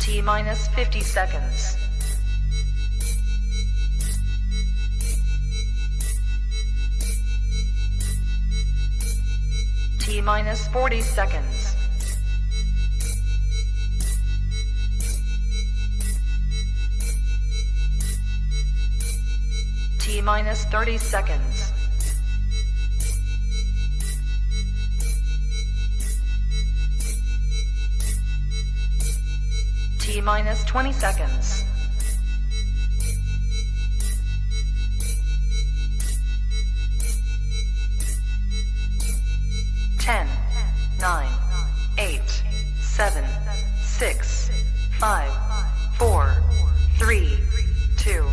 T minus 50 seconds. T minus 40 seconds. T minus 30 seconds. T minus 20 seconds. Ten, 9, 8, 7, 6, 5, 4, 3, 2,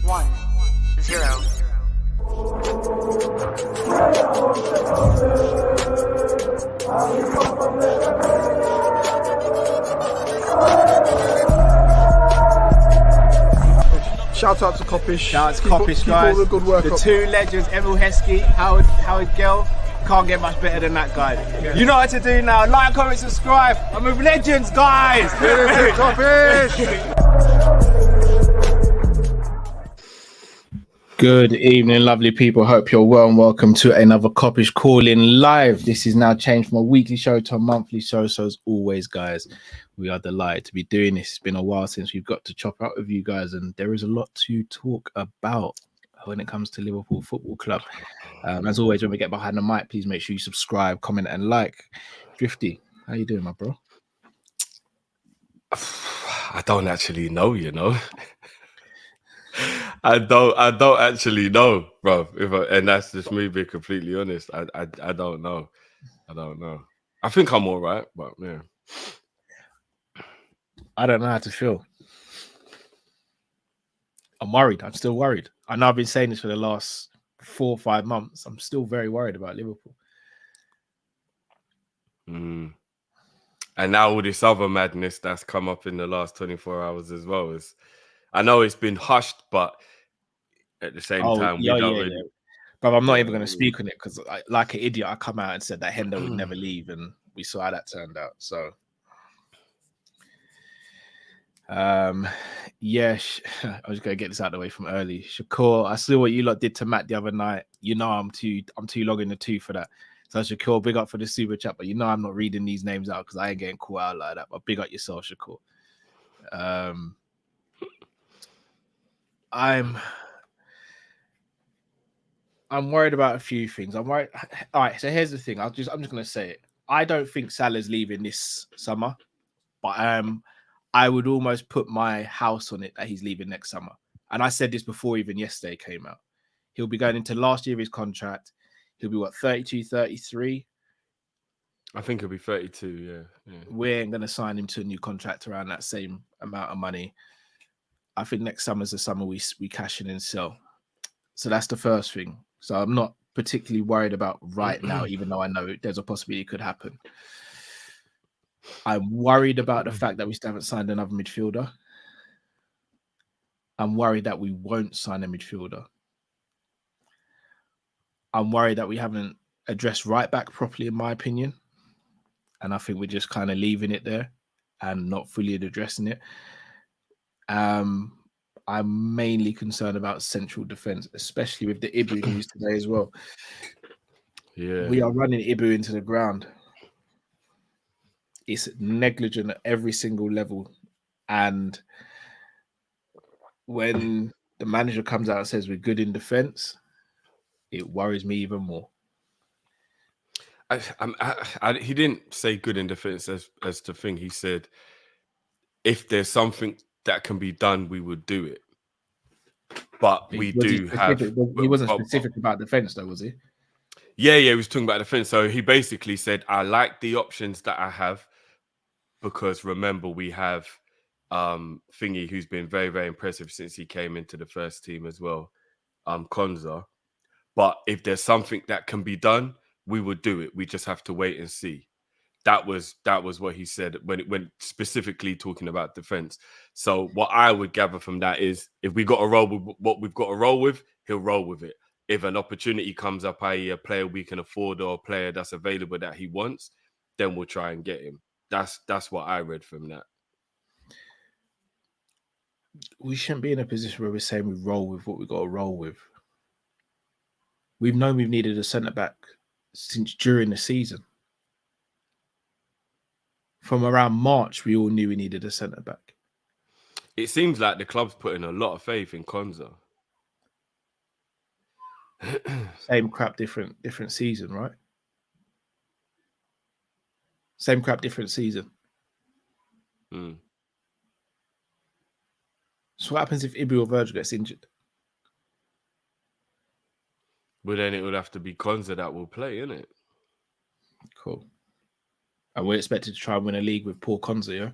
1, 0. Shout out to Kopish. Shout out to Kopish, guys. All the good work the up. two legends, Emil Heskey, Howard Gill. Can't get much better than that guy. Yeah. You know what to do now. Like, comment, subscribe. I'm with legends, guys. Kopish. Good evening, lovely people. Hope you're well and welcome to another Kop-Ish Call-In live. This is now changed from a weekly show to a monthly show. So as always, guys, we are delighted to be doing this. It's been a while since we've got to chop out with you guys, and there is a lot to talk about when it comes to Liverpool Football Club. As always, when we get behind the mic, please make sure you subscribe, comment, and like. Drifty, how you doing, my bro? I don't actually know, you know. I don't actually know, bro. And that's just me being completely honest. I don't know. I think I'm all right, but yeah. I don't know how to feel. I'm worried. I'm still worried. I know I've been saying this for the last 4 or 5 months. I'm still very worried about Liverpool. And now all this other madness that's come up in the last 24 hours as well is, I know it's been hushed, but at the same time, we don't really. But I'm not even going to speak on it because, like an idiot, I come out and said that Hendo would never leave, and we saw how that turned out. So, yeah, I was going to get this out of the way from early. Shakur, I saw what you lot did to Matt the other night. You know, I'm too long in the tooth for that. So Shakur, big up for the super chat, but you know I'm not reading these names out because I ain't getting caught out like that. But big up yourself, Shakur. I'm worried about a few things. I'm worried. All right, so here's the thing. I'm just gonna say it. I don't think Salah's leaving this summer, but I would almost put my house on it that he's leaving next summer. And I said this before even yesterday came out. He'll be going into last year of his contract. He'll be what, 32, 33? I think he'll be 32, yeah. We ain't gonna sign him to a new contract around that same amount of money. I think next summer's the summer we cash in and sell. So that's the first thing. So I'm not particularly worried about right now, even though I know there's a possibility it could happen. I'm worried about the fact that we still haven't signed another midfielder. I'm worried that we won't sign a midfielder. I'm worried that we haven't addressed right back properly, in my opinion. And I think we're just kind of leaving it there and not fully addressing it. I'm mainly concerned about central defense, especially with the Ibu news today as well. Yeah, we are running Ibu into the ground. It's negligent at every single level, and when the manager comes out and says we're good in defense, it worries me even more. He didn't say good in defense as the thing. He said if there's something that can be done, we would do it. But we do have. He wasn't specific about defense, though, was he? Yeah, he was talking about defense. So he basically said, I like the options that I have because remember, we have Thingy, who's been very, very impressive since he came into the first team as well, Konza. But if there's something that can be done, we would do it. We just have to wait and see. That was what he said when specifically talking about defense. So what I would gather from that is if we got to roll with what we've got to roll with, he'll roll with it. If an opportunity comes up, i.e. a player we can afford or a player that's available that he wants, then we'll try and get him. That's what I read from that. we shouldn't be in a position where we're saying we roll with what we got to roll with. We've known we've needed a centre back since during the season. From around March, we all knew we needed a centre back. It seems like the club's putting a lot of faith in Konza. Same crap, different season, right? Same crap, different season. Mm. So what happens if Ibu or Virgil gets injured? But then it would have to be Konza that will play, innit? Cool. And we're expected to try and win a league with Paul Konza, yeah?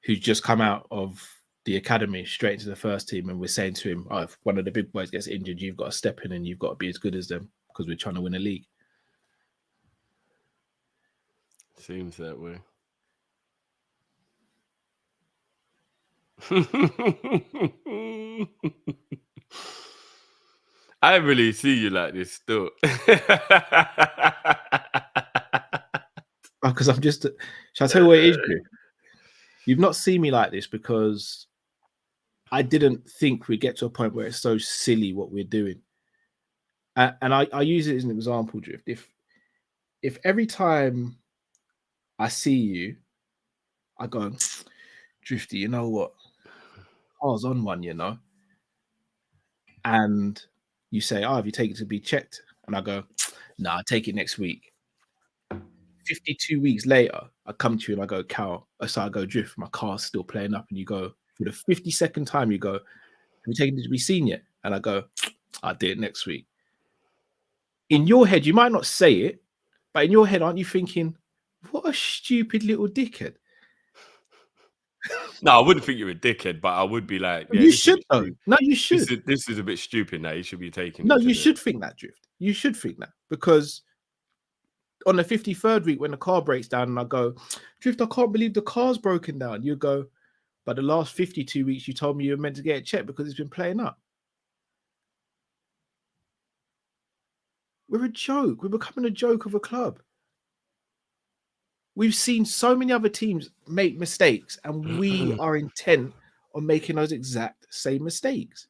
Who's just come out of the academy straight into the first team, and we're saying to him, oh, if one of the big boys gets injured, you've got to step in and you've got to be as good as them because we're trying to win a league. Seems that way. I really see you like this still. Because I'm just... Shall I tell you what it is, Drew? You've not seen me like this because I didn't think we'd get to a point where it's so silly what we're doing. And I use it as an example, Drift. If every time I see you, I go, Drifty, you know what? I was on one, you know? And you say, oh, have you taken it to be checked? And I go, nah, I'll take it next week. 52 weeks later, I come to you and I go, Cal, so I go, Drift, my car's still playing up. And you go, for the 52nd time, you go, have you taken it to be seen yet? And I go, I'll do it next week. In your head, you might not say it, but in your head, aren't you thinking, what a stupid little dickhead? No, I wouldn't think you're a dickhead, but I would be like, yeah, you should though. No, you should. This is a bit stupid now. You should be taking No, you should think that, Drift. You should think that because on the 53rd week, when the car breaks down and I go, Drift, I can't believe the car's broken down. You go, but the last 52 weeks, you told me you were meant to get it checked because it's been playing up. We're a joke. We're becoming a joke of a club. We've seen so many other teams make mistakes, and we are intent on making those exact same mistakes.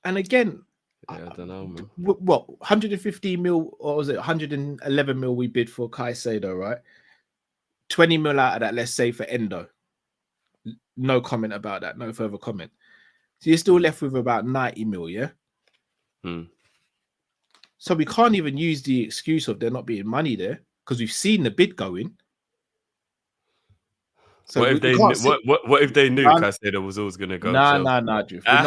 And again, yeah, I don't know, man. What 115 mil, or was it 111 mil we bid for Caicedo, right? 20 mil out of that, let's say, for Endo. No comment about that. No further comment. So you're still left with about 90 mil, yeah? So we can't even use the excuse of there not being money there because we've seen the bid going. So what if they knew Caicedo was always going to go? Nah, Drift. We're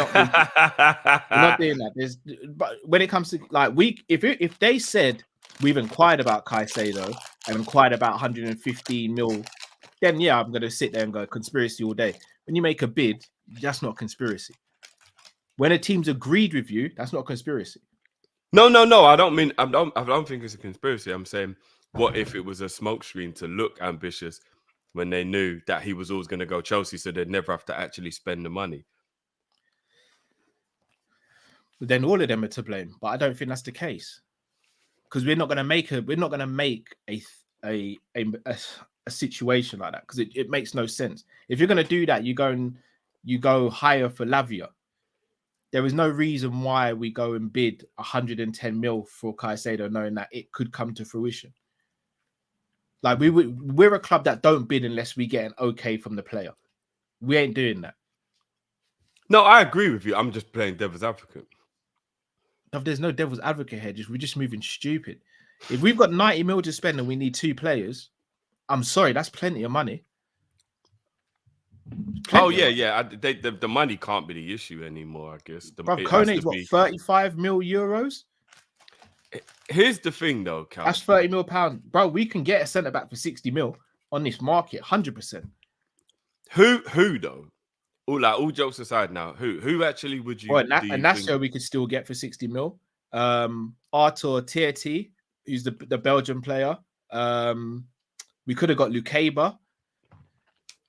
not doing that. But when it comes to like if they said we've inquired about Caicedo and inquired about 115 mil, then yeah, I'm going to sit there and go conspiracy all day. When you make a bid, that's not conspiracy. When a team's agreed with you, that's not conspiracy. No. I don't think it's a conspiracy. I'm saying, what if it was a smokescreen to look ambitious when they knew that he was always going to go Chelsea, so they'd never have to actually spend the money? Then all of them are to blame, but I don't think that's the case because we're not going to make a situation like that because it makes no sense. If you're going to do that, you go higher for Lavia. There is no reason why we go and bid 110 mil for Caicedo, knowing that it could come to fruition. Like we're a club that don't bid unless we get an okay from the player. We ain't doing that. No, I agree with you. I'm just playing devil's advocate. There's no devil's advocate here. We're just moving stupid. If we've got 90 mil to spend and we need 2 players, I'm sorry, that's plenty of money. Yeah. The money can't be the issue anymore, I guess. Bro, Kone's what, 35 mil euros? Here's the thing, though, Cal. That's 30 mil pound. Bro, we can get a centre back for 60 mil on this market, 100%. Who though? All jokes aside now, who actually would you? And that's who we could still get for 60 mil. Artur Tierti, who's the Belgian player. We could have got Lukeba.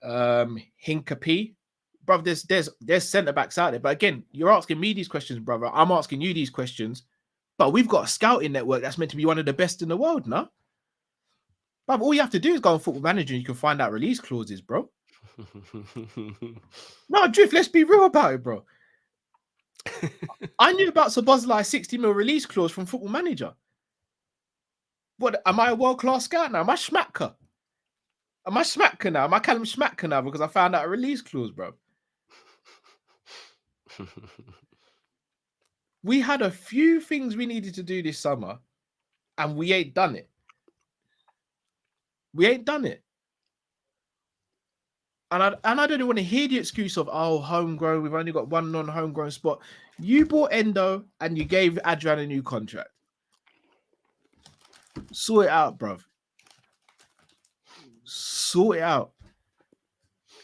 Hinkapi, bro. There's centre backs out there, but again, you're asking me these questions, brother. I'm asking you these questions, but we've got a scouting network that's meant to be one of the best in the world, no? But all you have to do is go on Football Manager and you can find out release clauses, bro. No, Drift, let's be real about it, bro. I knew about Szoboszlai's 60 mil release clause from Football Manager. What, am I a world-class scout now? Am I Schmacker? Am I Schmacker now? Am I Callum Schmacker now because I found out a release clause, bro? We had a few things we needed to do this summer and we ain't done it. We ain't done it. And I don't want to hear the excuse of, oh, homegrown, we've only got one non-homegrown spot. You bought Endo and you gave Adrian a new contract. Sort it out, bruv. Sort it out.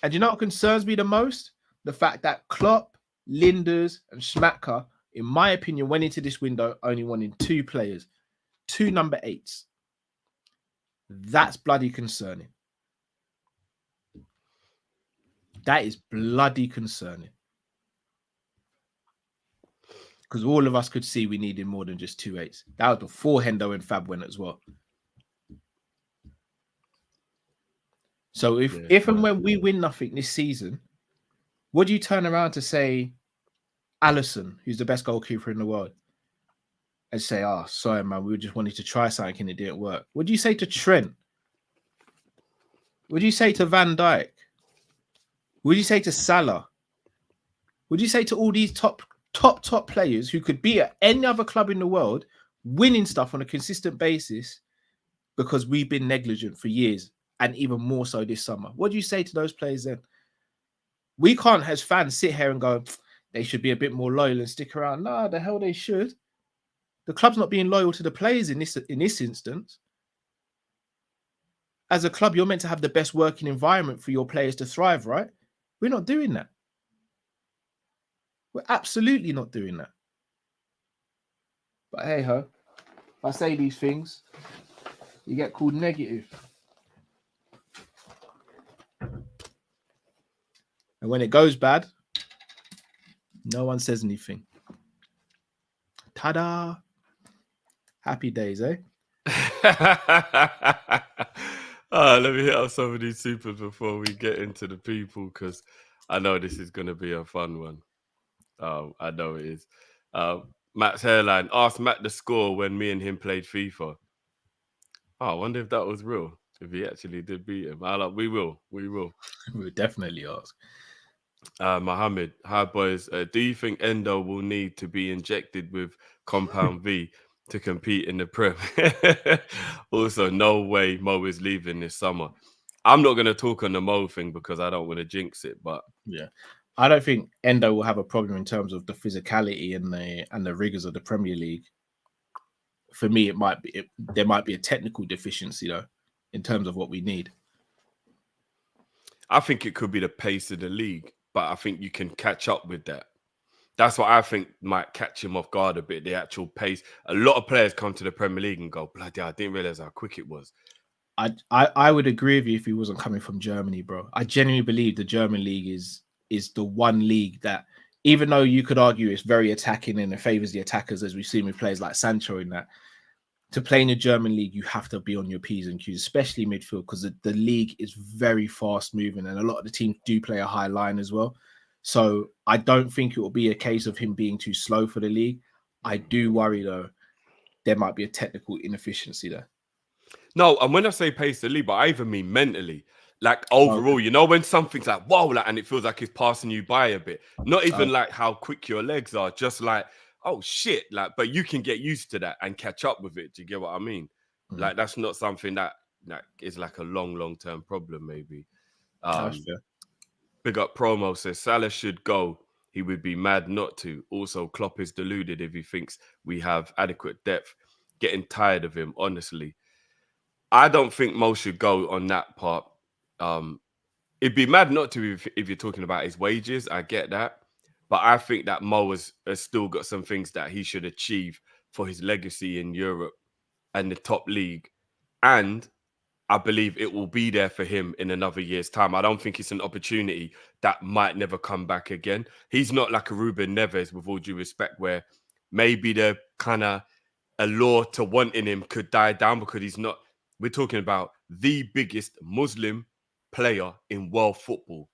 And you know what concerns me the most? The fact that Klopp, Linders, and Schmacker, in my opinion, went into this window only wanting 2 players, 2 number 8s. That's bloody concerning. That is bloody concerning. Because all of us could see we needed more than just 2 8s. That was before Hendo and Fab went as well. So if and when we win nothing this season, would you turn around to say Alisson, who's the best goalkeeper in the world, and say, oh, sorry, man, we just wanted to try something and it didn't work? Would you say to Trent? Would you say to Van Dijk? Would you say to Salah? Would you say to all these top players who could be at any other club in the world winning stuff on a consistent basis because we've been negligent for years and even more so this summer? What do you say to those players then? We can't, as fans, sit here and go, they should be a bit more loyal and stick around. No, the hell they should. The club's not being loyal to the players in this instance. As a club, you're meant to have the best working environment for your players to thrive, right? We're not doing that. We're absolutely not doing that. But hey ho, if I say these things, you get called negative. And when it goes bad, no one says anything. Ta-da! Happy days, eh? Let me hit up some of these supers before we get into the people, because I know this is going to be a fun one. I know it is. Matt's hairline asked Matt the score when me and him played FIFA. Oh, I wonder if that was real. If he actually did beat him. We will. We'll definitely ask. Mohammed, hi boys. Do you think Endo will need to be injected with Compound V to compete in the Prem? Also, no way Mo is leaving this summer. I'm not going to talk on the Mo thing because I don't want to jinx it, but yeah, I don't think Endo will have a problem in terms of the physicality and the rigors of the Premier League. For me, there might be a technical deficiency though in terms of what we need. I think it could be the pace of the league, but I think you can catch up with that. That's what I think might catch him off guard a bit, the actual pace. A lot of players come to the Premier League and go, bloody, I didn't realize how quick it was. I would agree with you if he wasn't coming from Germany, bro. I genuinely believe the German league is the one league that, even though you could argue it's very attacking and it favors the attackers, as we've seen with players like Sancho in that, to play in the German league, you have to be on your P's and Q's, especially midfield, because the league is very fast moving and a lot of the teams do play a high line as well. So I don't think it will be a case of him being too slow for the league. I do worry, though, there might be a technical inefficiency there. No, and when I say pace the league, but I even mean mentally. Like overall, you know, when something's like, whoa, like, and it feels like it's passing you by a bit. Not even like how quick your legs are, just like, oh shit, like, but you can get used to that and catch up with it. Do you get what I mean? Mm. Like, that's not something that is like a long-term problem, maybe. Big up Promo says Salah should go. He would be mad not to. Also, Klopp is deluded if he thinks we have adequate depth. Getting tired of him, honestly. I don't think Mo should go on that part. It'd be mad not to if you're talking about his wages. I get that. But I think that Mo has still got some things that he should achieve for his legacy in Europe and the top league. And I believe it will be there for him in another year's time. I don't think it's an opportunity that might never come back again. He's not like a Ruben Neves, with all due respect, where maybe the kind of allure to wanting him could die down because he's not. We're talking about the biggest Muslim player in world football.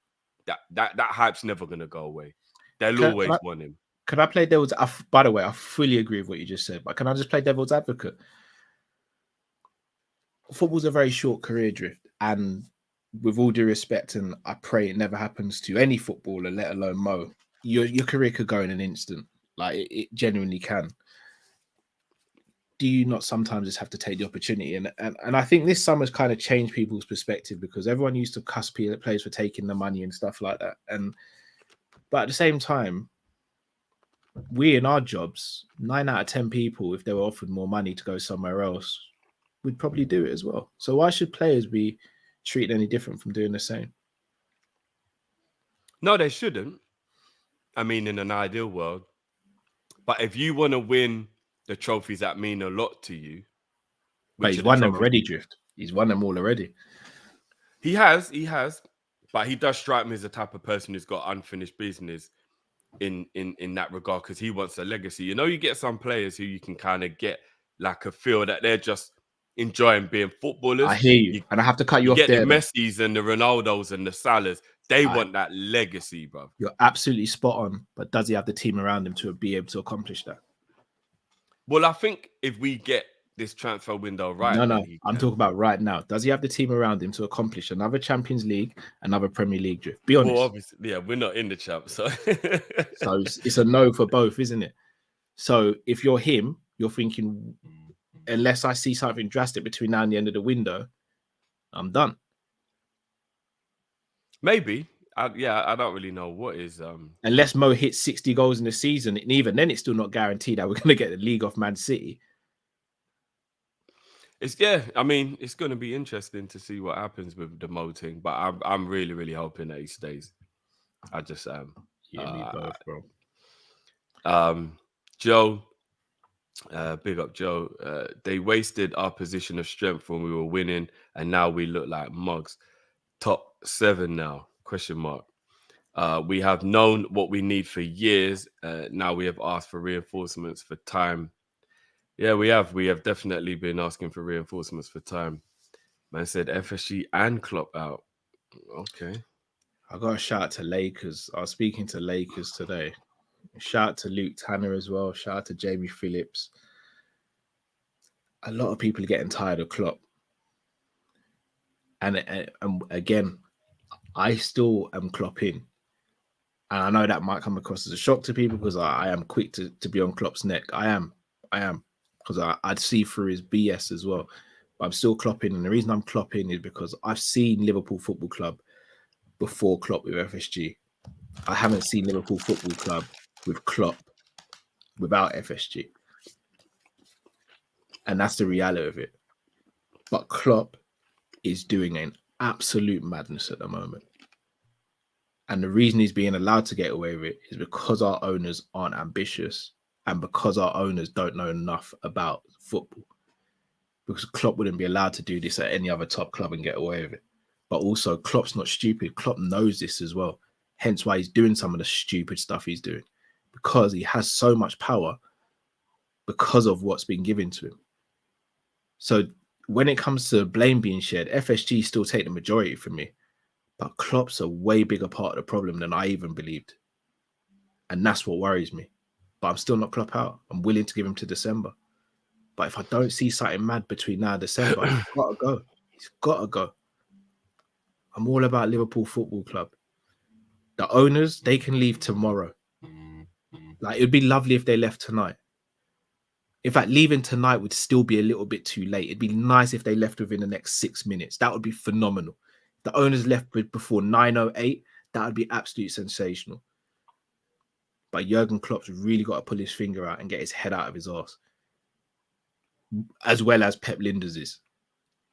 That hype's never gonna go away. They'll always want him. Can I play devil's? By the way, I fully agree with what you just said, but can I just play devil's advocate? Football's a very short career drift, and with all due respect, and I pray it never happens to any footballer, let alone Mo. Your career could go in an instant. Like it genuinely can. Do you not sometimes just have to take the opportunity? And I think this summer's kind of changed people's perspective, because everyone used to cuss players for taking the money and stuff like that. But at the same time, we in our jobs, 9 out of 10 people, if they were offered more money to go somewhere else, would probably do it as well. So why should players be treated any different from doing the same? No, they shouldn't. I mean, in an ideal world. But if you want to win the trophies that mean a lot to you, but he's won them already, Drift. He's won them all already. He has. But he does strike me as the type of person who's got unfinished business in that regard, because he wants a legacy. You know, you get some players who you can kind of get like a feel that they're just enjoying being footballers. I hear you. And I have to cut you off there. there. The Messis and the Ronaldos and the Salahs, they want that legacy, bro. You're absolutely spot on. But does he have the team around him to be able to accomplish that? Well, I think if we get this transfer window right. No, I'm talking about right now. Does he have the team around him to accomplish another Champions League, another Premier League Drift? Be honest. Well, obviously, yeah, we're not in the champ, so so it's a no for both, isn't it? So if you're him, you're thinking, unless I see something drastic between now and the end of the window, I'm done. Maybe. I don't really know what is. Unless Mo hits 60 goals in the season, and even then, it's still not guaranteed that we're going to get the league off Man City. I mean, it's going to be interesting to see what happens with the Mo thing, but I'm really, really hoping that he stays. I just am. Yeah, me both, bro. Joe, big up Joe. They wasted our position of strength when we were winning, and now we look like mugs. Top 7 now? ? We have known what we need for years. Now we have asked for reinforcements for time. Yeah, we have. We have definitely been asking for reinforcements for time. Man said FSG and Klopp out. Okay. I got a shout out to Lakers. I was speaking to Lakers today. Shout out to Luke Tanner as well. Shout out to Jamie Phillips. A lot of people are getting tired of Klopp. And again, I still am Klopp in. And I know that might come across as a shock to people, because I am quick to be on Klopp's neck. I am. Because I'd see through his BS as well. But I'm still Klopp in. And the reason I'm Klopp in is because I've seen Liverpool Football Club before Klopp with FSG. I haven't seen Liverpool Football Club with Klopp without FSG. And that's the reality of it. But Klopp is doing an absolute madness at the moment. And the reason he's being allowed to get away with it is because our owners aren't ambitious, and because our owners don't know enough about football. Because Klopp wouldn't be allowed to do this at any other top club and get away with it. But also, Klopp's not stupid. Klopp knows this as well. Hence why he's doing some of the stupid stuff he's doing. Because he has so much power because of what's been given to him. So when it comes to blame being shared, FSG still take the majority from me. But Klopp's a way bigger part of the problem than I even believed. And that's what worries me. But I'm still not Klopp out. I'm willing to give him to December. But if I don't see something mad between now and December, he's got to go. He's got to go. I'm all about Liverpool Football Club. The owners, they can leave tomorrow. Like, it would be lovely if they left tonight. In fact, leaving tonight would still be a little bit too late. It'd be nice if they left within the next 6 minutes. That would be phenomenal. If the owners left before 9:08, that would be absolutely sensational. But Jurgen Klopp's really got to pull his finger out and get his head out of his arse. As well as Pep Lijnders is.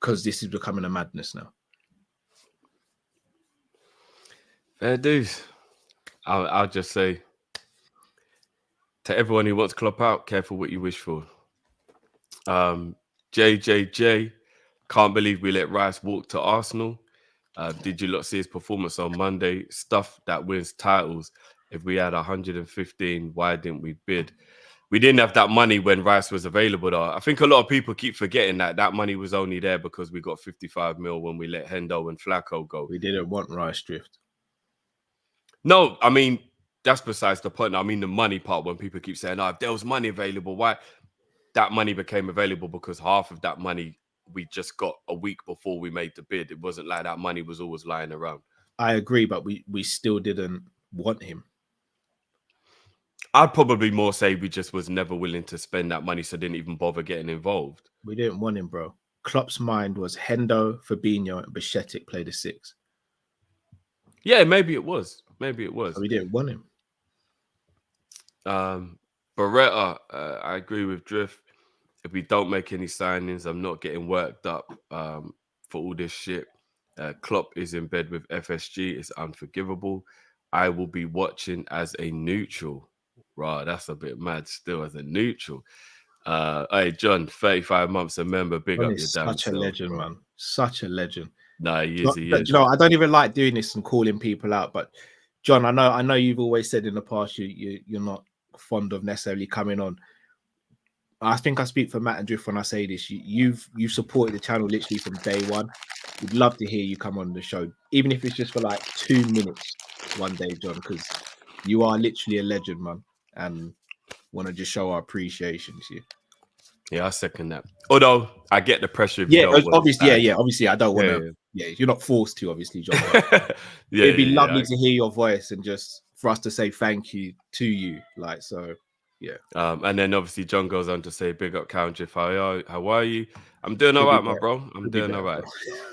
Because this is becoming a madness now. Fair dues. I'll just say, to everyone who wants Klopp out, careful what you wish for. JJJ, can't believe we let Rice walk to Arsenal. Did you lot see his performance on Monday? Stuff that wins titles. If we had 115, why didn't we bid? We didn't have that money when Rice was available, though. I think a lot of people keep forgetting that money was only there because we got 55 mil when we let Hendo and Flacco go. We didn't want Rice Drift. No, I mean, that's besides the point. I mean, the money part, when people keep saying, oh, if there was money available, why? That money became available because half of that money we just got a week before we made the bid. It wasn't like that money was always lying around. I agree, but we still didn't want him. I'd probably more say we just was never willing to spend that money, so didn't even bother getting involved. We didn't want him, bro. Klopp's mind was Hendo, Fabinho, and Bichetic play the 6. Yeah, maybe it was. Maybe it was. So we didn't want him. Beretta, I agree with Drift. If we don't make any signings, I'm not getting worked up for all this shit. Klopp is in bed with FSG. It's unforgivable. I will be watching as a neutral. Right, that's a bit mad still as a neutral. Hey, John, 35 months a member. Big John up your damn such a legend, bro. Man. Such a legend. Nah, he is. You know, I don't even like doing this and calling people out, but John, I know you've always said in the past you're not fond of necessarily coming on. I think I speak for Matt and Drift when I say this. You've supported the channel literally from day one. We'd love to hear you come on the show, even if it's just for like 2 minutes one day, John, because you are literally a legend, man, and want to just show our appreciation to you. Yeah, I second that. Although I get the pressure. Obviously, obviously, I don't want to. Yeah, you're not forced to, obviously, John. It'd be lovely to hear your voice and just for us to say thank you to you, like so. Yeah. And then obviously John goes on to say, "Big up, Count Jeff. How are you? I'm doing all right, my bro. I'm doing all right.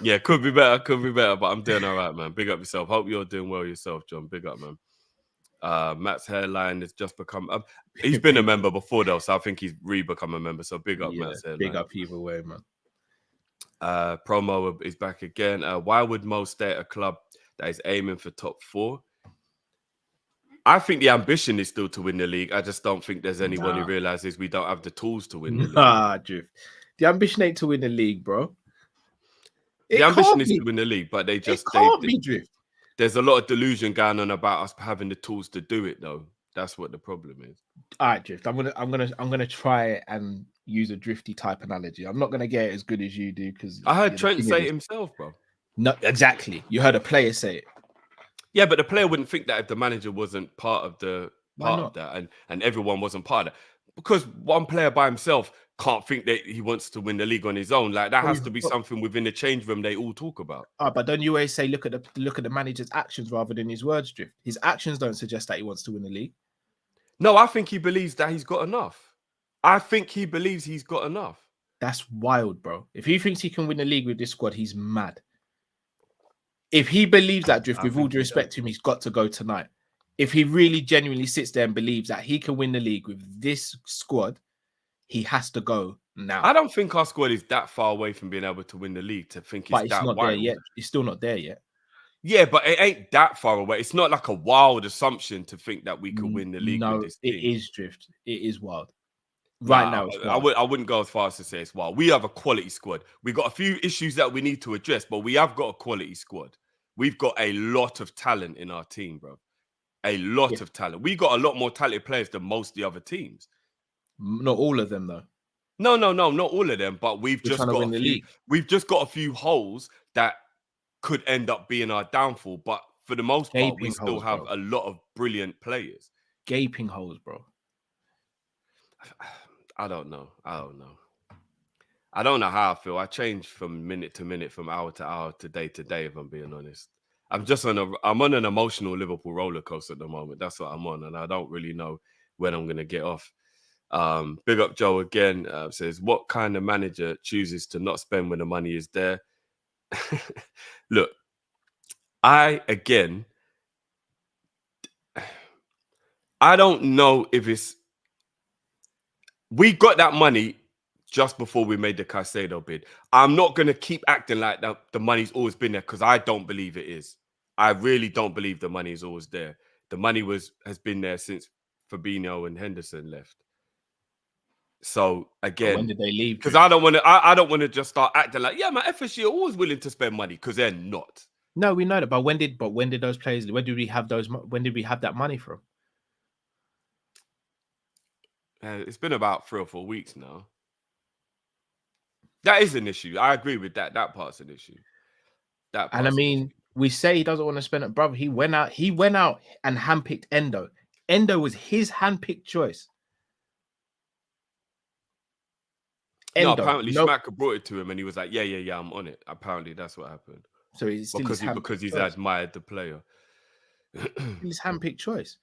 Yeah, could be better, but I'm doing all right, man. Big up yourself. Hope you're doing well yourself, John. Big up, man. Matt's hairline has just become. He's been a member before though, so I think he's become a member. So big up, Matt's hairline. Big up either way, man. Promo is back again. Why would Mo stay at a club that is aiming for top 4? I think the ambition is still to win the league. I just don't think there's anyone who realizes we don't have the tools to win the league. Drift. The ambition ain't to win the league, bro. The ambition is to win the league, but they can't be, Drift. There's a lot of delusion going on about us having the tools to do it, though. That's what the problem is. All right, Drift. I'm gonna try and use a Drifty type analogy. I'm not gonna get it as good as you do because I heard Trent say it himself, bro. No, exactly. You heard a player say it. Yeah, but the player wouldn't think that if the manager wasn't part of that and everyone wasn't part of that. Because one player by himself can't think that he wants to win the league on his own. Like that has to be something within the change room they all talk about. But don't you always say look at the manager's actions rather than his words, Drift? His actions don't suggest that he wants to win the league. No, I think he believes that he's got enough. I think he believes he's got enough. That's wild, bro. If he thinks he can win the league with this squad, he's mad. If he believes that, Drift, with all due respect to him, he's got to go tonight. If he really genuinely sits there and believes that he can win the league with this squad, he has to go now. I don't think our squad is that far away from being able to win the league to think it's that not wild. There yet. It's still not there yet. Yeah, but it ain't that far away. It's not like a wild assumption to think that we could win the league with this team. It is, Drift. It is wild. Right now, it's wild. I wouldn't go as far as to say it's wild. We have a quality squad. We got a few issues that we need to address, but we have got a quality squad. We've got a lot of talent in our team, bro. A lot of talent. We got a lot more talented players than most of the other teams. Not all of them, though. No, not all of them. But we've just got a few holes that could end up being our downfall. But for the most part, we still have a lot of brilliant players. Gaping holes, bro. I don't know. I don't know how I feel. I change from minute to minute, from hour to hour, to day, if I'm being honest. I'm on an emotional Liverpool roller coaster at the moment. That's what I'm on, and I don't really know when I'm going to get off. Big up Joe again. Says, what kind of manager chooses to not spend when the money is there? Look, I don't know if it's... We got that money just before we made the Caicedo bid. I'm not going to keep acting like that the money's always been there, because I don't believe it is. I really don't believe the money is always there. The money has been there since Fabinho and Henderson left. So again, when did they leave? Because I don't want to just start acting like, yeah, man, FSG are always willing to spend money, because they're not. No, we know that. But when did those players? When did we have that money from? It's been about 3 or 4 weeks now. That is an issue. I agree with that. That part's an issue. That And I part's an issue. mean, we say he doesn't want to spend it, brother. He went out and handpicked Endo. Endo was his handpicked choice. No, Endo. apparently Nope. Schmacker brought it to him and he was like, yeah, I'm on it. Apparently that's what happened. So he's still Because he's admired the player. His handpicked choice.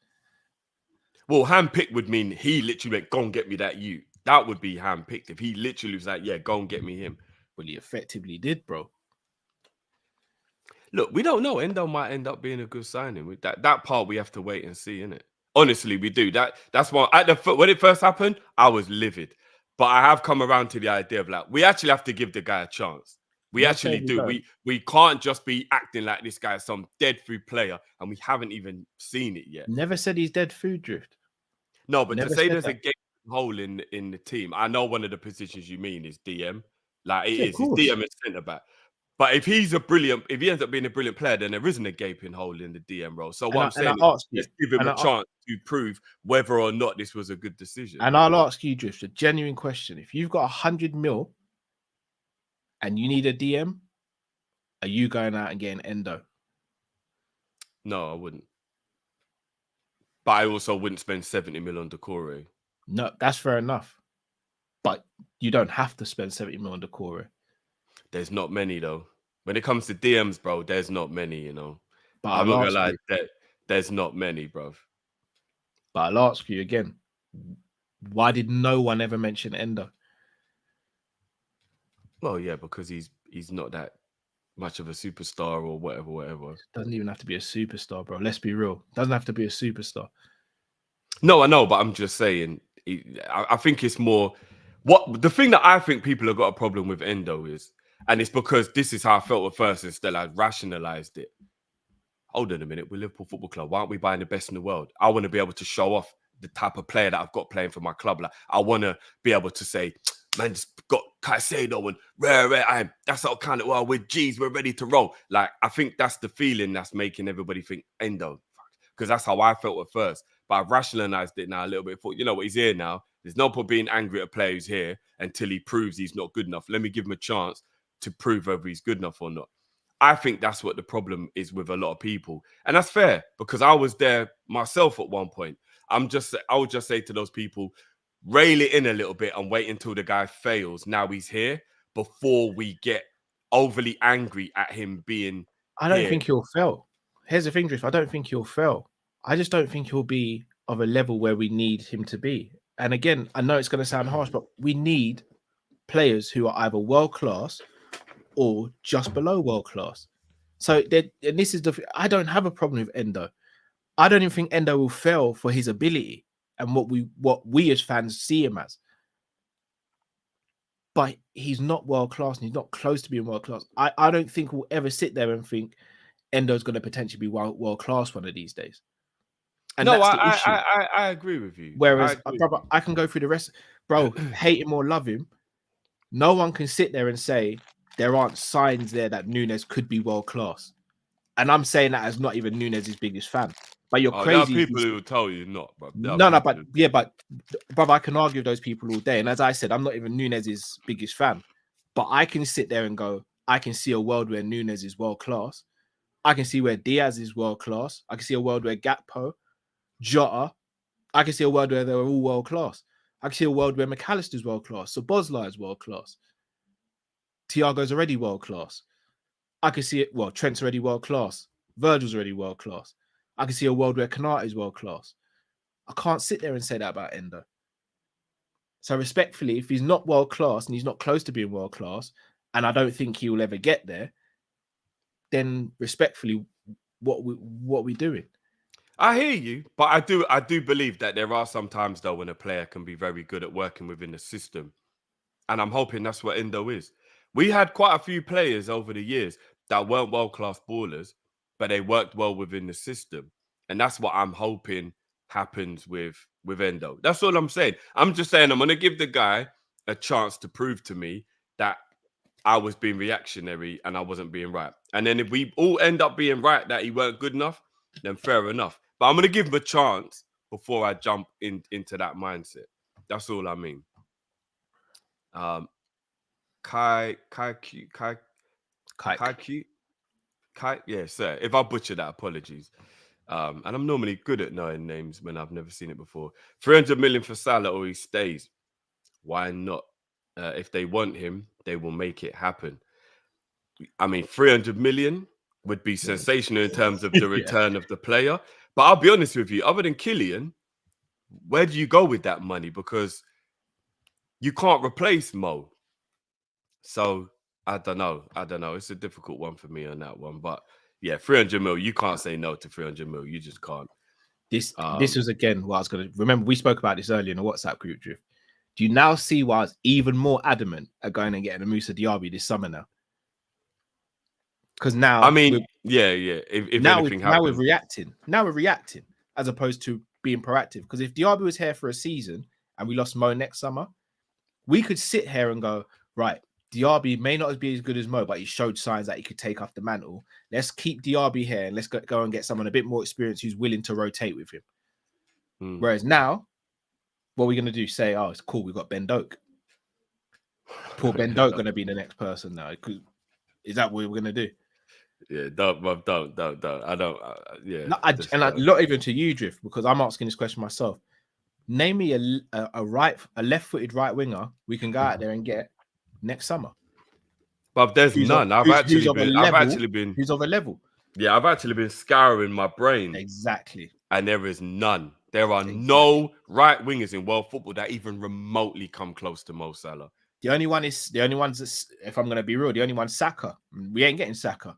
Well, handpicked would mean he literally went, go and get me that you. That would be handpicked. If he literally was like, yeah, go and get me him. Well, he effectively did, bro. Look, we don't know. Endo might end up being a good signing. That part we have to wait and see, innit? Honestly, we do. That's why when it first happened, I was livid. But I have come around to the idea of like, we actually have to give the guy a chance. We actually do. We can't just be acting like this guy is some dead food player and we haven't even seen it yet. Never said he's dead food drift. No, but Never to say said there's that. a gaping hole in the team, I know one of the positions you mean is DM. Like Yeah, of it's course. DM and centre back. But if he ends up being a brilliant player, then there isn't a gaping hole in the DM role. So what I'm saying is let's give him a chance to prove whether or not this was a good decision. And I'll ask you, Drift, a genuine question. If you've got 100 mil and you need a DM, are you going out and getting Endo? No, I wouldn't. But I also wouldn't spend 70 mil on Decore. No, that's fair enough. But you don't have to spend 70 mil on Decore. There's not many though. When it comes to DMs, bro, there's not many, you know. But I'm not gonna lie, there's not many, bro. But I'll ask you again. Why did no one ever mention Endo? Well, yeah, because he's not that much of a superstar or whatever. Doesn't even have to be a superstar, bro. Let's be real. Doesn't have to be a superstar. No, I know, but I'm just saying. I think it's more the thing that I think people have got a problem with Endo is, and it's because this is how I felt at first, instead I rationalized it. Hold on a minute, we're Liverpool Football Club. Why aren't we buying the best in the world? I want to be able to show off the type of player that I've got playing for my club. Like, I want to be able to say, man, just got Caicedo and rare. That's all kind of, well, we're G's, we're ready to roll. Like, I think that's the feeling that's making everybody think Endo. Because that's how I felt at first. But I've rationalized it now a little bit. Thought, you know what, he's here now. There's no point being angry at a player who's here until he proves he's not good enough. Let me give him a chance to prove whether he's good enough or not. I think that's what the problem is with a lot of people. And that's fair, because I was there myself at one point. I would just say to those people, rail it in a little bit and wait until the guy fails. Now he's here before we get overly angry at him being I don't think he'll fail. Here's the thing, Drift. I don't think he'll fail. I just don't think he'll be of a level where we need him to be. And again, I know it's going to sound harsh, but we need players who are either world-class or just below world-class. So, and this is I don't have a problem with Endo. I don't even think Endo will fail for his ability and what we as fans see him as. But he's not world-class and he's not close to being world-class. I don't think we'll ever sit there and think Endo's going to potentially be world-class one of these days. And no, that's the issue. I agree with you. Whereas, brother, I can go through the rest. Bro, hate him or love him, no one can sit there and say there aren't signs there that Nunes could be world-class. And I'm saying that as not even Nunes' biggest fan. But you're crazy. There are people who will tell you not, bro. But brother, I can argue with those people all day. And as I said, I'm not even Nunes' biggest fan. But I can sit there and go, I can see a world where Nunes is world-class. I can see where Diaz is world-class. I can see a world where Gakpo, Jota, I can see a world where they're all world-class. I can see a world where McAllister's world-class. So Bosla is world-class. Thiago's already world-class. I can see it. Well, Trent's already world-class. Virgil's already world-class. I can see a world where Kanata is world-class. I can't sit there and say that about Endo. So respectfully, if he's not world-class and he's not close to being world-class, and I don't think he will ever get there, then respectfully, what we doing? I hear you, but I do believe that there are some times though when a player can be very good at working within the system. And I'm hoping that's what Endo is. We had quite a few players over the years that weren't world-class ballers, but they worked well within the system. And that's what I'm hoping happens with Endo. That's all I'm saying. I'm just saying I'm going to give the guy a chance to prove to me that I was being reactionary and I wasn't being right. And then if we all end up being right that he weren't good enough, then fair enough. But I'm going to give him a chance before I jump into that mindset. That's all I mean. Kai, yeah, sir. If I butcher that, apologies. And I'm normally good at knowing names when I've never seen it before. 300 million for Salah or he stays. Why not? If they want him, they will make it happen. I mean, 300 million would be sensational in terms of the return of the player. But I'll be honest with you, other than Killian, where do you go with that money? Because you can't replace Mo. So I don't know. It's a difficult one for me on that one. But yeah, 300 mil, you can't say no to 300 mil. You just can't. This was again what I was going to remember. We spoke about this earlier in the WhatsApp group, Drift. Do you now see why I was even more adamant at going and getting a Musa Diaby this summer now? Because now, I mean, If now anything happens, we're reacting. Now we're reacting as opposed to being proactive. Because if Diaby was here for a season and we lost Mo next summer, we could sit here and go, right, Diaby may not be as good as Mo, but he showed signs that he could take off the mantle. Let's keep Diaby here and let's go and get someone a bit more experienced who's willing to rotate with him. Whereas now, what are we going to do? Say, oh, it's cool, we've got Ben Doak. Poor Ben Doak going to be the next person now. Is that what we're going to do? Yeah, don't. I don't. Not even to you, Drift, because I'm asking this question myself. Name me a left-footed right winger we can go out there and get next summer. But there's none. I've actually been. Who's of a level? Yeah, I've actually been scouring my brain. Exactly. And there is none. There are no right wingers in world football that even remotely come close to Mo Salah. The only one's that's, if I'm going to be real, the only one's Saka. We ain't getting Saka.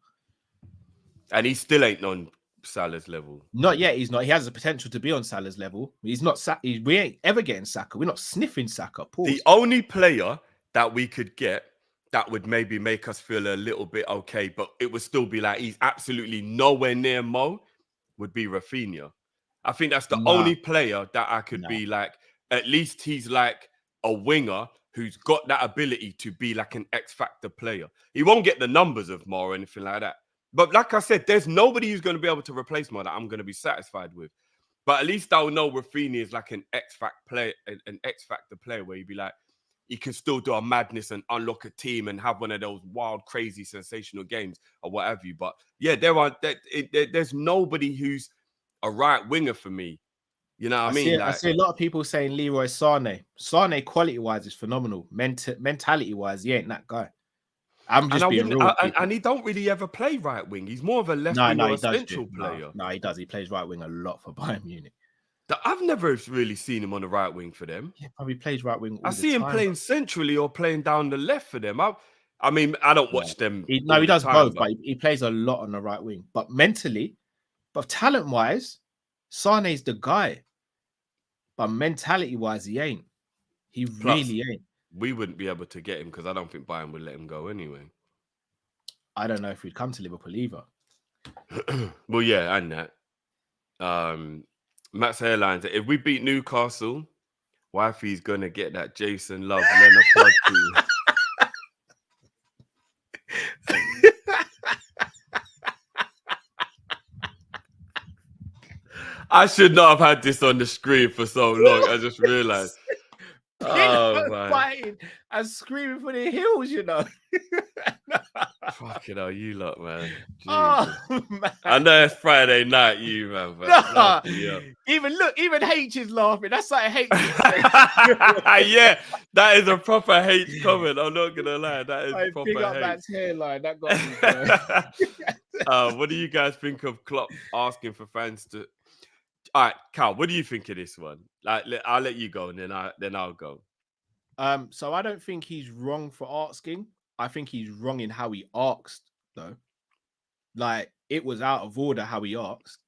And he still ain't on Salah's level. Not yet. He's not. He has the potential to be on Salah's level. He's not. We ain't ever getting Saka. We're not sniffing Saka. Pause. The only player that we could get that would maybe make us feel a little bit okay, but it would still be like he's absolutely nowhere near Mo, would be Rafinha. I think that's the only player that I could be like, at least he's like a winger who's got that ability to be like an X-factor player. He won't get the numbers of Mo or anything like that. But like I said, there's nobody who's going to be able to replace Mo that I'm going to be satisfied with. But at least I'll know Rafinha is like an X-factor player where you'd be like, he can still do a madness and unlock a team and have one of those wild, crazy, sensational games or what have you. But yeah, there's nobody who's a right winger for me. You know what I mean? I see a lot of people saying Leroy Sané. Sané, quality-wise, is phenomenal. Mentality-wise, he ain't that guy. I'm just being real. And he don't really ever play right wing. He's more of a left wing or a central player. No, he does. He plays right wing a lot for Bayern Munich. I've never really seen him on the right wing for them. Yeah, probably plays right wing. I see him playing centrally or playing down the left for them. I mean, I don't watch them. He does both, but he plays a lot on the right wing. But mentally, but talent-wise, Sané's the guy. But mentality-wise, he ain't. He really ain't. We wouldn't be able to get him because I don't think Bayern would let him go anyway. I don't know if we'd come to Liverpool either. Well, yeah, and that. Matt's Hairlines, if we beat Newcastle, Wifey's going to get that Jason Love Leonard Pod I should not have had this on the screen for so long. I just realized. Oh, man. Fighting and screaming for the hills, you know. Fucking hell, you lot, man. Oh, man. I know it's Friday night, you, man. But even H is laughing. That's like H. Yeah, that is a proper H comment. I'm not gonna lie. That is proper big up H. Matt's hairline. That got me. What do you guys think of Klopp asking for fans to? All right, Cal, what do you think of this one? Like, I'll let you go, and then I'll go. So I don't think he's wrong for asking. I think he's wrong in how he asked, though. Like, it was out of order how he asked.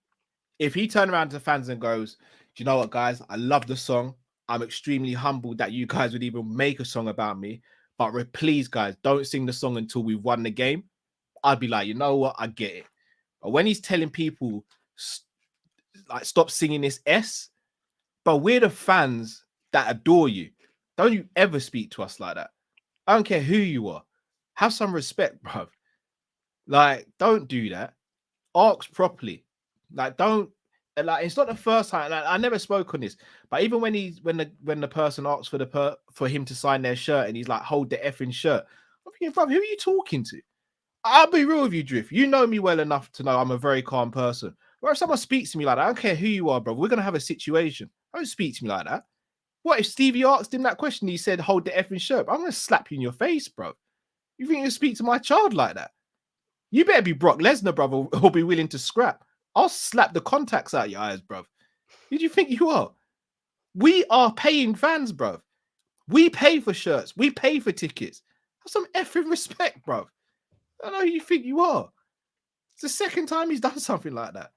If he turned around to fans and goes, "Do you know what, guys? I love the song. I'm extremely humbled that you guys would even make a song about me. But please, guys, don't sing the song until we've won the game." I'd be like, you know what? I get it. But when he's telling people, like, stop singing this S, but we're the fans that adore you. Don't you ever speak to us like that. I don't care who you are. Have some respect, bro. Like, don't do that. Ask properly. Like, don't like it's not the first time. Like, I never spoke on this, but even when the person asks for him to sign their shirt and he's like, hold the effing shirt. I'm thinking, bro, who are you talking to? I'll be real with you, Drift. You know me well enough to know I'm a very calm person. Where if someone speaks to me like that, I don't care who you are, bro. We're gonna have a situation. Don't speak to me like that. What if Stevie asked him that question? He said, hold the effing shirt. I'm gonna slap you in your face, bro. You think you speak to my child like that? You better be Brock Lesnar, brother, or be willing to scrap. I'll slap the contacts out your eyes, bro. Who do you think you are? We are paying fans, bro. We pay for shirts. We pay for tickets. Have some effing respect, bro. I don't know who you think you are. It's the second time he's done something like that.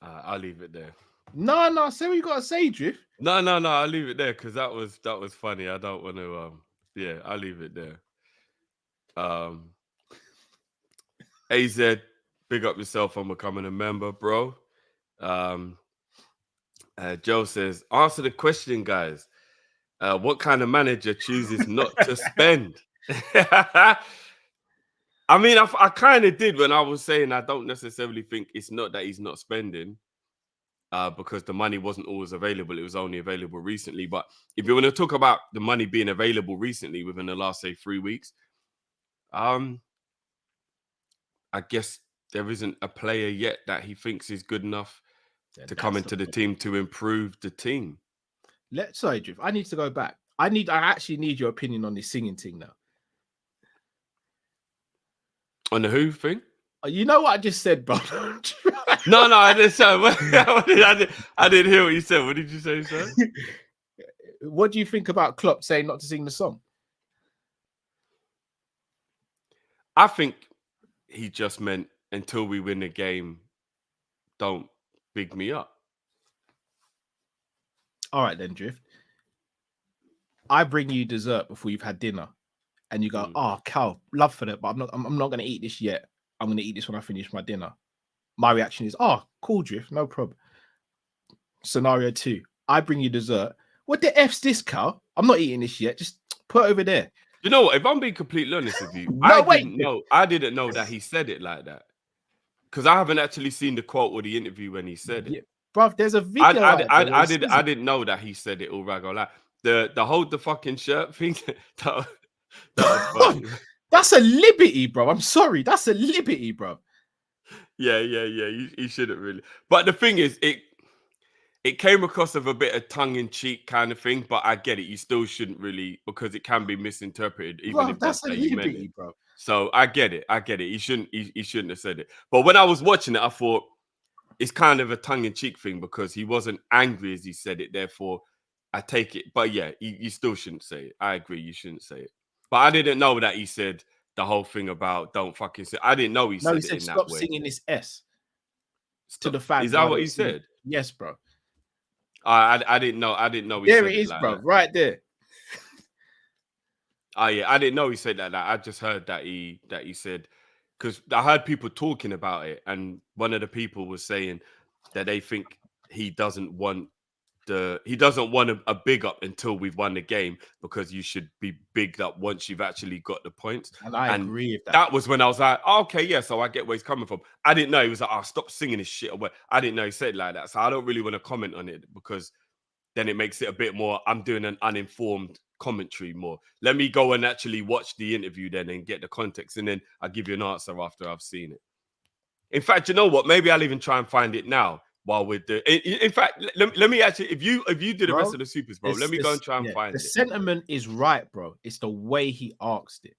I'll leave it there. No, say what you gotta say, Drift. No, I'll leave it there because that was funny. I don't want to. Yeah, I'll leave it there. AZ, big up yourself on becoming a member, bro. Joe says, answer the question, guys. What kind of manager chooses not to spend? I mean, I kind of did when I was saying I don't necessarily think it's not that he's not spending because the money wasn't always available. It was only available recently. But if you want to talk about the money being available recently within the last, say, 3 weeks, I guess there isn't a player yet that he thinks is good enough to come into the team to improve the team. Sorry, Drift. I need to go back. I actually need your opinion on this singing thing now. On the who thing? You know what I just said, bro? No, I didn't. I didn't hear what you said. What did you say, sir? What do you think about Klopp saying not to sing the song? I think he just meant until we win the game, don't big me up. All right, then, Drift. I bring you dessert before you've had dinner, and you go, "Oh, Cal, love for that, but I'm not going to eat this yet. I'm going to eat this when I finish my dinner." My reaction is, "Oh, cool, Drift, no problem." Scenario 2: I bring you dessert. What the F's this, Cal? I'm not eating this yet. Just put it over there. You know what? If I'm being completely honest with you, I didn't know that he said it like that because I haven't actually seen the quote or the interview when he said it. Bro, there's a video. I didn't know that he said it all right. The hold the fucking shirt thing. that was funny. That's a liberty, bro. I'm sorry. That's a liberty, bro. Yeah. You shouldn't really. But the thing is, it came across of a bit of tongue-in-cheek kind of thing, but I get it. You still shouldn't really, because it can be misinterpreted, even if that's a liberty, bro. So I get it. He shouldn't have said it. But when I was watching it, I thought it's kind of a tongue-in-cheek thing because he wasn't angry as he said it. Therefore, I take it. But yeah, you still shouldn't say it. I agree. You shouldn't say it. But I didn't know that he said the whole thing about don't fucking say. I didn't know he said it in that way. Stop singing this S to the fans. Is that what he said? Yes, bro. I didn't know. He there said it is, like bro. That. Right there. Oh yeah, I didn't know he said that. Like, I just heard that he said, because I heard people talking about it, and one of the people was saying that they think he doesn't want a big up until we've won the game, because you should be bigged up once you've actually got the points. And I agree with that. That was when I was like, oh, okay, yeah, so I get where he's coming from. I didn't know he was like, oh, stop singing this shit away. I didn't know he said it like that. So I don't really want to comment on it, because then it makes it a bit more, I'm doing an uninformed commentary more. Let me go and actually watch the interview then and get the context, and then I'll give you an answer after I've seen it. In fact, you know what? Maybe I'll even try and find it now while we're doing. In fact, let me actually, if you do the rest of the supers, bro, let me go and try and find it. The sentiment is right, bro. It's the way he asked it.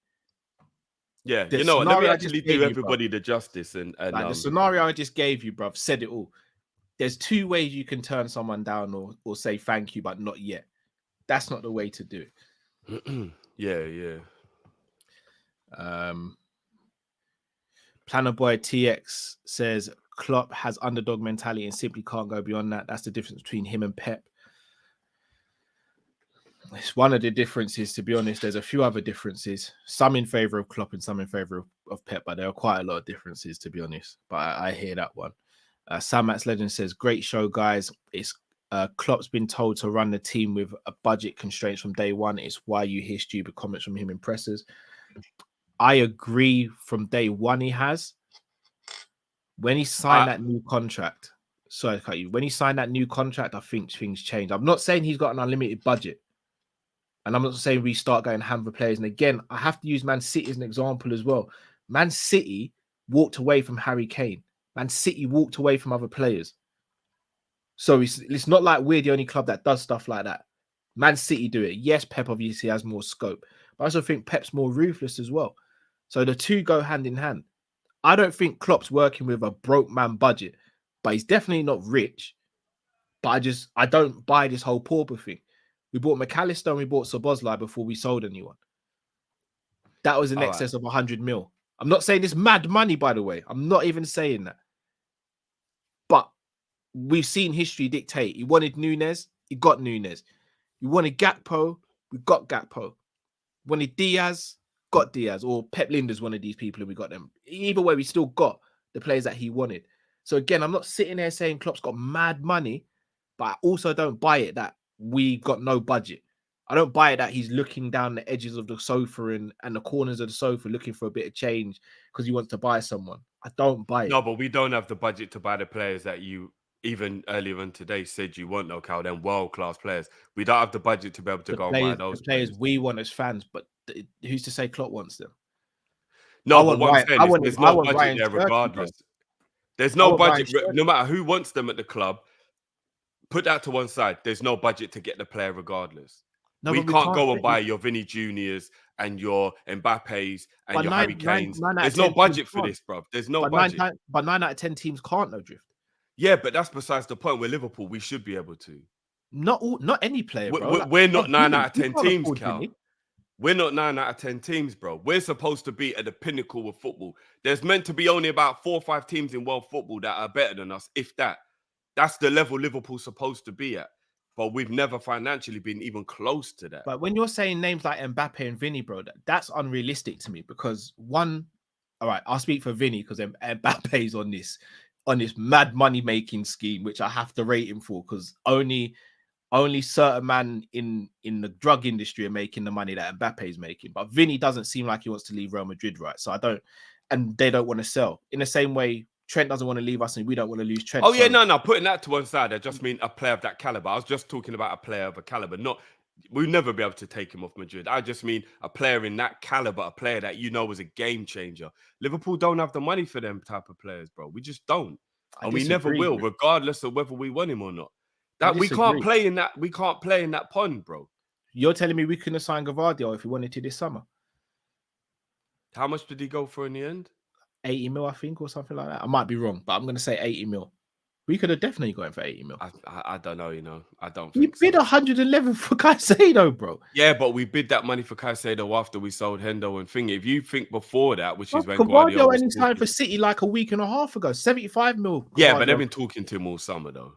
Yeah, you know what? Let me actually do everybody the justice and like the scenario I just gave you, bro, said it all. There's two ways you can turn someone down or say thank you, but not yet. That's not the way to do it. Yeah. Planner Boy TX says Klopp has underdog mentality and simply can't go beyond that. That's the difference between him and Pep. It's one of the differences, to be honest. There's a few other differences, some in favor of Klopp and some in favor of Pep, but there are quite a lot of differences, to be honest. But I hear that one. Sam Max Legend says, great show, guys. It's Klopp's been told to run the team with a budget constraints from day one. It's why you hear stupid comments from him in pressers. I agree from day one he has. When he signed that new contract, sorry, I cut you. When he signed that new contract, I think things changed. I'm not saying he's got an unlimited budget, and I'm not saying we start going ham for players. And again, I have to use Man City as an example as well. Man City walked away from Harry Kane. Man City walked away from other players. So it's not like we're the only club that does stuff like that. Man City do it. Yes, Pep obviously has more scope, but I also think Pep's more ruthless as well. So the two go hand in hand. I don't think Klopp's working with a broke man budget, but he's definitely not rich. But I don't buy this whole pauper thing. We bought McAllister and we bought Szoboszlai before we sold anyone. That was in excess of 100 mil. I'm not saying it's mad money, by the way. I'm not even saying that. But we've seen history dictate. He wanted Nunes, he got Nunes. You wanted Gakpo, we got Gakpo. Wanted Diaz, got Diaz. Or Pep Linder's one of these people and we got them. Either way, we still got the players that he wanted. So again, I'm not sitting there saying Klopp's got mad money, but I also don't buy it that we've got no budget. I don't buy it that he's looking down the edges of the sofa and the corners of the sofa looking for a bit of change because he wants to buy someone. I don't buy it. No, but we don't have the budget to buy the players that you even earlier on today said you want, no, Cal, them world-class players. We don't have the budget to be able to go and buy those players we want as fans, but who's to say Klopp wants them? No, but what I'm saying is there's no budget there regardless. There's no budget, no matter who wants them at the club. Put that to one side. There's no budget to get the player regardless. No, we can't go and buy your Vinny Juniors and your Mbappes and your Harry Kanes. There's no budget for this, bro. There's no budget. But 9 out of 10 teams can't, no, Drift. Yeah, but that's besides the point. We're Liverpool. We should be able to. Not any player, bro. We're not 9 out of 10 teams, Cal. We're not 9 out of 10 teams, bro. We're supposed to be at the pinnacle of football. There's meant to be only about 4 or 5 teams in world football that are better than us, if that. That's the level Liverpool's supposed to be at. But we've never financially been even close to that. But when you're saying names like Mbappe and Vinny, bro, that's unrealistic to me because all right, I'll speak for Vinny because Mbappe's on this mad money making scheme, which I have to rate him for because only certain men in the drug industry are making the money that Mbappe's making. But Vinny doesn't seem like he wants to leave Real Madrid, right? So and they don't want to sell. In the same way, Trent doesn't want to leave us and we don't want to lose Trent. Oh, yeah, no. Putting that to one side, I just mean a player of that caliber. I was just talking about a player of a caliber. We'll never be able to take him off Madrid. I just mean a player in that caliber, a player that you know was a game changer. Liverpool don't have the money for them type of players, bro. We just don't. And we never will, regardless of whether we want him or not. We can't play in that pond, bro. You're telling me we couldn't sign Gavardio if we wanted to this summer? How much did he go for in the end? 80 mil, I think, or something like that. I might be wrong, but I'm going to say 80 mil. We could have definitely got him for 80 mil. I don't know, I don't think we bid 111 for Caicedo, bro. Yeah, but we bid that money for Caicedo after we sold Hendo and Thingy. If you think before that, which is when Guardiola only signed for City like a week and a half ago, 75 mil. Yeah, but they've been talking to him all summer, though.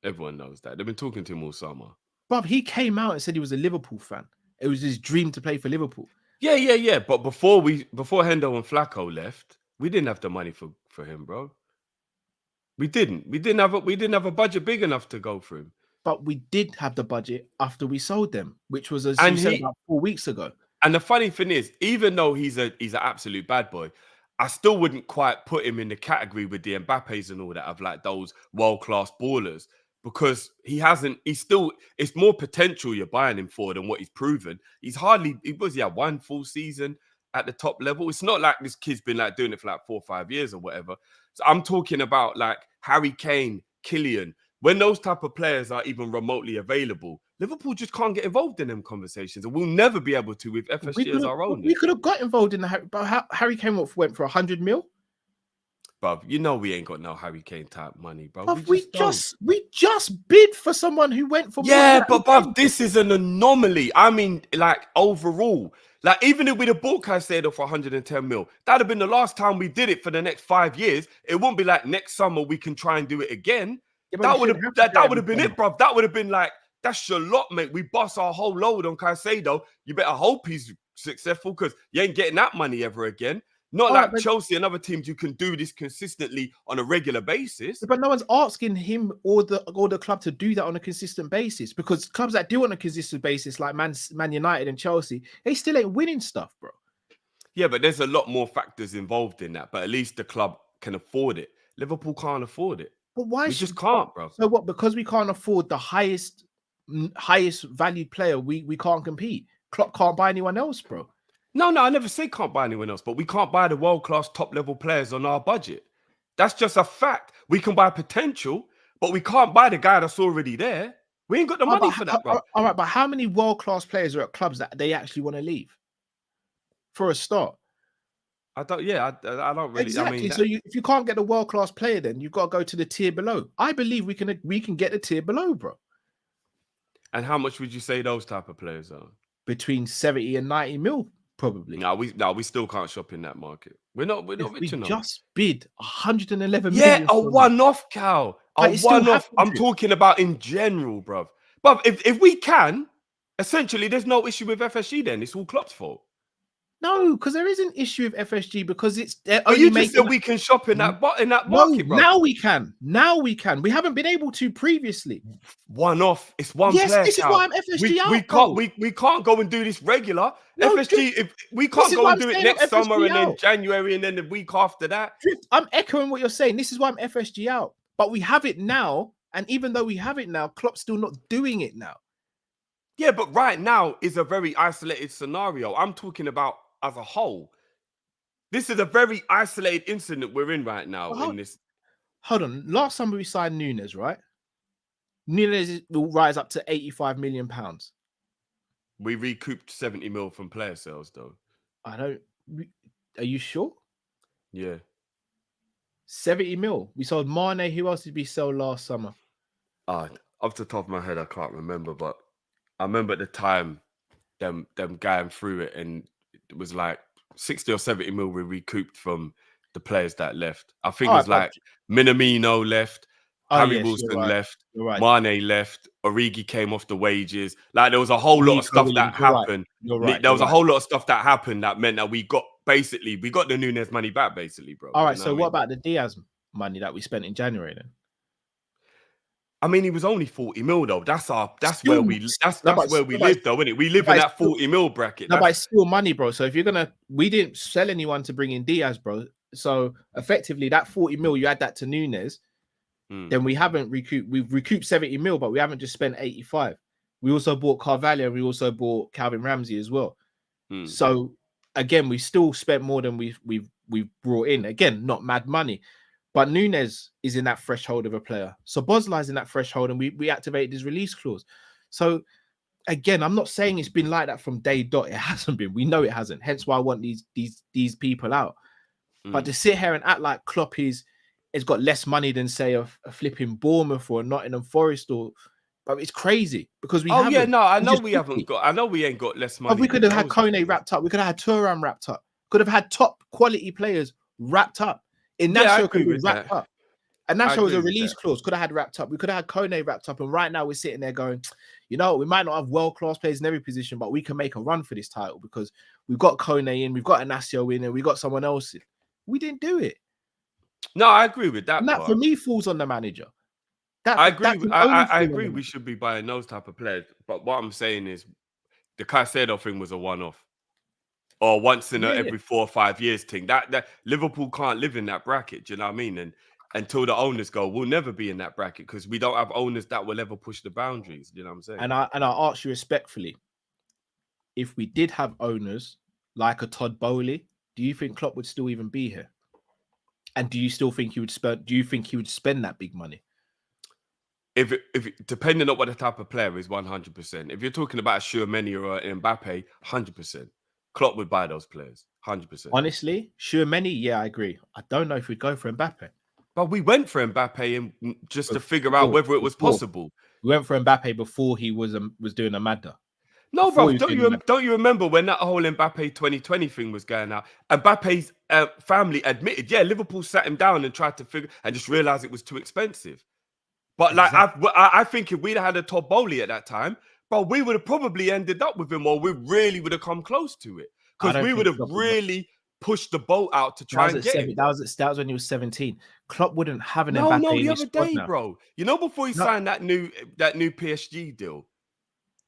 Everyone knows that. They've been talking to him all summer. Bruv, he came out and said he was a Liverpool fan. It was his dream to play for Liverpool. Yeah. But before Hendo and Flacco left, we didn't have the money for him, bro. We didn't. We didn't have a budget big enough to go for him. But we did have the budget after we sold them, which was about 4 weeks ago. And the funny thing is, even though he's an absolute bad boy, I still wouldn't quite put him in the category with the Mbappes and all that of like those world-class ballers because it's more potential you're buying him for than what he's proven. He had 1 full season at the top level. It's not like this kid's been like doing it for like 4 or 5 years or whatever. So I'm talking about like Harry Kane, Kylian. When those type of players are even remotely available, Liverpool just can't get involved in them conversations, and we'll never be able to with FSG as our own. We could have got involved in the Harry Kane went for 100 mil. Bruv, you know we ain't got no Harry Kane type money, bro. We just bid for someone who went for but bruv, this is an anomaly. I mean, like overall. Like, even if we'd have bought Caicedo for 110 mil, that'd have been the last time we did it for the next 5 years. It won't be like next summer we can try and do it again. Yeah, that would have been it, bruv. That would have been like, that's your lot, mate. We bust our whole load on Caicedo. You better hope he's successful because you ain't getting that money ever again. Not like Chelsea and other teams who can do this consistently on a regular basis. But no one's asking him or the club to do that on a consistent basis because clubs that do on a consistent basis, like Man United and Chelsea, they still ain't winning stuff, bro. Yeah, but there's a lot more factors involved in that. But at least the club can afford it. Liverpool can't afford it. But why? We just can't, bro. So what? Because we can't afford the highest valued player, we can't compete. Klopp can't buy anyone else, bro. No, I never say can't buy anyone else, but we can't buy the world-class top-level players on our budget. That's just a fact. We can buy potential, but we can't buy the guy that's already there. We ain't got the money for that, bro. All right, but how many world-class players are at clubs that they actually want to leave? For a start. I don't really. Exactly. I mean, so if you can't get a world-class player, then you've got to go to the tier below. I believe we can get the tier below, bro. And how much would you say those type of players are? Between 70 and 90 mil, probably. No, we still can't shop in that market. We're not rich enough. We just bid 111 million. Yeah, a one-off, Cal. A one-off. I'm talking about in general, bruv. But if we can, essentially, there's no issue with FSG then. It's all Klopp's fault. No, because there is an issue with FSG because it's. But you just said we can shop in that market, bro. Now we can. We haven't been able to previously. One off. It's one player. Yes, this is why I'm FSG out. We can't go and do this regular. No, FSG. If we can't go and do it next summer and then January and then the week after that. I'm echoing what you're saying. This is why I'm FSG out. But we have it now, and even though we have it now, Klopp's still not doing it now. Yeah, but right now is a very isolated scenario. I'm talking about as a whole. This is a very isolated incident we're in right now. Hold on. Last summer we signed Nunes, right? Nunes will rise up to £85 million. We recouped 70 mil from player sales, though. Are you sure? Yeah. 70 mil. We sold Mane. Who else did we sell last summer? Off the top of my head, I can't remember, but I remember at the time them going through it, and it was like 60 or 70 mil we recouped from the players that left. I think it was like Minamino left, Harry Wilson left, Mane left, Origi came off the wages. Like there was a whole lot of stuff that happened. There was a whole lot of stuff that happened that meant that we got the Nunes money back, basically, bro. All right, so what about the Diaz money that we spent in January then? I mean, he was only 40 mil though. That's where we live though, isn't it? We live in that 40 mil bracket. No, but it's still money, bro. So if we didn't sell anyone to bring in Diaz, bro. So effectively, that 40 mil, you add that to Nunes, then we haven't recouped. We've recouped 70 mil, but we haven't just spent 85. We also bought Carvalho. We also bought Calvin Ramsey as well. So again, we still spent more than we've brought in. Again, not mad money. But Nunes is in that threshold of a player. So Bozlai's in that threshold, and we activated his release clause. So again, I'm not saying it's been like that from day dot. It hasn't been. We know it hasn't. Hence why I want these people out. But to sit here and act like Klopp has got less money than say a flipping Bournemouth or a Nottingham Forest, but it's crazy because we. Oh yeah, no, I know we haven't got. I know we ain't got less money. But we could have had Kone wrapped up. We could have had Thuram wrapped up. Could have had top quality players wrapped up. Inacio could have wrapped up. Inacio was a release clause. Could have had wrapped up. We could have had Kone wrapped up. And right now we're sitting there going, we might not have world-class players in every position, but we can make a run for this title because we've got Kone in, we've got Inacio in, and we've got someone else in. We didn't do it. No, I agree with that. And that for me falls on the manager. I agree. I agree. We should be buying those type of players. But what I'm saying is, the Caicedo thing was a one-off, or once in every 4 or 5 years thing. That Liverpool can't live in that bracket. Do you know what I mean? And until the owners go, we'll never be in that bracket because we don't have owners that will ever push the boundaries. Do you know what I'm saying? And I ask you respectfully, if we did have owners like a Todd Bowley, do you think Klopp would still even be here? And do you still think he would spend? Do you think he would spend that big money? If depending on what the type of player is, 100%. If you're talking about a Tchouaméni or an Mbappe, 100%. Klopp would buy those players, 100%. Honestly, Tchouaméni, yeah, I agree. I don't know if we'd go for Mbappe. But we went for Mbappe and just to figure out whether it was possible. We went for Mbappe before he was doing a Madda. No, bro, don't you remember when that whole Mbappe 2020 thing was going out? Mbappe's family admitted, Liverpool sat him down and tried to figure and just realized it was too expensive. But I think if we'd had a Todd Bowley at that time, bro, we would have probably ended up with him, or we really would have come close to it because we would have really pushed the boat out to try and get him. That was when he was 17. Klopp wouldn't have an Mbappe. No, the other day, bro. You know, before he signed that new PSG deal.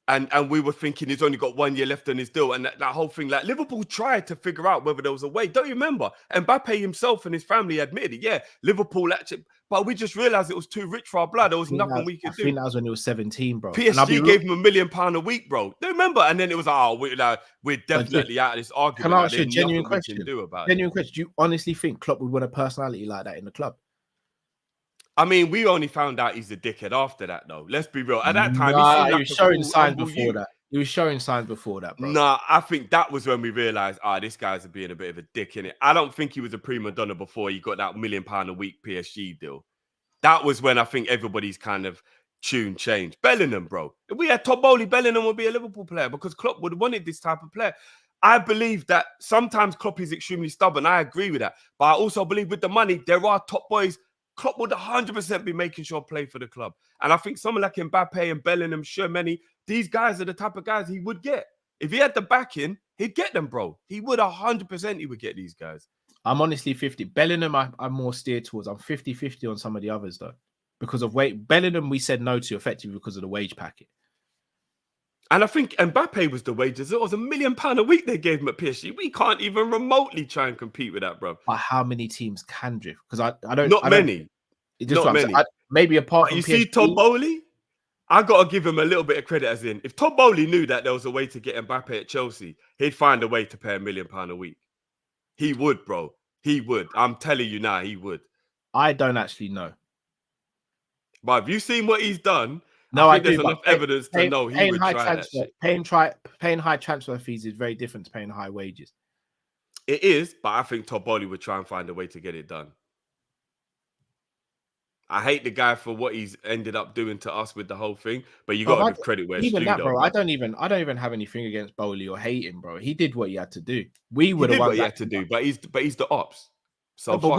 And we were thinking he's only got 1 year left on his deal. And that whole thing, like Liverpool tried to figure out whether there was a way. Don't you remember? Mbappe himself and his family admitted it. Yeah, Liverpool actually, but we just realized it was too rich for our blood. There was nothing we could do. I think that was when he was 17, bro. PSG gave him £1 million a week, bro. Do you remember? And then it was, we're definitely out of this argument. Can I ask you a genuine question? Genuine question. Do you honestly think Klopp would want a personality like that in the club? I mean, we only found out he's a dickhead after that, though. Let's be real. At that time, he was showing signs before that. He was showing signs before that, bro. Nah, I think that was when we realized, this guy's being a bit of a dick, innit? I don't think he was a prima donna before he got that £1 million a week PSG deal. That was when I think everybody's kind of tune changed. Bellingham, bro. If we had Todd Bowley, Bellingham would be a Liverpool player because Klopp would have wanted this type of player. I believe that sometimes Klopp is extremely stubborn. I agree with that. But I also believe with the money, there are top boys. Klopp would 100% be making sure play for the club. And I think someone like Mbappe and Bellingham, Shermany, these guys are the type of guys he would get. If he had the backing, he'd get them, bro. He would 100% he would get these guys. I'm honestly 50. Bellingham, I'm more steered towards. I'm 50-50 on some of the others, though. Because of weight. Bellingham, we said no to effectively because of the wage packet. And I think Mbappe was the wages. It was £1 million a week they gave him at PSG. We can't even remotely try and compete with that, bro. But how many teams can drift? Because I don't. Not many. Not many. Maybe apart from you see Todd Bowley, I got to give him a little bit of credit as in, if Todd Bowley knew that there was a way to get Mbappe at Chelsea, he'd find a way to pay £1 million a week. He would, bro. He would. I'm telling you now, he would. I don't actually know. But have you seen what he's done? No, I think do. There's enough evidence to know he would try that shit. Paying high transfer fees is very different to paying high wages. It is, but I think Todd Bowley would try and find a way to get it done. I hate the guy for what he's ended up doing to us with the whole thing, but you got to give credit where it's due, that, bro. Though, I don't even have anything against Bowley or hate him, bro. He did what he had to do. We would have what he had to do, but he's the ops. So, no, but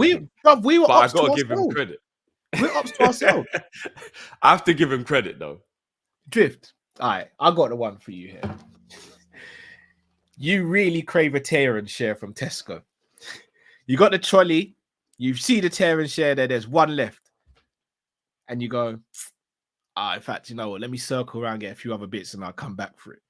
we were. But I got to give him credit. We're ops to ourselves. I have to give him credit, though. Drift. All right, I got the one for you here. You really crave a tear and share from Tesco. You got the trolley. You see the tear and share there. There's one left. And you go, in fact, you know what? Let me circle around, get a few other bits, and I'll come back for it.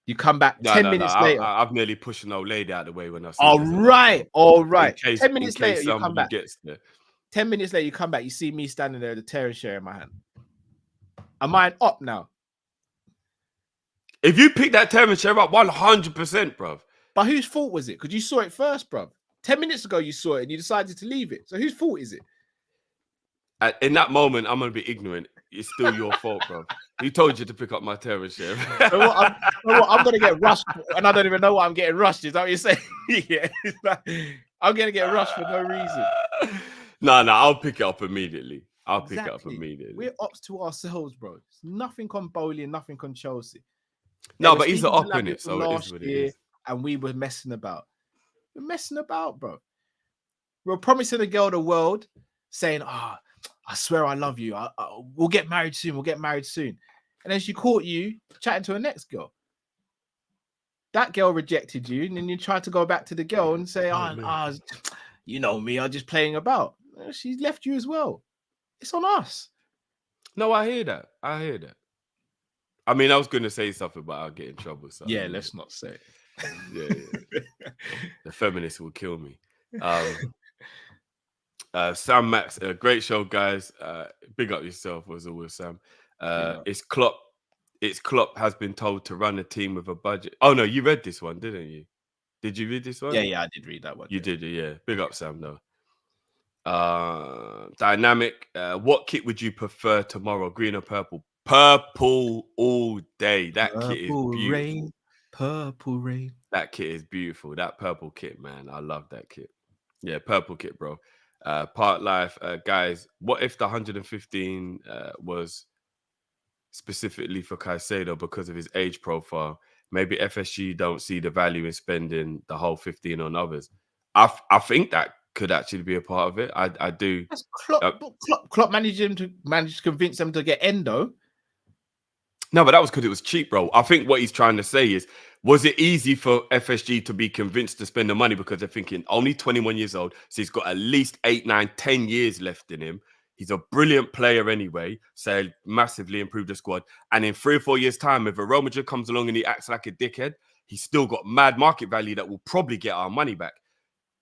You come back 10 minutes later. I've nearly pushed an old lady out of the way when I see all right. 10 minutes later, you come back. 10 minutes later, you come back. You see me standing there with the tear and share in my hand. Am I an op now? If you pick that tear and share up, 100%, bro. But whose fault was it? Because you saw it first, bro. 10 minutes ago, you saw it and you decided to leave it. So whose fault is it? In that moment, I'm going to be ignorant. It's still your fault, bro. Who told you to pick up my terror share? I'm going to get rushed, and I don't even know why I'm getting rushed. Is that what you're saying? Yeah. I'm going to get rushed for no reason. No, I'll pick it up immediately. Pick it up immediately. We're ops to ourselves, bro. It's nothing on Bowley and nothing on Chelsea. No, but he's an op in it, so it is what it is. And we were messing about. We're messing about, bro. We're promising a girl the world, saying, I swear I love you. We'll get married soon. And then she caught you chatting to her next girl. That girl rejected you. And then you tried to go back to the girl and say, you know me, I'm just playing about. She's left you as well. It's on us. No, I hear that. I mean, I was going to say something, but I'll get in trouble. So yeah, let's not say it. Yeah. The feminists will kill me. Sam Max, great show, guys. Big up yourself, as always, Sam. It's Klopp. Klopp has been told to run a team with a budget. Oh no, you read this one, didn't you? Did you read this one? Yeah, I did read that one. You did, yeah. Big up, Sam, though. Dynamic. What kit would you prefer tomorrow? Green or purple? Purple all day. That kit is beautiful. Purple rain. That kit is beautiful. That purple kit, man. I love that kit. Yeah, purple kit, bro. Part life, guys. What if the 115 was specifically for Caicedo because of his age profile? Maybe FSG don't see the value in spending the whole 15 on others. I think that could actually be a part of it. I do. That's Klopp managed to convince them to get Endo. No, but that was because it was cheap, bro. I think what he's trying to say is, was it easy for FSG to be convinced to spend the money because they're thinking only 21 years old, so he's got at least 8, 9, 10 years left in him. He's a brilliant player anyway, so massively improved the squad. And in 3 or 4 years' time, if a Real Madrid comes along and he acts like a dickhead, he's still got mad market value that will probably get our money back.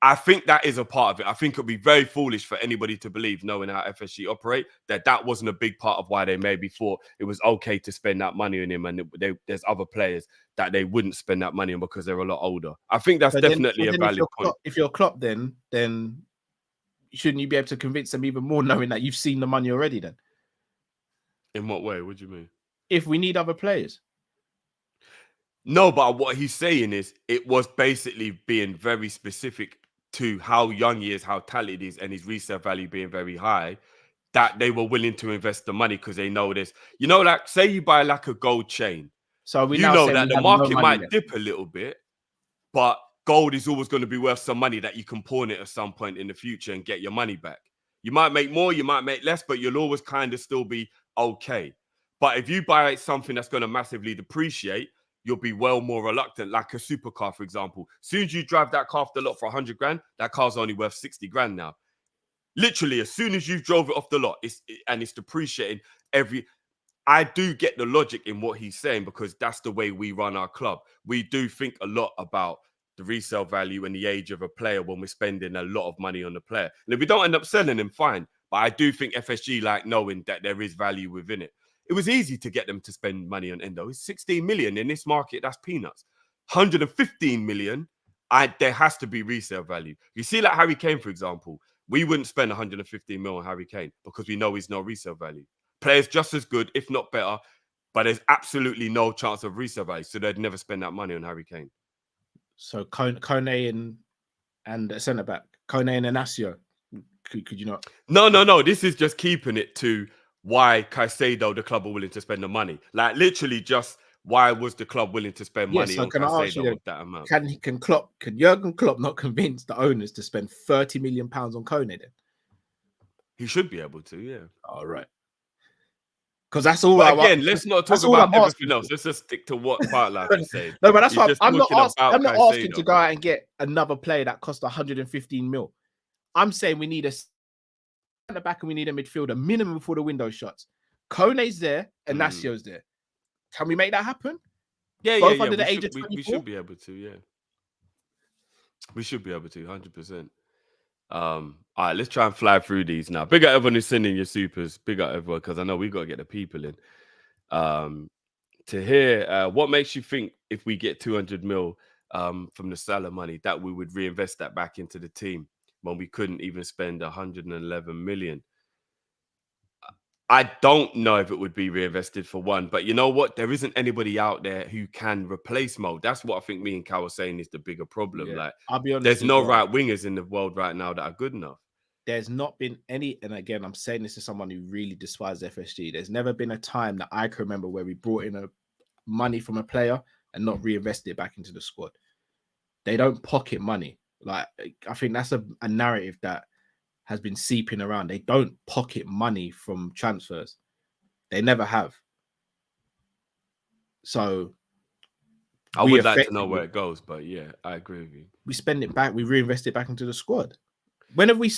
I think that is a part of it. I think it would be very foolish for anybody to believe, knowing how FSG operate, that wasn't a big part of why they maybe thought it was okay to spend that money on him, and there's other players that they wouldn't spend that money on because they're a lot older. I think that's definitely a valid point. If you're Klopp, then shouldn't you be able to convince them even more, knowing that you've seen the money already? Then, in what way? What do you mean? If we need other players. No, but what he's saying is it was basically being very specific to how young he is, how talented he is, and his resale value being very high, that they were willing to invest the money because they know this. You know, like say you buy like a gold chain. So we know that the market might dip a little bit, but gold is always going to be worth some money that you can pawn it at some point in the future and get your money back. You might make more, you might make less, but you'll always kind of still be okay. But if you buy something that's going to massively depreciate, you'll be well more reluctant, like a supercar, for example. As soon as you drive that car off the lot for 100 grand, that car's only worth 60 grand now. Literally, as soon as you drove it off the lot, it's depreciating I do get the logic in what he's saying, because that's the way we run our club. We do think a lot about the resale value and the age of a player when we're spending a lot of money on the player. And if we don't end up selling him, fine. But I do think FSG like knowing that there is value within it. It was easy to get them to spend money on Endo. It's 16 million in this market. That's peanuts. 115 million. There has to be resale value. You see, like Harry Kane, for example, we wouldn't spend 115 million on Harry Kane because we know he's no resale value. Players just as good, if not better, but there's absolutely no chance of resale value. So they'd never spend that money on Harry Kane. So Kone and a centre back, Kone and Inacio. Could you not? No. This is just keeping it to why Caicedo, the club, are willing to spend the money. Like literally just why was the club willing to spend money on Caicedo with that amount? Can Jurgen Klopp not convince the owners to spend 30 million pounds on Kone then? He should be able to, yeah. All right. Because that's all. Again, let's not talk about everything else. Let's just stick to what part like I said. No, but that's what I'm not asking to go out and get another player that cost 115 mil. I'm saying we need a centre back and we need a midfielder minimum before the window shuts. Kone's there and Nacio's there. Can we make that happen? Yeah. Under the age of 24? We should be able to, yeah. We should be able to, 100%. All right, let's try and fly through these now. Big up everyone who's sending your supers. Big up everyone, because I know we've got to get the people in. To hear what makes you think if we get 200 mil from the Salah money that we would reinvest that back into the team when we couldn't even spend 111 million? I don't know if it would be reinvested for one, but you know what? There isn't anybody out there who can replace Mo. That's what I think me and Cal were saying is the bigger problem. Yeah. Like, I'll be honest, there's no right wingers in the world right now that are good enough. There's not been any, and again, I'm saying this to someone who really despises FSG. There's never been a time that I can remember where we brought in money from a player and not reinvested it back into the squad. They don't pocket money. Like, I think that's a narrative that has been seeping around. They don't pocket money from transfers. They never have. So I would like to know where it goes, but yeah, I agree with you. We spend it back, we reinvest it back into the squad. When have we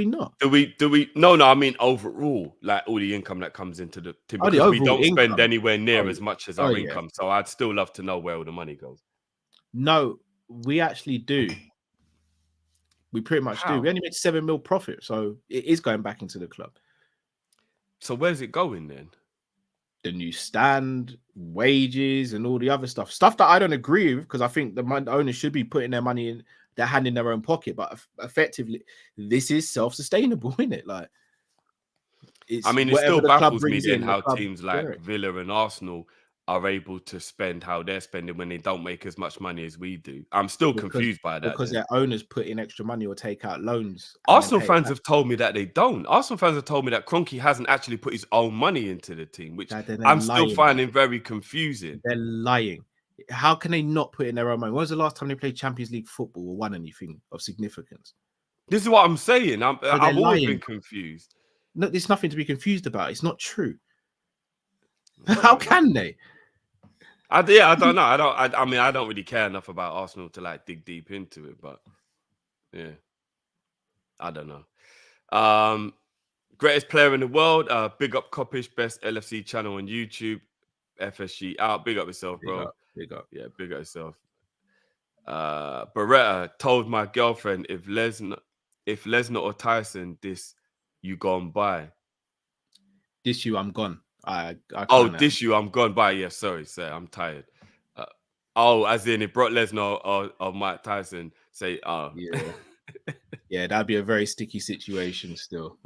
not? Do we no, I mean overall, like all the income that comes into the team, because we don't spend anywhere near as much as our income. So I'd still love to know where all the money goes. No, we actually do. We pretty much do. We only made 7 mil profit, so it is going back into the club. So where's it going then? The new stand, wages, and all the other stuff. Stuff that I don't agree with, because I think the owners should be putting their money in their hand in their own pocket. But effectively, this is self-sustainable, isn't it? Like, it still baffles me then how teams like Villa and Arsenal are able to spend how they're spending when they don't make as much money as we do. I'm still confused by that. Because their owners put in extra money or take out loans. Arsenal fans have told me that they don't. Arsenal fans have told me that Kroenke hasn't actually put his own money into the team, which I'm still finding very confusing. They're lying. How can they not put in their own money? When was the last time they played Champions League football or won anything of significance? This is what I'm saying. I've always been confused. No, there's nothing to be confused about. It's not true. How can they? I don't know. I don't really care enough about Arsenal to like dig deep into it, but yeah, I don't know. Greatest player in the world. Big up Kop-Ish, best LFC channel on YouTube. FSG out. Big up yourself, bro. Big up. Yeah, big up yourself. Beretta told my girlfriend if Lesnar or Tyson this, you gone by. This you, I'm gone. I Oh, this you, I'm gone by. Yeah, sorry, I'm tired. As in if Brock Lesnar or Mike Tyson say, yeah, yeah, that'd be a very sticky situation still.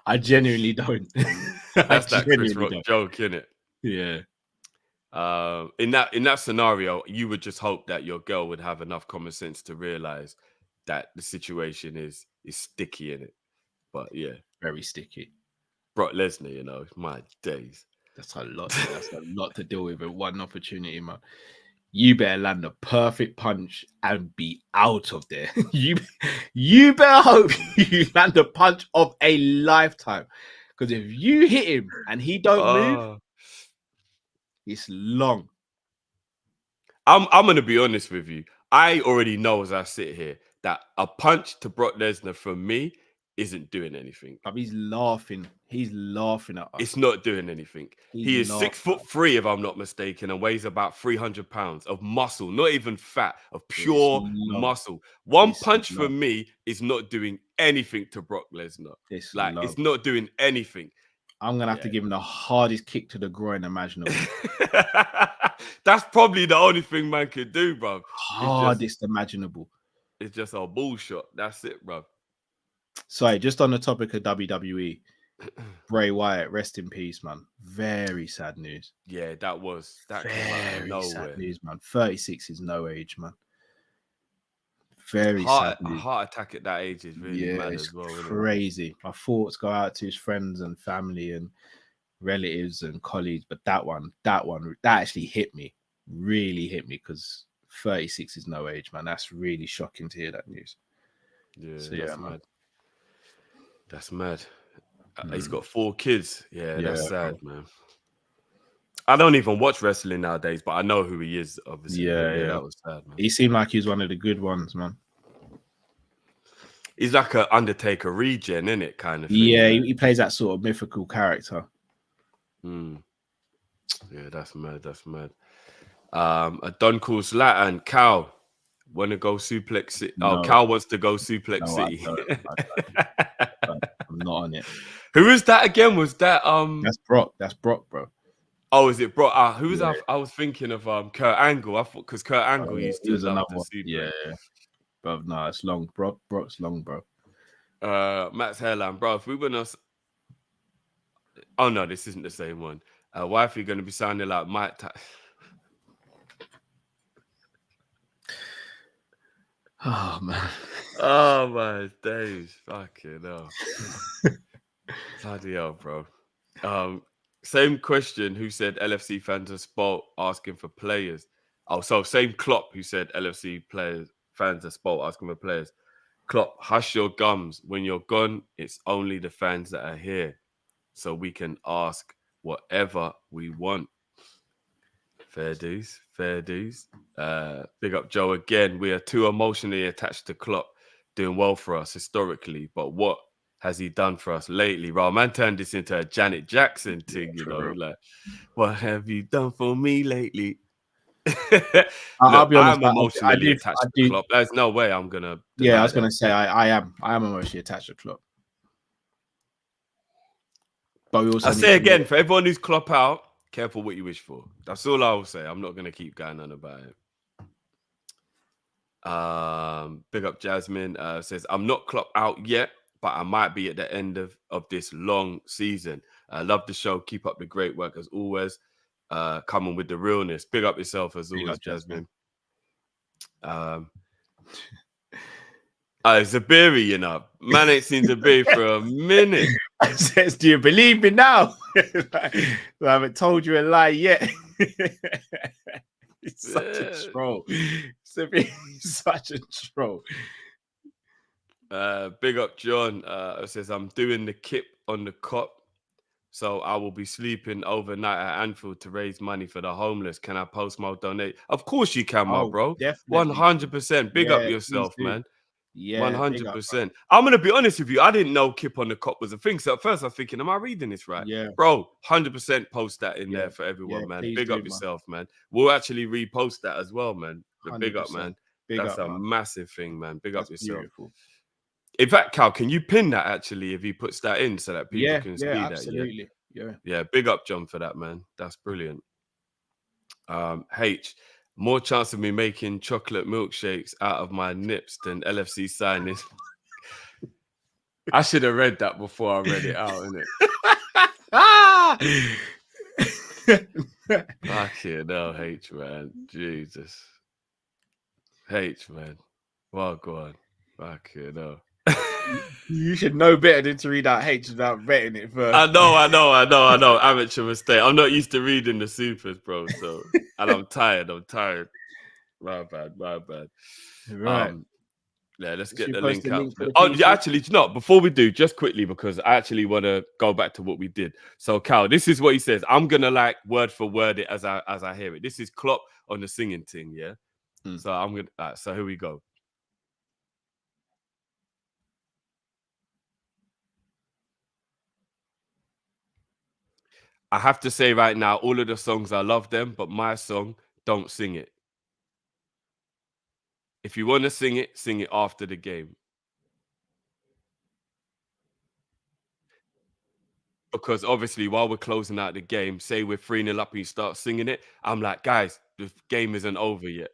I genuinely don't. That's that Chris Rock joke, innit? Yeah. In that scenario, you would just hope that your girl would have enough common sense to realize that the situation is sticky in it. But yeah, very sticky. Brock Lesnar, my days. That's a lot. That's a lot to deal with at one opportunity, man. You better land a perfect punch and be out of there. You better hope you land a punch of a lifetime. Because if you hit him and he don't move, it's long. I'm gonna be honest with you. I already know as I sit here that a punch to Brock Lesnar from me isn't doing anything. But he's laughing. He's laughing at us. It's not doing anything. He is 6'3", if I'm not mistaken, and weighs about 300 pounds of muscle, not even fat, of pure muscle. One punch from me is not doing anything to Brock Lesnar. It's not doing anything. I'm gonna have to give him the hardest kick to the groin imaginable. That's probably the only thing man could do, bro. Hardest imaginable. It's just a bullshit. That's it, bro. Sorry, just on the topic of WWE, Bray Wyatt, rest in peace, man. Very sad news. Yeah, that very sad news, man. 36 is no age, man. Very sad news. A heart attack at that age is really mad as well. Crazy. My thoughts go out to his friends and family and relatives and colleagues, but that actually hit me. Really hit me because 36 is no age, man. That's really shocking to hear that news. Yeah, so, that's mad. That's mad. He's got 4 kids. Yeah, that's sad, man. I don't even watch wrestling nowadays, but I know who he is, obviously. Yeah, that was sad, man. He seemed like he was one of the good ones, man. He's like an Undertaker regen, isn't it? Kind of thing. Yeah, he plays that sort of mythical character. Yeah, that's mad. That's mad. A Don calls Latin. Kal want to go Suplex City. No. Oh, Kal wants to go Suplex City. I'm not on it. Who is that again? Was that That's Brock. That's Brock, bro. Oh, is it Brock? Who was I was thinking of Kurt Angle. I thought because Kurt Angle used to love the Suplex. Yeah. Bro, no, it's long. Brock's long, bro. Matt's hairline, bro. If we were not. Oh no, this isn't the same one. Wifey going to be sounding like Mike. Oh man. Oh my days. Fucking hell. Bloody hell, bro. Same question. Who said LFC fans are spoiled asking for players? Oh, so same Klopp who said LFC fans are spoiled asking for players. Klopp, hush your gums. When you're gone, it's only the fans that are here. So we can ask whatever we want. Fair dues. Big up Joe again. We are too emotionally attached to Klopp, doing well for us historically. But what has he done for us lately? Bro, man turned this into a Janet Jackson thing, like, what have you done for me lately? I'll be honest, I'm emotionally attached to Klopp. There's no way I'm gonna. Yeah, I was gonna say I am emotionally attached to Klopp. But we also I say again, for everyone who's Klopp out, careful what you wish for. That's all I will say. I'm not gonna keep going on about it. Big up Jasmine says, I'm not Klopp out yet, but I might be at the end of this long season. I love the show. Keep up the great work as always. Coming with the realness. Big up yourself as always, Jasmine. Zabiri, you know. Man ain't seen Zabiri for a minute. Says, do you believe me now? I haven't told you a lie yet. He's such a troll. Zabiri's such a troll. Big up John. Says, I'm doing the kip on the Kop, so I will be sleeping overnight at Anfield to raise money for the homeless. Can I post my donate? Of course you can, my bro. Definitely. 100%. Big up yourself, man. Yeah, big up, bro. 100%. I'm gonna be honest with you. I didn't know Kip on the Cop was a thing. So at first I was thinking, am I reading this right? Yeah. Bro, 100% post that in Yeah. there for everyone, Yeah, man. please Big do, up man. yourself, man. We'll actually repost that as well, man. The big up, 100%. man. Big That's up, a man. massive thing, man. Big up That's yourself. beautiful. In fact, Cal, can you pin that actually if he puts that in so that people can see that? Absolutely. Yeah, big up John for that, man. That's brilliant. H, more chance of me making chocolate milkshakes out of my nips than LFC signing. I should have read that before I read it out, innit? Fucking hell, H, man. Jesus. H, man. Well, go on. Fucking hell. You should know better than to read out H without vetting it first. I know. Amateur mistake. I'm not used to reading the supers, bro. So, and I'm tired. My bad. Right. Yeah, let's Should get we the post link the out. link for the Oh, people? yeah, actually, do you know, before we do, just quickly, because I actually want to go back to what we did. So, Cal, this is what he says. I'm gonna like word for word it as I hear it. This is Klopp on the singing thing, yeah. So I'm gonna. So here we go. I have to say right now, all of the songs I love them, but my song, don't sing it. If you want to sing it after the game. Because obviously, while we're closing out the game, say we're 3-0 up and you start singing it, I'm like, guys, the game isn't over yet.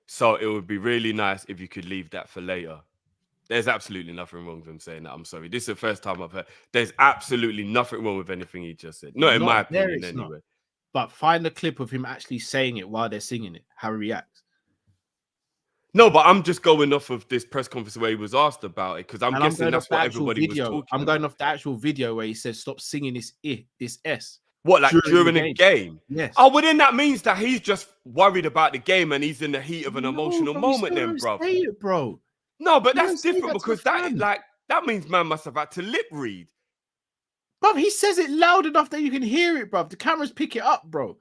So it would be really nice if you could leave that for later. There's absolutely nothing wrong with him saying that. I'm sorry. This is the first time I've heard. There's absolutely nothing wrong with anything he just said. Not in my opinion, anyway. But find a clip of him actually saying it while they're singing it, how he reacts. No, but I'm just going off of this press conference where he was asked about it because I'm guessing that's what everybody was talking about. I'm going off the actual video where he says, "Stop singing this S." What, like during a game? Yes. Oh, well, then that means that he's just worried about the game and he's in the heat of an emotional moment, then, bro. Say it, bro. No, but that's different because that means man must have had to lip read. Bro, he says it loud enough that you can hear it, bro. The cameras pick it up, bro.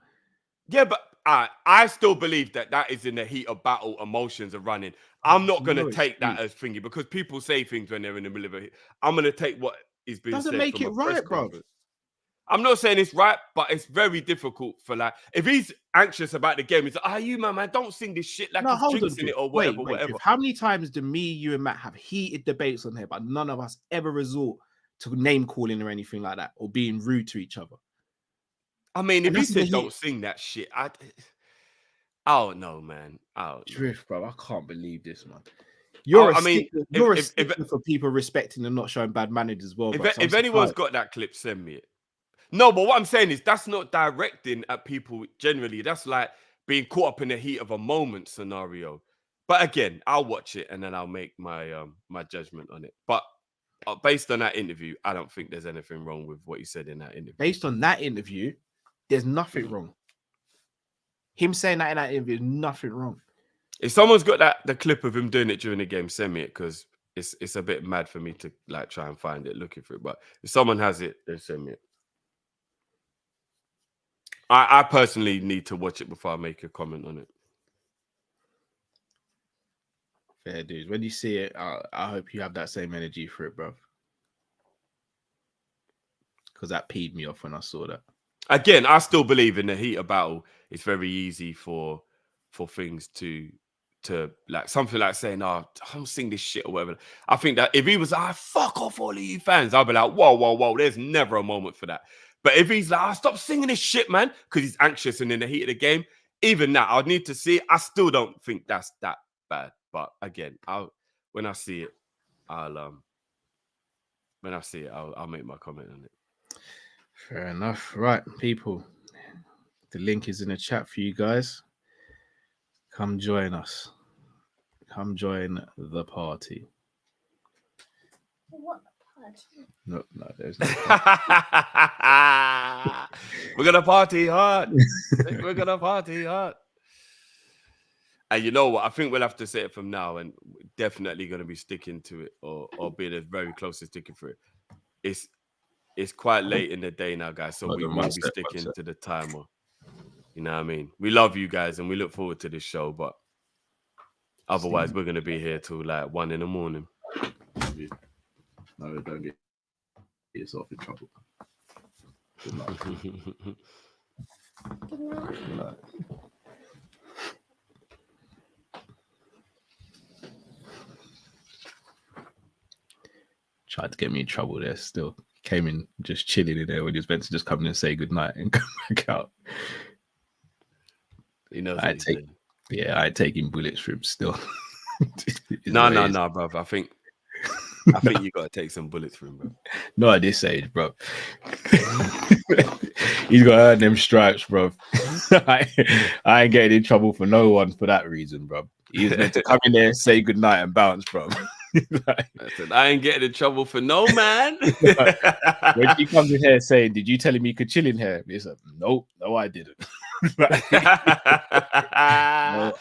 Yeah, but I still believe that is in the heat of battle, emotions are running. I'm not going to take that as thingy because people say things when they're in the middle of it. I'm going to take what is being said make from it a press right, bro. conference. I'm not saying it's right, but it's very difficult for like if he's anxious about the game, he's like, you man, don't sing this shit like he's jinxing it or whatever, whatever. Jeff, how many times do me, you, and Matt have heated debates on here, but none of us ever resort to name calling or anything like that or being rude to each other? I mean, if he said don't sing that shit, I don't know, man. Drift, bro. I can't believe this, man. You're a stickler for people respecting and not showing bad manners as well. If anyone's got that clip, send me it. No, but what I'm saying is that's not directing at people generally. That's like being caught up in the heat of a moment scenario. But again, I'll watch it and then I'll make my my judgment on it. But based on that interview, I don't think there's anything wrong with what he said in that interview. Based on that interview, there's nothing wrong. Him saying that in that interview is nothing wrong. If someone's got the clip of him doing it during the game, send me it because it's a bit mad for me to like try and find it, looking for it. But if someone has it, then send me it. I personally need to watch it before I make a comment on it. Fair dude. When you see it, I hope you have that same energy for it, bro. Because that peed me off when I saw that. Again, I still believe in the heat of battle. It's very easy for things to like something like saying, "Oh, don't sing this shit" or whatever. I think that if he was like, "Fuck off all of you fans," I'll be like, "Whoa!" There's never a moment for that. But if he's like, "Stop singing this shit, man," because he's anxious and in the heat of the game, even that I'd need to see it. I still don't think that's that bad. But again, when I see it, I'll make my comment on it. Fair enough. Right, people. The link is in the chat for you guys. Come join us. Come join the party. What party? No, there's no party. We're gonna party hard. We're gonna party hard. And you know what? I think we'll have to say it from now, and we're definitely going to be sticking to it, or being as very close to sticking for it. It's it's quite late in the day now, guys. So Hold we on, will one be sec, sticking to the timer. You know what I mean? We love you guys and we look forward to this show, but otherwise we're gonna be here till like 1 in the morning. No, don't get yourself in trouble. Good luck. Good luck. Tried to get me in trouble there still. Came in just chilling in there when he was meant to just come in and say goodnight and come back out. He knows I ain't taking bullets from him still. No, bro. I think you gotta take some bullets from him, bro. Not at this age, bro. He's got to earn them stripes, bro. I ain't getting in trouble for no one for that reason, bro. He was meant to come in there, say goodnight, and bounce, bro. Like, I said, I ain't getting in trouble for no man. when he comes in here saying, "Did you tell him he could chill in here?" He's like, "No, I didn't." Like, no,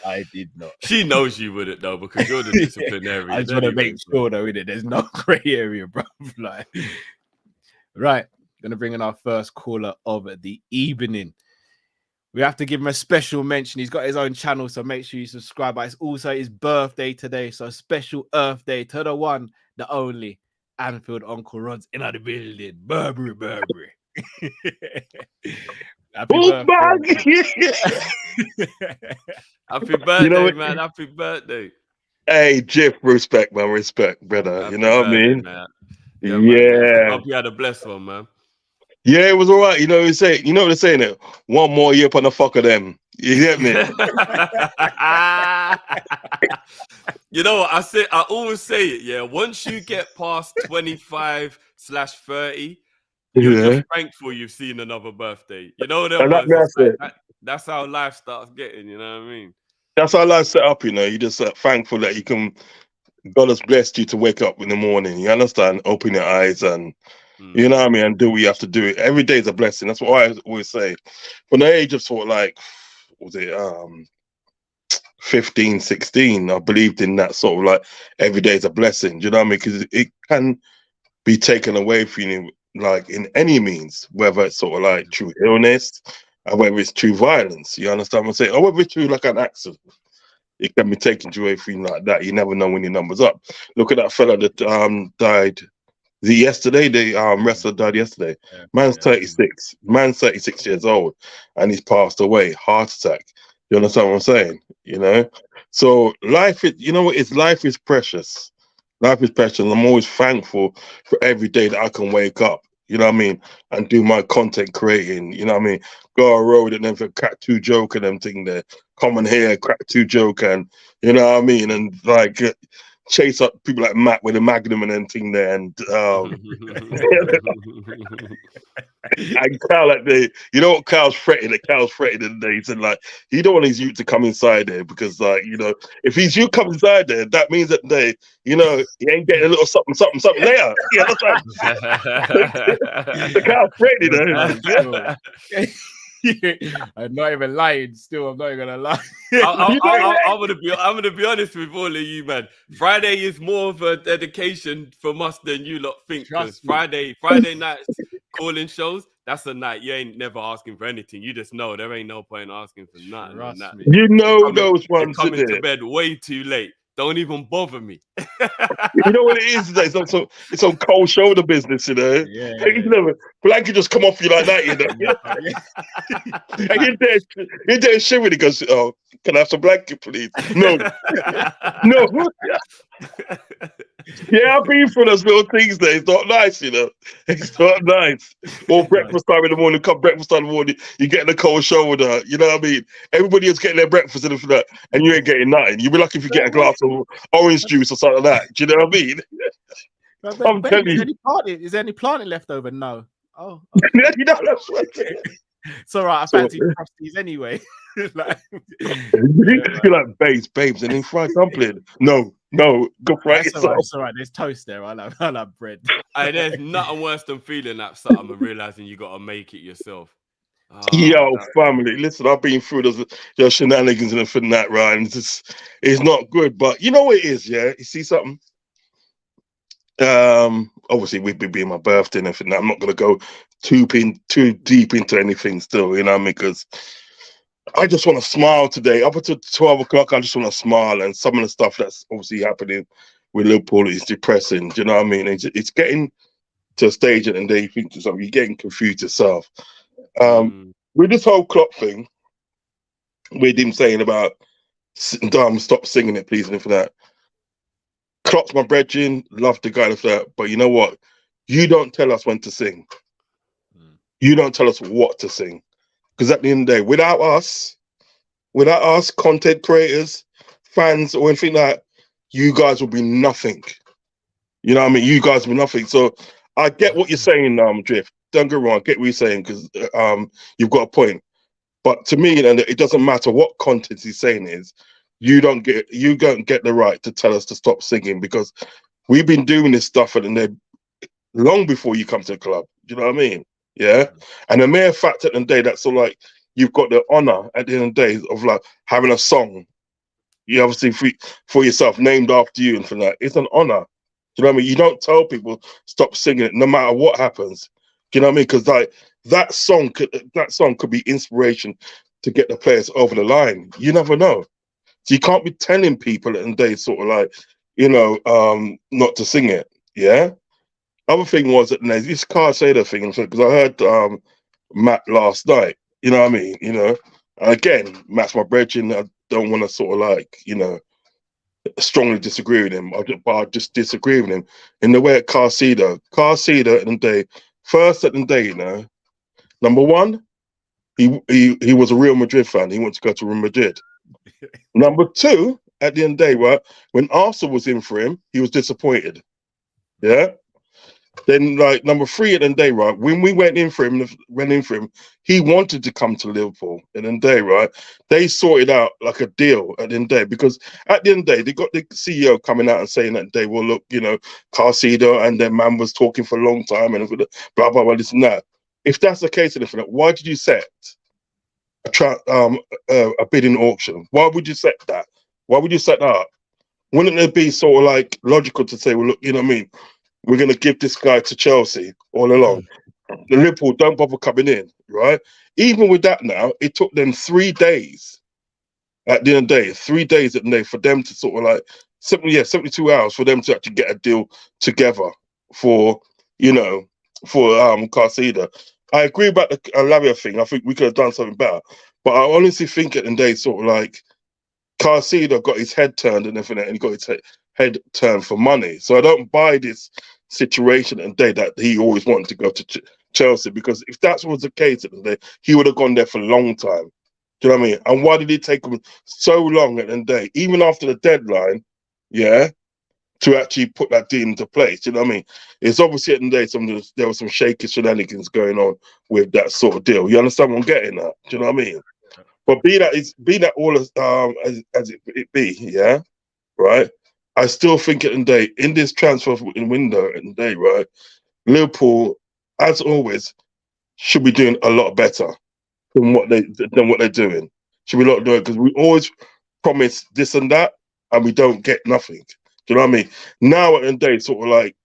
I did not. She knows you wouldn't though, because you're the disciplinarian. I just want to make sure though, innit? There's no grey area, bro. Like, right, gonna bring in our first caller of the evening. We have to give him a special mention. He's got his own channel, so make sure you subscribe. But it's also his birthday today, so special Earth Day to the one, the only Anfield Uncle Rod's in the building. Burberry. Happy birthday. Happy birthday, man. Happy birthday. Hey, Jeff, respect, man. Respect, brother. Happy you know what I birthday, mean? Man. Yeah. Man. Hope you had a blessed one, man. Yeah, it was all right. You know what they're saying? It. One more year upon the fuck of them. You get me? You know what? I always say it, yeah. Once you get past 25/30, you're just thankful you've seen another birthday. You know that's how life starts getting, you know what I mean? That's how life set up, you know. You're just thankful that God has blessed you to wake up in the morning. You understand? Open your eyes and you know what I mean, and do what you have to do. Every day is a blessing. That's what I always say. From the age of sort of like, was it 15, 16, I believed in that sort of like every day is a blessing. Do you know what I mean? Because it can be taken away from you, like in any means, whether it's sort of like through illness, or whether it's through violence. You understand what I'm saying? Or whether it's through like an accident. It can be taken away from you like that. You never know when your number's up. Look at that fella that died. Yesterday, the wrestler died yesterday. Man's 36. Man's 36 years old, and he's passed away. Heart attack. You understand what I'm saying? You know. So life is. You know what? Life is precious. Life is precious. I'm always thankful for every day that I can wake up. You know what I mean? And do my content creating. You know what I mean? Go on road and then for crack 2 joke and them thing there. Come on here, crack 2 joke, and you know what I mean? And like. Chase up people like Matt with a Magnum and anything there, and and Cal like you know what Cal's fretting? That Cal's fretting in the day. He said like he don't want his youth to come inside there because like you know if his youth comes inside there, that means that they he ain't getting a little something later. Yeah, that's right. The Cal's fretting there. I'm not even lying. Still, I'm not even gonna lie. I'm gonna be honest with all of you, man. Friday is more of a dedication from us than you lot think. Because Friday nights calling shows, that's a night you ain't never asking for anything. You just know there ain't no point asking for nothing. You know those ones. You're coming to bed way too late. Don't even bother me. You know what it is? It's on cold shoulder business, you know. Yeah. You know, blanket just come off you like that, you know. And you're there shivering. He goes, "Oh, can I have some blanket, please?" No, no. Yeah, I've been through those little things there. It's not nice, you know. It's not nice. Or breakfast time in the morning, breakfast time in the morning, you get the cold shoulder, you know what I mean? Everybody is getting their breakfast and that, and you ain't getting nothing. You'll be lucky if you get a glass of orange juice or something like that. Do you know what I mean? I'm telling you. Is there any planting left over? No. Oh. You know, that's right. It's all right. I fancy crusties anyway. Like, you're like babes, and then fried dumpling. No, go fry it. It's all right. There's toast there. I love bread. There's nothing worse than feeling that something and realizing you gotta make it yourself. Yo, family, listen, I've been through those shenanigans and that, right? And it's not good, but you know what it is, yeah? You see something? obviously with it being my birthday and everything, I'm not going to go too deep into anything still, you know what I mean? Because I just want to smile today. Up until 12 o'clock, I just want to smile. And some of the stuff that's obviously happening with Liverpool is depressing. Do you know what I mean? It's getting to a stage and then you think to yourself, you're getting confused yourself. With this whole Klopp thing, with him saying about stop singing it, please, and for that. Klopp's my brethren, love the guy for that. But you know what? You don't tell us when to sing. You don't tell us what to sing. Because at the end of the day, without us, content creators, fans, or anything like that, you guys will be nothing. You know what I mean? You guys will be nothing. So I get what you're saying, Drift. Don't get wrong, I get what you're saying, because you've got a point. But to me, and it doesn't matter what content he's saying is, you don't get the right to tell us to stop singing, because we've been doing this stuff and then long before you come to the club. Do you know what I mean? Yeah. And the mere fact at the end of the day, that's sort of like you've got the honor at the end of the day of like having a song, you obviously for yourself named after you and for that. It's an honor. Do you know what I mean? You don't tell people stop singing it no matter what happens. Do you know what I mean? Because like that song could be inspiration to get the players over the line. You never know. So you can't be telling people and they sort of like, you know, not to sing it. Yeah. Other thing was that this Kall-In thing, because I heard Matt last night. You know what I mean? You know, again, Matt's my brethren. I don't want to sort of like, you know, strongly disagree with him. I just disagree with him in the way at Kall-In at the day. First at the day, you know, number one, he was a Real Madrid fan. He wanted to go to Real Madrid. Number two, at the end of the day, right, when Arsenal was in for him, he was disappointed. Yeah. Then, like number three at the end of the day, right, when we went in for him, he wanted to come to Liverpool. At the end of the day, right, they sorted out like a deal at the end of the day, because at the end of the day, they got the CEO coming out and saying that they will look, you know, Kall-In and their man was talking for a long time and blah blah blah this and that. If that's the case, why did you set a bidding auction? Why would you set that? Why would you set that up? Wouldn't it be sort of like logical to say, well, look, you know what I mean? We're going to give this guy to Chelsea all along. The Liverpool don't bother coming in, right? Even with that now, it took them 3 days at the end of the day, 3 days at the day for them to sort of like, 72 hours for them to actually get a deal together for, you know, for Kall-In. I agree about the Lavia thing. I think we could have done something better. But I honestly think at the end of the day, sort of like, Kall-In got his head turned and everything, and he got his head turned for money. So I don't buy this situation and day that he always wanted to go to Chelsea, because if that was the case at the day, he would have gone there for a long time. Do you know what I mean? And why did it take him so long at the end of the day, even after the deadline, yeah, to actually put that deal into place? Do you know what I mean? It's obviously at the end of the day, there was some shaky shenanigans going on with that sort of deal. You understand what I'm getting at? Do you know what I mean? But be that all as it be, yeah, right? I still think at the day, in this transfer window at the day, right, Liverpool, as always, should be doing a lot better than what they're doing. Should be a lot better, because we always promise this and that, and we don't get nothing. Do you know what I mean? Now at the day, sort of like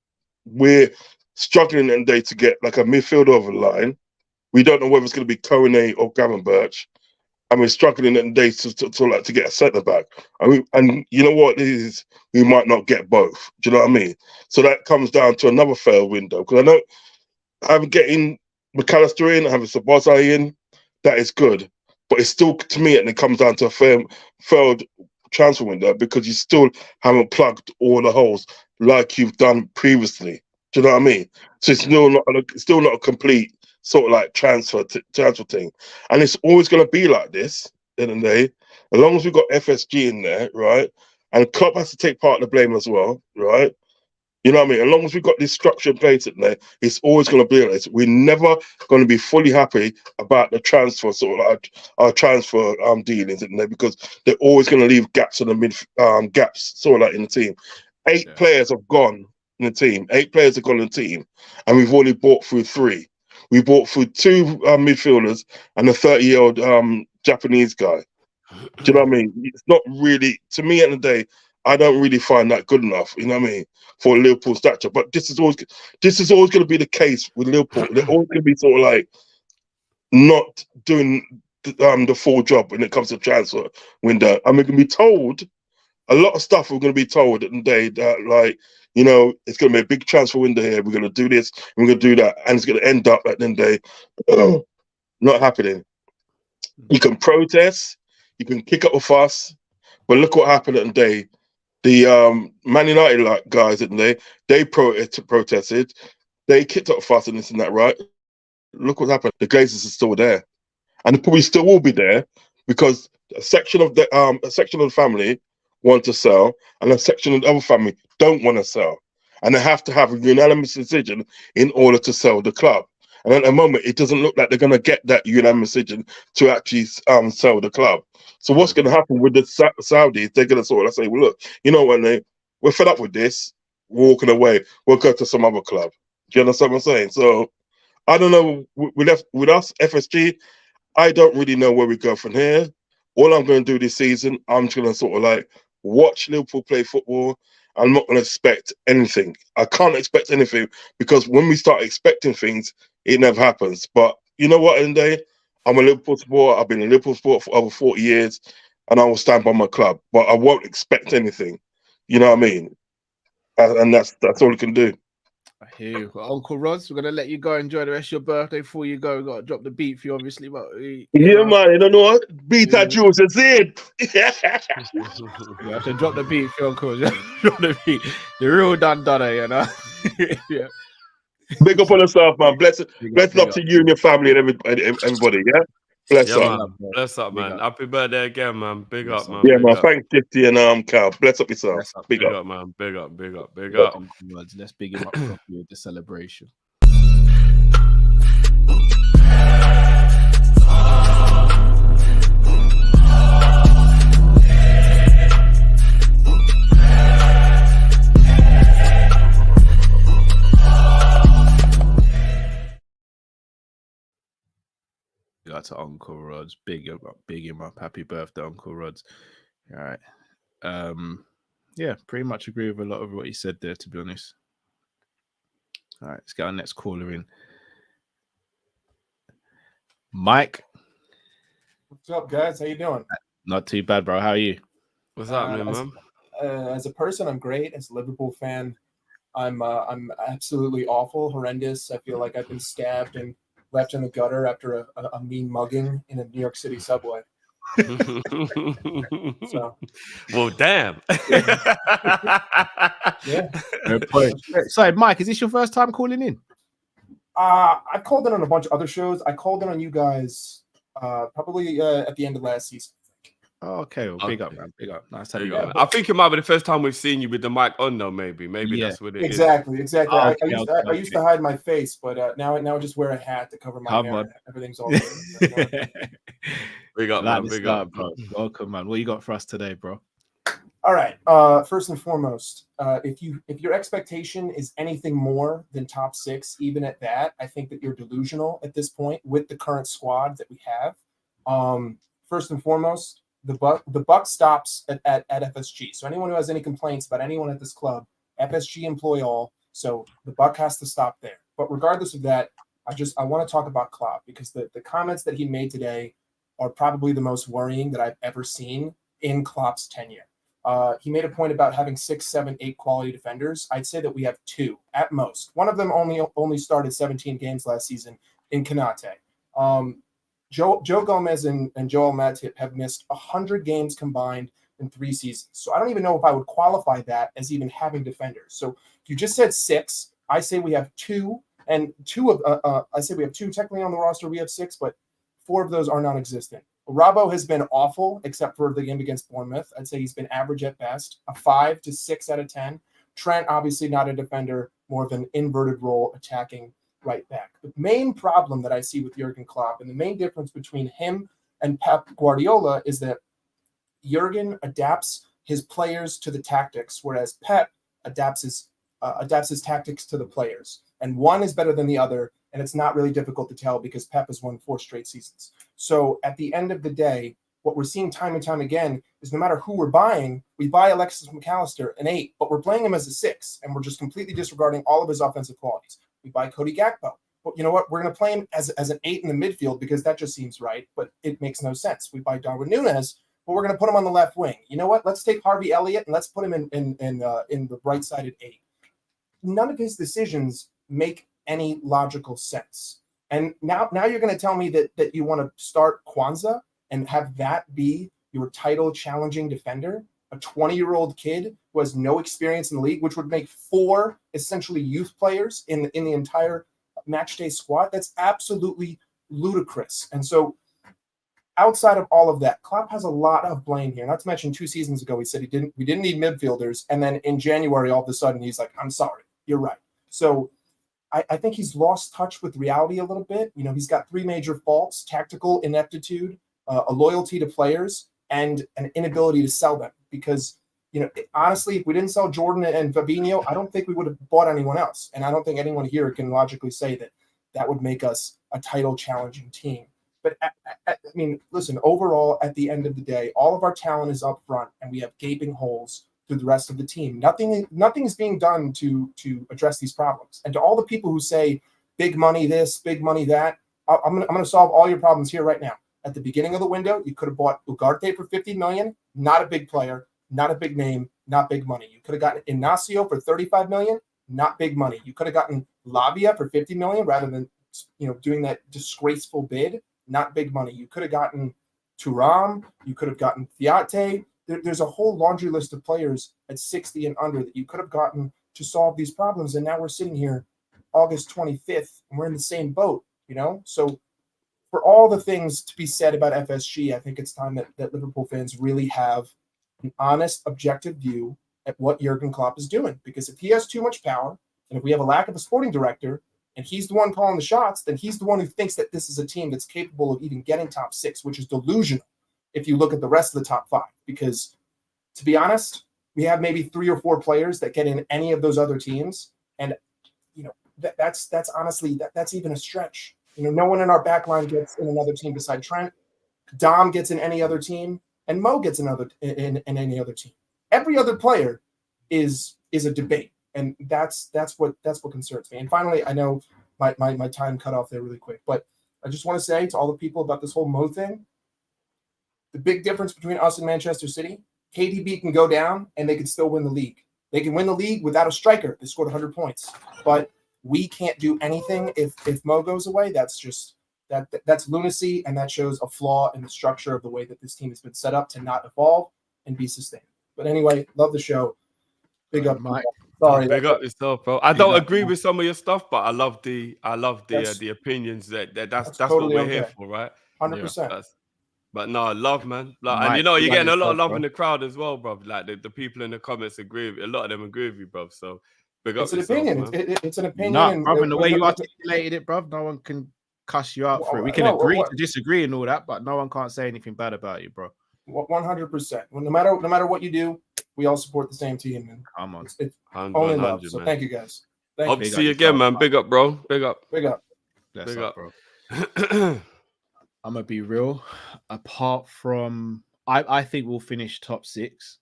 we're struggling at the day to get like a midfielder over the line. We don't know whether it's going to be Kone or Gavin Birch. And we're struggling at the day to get a centre back. And you know what? We might not get both. Do you know what I mean? So that comes down to another failed window. Because I know I'm getting McAllister in, having Sabozai in, that is good. But it's still, to me, and it comes down to a failed transfer window, because you still haven't plugged all the holes like you've done previously. Do you know what I mean? So it's still not a complete sort of like transfer thing, and it's always going to be like this in the day, as long as we've got FSG in there, right? And Klopp has to take part of the blame as well, right? You know what I mean? As long as we've got this structure in place in there, it's always going to be like this. We're never going to be fully happy about the transfer, sort of like our transfer dealings in there, because they're always going to leave gaps in the gaps, sort of like in the team. 8 players have gone in the team. 8 players have gone in the team, and we've only bought through 3. We bought through 2 midfielders and a 30-year-old Japanese guy. Do you know what I mean? It's not really, to me, at the end of the day, I don't really find that good enough. You know what I mean? For Liverpool stature. But this is always going to be the case with Liverpool. They're always going to be sort of like not doing the full job when it comes to transfer window. And we're going to be told a lot of stuff. We're going to be told at the day that, like, you know, it's going to be a big transfer window here. We're going to do this, we're going to do that, and it's going to end up at the end of the day not happening. You can protest, you can kick up a fuss, but look what happened at the day. The Man United guys at the day, they protested, they kicked up a fuss and this and that, right? Look what happened. The Glazers are still there, and they probably still will be there because a section of the family want to sell, and a section of the other family don't want to sell, and they have to have a unanimous decision in order to sell the club. And at the moment, it doesn't look like they're going to get that unanimous decision to actually sell the club. So what's going to happen with the Saudis? They're going to sort of say, well, look, you know what, we're fed up with this. We're walking away. We'll go to some other club. Do you understand what I'm saying? So I don't know. With us, FSG, I don't really know where we go from here. All I'm going to do this season, I'm just going to sort of like watch Liverpool play football. I'm not going to expect anything. I can't expect anything because when we start expecting things, it never happens. But you know what, in the day, I'm a Liverpool supporter. I've been a Liverpool supporter for over 40 years, and I will stand by my club. But I won't expect anything. You know what I mean? And that's all I can do. I hear you. Well, Uncle Roz, we're going to let you go enjoy the rest of your birthday. Before you go, we've got to drop the beat for you, obviously. But yeah, man, you don't know what? Beta Juice is it. You have to drop the beat for your Uncle. Drop the beat. The real Dundada, you know? Yeah. Big up on yourself, man. Bless up to you and your family and everybody, yeah? Bless up. Man. Bless up, man. Happy birthday again, man. Big up, man. Yeah, big man. up. Thanks, Gifty and Cal. Bless up yourself. Big up, man. Big up. Let's big him up properly with the celebration. Got to Uncle Rods. Big him up. Happy birthday, Uncle Rods. All right. Yeah, pretty much agree with a lot of what he said there, to be honest. All right, let's get our next caller in. Mike. What's up, guys? How you doing? Not too bad, bro. How are you? What's happening, man? As a person, I'm great. As a Liverpool fan, I'm absolutely awful, horrendous. I feel like I've been stabbed and left in the gutter after a mean mugging in a New York City subway. So, well, damn. Yeah. Good point. So, Mike, is this your first time calling in? I called in on a bunch of other shows. I called in on you guys probably at the end of last season. Oh, okay. Well, big up, man. Big up. Nice to have you. I think it might be the first time we've seen you with the mic on, though. Maybe that's what it is. Exactly. Oh, I used to hide my face, but now I just wear a hat to cover my hair. Everything's all good. Big up, man. Big up, bro. Welcome, man. What you got for us today, bro? All right. First and foremost, if your expectation is anything more than top 6, even at that, I think that you're delusional at this point with the current squad that we have. First and foremost, the buck stops at FSG. So anyone who has any complaints about anyone at this club, FSG employ all. So the buck has to stop there. But regardless of that, I want to talk about Klopp because the comments that he made today are probably the most worrying that I've ever seen in Klopp's tenure. He made a point about having 6, 7, 8 quality defenders. I'd say that we have 2 at most. One of them only started 17 games last season in Kanate. Joe Gomez and Joel Matip have missed 100 games combined in 3 seasons. So I don't even know if I would qualify that as even having defenders. So you just said 6. I say we have 2, and I say we have 2 technically on the roster. We have 6, but 4 of those are non-existent. Robbo has been awful, except for the game against Bournemouth. I'd say he's been average at best, a 5 to 6 out of 10. Trent, obviously not a defender, more of an inverted role attacking right back. The main problem that I see with Jurgen Klopp and the main difference between him and Pep Guardiola is that Jurgen adapts his players to the tactics, whereas Pep adapts his tactics to the players. And one is better than the other, and it's not really difficult to tell because Pep has won 4 straight seasons. So at the end of the day, what we're seeing time and time again is no matter who we're buying, we buy Alexis McAllister an 8, but we're playing him as a 6, and we're just completely disregarding all of his offensive qualities. We buy Cody Gakpo. But you know what? We're going to play him as an 8 in the midfield because that just seems right, but it makes no sense. We buy Darwin Núñez, but we're going to put him on the left wing. You know what? Let's take Harvey Elliott and let's put him in the right-sided 8. None of his decisions make any logical sense. And now you're going to tell me that you want to start Kwanzaa and have that be your title challenging defender, a 20-year-old kid who has no experience in the league, which would make 4 essentially youth players in the entire match day squad. That's absolutely ludicrous. And so outside of all of that, Klopp has a lot of blame here. Not to mention 2 seasons ago, he said we didn't need midfielders. And then in January, all of a sudden, he's like, I'm sorry, you're right. So I think he's lost touch with reality a little bit. You know, he's got 3 major faults: tactical ineptitude, a loyalty to players, and an inability to sell them. Because, you know, honestly, if we didn't sell Jordan and Fabinho, I don't think we would have bought anyone else. And I don't think anyone here can logically say that would make us a title challenging team. But I mean, listen, overall, at the end of the day, all of our talent is up front and we have gaping holes through the rest of the team. Nothing is being done to address these problems. And to all the people who say big money this, big money that, I'm going to solve all your problems here right now. At the beginning of the window, you could have bought Ugarte for $50 million, not a big player, not a big name, not big money. You could have gotten Inacio for $35 million, not big money. You could have gotten Lavia for $50 million rather than, you know, doing that disgraceful bid, not big money. You could have gotten Thuram, you could have gotten Fiate. There's a whole laundry list of players at 60 and under that you could have gotten to solve these problems. And now we're sitting here August 25th and we're in the same boat, you know? So for all the things to be said about FSG, I think it's time that Liverpool fans really have an honest, objective view at what Jurgen Klopp is doing. Because if he has too much power, and if we have a lack of a sporting director, and he's the one calling the shots, then he's the one who thinks that this is a team that's capable of even getting top 6, which is delusional if you look at the rest of the top 5. Because, to be honest, we have maybe 3 or 4 players that get in any of those other teams. And, you know, that's honestly, that's even a stretch. You know, no one in our back line gets in another team beside Trent. Dom gets in any other team, and Mo gets in any other team. Every other player is a debate, and that's what concerns me. And finally, I know my time cut off there really quick, but I just want to say to all the people about this whole Mo thing, the big difference between us and Manchester City, KDB can go down and they can still win the league. They can win the league without a striker. They scored 100 points, but we can't do anything if Mo goes away. That's just that's lunacy, and that shows a flaw in the structure of the way that this team has been set up to not evolve and be sustained. But anyway, love the show. Big up, Mike. Sorry, Big up yourself, bro. I don't agree with some of your stuff, but I love the opinions that's totally what we're here okay. for, right? 100%. But no, love, man. Like, Mike, and you know, you're getting a lot of love bro. in the crowd as well, bro. Like the people in the comments agree with a lot of them agree with you, bro. So big up It's an yourself, opinion. man. It's an opinion. Nah, and bro, and the way you articulated it, bro, no one can cuss you out for it. We can agree to disagree and all that, but no one can't say anything bad about you, bro. 100%. Well, no matter what you do, we all support the same team. And come on, it's only love. So man. Thank you guys. Hope to see you again, man. Big up, bro. Big up. Big up. Bless Big up, up. bro. I'm gonna be real. Apart from, I think we'll finish top 6.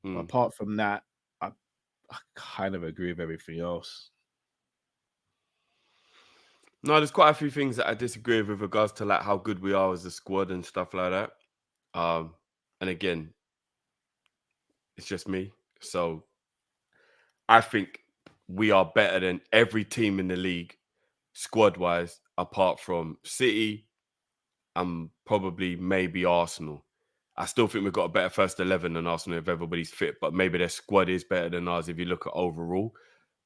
But apart from that, I kind of agree with everything else. No, there's quite a few things that I disagree with regards to like how good we are as a squad and stuff like that. And again, it's just me. So I think we are better than every team in the league, squad-wise, apart from City and probably maybe Arsenal. I still think we've got a better first 11 than Arsenal if everybody's fit, but maybe their squad is better than ours if you look at overall.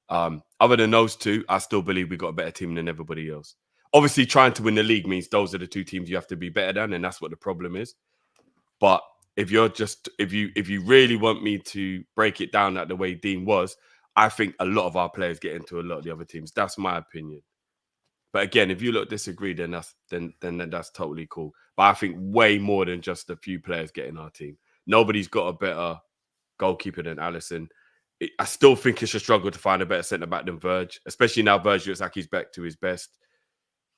Other than those 2, I still believe we've got a better team than everybody else. Obviously, trying to win the league means those are the 2 teams you have to be better than, and that's what the problem is. But if you really want me to break it down like the way Dean was, I think a lot of our players get into a lot of the other teams. That's my opinion. But again, if you disagree, then that's totally cool. But I think way more than just a few players getting our team. Nobody's got a better goalkeeper than Alisson. I still think it's a struggle to find a better centre back than Verge, especially now Verge looks like he's back to his best.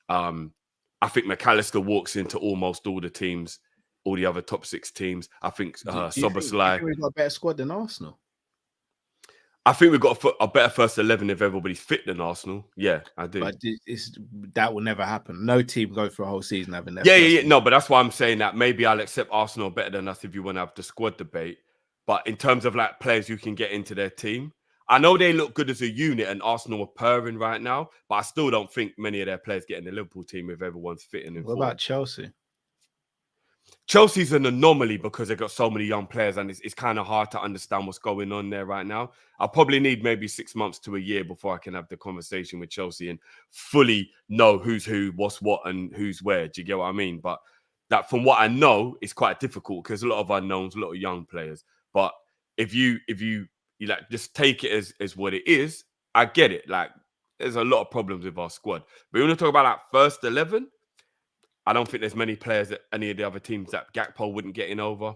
I think McAllister walks into almost all the teams all the other top 6 teams. I think Do you Soboslai. think we've got a better squad than Arsenal? I think we've got a better first 11 if everybody's fit than Arsenal. Yeah, I do. But that will never happen. No team go for a whole season having their Yeah. No, but that's why I'm saying that maybe I'll accept Arsenal better than us if you want to have the squad debate. But in terms of like players who can get into their team, I know they look good as a unit and Arsenal are purring right now, but I still don't think many of their players get in the Liverpool team if everyone's fitting in. What about Chelsea? Chelsea's an anomaly because they've got so many young players and it's kind of hard to understand what's going on there right now. I'll probably need maybe 6 months to a year before I can have the conversation with Chelsea and fully know who's who, what's what, and who's where. Do you get what I mean? But that, from what I know, it's quite difficult because a lot of unknowns, a lot of young players. But if you like just take it as what it is, I get it. Like, there's a lot of problems with our squad. But we want to talk about that first 11. I don't think there's many players at any of the other teams that Gakpo wouldn't get in over.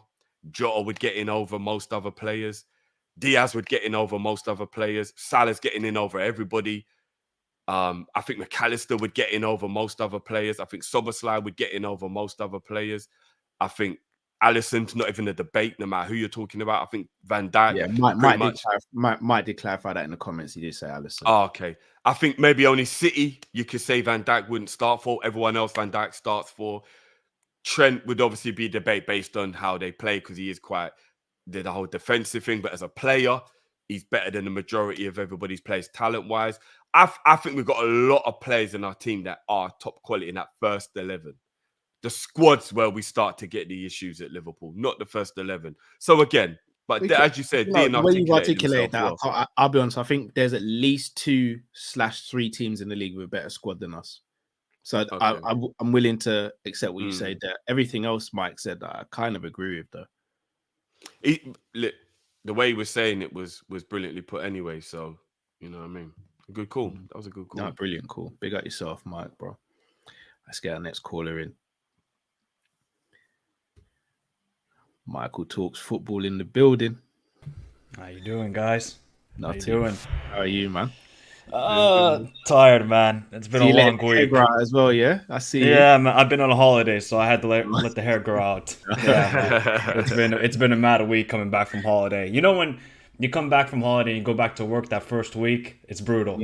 Jota would get in over most other players. Diaz would get in over most other players. Salah's getting in over everybody. I think McAllister would get in over most other players. I think Soboslai would get in over most other players. I think Alisson's not even a debate, no matter who you're talking about. I think Van Dijk. Yeah, Mike did clarify that in the comments. He did say Alisson. Oh, okay. I think maybe only City you could say Van Dijk wouldn't start for. Everyone else Van Dijk starts for. Trent would obviously be a debate based on how they play because he is quite the whole defensive thing. But as a player, he's better than the majority of everybody's players talent-wise. I think we've got a lot of players in our team that are top quality in that first 11. The squad's where we start to get the issues at Liverpool, not the first 11. So again, but as you said, Dean articulated that, well. I'll be honest, I think there's at least 2/3 teams in the league with a better squad than us. So okay. I'm willing to accept what you say there. Everything else Mike said, I kind of agree with, though. The way he was saying it was brilliantly put anyway. So, you know what I mean? Good call. That was a good call. No, brilliant call. Big up yourself, Mike, bro. Let's get our next caller in. Michael talks football in the building. How you doing, guys? How you doing? How are you, man? Tired, man. It's been a long week. As well, yeah. I see. Yeah, man, I've been on a holiday, so I had to let the hair grow out. Yeah, it's been a mad week coming back from holiday. You know, when you come back from holiday and you go back to work that first week, it's brutal.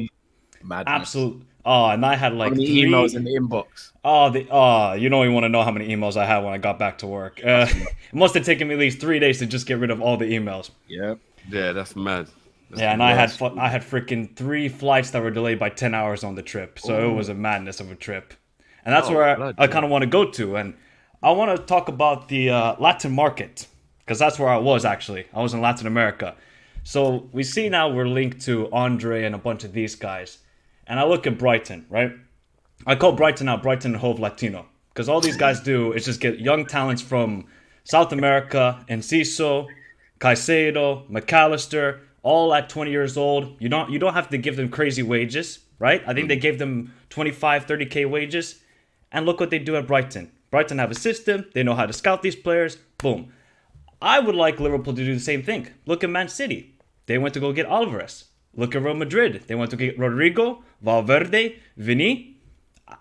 Madness. Absolute. Oh, and I had like how many emails in the inbox. You don't even want to know how many emails I had when I got back to work. It must have taken me at least 3 days to just get rid of all the emails. Yeah, that's mad. And I had freaking 3 flights that were delayed by 10 hours on the trip. So it was a madness of a trip. And that's where I kind of want to go to. And I want to talk about the Latin market, because that's where I was actually. I was in Latin America. So we see now we're linked to Andre and a bunch of these guys. And I look at Brighton, right? I call Brighton now Brighton and Hove Latino, because all these guys do is just get young talents from South America, Enciso, Caicedo, McAllister, all at 20 years old. You don't have to give them crazy wages, right? I think they gave them 25, 30K wages. And look what they do at Brighton. Brighton have a system. They know how to scout these players. Boom. I would like Liverpool to do the same thing. Look at Man City. They went to go get Alvarez. Look at Real Madrid. They went to get Rodrigo, Valverde, Vini.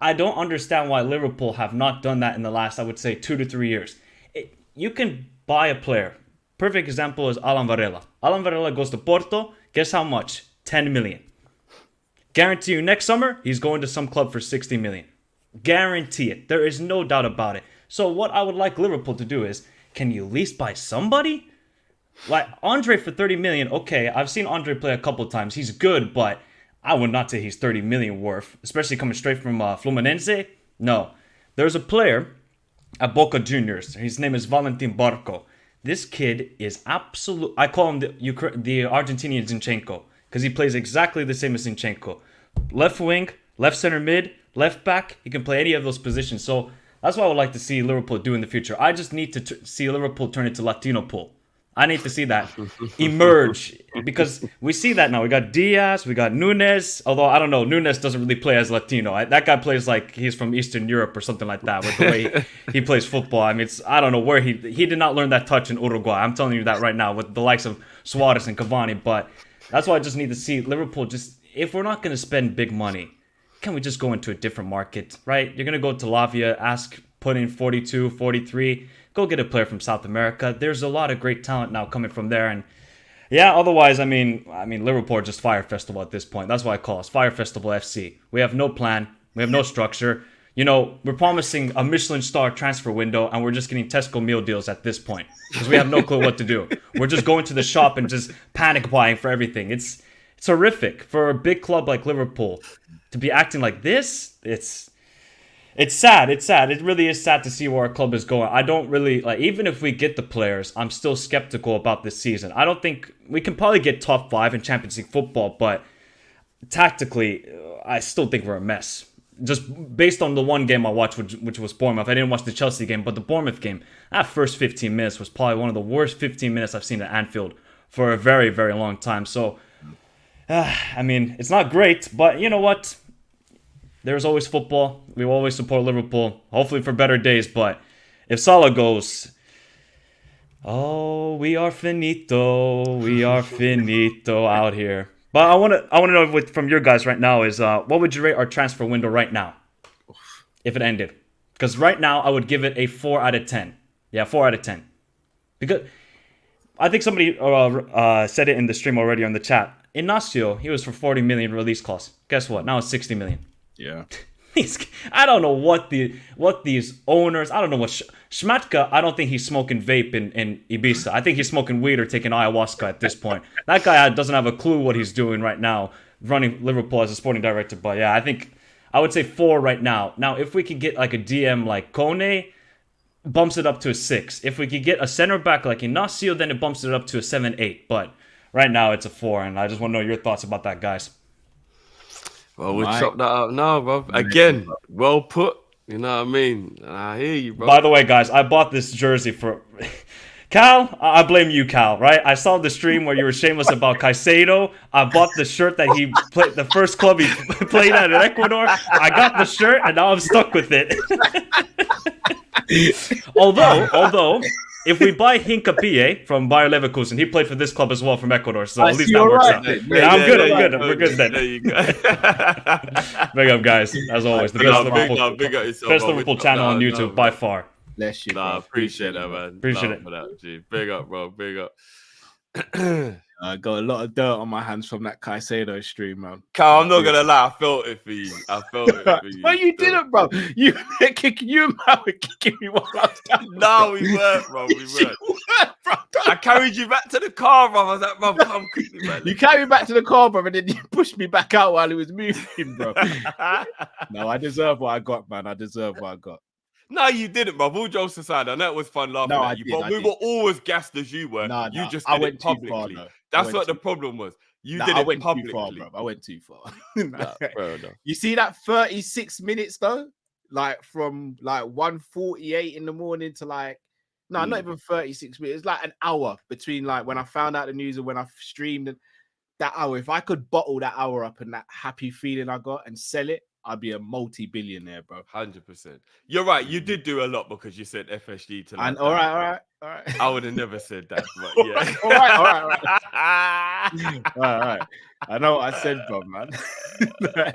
I don't understand why Liverpool have not done that in the last, I would say, 2 to 3 years. You can buy a player. Perfect example is Alan Varela. Alan Varela goes to Porto. Guess how much? 10 million. Guarantee you next summer, he's going to some club for 60 million. Guarantee it. There is no doubt about it. So what I would like Liverpool to do is, can you at least buy somebody? Like Andre for 30 million, okay, I've seen Andre play a couple of times. He's good, but I would not say he's 30 million worth, especially coming straight from Fluminense. No. There's a player at Boca Juniors. His name is Valentin Barco. This kid is absolute. I call him the Argentinian Zinchenko, because he plays exactly the same as Zinchenko. Left wing, left center mid, left back. He can play any of those positions. So that's what I would like to see Liverpool do in the future. I just need to see Liverpool turn into Latino pool. I need to see that emerge, because we see that now. We got Diaz, we got Nunes, although I don't know, Nunes doesn't really play as Latino. That guy plays like he's from Eastern Europe or something like that with the way he plays football. I mean, I don't know where he did not learn that touch in Uruguay. I'm telling you that right now with the likes of Suarez and Cavani. But that's why I just need to see Liverpool just, if we're not going to spend big money, can we just go into a different market, right? You're going to go to Lavia, put in 42, 43. Go get a player from South America. There's a lot of great talent now coming from there. And yeah, otherwise, I mean, Liverpool are just Fire Festival at this point. That's why I call us Fire Festival FC. We have no plan. We have no structure. You know, we're promising a Michelin star transfer window, and we're just getting Tesco meal deals at this point because we have no clue what to do. We're just going to the shop and just panic buying for everything. It's horrific for a big club like Liverpool to be acting like this. It's sad. It's sad. It really is sad to see where our club is going. I don't really like, even if we get the players, I'm still skeptical about this season. I don't think we can probably get top 5 in Champions League football, but tactically, I still think we're a mess. Just based on the one game I watched, which was Bournemouth. I didn't watch the Chelsea game, but the Bournemouth game, that first 15 minutes was probably one of the worst 15 minutes I've seen at Anfield for a very, very long time. So, I mean, it's not great, but you know what? There's always football. We will always support Liverpool, hopefully for better days. But if Salah goes, oh, we are finito. We are finito out here. But I want to know from your guys right now is what would you rate our transfer window right now if it ended? Because right now I would give it a 4 out of 10. Yeah, 4 out of 10. Because I think somebody said it in the stream already on the chat. Inacio, he was for 40 million release cost. Guess what? Now it's 60 million. Yeah. I don't know what these owners, I don't know what Schmatka, I don't think he's smoking vape in Ibiza. I think he's smoking weed or taking ayahuasca at this point. That guy doesn't have a clue what he's doing right now, running Liverpool as a sporting director. But yeah, I would say 4 right now. Now, if we could get like a DM like Kone, bumps it up to a 6. If we could get a center back like Inacio, then it bumps it up to a 7-8. But right now it's a 4, and I just want to know your thoughts about that, guys. Well, we'll chop that up now, bro. Again, well put. You know what I mean? I hear you, bro. By the way, guys, I bought this jersey for Cal. I blame you, Cal. Right? I saw the stream where you were shameless about Caicedo. I bought the shirt that he played, the first club he played at in Ecuador. I got the shirt, and now I'm stuck with it. Although. If we buy Hincapié from Bayer Leverkusen, he played for this club as well from Ecuador, so at least that works out. Yeah, I'm good. We're good then. There you go. Big up, guys. As always, the best Liverpool channel on YouTube by far. Bless you. Nah, appreciate that, man. Appreciate it. For that, G. Big up, bro. Big up. I got a lot of dirt on my hands from that Caicedo stream, man. Carl, I'm not gonna lie, I felt it for you. No, you didn't, bro. You and Matt were kicking me while I was down. No, we weren't, bro. We weren't. Bro. I carried you back to the car, bro. I was like, bro, come quickly, man. You carried me back to the car, bro, and then you pushed me back out while he was moving, bro. No, I deserve what I got, man. I deserve what I got. No, you didn't, bro. All jokes aside, I know it was fun laughing at you, but we were always gassed as you were. You just did it publicly. That's what the problem was. You did it publicly. Too far, bro. I went too far. Bro, no. You see that 36 minutes though? Like from like 1:48 in the morning to like not even 36 minutes. It's like an hour between like when I found out the news and when I streamed and that hour. If I could bottle that hour up and that happy feeling I got and sell it, I'd be a multi-billionaire, bro. 100%. You're right. You did do a lot because you said FSG to. And all right. I would have never said that, but yeah. all right. I know what I said, bro, man. I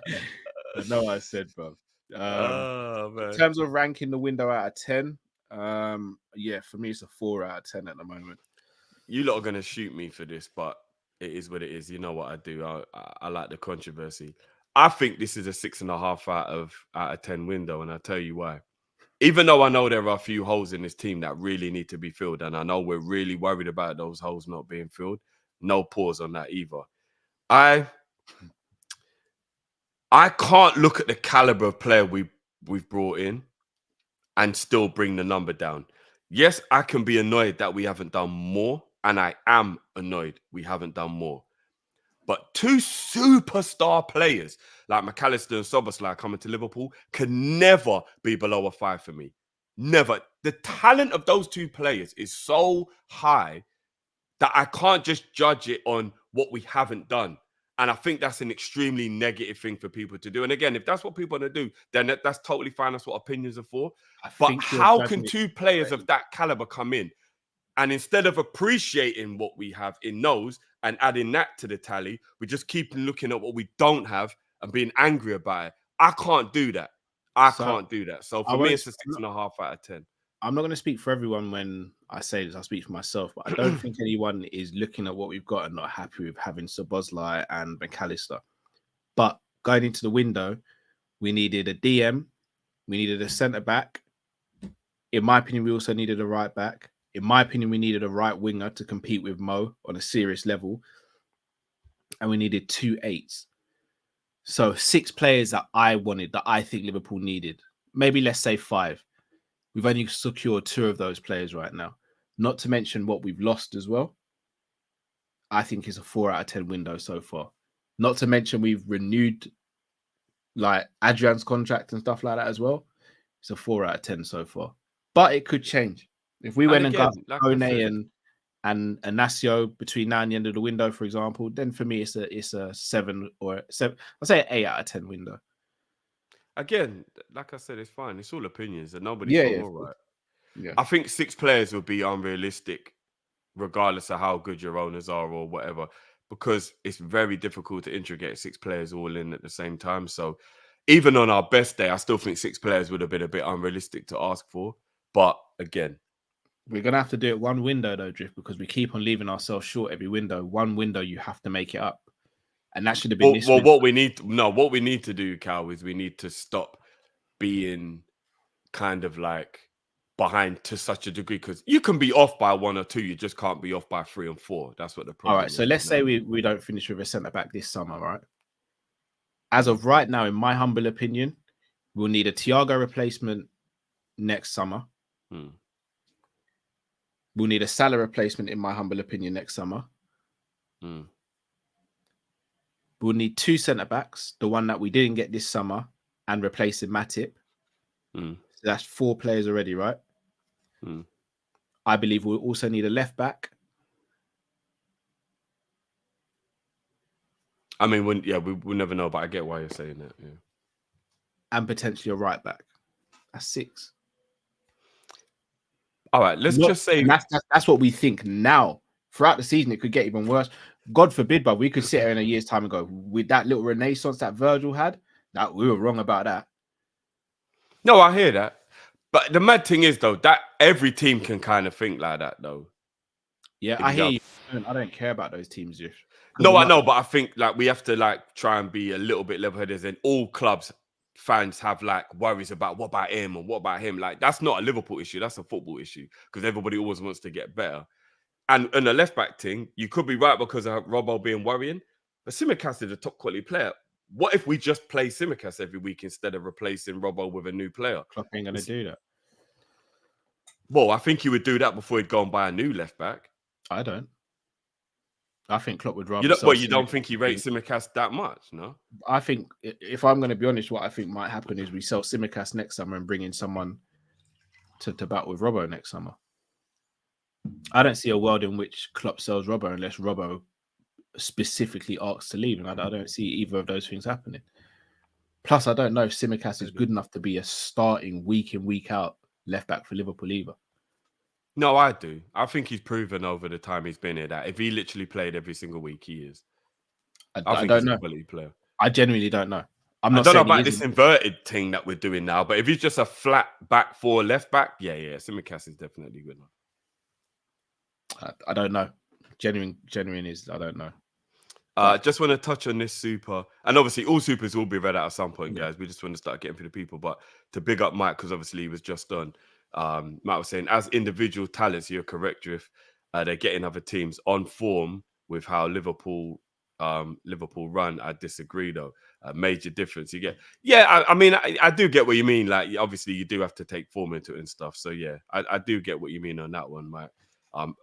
know what I said, bro. Man. In terms of ranking the window out of 10, yeah, for me it's a 4 out of 10 at the moment. You lot are gonna shoot me for this, but it is what it is. You know what I do. I like the controversy. I think this is a 6.5 out of 10 window, and I'll tell you why. Even though I know there are a few holes in this team that really need to be filled, and I know we're really worried about those holes not being filled, no pause on that either. I can't look at the caliber of player we've brought in and still bring the number down. Yes, I can be annoyed that we haven't done more, and I am annoyed we haven't done more. But 2 superstar players like McAllister and Szoboszlai coming to Liverpool can never be below a 5 for me. Never. The talent of those 2 players is so high that I can't just judge it on what we haven't done. And I think that's an extremely negative thing for people to do. And again, if that's what people want to do, then that's totally fine. That's what opinions are for. But how can 2 players of that caliber come in? And instead of appreciating what we have in those and adding that to the tally, we just keep looking at what we don't have and being angry about it. I can't do that. I can't do that. So for me, it's a 6.5 out of 10. I'm not going to speak for everyone when I say this. I speak for myself, but I don't think anyone is looking at what we've got and not happy with having Szoboszlai and McAllister. But going into the window, we needed a DM, we needed a centre back. In my opinion, we also needed a right back. In my opinion, we needed a right winger to compete with Mo on a serious level. And we needed 2 8s. So 6 players that I wanted, that I think Liverpool needed. Maybe let's say 5. We've only secured 2 of those players right now. Not to mention what we've lost as well. I think it's a 4 out of 10 window so far. Not to mention we've renewed like Adrian's contract and stuff like that as well. It's a 4 out of 10 so far. But it could change. If we went and got Kone and Inacio between now and the end of the window, for example, then for me it's a 7 or 7. I'll say an 8 out of 10 window. Again, like I said, it's fine. It's all opinions, and nobody's wrong or right. Yeah. I think 6 players would be unrealistic, regardless of how good your owners are or whatever, because it's very difficult to integrate 6 players all in at the same time. So even on our best day, I still think 6 players would have been a bit unrealistic to ask for. But again, we're going to have to do it one window though, Drift, because we keep on leaving ourselves short every window. One window, you have to make it up. And that should have been this. Well, what we need to do, Cal, is we need to stop being kind of like behind to such a degree, because you can be off by 1 or 2, you just can't be off by 3 and 4. That's what the problem is. All right, so let's say we don't finish with a centre-back this summer, right? As of right now, in my humble opinion, we'll need a Thiago replacement next summer. We'll need a Salah replacement, in my humble opinion, next summer. We'll need 2 centre-backs, the one that we didn't get this summer, and replacing Matip. So that's 4 players already, right? I believe we'll also need a left-back. I mean, we'll never know, but I get why you're saying that. Yeah. And potentially a right-back. That's 6. All right, let's just say that's what we think now. Throughout the season, it could get even worse. God forbid, but we could sit here in a year's time and go, with that little renaissance that Virgil had, that we were wrong about that. No, I hear that. But the mad thing is, though, that every team can kind of think like that, though. Yeah, I hear you. I don't care about those teams. No, I know, but I think like we have to like try and be a little bit level-headed, and all clubs fans have like worries about what about him and what about him. Like that's not a Liverpool issue, that's a football issue, because everybody always wants to get better. And the left back thing, you could be right because of Robbo being worrying, but Tsimikas is a top quality player. What if we just play Tsimikas every week instead of replacing Robbo with a new player? Klopp ain't gonna do that. Well, I think he would do that before he'd go and buy a new left back. I don't. I think Klopp would rather. You don't think he rates Tsimikas that much, no? I think, if I'm going to be honest, what I think might happen is we sell Tsimikas next summer and bring in someone to battle with Robbo next summer. I don't see a world in which Klopp sells Robbo unless Robbo specifically asks to leave, and I don't see either of those things happening. Plus, I don't know if Tsimikas is good enough to be a starting week in, week out left back for Liverpool either. No, I do. I think he's proven over the time he's been here that if he literally played every single week, he is. I don't know. Player. I genuinely don't know. I don't know about this inverted thing that we're doing now, but if he's just a flat back 4 left back, yeah, Tsimikas is definitely good enough. I don't know. Genuine is, I don't know. Just want to touch on this super, and obviously all supers will be read out at some point, guys. We just want to start getting to the people, but to big up Mike, because obviously he was just on. Mike was saying, as individual talents, you're correct, Drift. They're getting other teams on form with how Liverpool run. I disagree, though. Major difference. You get, I mean, I do get what you mean. Like, obviously, you do have to take form into it and stuff. So yeah, I do get what you mean on that one, Mike.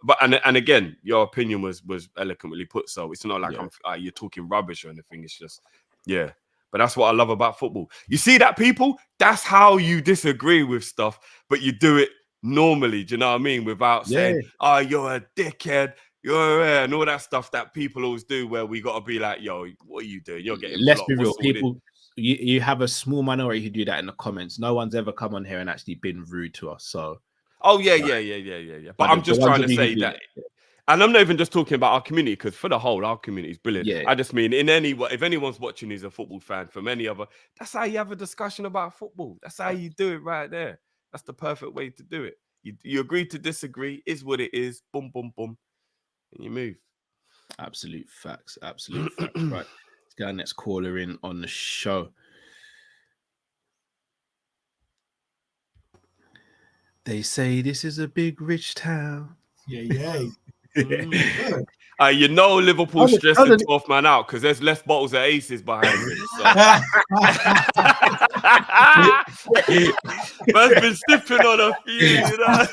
But again, your opinion was eloquently put. So it's not like you're talking rubbish or anything. It's just But that's what I love about football. You see that, people? That's how you disagree with stuff, but you do it normally. Do you know what I mean? Without saying, "Oh, you're a dickhead," and all that stuff that people always do. Where we got to be like, "Yo, what are you doing? You're getting." Let's be real, people. You have a small minority who do that in the comments. No one's ever come on here and actually been rude to us. So. Oh yeah. But I'm just trying to say that. And I'm not even just talking about our community, because for the whole, our community is brilliant. Yeah. I just mean if anyone's watching who's a football fan from any other, that's how you have a discussion about football. That's how you do it right there. That's the perfect way to do it. You agree to disagree, is what it is. Boom, boom, boom, and you move. Absolute facts. Absolute facts. Right. Let's get our next caller in on the show. They say this is a big rich town. Yeah. You know Liverpool stressing 12th man out because there's less bottles of aces behind him. So. Man's been sipping on a few, you know.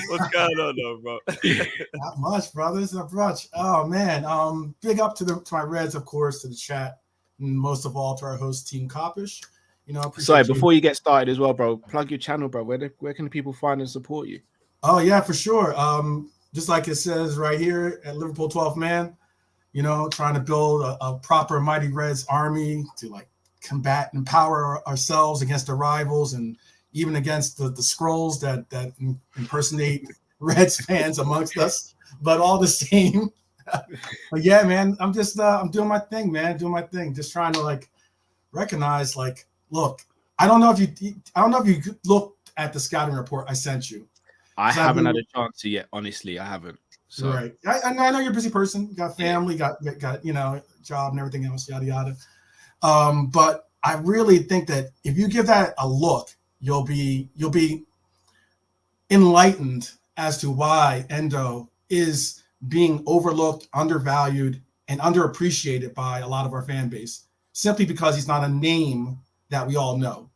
What's going on, though, bro? Not much, brothers. Not much. Oh man. Big up to my Reds, of course, to the chat, and most of all to our host team Kop-Ish. You know, sorry, before you get started as well, bro, plug your channel, bro. Where can the people find and support you? Oh yeah, for sure. Just like it says right here at Liverpool 12th Man, you know, trying to build a proper Mighty Reds army to like combat and empower ourselves against the rivals and even against the Skrulls that impersonate Reds fans amongst us. But all the same, but yeah, man, I'm just I'm doing my thing, man, doing my thing, just trying to like recognize like. Look, I don't know if you looked at the scouting report I sent you. I haven't had a chance to yet. Honestly, I haven't. So. Right. I know you're a busy person. You got family, got you know, job and everything else, yada yada. But I really think that if you give that a look, you'll be enlightened as to why Endo is being overlooked, undervalued, and underappreciated by a lot of our fan base, simply because he's not a name that we all know.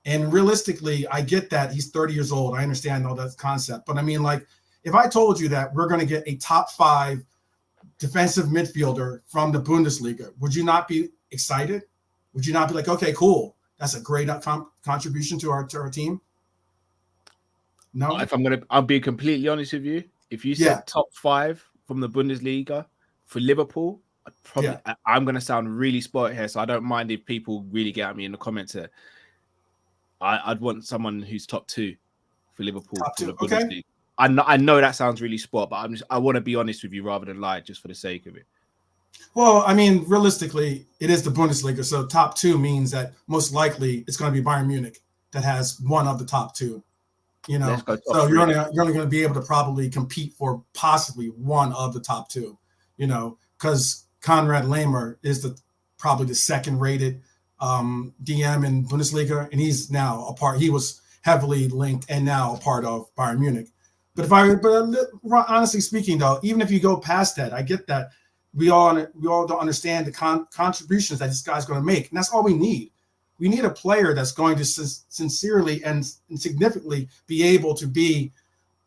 And realistically, I get that he's 30 years old. I understand all that concept. But I mean, like, if I told you that we're going to get a top 5 defensive midfielder from the Bundesliga, would you not be excited? Would you not be like, okay, cool, that's a great contribution to our team? No? I'll be completely honest with you. If you said top 5 from the Bundesliga for Liverpool, I'm going to sound really sport here, so I don't mind if people really get at me in the comments here. I'd want someone who's top 2 for Liverpool. Top 2, for the Bundesliga. I know that sounds really sport, but I want to be honest with you rather than lie, just for the sake of it. Well, I mean, realistically, it is the Bundesliga, so top 2 means that most likely it's going to be Bayern Munich that has one of the top 2. You know, so you're only going to be able to probably compete for possibly one of the top 2. You know, because Konrad Laimer is probably the second-rated DM in Bundesliga, and he's now a part. He was heavily linked and now a part of Bayern Munich. But honestly speaking, though, even if you go past that, I get that we all don't understand the contributions that this guy's going to make, and that's all we need. We need a player that's going to sincerely and significantly be able to be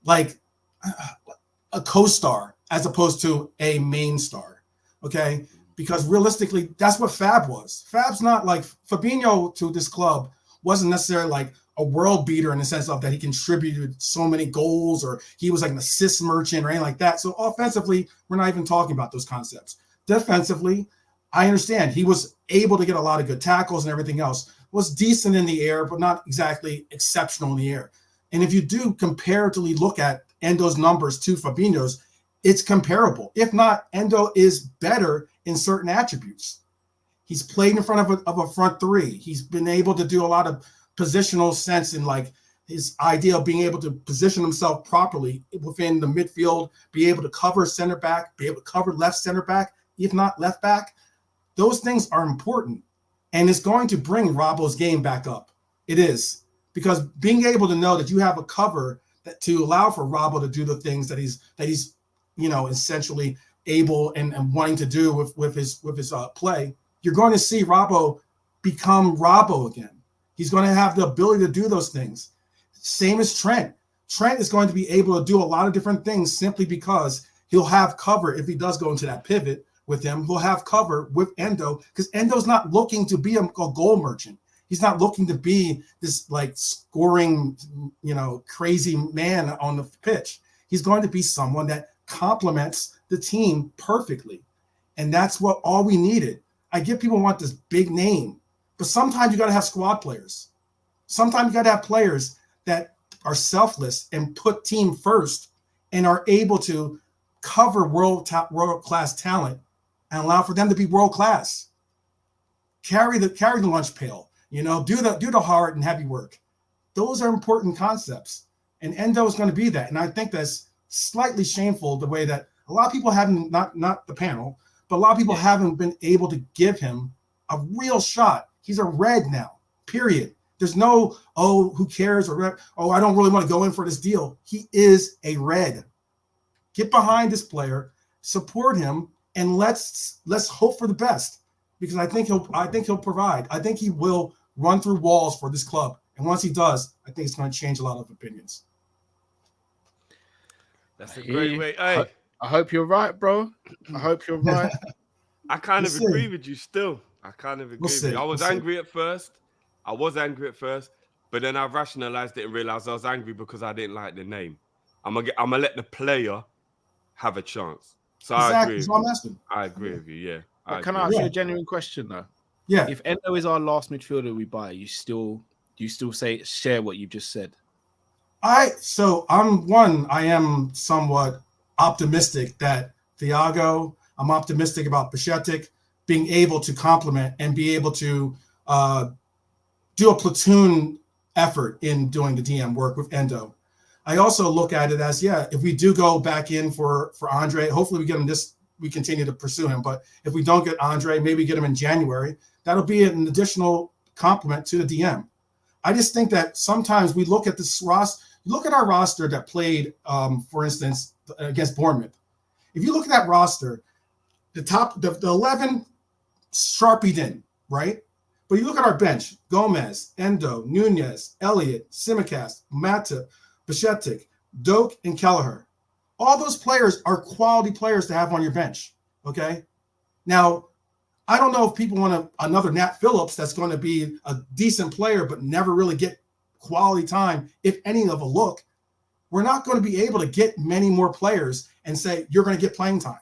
like a co-star as opposed to a main star. Okay, because realistically, that's what Fab was. Fab's not like Fabinho to this club wasn't necessarily like a world beater in the sense of that he contributed so many goals or he was like an assist merchant or anything like that. So offensively, we're not even talking about those concepts. Defensively, I understand he was able to get a lot of good tackles and everything else. Was decent in the air, but not exactly exceptional in the air. And if you do comparatively look at Endo's numbers to Fabinho's, it's comparable. If not, Endo is better in certain attributes. He's played in front of a front 3. He's been able to do a lot of positional sense in like his idea of being able to position himself properly within the midfield, be able to cover center back, be able to cover left center back, if not left back. Those things are important. And it's going to bring Robbo's game back up. It is. Because being able to know that you have a cover that to allow for Robbo to do the things that he's you know, essentially able and wanting to do with his play, you're going to see Robbo become Robbo again. He's going to have the ability to do those things. Same as Trent. Trent is going to be able to do a lot of different things simply because he'll have cover if he does go into that pivot with him. He'll have cover with Endo because Endo's not looking to be a goal merchant. He's not looking to be this like scoring, you know, crazy man on the pitch. He's going to be someone that complements the team perfectly. And that's what all we needed. I get people want this big name, but sometimes you got to have squad players. Sometimes you got to have players that are selfless and put team first and are able to cover world-class talent and allow for them to be world-class. Carry the lunch pail, You know, do the hard and heavy work. Those are important concepts. And Endo is going to be that. And I think that's slightly shameful the way that a lot of people haven't, not the panel, but a lot of people haven't been able to give him a real shot. He's a red now, period. There's no, oh, who cares? Or, oh, I don't really want to go in for this deal. He is a red. Get behind this player, support him, and let's hope for the best. Because I think he'll provide. I think he will run through walls for this club. And once he does, I think it's going to change a lot of opinions. That's a great way. Hey, I hope you're right, bro. I hope you're right. I kind of agree with you still. I kind of agree with you. I was angry at first. But then I rationalized it and realized I was angry because I didn't like the name. I'm gonna let the player have a chance. So exactly. I agree with you. Yeah. Can I ask you a genuine question though? Yeah. If Endo is our last midfielder we buy, you still share what you just said? I am somewhat optimistic that Thiago, I'm optimistic about Bajcetic being able to complement and be able to do a platoon effort in doing the DM work with Endo. I also look at it as, if we do go back in for Andre, hopefully we get him we continue to pursue him. But if we don't get Andre, maybe get him in January, that'll be an additional complement to the DM. I just think that sometimes we look at this roster, look at our roster that played, for instance, against Bournemouth. If you look at that roster, the 11 sharpied in, right? But you look at our bench: Gomez, Endo, Nunez, Elliott, Simicast, Mata, Bajcetic, Doak, and Kelleher. All those players are quality players to have on your bench, okay? Now, I don't know if people want another Nat Phillips that's going to be a decent player but never really get quality time, if any of a look. We're not going to be able to get many more players and say you're going to get playing time.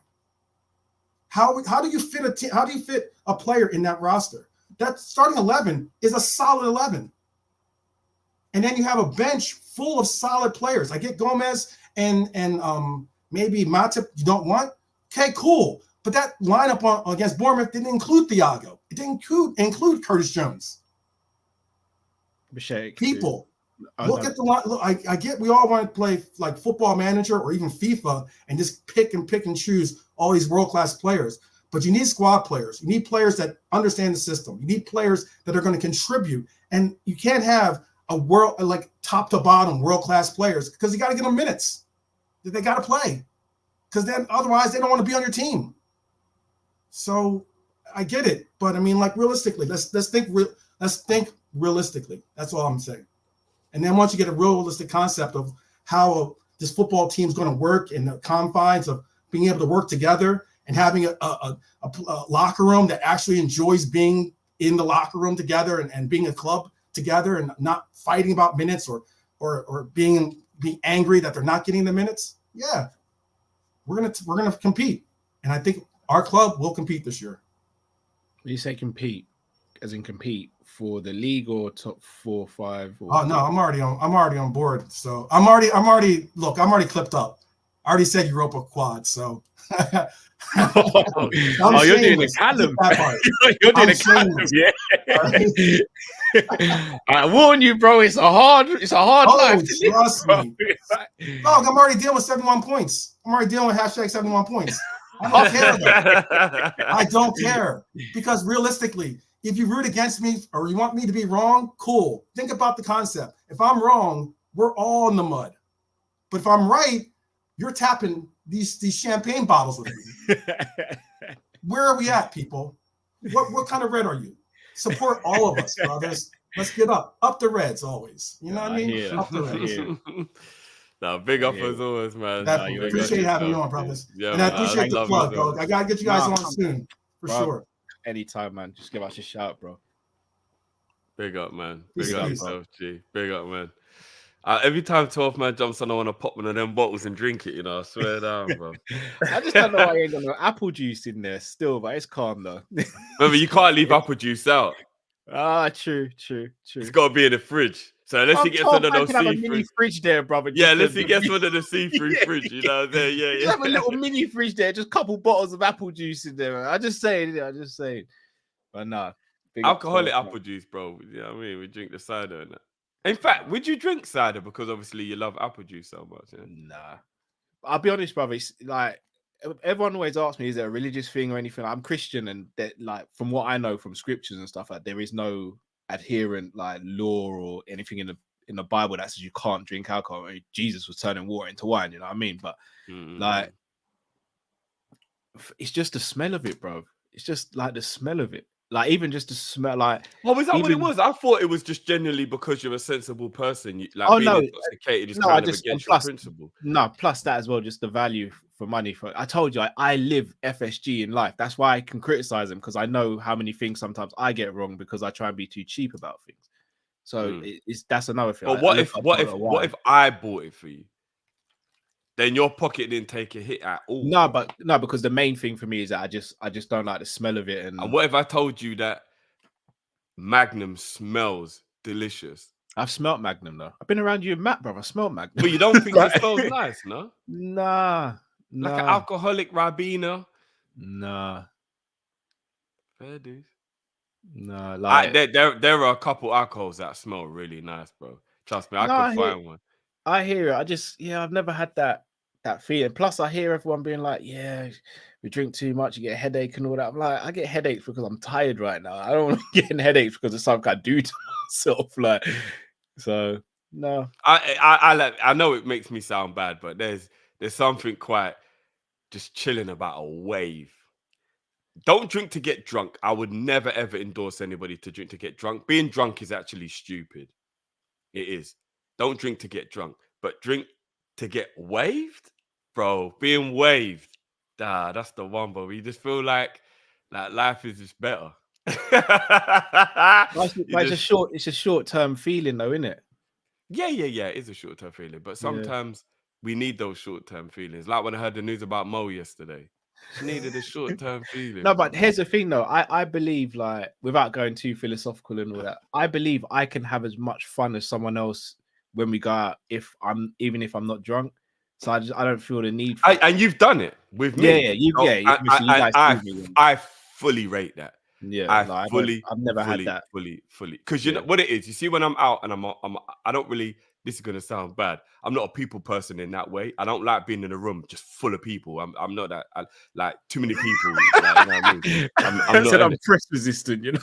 How do you fit a player in that roster? That starting 11 is a solid 11. And then you have a bench full of solid players. I get Gomez and maybe Matip you don't want. Okay, cool. But that lineup against Bournemouth didn't include Thiago. It didn't include Curtis Jones. People, look at the line. Look, I get we all want to play like Football Manager or even FIFA and just pick and choose all these world-class players. But you need squad players. You need players that understand the system. You need players that are going to contribute. And you can't have like top to bottom world-class players because you got to give them minutes that they got to play. Because then otherwise they don't want to be on your team. So I get it. But I mean, like realistically, let's think realistically. That's all I'm saying. And then once you get a realistic concept of how this football team is going to work in the confines of being able to work together and having a locker room that actually enjoys being in the locker room together and being a club together and not fighting about minutes or being angry that they're not getting the minutes. Yeah, we're gonna compete, and I think our club will compete this year. When you say compete, as in compete for the league or top 4 or 5? Oh no, I'm already on board. So I'm already clipped up. I already said Europa quad. So. You're doing a Callum. You're doing a Callum, yeah. I warn you, bro. It's a hard life. Trust me. Dog, I'm already dealing with 71 points. I'm already dealing with hashtag 71 points. I don't care. I don't care because realistically, if you root against me or you want me to be wrong, cool. Think about the concept. If I'm wrong, we're all in the mud. But if I'm right, you're tapping these champagne bottles with me. Where are we at, people? What kind of red are you? Support all of us, brothers. Let's get up the Reds always. You know what I mean? Up the Reds. No, big up as always, man. Appreciate having you on, brothers. Yeah, and I appreciate the plug, dog. I gotta get you guys on soon for sure. Anytime, man. Just give us a shout, bro. Big up, man. Big up yourself, G. Big up, man. Every time 12 man jumps on, I want to pop one of them bottles and drink it, I swear down, bro. I just don't know why you ain't got no apple juice in there still, but it's calm though. Remember, you can't leave apple juice out. True. It's got to be in the fridge. So unless he gets one of those mini fridge there, brother. Yeah, unless he gets one of the see-through fridge, you know. Yeah. Just have a little mini fridge there, just a couple bottles of apple juice in there. I'm just saying. But nah, alcoholic apple juice, bro. You know what I mean? We drink the cider and that. In fact, would you drink cider because obviously you love apple juice so much? Yeah? Nah, I'll be honest, brother. It's like everyone always asks me, is it a religious thing or anything? I'm Christian, and that, like, from what I know from scriptures and stuff, like there is no adherent like law or anything in the Bible that says you can't drink alcohol. I mean, Jesus was turning water into wine, you know what I mean? But like, it's just the smell of it, bro. It's just like the smell of it. Like, even just the smell, like... Oh, was that what it was? I thought it was just genuinely because you're a sensible person. Being intoxicated is kind of against your principle. No, plus that as well, just the value for money. I told you, I live FSG in life. That's why I can criticize them, because I know how many things sometimes I get wrong because I try and be too cheap about things. So that's another thing. But what if I bought it for you? Then your pocket didn't take a hit at all. No, because the main thing for me is that I just don't like the smell of it. And what if I told you that Magnum smells delicious? I've smelt Magnum though. I've been around you and Matt, bro. I smelled Magnum. But you don't think it smells nice, no? Nah. Like an alcoholic Ribena? Nah. Fair dues. No, like there are a couple alcohols that smell really nice, bro. Trust me, I could find one. I hear it. I've never had that feeling. Plus, I hear everyone being like, "Yeah, we drink too much, you get a headache and all that." I'm like, I get headaches because I'm tired right now. I don't want to get headaches because of something I do to myself. Like, so no. I know it makes me sound bad, but there's something quite just chilling about a wave. Don't drink to get drunk. I would never ever endorse anybody to drink to get drunk. Being drunk is actually stupid. It is. Don't drink to get drunk, but drink to get waved, bro. Being waved, that's the one, bro. You just feel like life is just better. It's a short-term feeling, though, isn't it? Yeah. It's a short-term feeling, but sometimes we need those short-term feelings. Like when I heard the news about Mo yesterday. She needed a short-term feeling. No, but here's the thing, though. I believe, like, without going too philosophical and all that, I believe I can have as much fun as someone else when we go out, even if I'm not drunk. So I don't feel the need for and you've done it with me. I fully rate that. Yeah, I've never had that fully because you know what it is. You see, when I'm out and I don't really. This is gonna sound bad. I'm not a people person in that way. I don't like being in a room just full of people. I'm not that. Like too many people. Like, you know what I mean? I'm press resistant. You know.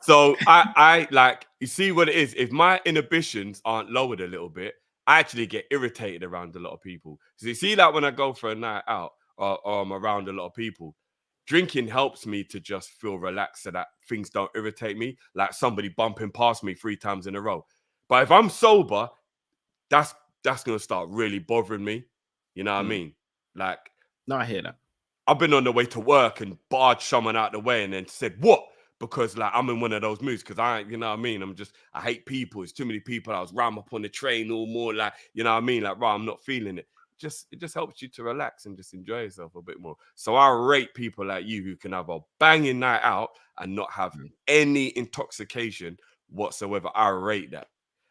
So I like. You see what it is. If my inhibitions aren't lowered a little bit, I actually get irritated around a lot of people. So you see, like when I go for a night out or I'm around a lot of people. Drinking helps me to just feel relaxed so that things don't irritate me, like somebody bumping past me 3 times in a row. But if I'm sober, that's going to start really bothering me. You know what I mean? Like, no, I hear that. I've been on the way to work and barged someone out the way and then said, what? Because like I'm in one of those moods because you know what I mean? I hate people. It's too many people. I was rammed up on the train all more like, you know what I mean? Like, right, I'm not feeling it. It just helps you to relax and just enjoy yourself a bit more. So I rate people like you who can have a banging night out and not have any intoxication whatsoever. I rate that.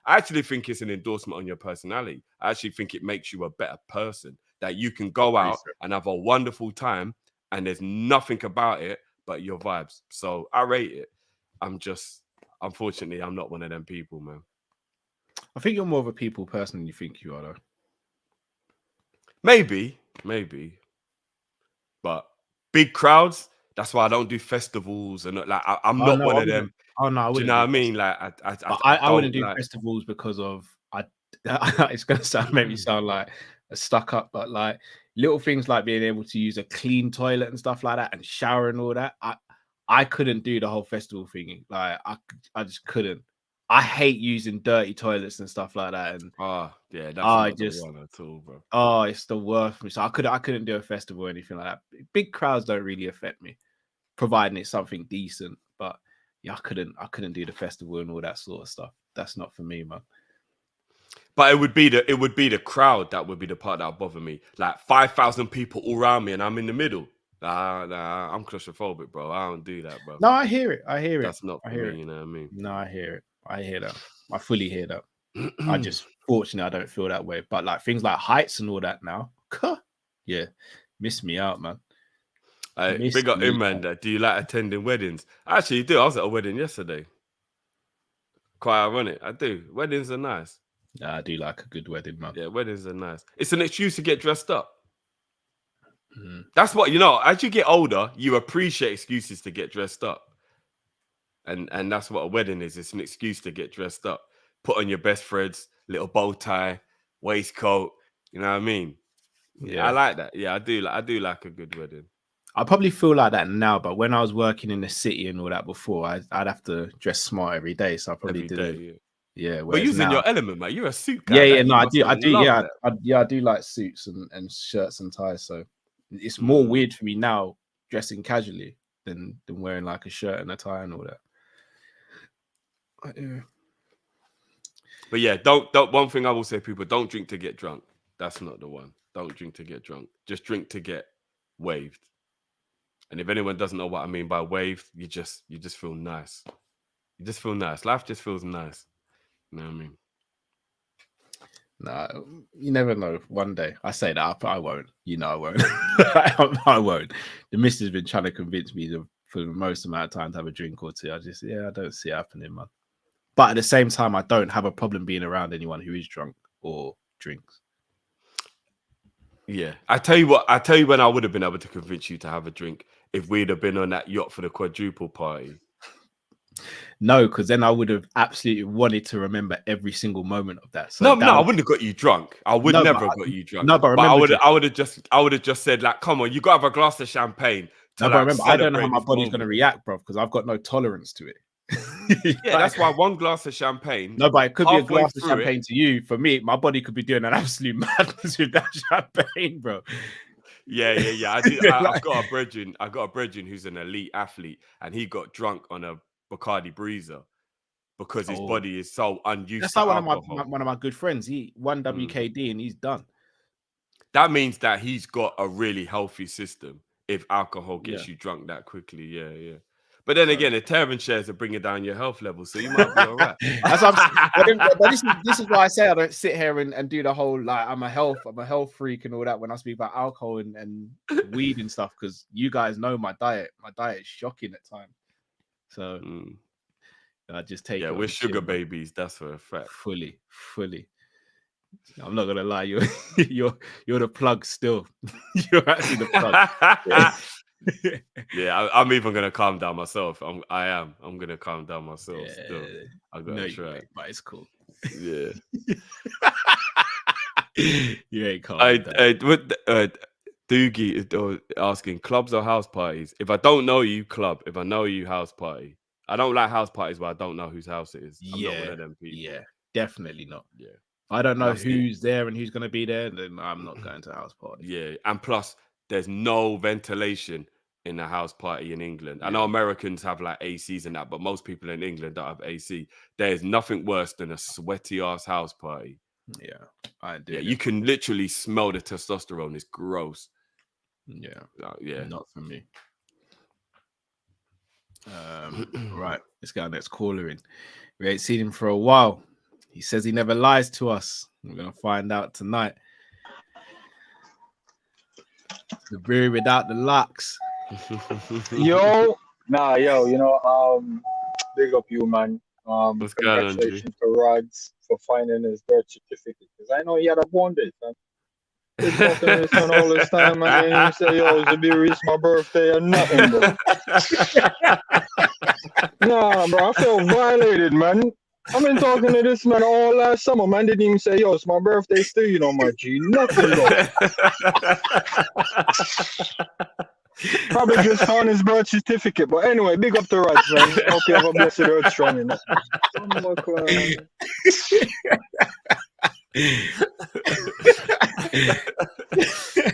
I actually think it's an endorsement on your personality. I actually think it makes you a better person, that you can go out and have a wonderful time and there's nothing about it but your vibes. So I rate it. Unfortunately, I'm not one of them people, man. I think you're more of a people person than you think you are, though. Maybe. But big crowds, that's why I don't do festivals and like I'm not one of them. Oh no, I wouldn't. Do you know what I mean? Like I wouldn't do festivals because of it's gonna make me sound like a stuck up, but like little things like being able to use a clean toilet and stuff like that and shower and all that. I couldn't do the whole festival thing. Like I just couldn't. I hate using dirty toilets and stuff like that. And that's not the one at all, bro. It's the worst for me. So I couldn't do a festival or anything like that. Big crowds don't really affect me, providing it's something decent. But yeah, I couldn't do the festival and all that sort of stuff. That's not for me, man. But it would be the crowd that would be the part that would bother me. Like 5,000 people all around me and I'm in the middle. Nah, I'm claustrophobic, bro. I don't do that, bro. No, I hear it. That's not for me, you know what I mean? No, I hear it. I hear that. I fully hear that. I just, fortunately, I don't feel that way. But like things like heights and all that now, yeah, miss me out, man. Big up Imran. Do you like attending weddings? I actually do. I was at a wedding yesterday. Quite ironic. I do. Weddings are nice. Yeah, I do like a good wedding, man. Yeah, weddings are nice. It's an excuse to get dressed up. That's what, as you get older, you appreciate excuses to get dressed up. And that's what a wedding is. It's an excuse to get dressed up. Put on your best threads, little bow tie, waistcoat. You know what I mean? Yeah, I like that. Yeah, I do like a good wedding. I probably feel like that now, but when I was working in the city and all that before, I'd have to dress smart every day. So I probably did. Yeah, but you're in your element, man. You're a suit guy. Yeah, no, I do. Yeah, I do like suits and shirts and ties. So it's more weird for me now dressing casually than wearing like a shirt and a tie and all that. Yeah. But yeah, don't. One thing I will say, people, don't drink to get drunk. That's not the one. Don't drink to get drunk. Just drink to get waved. And if anyone doesn't know what I mean by waved, you just feel nice. You just feel nice. Life just feels nice. You know what I mean? Nah, you never know. One day, I say that, but I won't. I won't. I won't. The missus has been trying to convince me for the most amount of time to have a drink or two. I don't see it happening, man. But at the same time, I don't have a problem being around anyone who is drunk or drinks. Yeah, I tell you when I would have been able to convince you to have a drink if we'd have been on that yacht for the quadruple party. No, because then I would have absolutely wanted to remember every single moment of that. So I wouldn't have got you drunk. I would never have got you drunk. No, but I would have just said, like, come on, you got to have a glass of champagne. No, but remember, I don't know how my body's going to react, bro, because I've got no tolerance to it. Yeah, that's why one glass of champagne. No, but it could be a glass of champagne to you. For me, my body could be doing an absolute madness with that champagne, bro. Yeah. I've got a brethren who's an elite athlete, and he got drunk on a Bacardi Breezer because his body is so unused. That's like one of my good friends. He won WKD and he's done. That means that he's got a really healthy system. If alcohol gets you drunk that quickly, yeah. But then again, the tearing shares are bringing down your health levels, so you might be all right. That's what this is why I say I don't sit here and do the whole like I'm a health freak and all that when I speak about alcohol and weed and stuff, because you guys know my diet. My diet is shocking at times. So I just take it. We're sugar babies, that's for a fact. Fully. I'm not gonna lie, you're the plug still. You're actually the plug. Yeah, I'm even gonna calm down myself. I'm gonna calm down myself still. I gotta try. But it's cool. Yeah. You ain't calm. Doogie is asking clubs or house parties. If I don't know you, club. If I know you, house party. I don't like house parties where I don't know whose house it is. I'm not one of them people. Yeah, definitely not. Yeah. I don't know who's there and who's going to be there, then I'm not going to a house party. Yeah, and plus, there's no ventilation in a house party in England. I know Americans have like ACs and that, but most people in England don't have AC. There's nothing worse than a sweaty ass house party. Yeah, I do. Yeah, you can literally smell the testosterone. It's gross. Yeah, yeah, not for me. Right, let's get our next caller in. We ain't seen him for a while. He says he never lies to us. We're gonna find out tonight. The brewery without the locks. Yo, big up you, man. Congratulations to Rods for finding his birth certificate, because I know he had a bondage, man. He's talking to his son all this time, and then he say, yo, Zabiri, it's my birthday or nothing, bro. Nah, bro, I feel violated, man. I've been talking to this man all last summer, man. Didn't even say, yo, it's my birthday still, my G. Nothing, bro. Probably just found his birth certificate. But anyway, big up to Rods, man. Hope you have a blessed earth strong enough.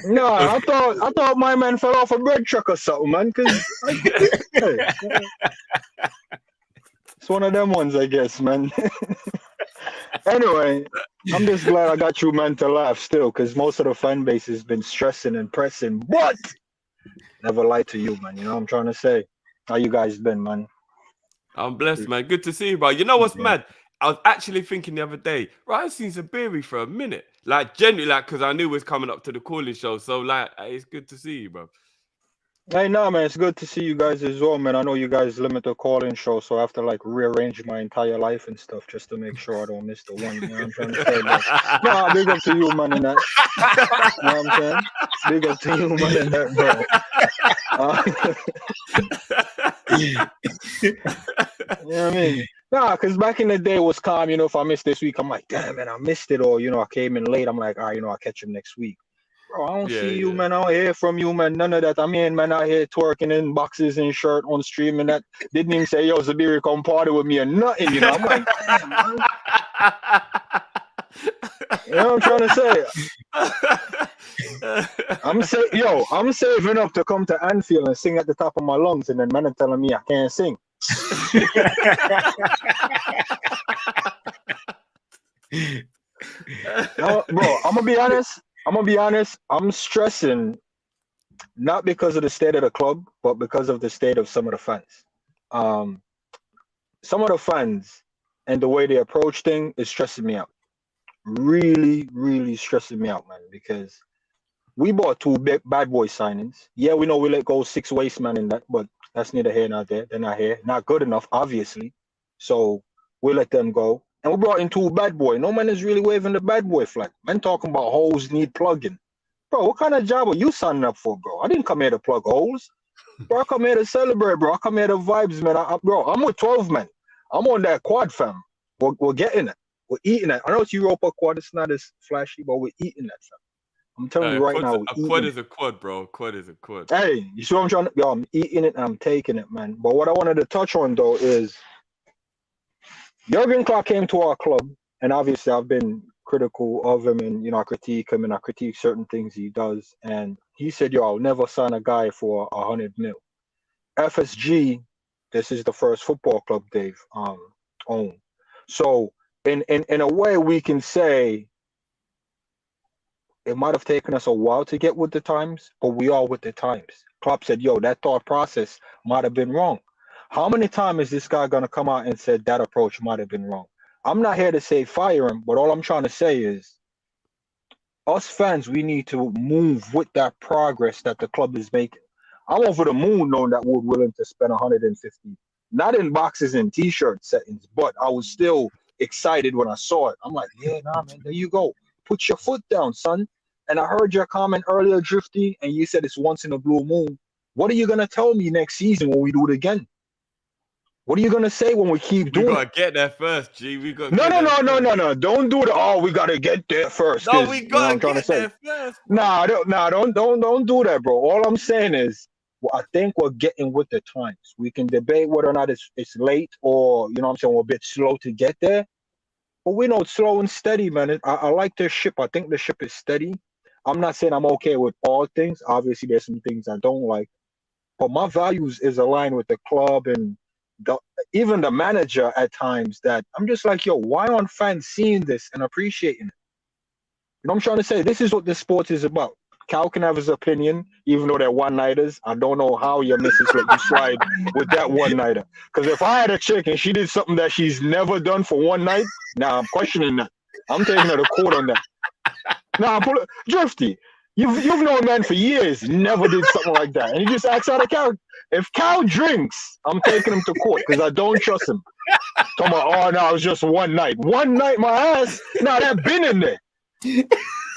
No, I thought my man fell off a bread truck or something, man. It's one of them ones, I guess, man. Anyway, I'm just glad I got you, man, to laugh still, because most of the fan base has been stressing and pressing, but never lie to you, man. You know what I'm trying to say? How you guys been, man? I'm blessed, man. Good to see you, bro. You know what's mad? I was actually thinking the other day, right, I've seen Zabiri for a minute. Like, genuinely, like, because I knew it was coming up to the Kall-In show. So, like, it's good to see you, bro. Hey, no, man, it's good to see you guys as well, man. I know you guys limit the call-in show, so I have to like rearrange my entire life and stuff just to make sure I don't miss the one. You know what I'm trying to say? But nah, big up to you, man, and that. You know what I'm saying? Big up to you, man, and that, bro. You know what I mean? Nah, because back in the day it was calm. You know, if I missed this week, I'm like, damn, man, I missed it. Or, you know, I came in late. I'm like, all right, you know, I'll catch him next week. Bro, I don't see you, man. I don't hear from you, man. None of that. I mean, man, out here twerking in boxes and shirt on stream and that. Didn't even say, yo, Zabiri, come party with me or nothing, you know. I'm like, damn, man. You know what I'm trying to say? I'm saving up to come to Anfield and sing at the top of my lungs, and then man are telling me I can't sing. No, bro, I'm gonna be honest. I'm stressing not because of the state of the club, but because of the state of some of the fans. Some of the fans and the way they approach things is stressing me out. Really, really stressing me out, man, because we bought 2 bad boy signings. Yeah, we know we let go 6 waste man in that, but that's neither here nor there. They're not here. Not good enough, obviously. So we let them go. And we brought in 2 bad boy. No man is really waving the bad boy flag. Man talking about holes need plugging. Bro, what kind of job are you signing up for, bro? I didn't come here to plug holes. Bro, I come here to celebrate, bro. I come here to vibes, man. Bro, I'm with 12 men. I'm on that quad, fam. We're getting it. We're eating it. I know it's Europa quad. It's not as flashy, but we're eating that, fam. I'm telling you right now. A quad is a quad, bro. Quad is a quad. Hey, you see what I'm trying to... Yo, I'm eating it and I'm taking it, man. But what I wanted to touch on, though, is Jurgen Klopp came to our club, and obviously I've been critical of him, and, you know, I critique him, and I critique certain things he does. And he said, yo, I'll never sign a guy for 100 mil. FSG, this is the first football club they've owned. So in a way, we can say it might have taken us a while to get with the times, but we are with the times. Klopp said, yo, that thought process might have been wrong. How many times is this guy going to come out and say that approach might have been wrong? I'm not here to say fire him, but all I'm trying to say is us fans, we need to move with that progress that the club is making. I'm over the moon knowing that we're willing to spend 150, not in boxes and t-shirt settings, but I was still excited when I saw it. I'm like, yeah, nah, man, there you go. Put your foot down, son. And I heard your comment earlier, Drifty, and you said it's once in a blue moon. What are you going to tell me next season when we do it again? What are you going to say when we keep doing it? We got to get there first, G. We got No. Don't do it. Oh, we got to get there first. No, we got to get there first. Nah, don't do that, bro. All I'm saying is, well, I think we're getting with the times. We can debate whether or not it's late or, you know what I'm saying, we're a bit slow to get there. But we know it's slow and steady, man. I like the ship. I think the ship is steady. I'm not saying I'm okay with all things. Obviously, there's some things I don't like. But my values is aligned with the club and even the manager at times, that I'm just like, yo, why aren't fans seeing this and appreciating it? You know what I'm trying to say? This is what this sport is about. Cal can have his opinion, even though they're one-nighters. I don't know how your missus let you slide with that one-nighter. Because if I had a chick and she did something that she's never done for one night, I'm questioning that. I'm taking her to court on that. Drifty, you've known man for years, never did something like that. And he just acts out of character. If Cal drinks, I'm taking him to court because I don't trust him. Talking about, it was just one night. One night, my ass? That been in there.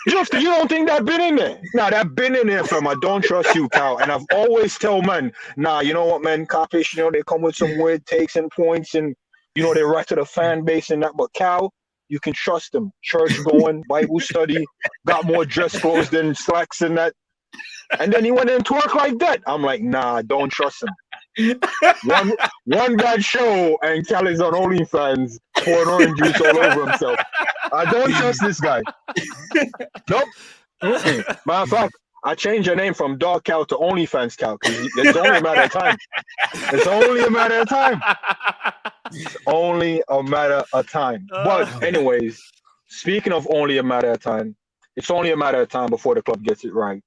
Drifty, you don't think that been in there? That been in there, fam. I don't trust you, Cal. And I've always tell man, you know what, man, Kop-Ish, you know, they come with some weird takes and points and, you know, they write to the fan base and that. But Cal, you can trust him. Church going, Bible study, got more dress clothes than slacks and that. And then he went in to work like that. I'm like, don't trust him. One bad show and Cal is on OnlyFans pouring orange juice all over himself. I don't trust this guy. Nope. Matter of fact, I changed your name from Dog Cal to OnlyFans Cal because it's only a matter of time. It's only a matter of time. It's only a matter of time. But anyways, speaking of only a matter of time, it's only a matter of time before the club gets it right.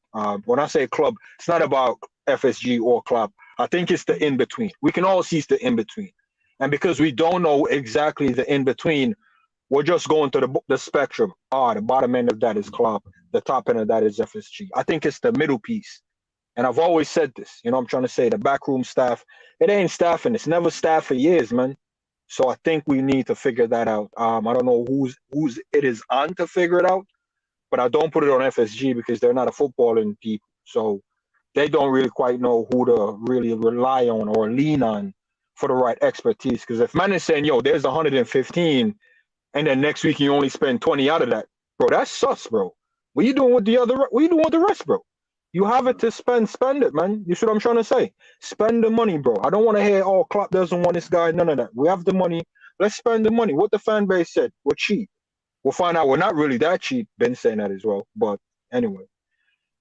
When I say club, it's not about FSG or club. I think it's the in-between. We can all see it's the in-between. And because we don't know exactly the in-between, we're just going to the spectrum. The bottom end of that is club. The top end of that is FSG. I think it's the middle piece And I've always said this, I'm trying to say the backroom staff, it ain't staffing. It's never staffed for years, man. So I think we need to figure that out. I don't know who's it is on to figure it out, but I don't put it on FSG because they're not a footballing people. So they don't really quite know who to really rely on or lean on for the right expertise. Because if man is saying, yo, there's 115, and then next week you only spend 20 out of that, bro, that's sus, bro. What you doing with the rest, bro? You have it to spend it, man. You see what I'm trying to say? Spend the money, bro. I don't want to hear, oh, Klopp doesn't want this guy. None of that. We have the money. Let's spend the money. What the fan base said, we're cheap. We'll find out we're not really that cheap. Ben saying that as well. But anyway.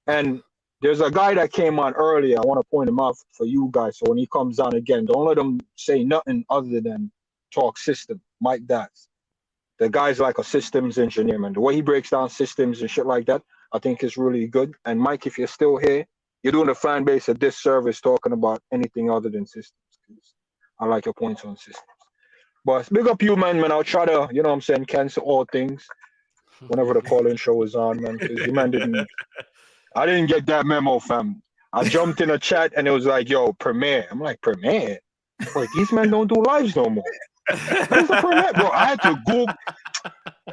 And there's a guy that came on earlier. I want to point him out for you guys. So when he comes on again, don't let him say nothing other than talk system. Mike Datz. The guy's like a systems engineer, man. The way he breaks down systems and shit like that, I think is really good. And Mike, if you're still here, you're doing the fan base a disservice talking about anything other than systems. I like your points on systems. But big up you, man. I'll try to, cancel all things whenever the Kall-In show is on, man. Because you man I didn't get that memo, fam. I jumped in a chat and it was like, yo, Premiere. I'm like, Premiere? Wait, these men don't do lives no more. What's the Premiere, bro? I had to Google.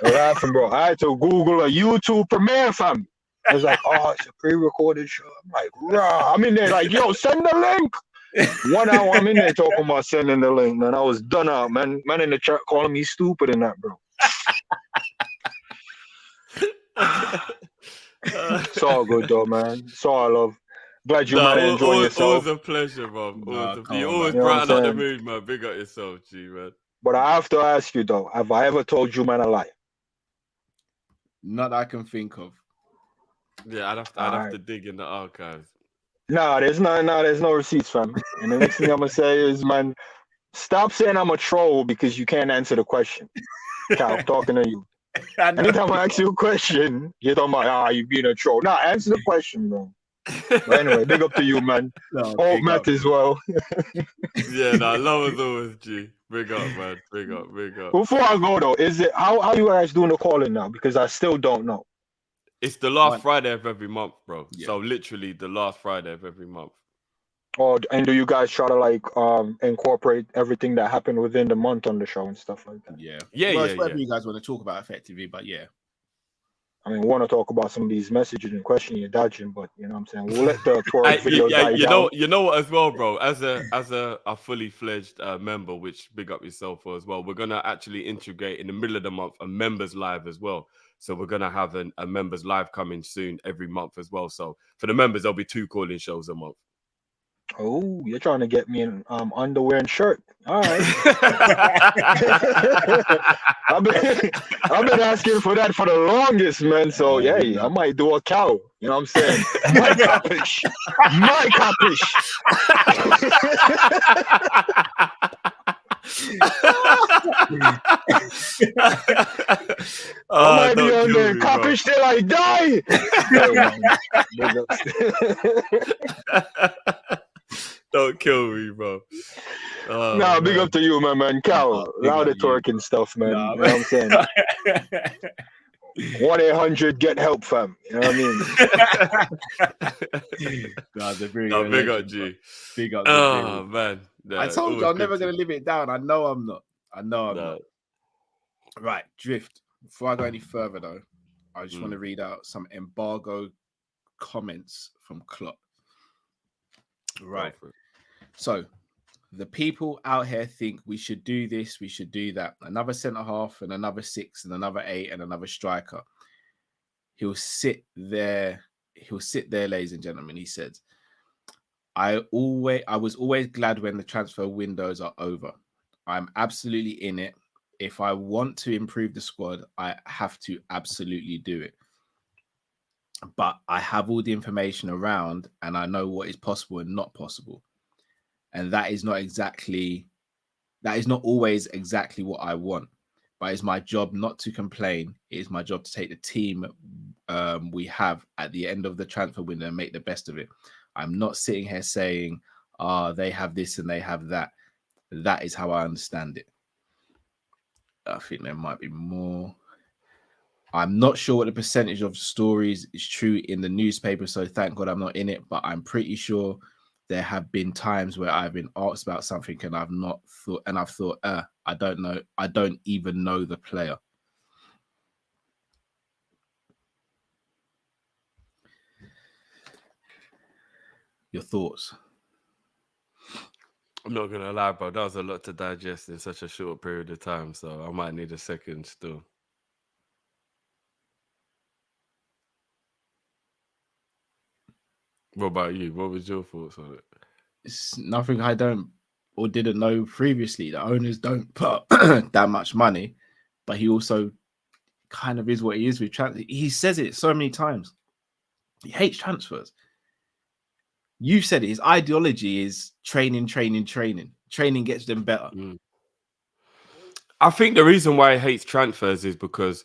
Laughing, bro. I had to Google a YouTube Premiere, fam. I was like, oh, it's a pre-recorded show. I'm like, rah. I'm in there like, yo, send the link. 1 hour, I'm in there talking about sending the link, man. I was done out, man. Man in the chat calling me stupid and that, bro. It's all good, though, man. It's all love. Glad you might enjoy yourself. Always a pleasure, bro. You always brighten up the mood, man. Big up yourself, G, man. But I have to ask you, though, have I ever told you, man, a lie? Not that I can think of. Yeah, I'd have to dig in the archives. There's no receipts, fam. And the next thing I'm gonna say is, man, stop saying I'm a troll because you can't answer the question. Cal, talking to you. Anytime I ask you a question, you're talking about, you being a troll. Nah, answer the question, bro. But anyway, big up to you, man. Oh, Matt as well. Yeah, love as always, G. Big up, man. Big up. Before I go though, is it how you guys doing the Kall-In now? Because I still don't know. It's the last Friday of every month, bro. Yeah. So literally the last Friday of every month. Oh, and do you guys try to incorporate everything that happened within the month on the show and stuff like that? Yeah. Well, it's whatever you guys want to talk about effectively, but yeah. I mean, we want to talk about some of these messages and questions you're dodging, but you know what I'm saying? We'll let the twerk video die down. You know what as well, bro? As a fully fledged member, which big up yourself for as well, we're going to actually integrate in the middle of the month a members live as well. So we're going to have a members live coming soon every month as well. So for the members, there'll be 2 Kall-In shows a month. Oh, you're trying to get me in underwear and shirt. All right. I've been asking for that for the longest, man. So yeah, I might do a cow. You know what I'm saying? My Kopish. My Kopish. I might be on there. Kopish till I die. Don't kill me, bro. Big up to you, man. Cal, loud the twerking stuff, man. You know what I'm saying? 1-800 get help, fam. You know what I mean? Big up, G. Big up. Oh, man. Yeah, I told you I'm never going to live it down. I know I'm not. Not. Right, Drift. Before I go any further, though, I just want to read out some embargo comments from Klopp. Right. So, the people out here think we should do this, we should do that. Another centre half and another 6 and another 8 and another striker. He'll sit there, ladies and gentlemen. He said, I was always glad when the transfer windows are over. I'm absolutely in it. If I want to improve the squad, I have to absolutely do it. But I have all the information around and I know what is possible and not possible. And that is not always exactly what I want. But it's my job not to complain. It is my job to take the team we have at the end of the transfer window and make the best of it. I'm not sitting here saying, they have this and they have that. That is how I understand it. I think there might be more. I'm not sure what the percentage of stories is true in the newspaper, so thank God I'm not in it, but I'm pretty sure there have been times where I've been asked about something and I've thought, I don't know. I don't even know the player. Your thoughts? I'm not gonna lie, bro. That was a lot to digest in such a short period of time, so I might need a second still. What about you? What was your thoughts on it? It's nothing I don't or didn't know previously. The owners don't put that much money, but he also kind of is what he is with transfer. He says it so many times. He hates transfers. You said it. His ideology is training. Training gets them better. I think the reason why he hates transfers is because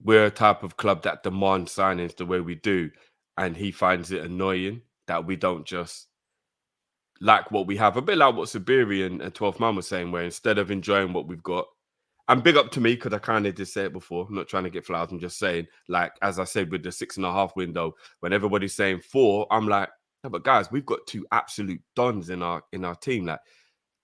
we're a type of club that demands signings the way we do, and he finds it annoying that we don't just like what we have. A bit like what Sabiri and 12th Man was saying, where instead of enjoying what we've got, and big up to me because I kind of did say it before. I'm not trying to get flowers. I'm just saying, like, as I said with the 6.5 window, when everybody's saying 4, I'm like, no, but guys, we've got 2 absolute dons in our team. Like,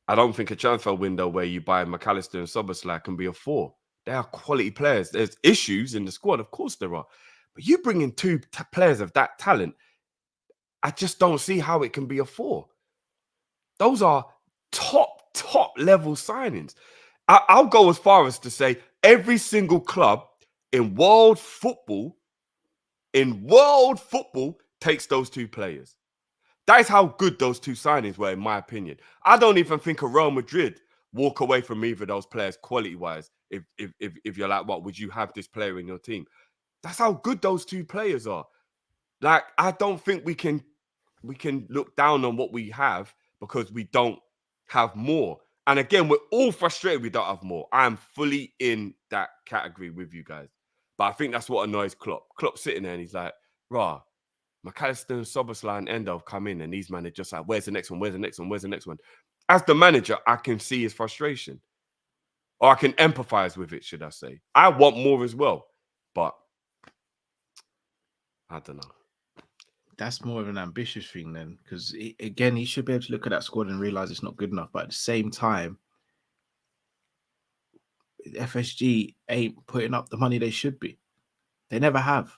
I don't think a transfer window where you buy McAllister and Soboslai can be a 4. They are quality players. There's issues in the squad, of course there are, but you bring in 2 players of that talent, I just don't see how it can be a 4. Those are top level signings. I'll go as far as to say every single club in world football takes those 2 players. That is how good those 2 signings were, in my opinion. I don't even think a Real Madrid walk away from either of those players quality-wise. If you're like, what would you have this player in your team? That's how good those 2 players are. Like, I don't think we can look down on what we have because we don't have more. And again, we're all frustrated we don't have more. I am fully in that category with you guys. But I think that's what annoys Klopp. Klopp's sitting there and he's like, rah, McAllister and Soboslai and Endo have come in and these men are just like, where's the next one? Where's the next one? Where's the next one? As the manager, I can see his frustration. Or I can empathize with it, should I say. I want more as well. But I don't know. That's more of an ambitious thing then, because again, he should be able to look at that squad and realize it's not good enough. But at the same time, FSG ain't putting up the money they should be. They never have.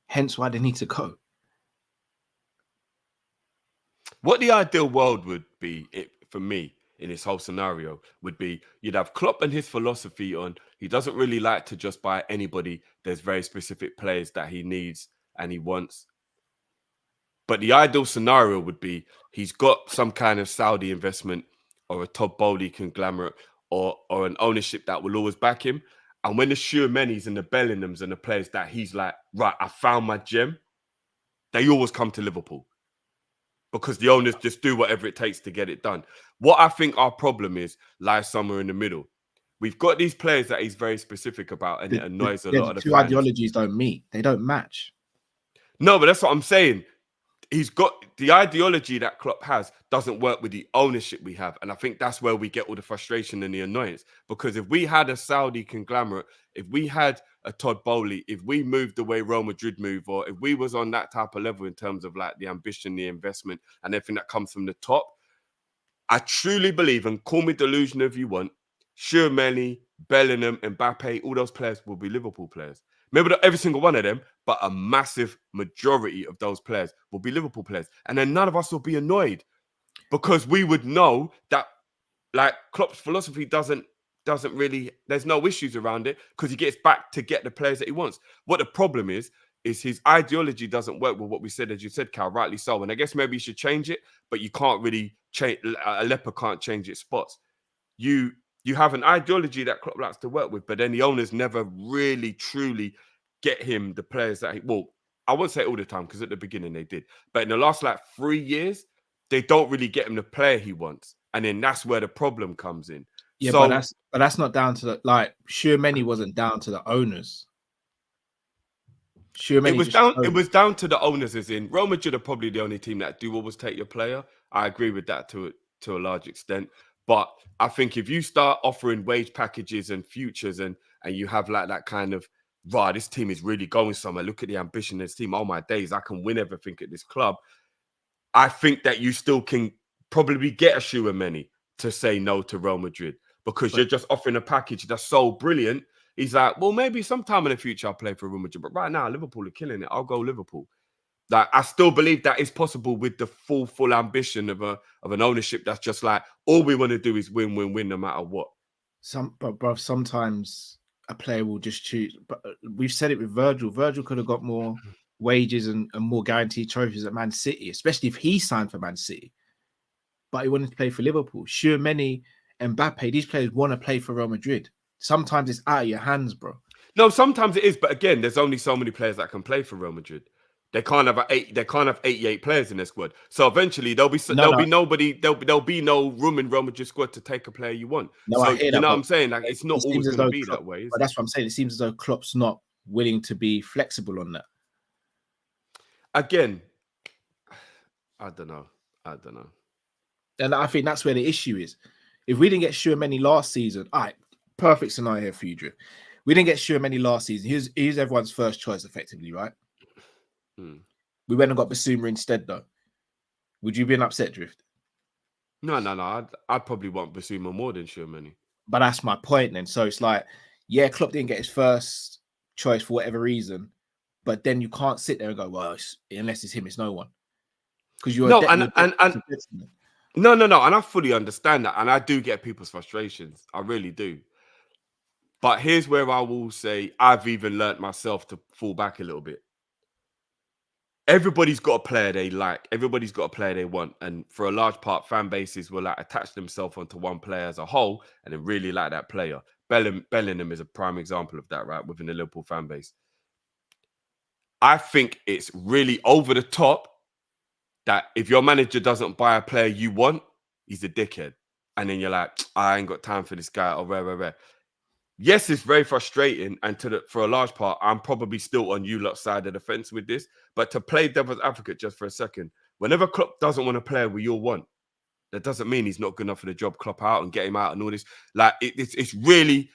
Hence why they need to go. What the ideal world would be, for me, in this whole scenario, would be you'd have Klopp and his philosophy on he doesn't really like to just buy anybody. There's very specific players that he needs and he wants. But the ideal scenario would be he's got some kind of Saudi investment or a Todd Bowley conglomerate or an ownership that will always back him. And when the Schumannis and the Bellinghams and the players that he's like, right, I found my gem, they always come to Liverpool because the owners just do whatever it takes to get it done. What I think our problem is lies somewhere in the middle. We've got these players that he's very specific about and it annoys a lot of the 2 fans. ideologies don't meet. They don't match. No, but that's what I'm saying. He's got the ideology that Klopp has doesn't work with the ownership we have. And I think that's where we get all the frustration and the annoyance. Because if we had a Saudi conglomerate, if we had a Todd Bowley, if we moved the way Real Madrid move, or if we was on that type of level in terms of like the ambition, the investment, and everything that comes from the top, I truly believe, and call me delusional if you want, Schumanni, Bellingham, Mbappe, all those players will be Liverpool players. Maybe not every single one of them, but a massive majority of those players will be Liverpool players. And then none of us will be annoyed because we would know that like Klopp's philosophy doesn't really, there's no issues around it because he gets back to get the players that he wants. What the problem is his ideology doesn't work with what we said, as you said, Cal, rightly so. And I guess maybe you should change it, but you can't really change, a leopard can't change its spots. You have an ideology that Klopp likes to work with, but then the owners never really, truly get him the players that he... Well, I won't say all the time because at the beginning they did. But in the last, 3 years, they don't really get him the player he wants. And then that's where the problem comes in. Yeah, so, but that's not down to the... Schumanni wasn't down to the owners. It was down to the owners, as in Real Madrid are probably the only team that do always take your player. I agree with that to a large extent. But I think if you start offering wage packages and futures and you have that kind of right, this team is really going somewhere. Look at the ambition of this team. Oh my days, I can win everything at this club. I think that you still can probably get a Tchouaméni to say no to Real Madrid because you're just offering a package that's so brilliant. He's like, well, maybe sometime in the future I'll play for Real Madrid, but right now Liverpool are killing it. I'll go Liverpool. Like, I still believe that is possible with the full ambition of an ownership that's just like, all we want to do is win, no matter what. But sometimes a player will just choose. But we've said it with Virgil. Virgil could have got more wages and more guaranteed trophies at Man City, especially if he signed for Man City. But he wanted to play for Liverpool. Tchouaméni, Mbappe, these players want to play for Real Madrid. Sometimes it's out of your hands, bro. No, sometimes it is, but again, there's only so many players that can play for Real Madrid. They can't have 88 players in their squad. So eventually there'll be no room in Real Madrid squad to take a player you want. No, so I hear you that, know what I'm saying? Like, it's not always going to be Klopp, that way. But that's what I'm saying. It seems as though Klopp's not willing to be flexible on that. Again, I don't know. And I think that's where the issue is. If we didn't get Tchouaméni last season, all right, perfect scenario here for you, Drew. We didn't get Tchouaméni last season. Here's everyone's first choice, effectively, right? We went and got Basuma instead, though. Would you be an upset, Drift? No. I'd probably want Basuma more than Tchouaméni. But that's my point then. So it's like, yeah, Klopp didn't get his first choice for whatever reason, but then you can't sit there and go, well, unless it's him, it's no one. Because you're no, and I fully understand that, and I do get people's frustrations. I really do. But here's where I will say I've even learnt myself to fall back a little bit. Everybody's got a player they like. Everybody's got a player they want. And for a large part, fan bases will like attach themselves onto one player as a whole and then really like that player. Bellingham is a prime example of that, right? Within the Liverpool fan base. I think it's really over the top that if your manager doesn't buy a player you want, he's a dickhead. And then you're like, I ain't got time for this guy, or rare. Yes, it's very frustrating, and for a large part, I'm probably still on you lot's side of the fence with this. But to play devil's advocate just for a second, whenever Klopp doesn't want to play with your want, that doesn't mean he's not good enough for the job. Klopp out and get him out and all this. Like it's really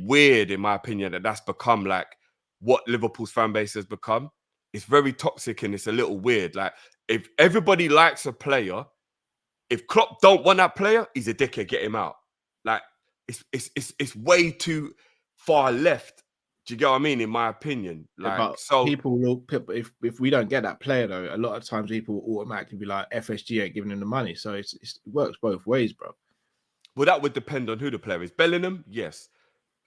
weird, in my opinion, that that's become like what Liverpool's fan base has become. It's very toxic and it's a little weird. Like, if everybody likes a player, if Klopp don't want that player, he's a dickhead. Get him out. Like, it's way too far left. Do you get what I mean? In my opinion, like, but so people will, if we don't get that player though, a lot of times people will automatically be like, FSG ain't giving him the money. So it works both ways, bro. Well, that would depend on who the player is. Bellingham, yes.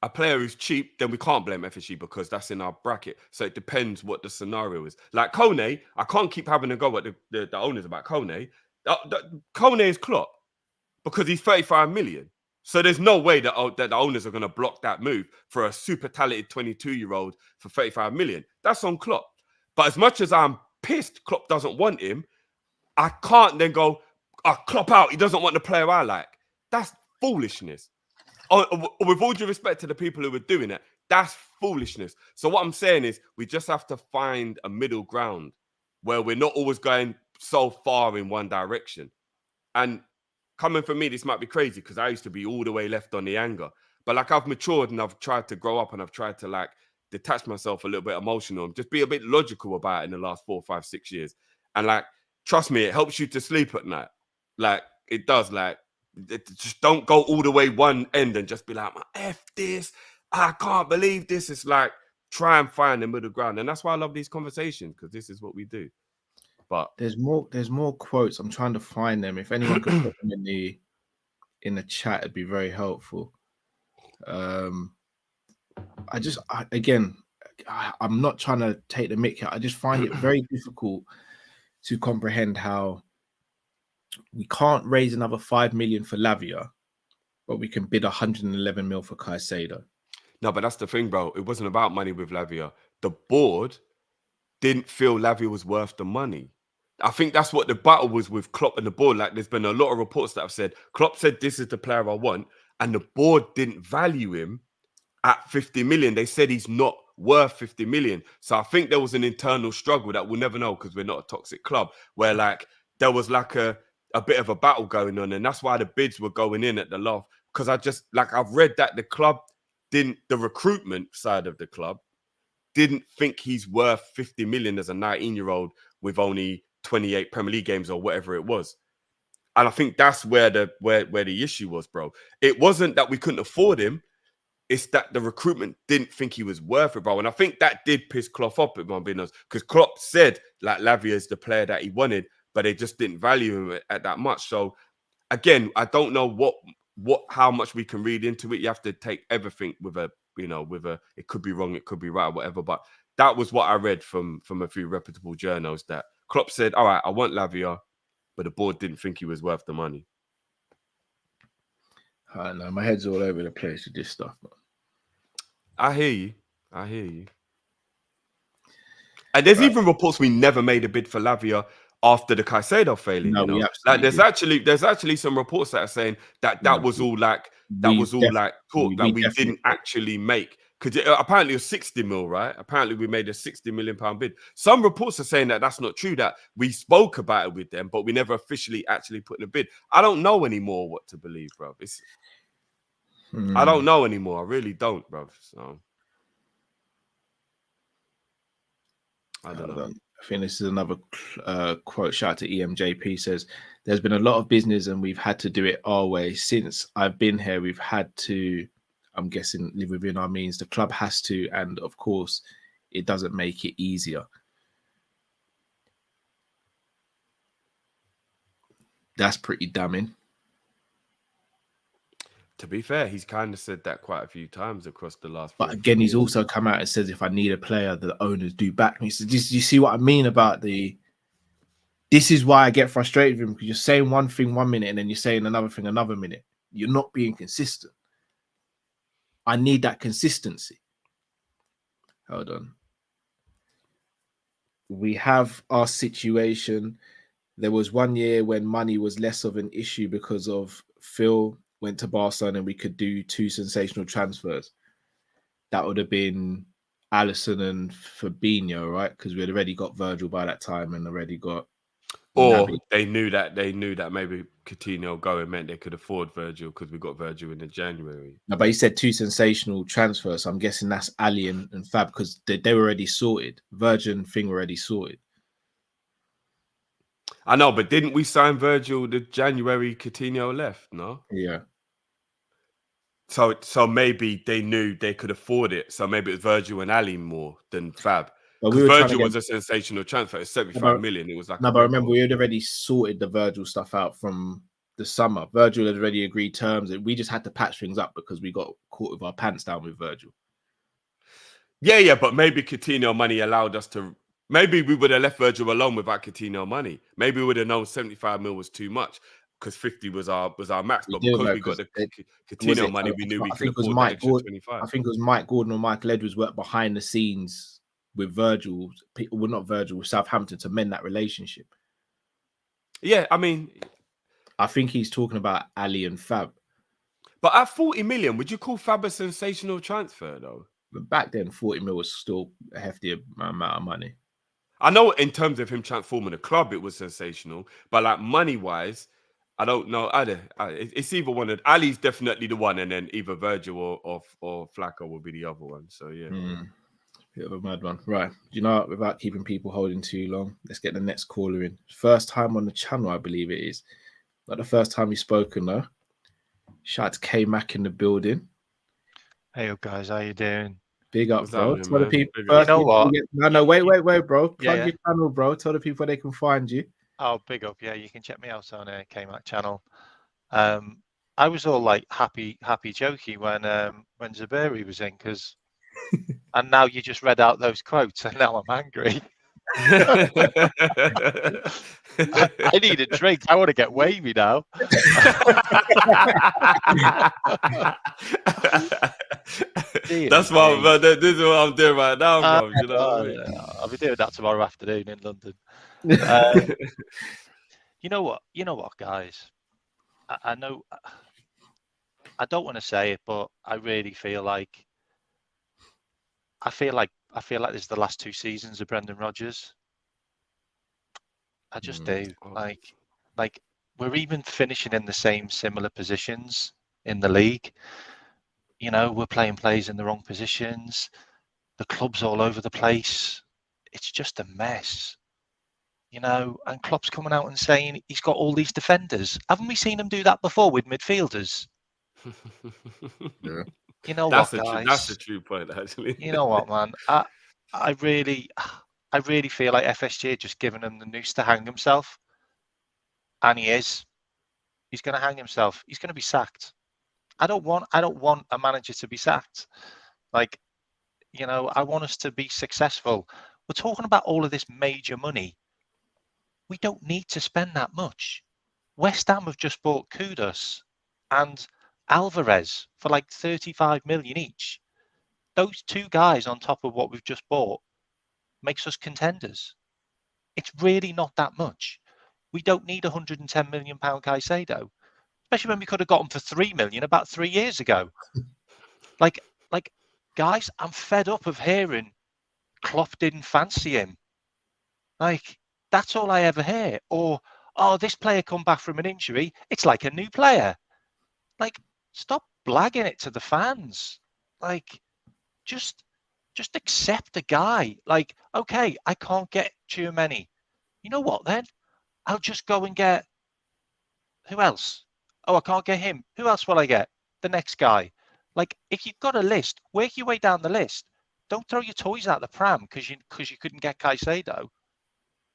A player who's cheap, then we can't blame FSG because that's in our bracket. So it depends what the scenario is. Like Kone, I can't keep having a go at the owners about Kone. Kone is Klopp because he's 35 million. So there's no way that the owners are going to block that move for a super talented 22-year-old for 35 million. That's on Klopp. But as much as I'm pissed Klopp doesn't want him, I can't then go, Klopp out. He doesn't want the player I like. That's foolishness. With all due respect to the people who are doing it, that's foolishness. So what I'm saying is we just have to find a middle ground where we're not always going so far in one direction. And coming from me, this might be crazy because I used to be all the way left on the anger. But like, I've matured and I've tried to grow up and I've tried to like detach myself a little bit emotional and just be a bit logical about it in the last 4, 5, 6 years. And like, trust me, it helps you to sleep at night. Like, it does. Like, just don't go all the way one end and just be like, F this. I can't believe this. It's like, try and find the middle ground. And that's why I love these conversations, because this is what we do. But there's more quotes. I'm trying to find them. If anyone could put them in the chat, it'd be very helpful. I'm not trying to take the mick out. I just find it very difficult to comprehend how we can't raise another 5 million for Lavia, but we can bid 111 mil for Caicedo. No, but that's the thing, bro. It wasn't about money with Lavia. The board didn't feel Lavia was worth the money. I think that's what the battle was with Klopp and the board. Like, there's been a lot of reports that have said Klopp said this is the player I want, and the board didn't value him at 50 million. They said he's not worth 50 million. So I think there was an internal struggle that we'll never know because we're not a toxic club, where like there was like a bit of a battle going on, and that's why the bids were going in at the loft. Because I've read that the club the recruitment side of the club didn't think he's worth 50 million as a 19-year-old with only 28 Premier League games or whatever it was. And I think that's where the issue was, bro. It wasn't that we couldn't afford him. It's that the recruitment didn't think he was worth it, bro. And I think that did piss Klopp off, if I'm being honest. Because Klopp said, like, Lavia is the player that he wanted, but they just didn't value him at that much. So, again, I don't know how much we can read into it. You have to take everything with a, it could be wrong, it could be right, whatever. But that was what I read from a few reputable journals, that Klopp said, all right, I want Lavia, but the board didn't think he was worth the money. I don't know. My head's all over the place with this stuff. Man. I hear you. And there's even reports we never made a bid for Lavia after the Caicedo failure. No, you know? Like there's actually some reports that are saying that was all like talk that we didn't actually make. Because apparently it was 60 mil, right? Apparently we made a 60 million pound bid. Some reports are saying that that's not true, that we spoke about it with them, but we never officially actually put in a bid. I don't know anymore what to believe, bro. I don't know anymore. I really don't, bro. So I don't know. I think this is another quote. Shout out to EMJP, says, there's been a lot of business and we've had to do it our way. Since I've been here, we've had to, I'm guessing, live within our means. The club has to, and of course, it doesn't make it easier. That's pretty damning. To be fair, he's kind of said that quite a few times across the last. But again, he's also come out and says, if I need a player, the owners do back me. So you see what I mean about this is why I get frustrated with him, because you're saying one thing 1 minute and then you're saying another thing another minute. You're not being consistent. I need that consistency. Hold on. We have our situation. There was 1 year when money was less of an issue because of Phil went to Barcelona and we could do 2 sensational transfers. That would have been Alisson and Fabinho, right? Because we had already got Virgil by that time and already got. Or they knew that maybe Coutinho going meant they could afford Virgil because we got Virgil in the January. No, but he said 2 sensational transfers. So I'm guessing that's Ali and Fab, because they were already sorted. Virgin thing already sorted. I know, but didn't we sign Virgil the January Coutinho left? No. Yeah. So maybe they knew they could afford it. So maybe it was Virgil and Ali more than Fab. Because Virgil was a sensational transfer. It's 75 million. It was like but remember, we had already sorted the Virgil stuff out from the summer. Virgil had already agreed terms, and we just had to patch things up because we got caught with our pants down with Virgil. Yeah, but maybe Coutinho money allowed us to. Maybe we would have left Virgil alone without Coutinho money. Maybe we would have known 75 mil was too much because 50 was our max. But because we got the Coutinho money, we knew we could afford the extra 25. I think it was Mike Gordon or Michael Edwards worked behind the scenes with Virgil, well, not Virgil, with Southampton to mend that relationship. Yeah, I mean, I think he's talking about Ali and Fab. But at 40 million, would you call Fab a sensational transfer though? But back then, 40 mil was still a hefty amount of money. I know in terms of him transforming the club, it was sensational. But like money-wise, I don't know. It's either one of Ali's definitely the one, and then either Virgil or Flacco will be the other one. So yeah. Bit of a mad one. Right. You know, without keeping people holding too long, let's get the next caller in. First time on the channel, I believe it is. Not the first time you've spoken, though. Shout out to K-Mac in the building. Hey, guys, how you doing? Big up, bro. Tell the people. You know what? No, wait, bro. Plug your channel, bro. Tell the people where they can find you. Oh, big up. Yeah, you can check me out on K-Mac channel. I was all like happy jokey when Zaberi was in, because and now you just read out those quotes and now I'm angry. I need a drink. I want to get wavy now. That's what this is what I'm doing right now, bro. You know what I mean? I'll be doing that tomorrow afternoon in London. You know what, guys? I know I don't want to say it, but I really feel like this is the last 2 seasons of Brendan Rodgers. I just do. Like we're even finishing in the similar positions in the league. You know, we're playing players in the wrong positions. The club's all over the place. It's just a mess. You know, and Klopp's coming out and saying he's got all these defenders. Haven't we seen him do that before with midfielders? Yeah. You know That's what, guys? That's a true point, actually. You know what, man? I really feel like FSG are just giving him the noose to hang himself, and he is. He's going to hang himself. He's going to be sacked. I don't want a manager to be sacked. Like, you know, I want us to be successful. We're talking about all of this major money. We don't need to spend that much. West Ham have just bought Kudus and Alvarez for like 35 million each. Those two guys on top of what we've just bought makes us contenders. It's really not that much. We don't need £110 million Caicedo, especially when we could have got him for 3 million about 3 years ago. Like, guys, I'm fed up of hearing Klopp didn't fancy him. Like, that's all I ever hear. Or, oh, this player come back from an injury. It's like a new player. Like, stop blagging it to the fans. Like, just accept the guy. Like, okay, I can't get Tchouaméni. You know what then? I'll just go and get who else? Oh, I can't get him. Who else will I get? The next guy. Like, if you've got a list, work your way down the list. Don't throw your toys out the pram because you couldn't get Caicedo.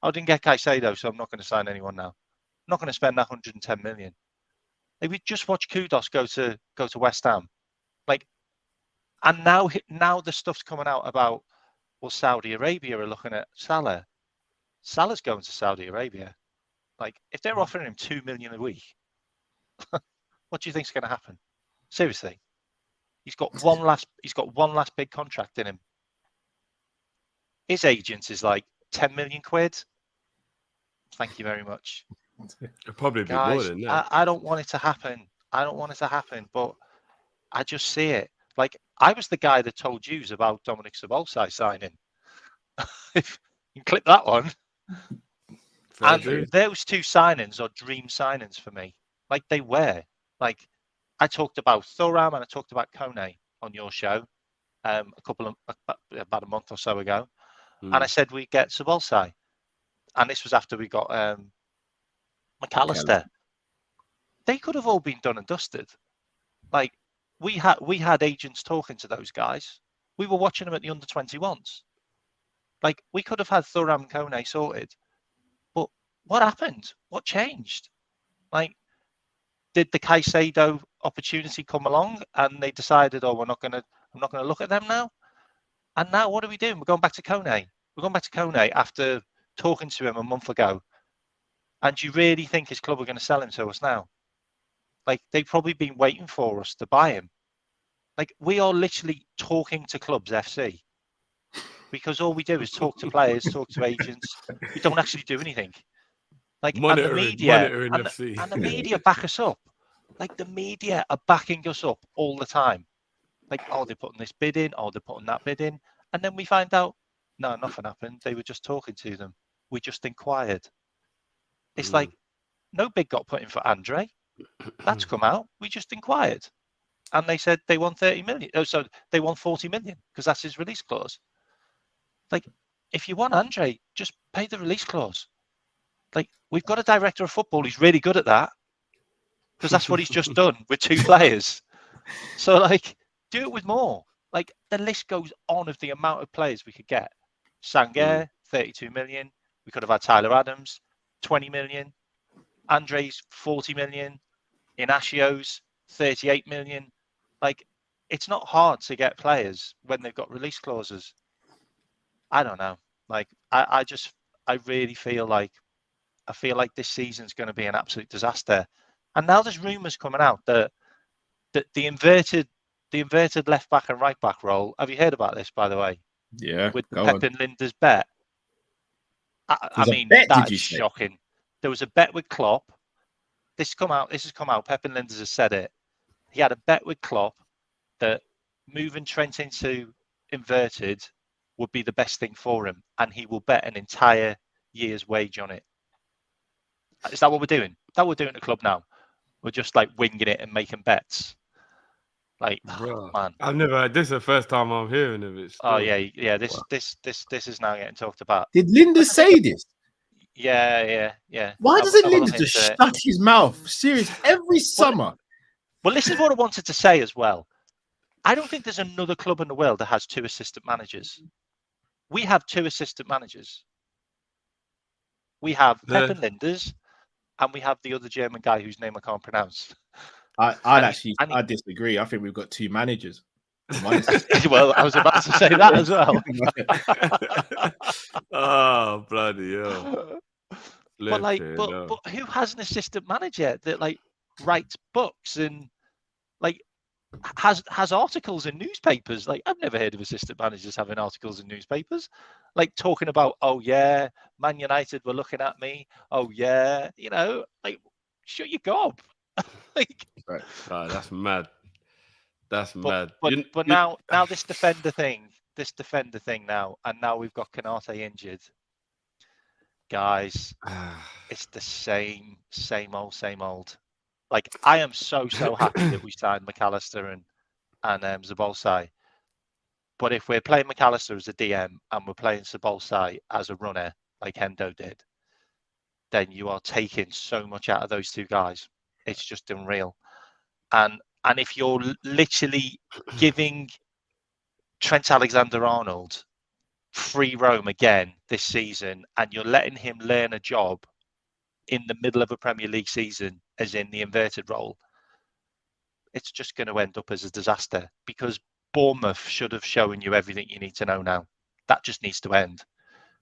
I didn't get Caicedo, so I'm not going to sign anyone now. I'm not going to spend that 110 million. Like, we just watched Kudus go to West Ham. Like, and now the stuff's coming out about, well, Saudi Arabia are looking at Salah. Salah's going to Saudi Arabia. Like, if they're offering him 2 million a week, what do you think's going to happen? Seriously, he's got one last big contract in him. His agent is like 10 million quid. Thank you very much. It'll probably be Guys, more than that. I don't want it to happen. I don't want it to happen, but I just see it. Like, I was the guy that told you about Dominic Szoboszlai signing. If you can clip that one. And those two signings are dream signings for me. Like, they were. Like, I talked about Thuram and I talked about Kone on your show about a month or so ago. And I said we'd get Szoboszlai. And this was after we got McAllister. They could have all been done and dusted. Like, we had agents talking to those guys. We were watching them at the under-21s. Like, we could have had Thuram and Kone sorted. But what happened? What changed? Like, did the Caicedo opportunity come along and they decided, oh, I'm not gonna look at them now? And now what are we doing? We're going back to Kone. We're going back to Kone after talking to him a month ago. And do you really think his club are going to sell him to us now? Like, they've probably been waiting for us to buy him. Like, we are literally talking to clubs FC. Because all we do is talk to players, talk to agents. We don't actually do anything. Like, and the media back us up. Like, the media are backing us up all the time. Like, oh, they're putting this bid in, oh, they're putting that bid in. And then we find out, no, nothing happened. They were just talking to them. We just inquired. It's like, no bid got put in for Andre. That's come out. We just inquired. And they said they want 30 million. Oh, so they want 40 million because that's his release clause. Like, if you want Andre, just pay the release clause. Like, we've got a director of football who's really good at that because that's what he's just done with two players. So, like, do it with more. Like, the list goes on of the amount of players we could get. Sangaré, 32 million. We could have had Tyler Adams, 20 million. Andre's 40 million. Inaccio's 38 million. Like, it's not hard to get players when they've got release clauses. I don't know. Like, I really feel like this season's going to be an absolute disaster. And now there's rumours coming out that the inverted left back and right back role. Have you heard about this, by the way? Yeah. With Pep and Linda's bet. I mean, that's shocking. There was a bet with Klopp. This has come out. Pep and Linda's has said it. He had a bet with Klopp that moving Trent into inverted would be the best thing for him, and he will bet an entire year's wage on it. Is that what we're doing? That we're doing at the club now? We're just like winging it and making bets. Like, man, I've never heard this. Is the first time I'm hearing of it. Still. Oh yeah. This is now getting talked about. Did Linda say this? Yeah. Why doesn't Linda just shut his mouth? Serious, every summer. Well, this is what I wanted to say as well. I don't think there's another club in the world that has 2 assistant managers. We have 2 assistant managers. We have Pep and Linda's, and we have the other German guy whose name I can't pronounce. I disagree. I think we've got 2 managers. Well, I was about to say that as well. Oh, bloody hell. But who has an assistant manager that like writes books and like has articles in newspapers? Like, I've never heard of assistant managers having articles in newspapers, like talking about, oh yeah, Man United were looking at me. Oh yeah, like, shut your gob. Like, right. That's mad. That's mad. But now this defender thing now, and now we've got Konate injured. Guys, it's the same old. Like, I am so happy that we signed McAllister and Zabolsai. But if we're playing McAllister as a DM and we're playing Zabolsai as a runner, like Hendo did, then you are taking so much out of those 2 guys. It's just unreal. And if you're literally giving Trent Alexander-Arnold free roam again this season, and you're letting him learn a job in the middle of a Premier League season, as in the inverted role, it's just going to end up as a disaster, because Bournemouth should have shown you everything you need to know now. That just needs to end.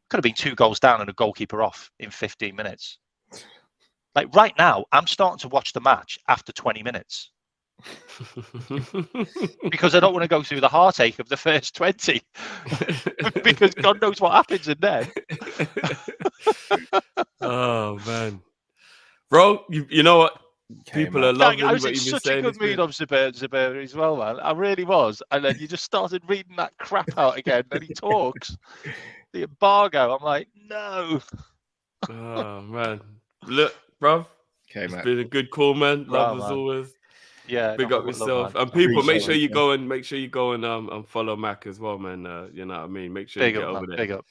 Could have been 2 goals down and a goalkeeper off in 15 minutes. Like, right now, I'm starting to watch the match after 20 minutes. Because I don't want to go through the heartache of the first 20. Because God knows what happens in there. Oh, man. Bro, you know what? People are loving I was in such a good mood on Zubair as well, man. I really was. And then you just started reading that crap out again. Then he talks. The embargo. I'm like, no. Oh, man. Look, bro. It's been a good call, man. Love as always. Yeah. Big up yourself. And people, make sure you go and follow Mac as well, man. You know what I mean? Make sure you get over there. Big up.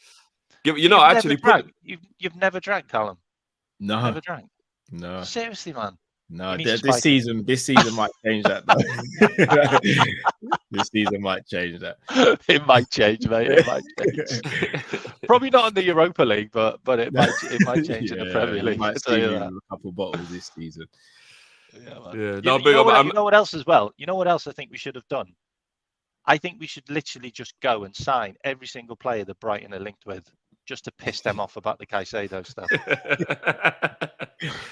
You've never drank, Callum. No. Never drank. No. Seriously, man. No, this season might change that. This season might change that. It might change, mate. It might change. Probably not in the Europa League, but it might change in the Premier League. Might see you a couple bottles this season. Yeah, man. Yeah. You know what else as well? You know what else I think we should have done? I think we should literally just go and sign every single player that Brighton are linked with, just to piss them off about the Caicedo stuff.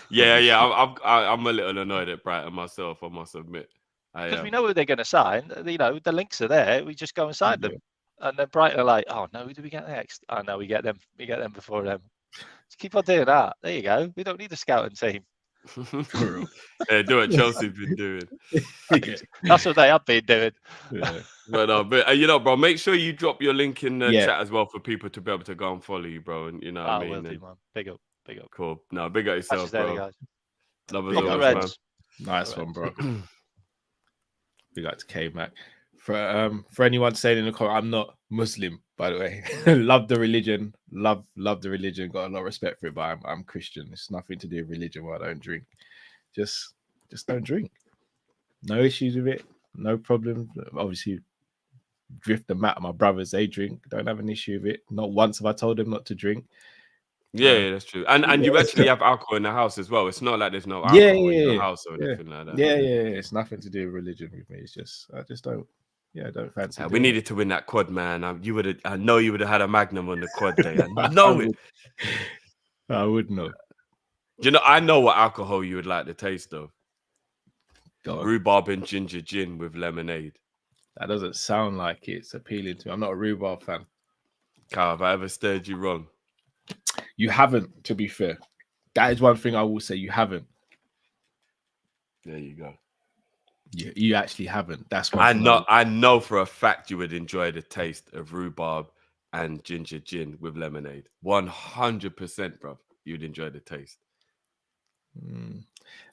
Yeah. I'm a little annoyed at Brighton myself, I must admit. Because we know who they're going to sign. The links are there. We just go and sign them. And then Brighton are like, oh no, who do we get next? Oh no, we get them. We get them before them. Just keep on doing that. There you go. We don't need a scouting team. Yeah, do what Chelsea's been doing. That's what they have been doing. Yeah. But bro, make sure you drop your link in the chat as well for people to be able to go and follow you, bro. And what I mean. Will do, man. Big up. Cool. No, big up yourself, bro. Guys. Love as always, man. Nice one, bro. Big up to K-Mac. For anyone saying in the comment, I'm not Muslim, by the way. Love the religion. Love the religion. Got a lot of respect for it, but I'm Christian. It's nothing to do with religion why I don't drink. Just don't drink. No issues with it. No problem. Obviously, Drift and Matt, my brothers, they drink. Don't have an issue with it. Not once have I told them not to drink. Yeah, that's true. And you actually have alcohol in the house as well. It's not like there's no alcohol in your house or anything like that. Yeah. It's nothing to do with religion with me. It's just I just don't. Yeah, I don't fancy. We needed to win that quad, man. I know you would have had a Magnum on the quad day. I know it. I would know. I know what alcohol you would like the taste of. Rhubarb and ginger gin with lemonade. That doesn't sound like it's appealing to me. I'm not a rhubarb fan. Carl, have I ever stirred you wrong? You haven't, to be fair. That is one thing I will say. You haven't. There you go. You actually haven't. That's what I know for a fact you would enjoy the taste of rhubarb and ginger gin with lemonade. 100%, bro. You'd enjoy the taste.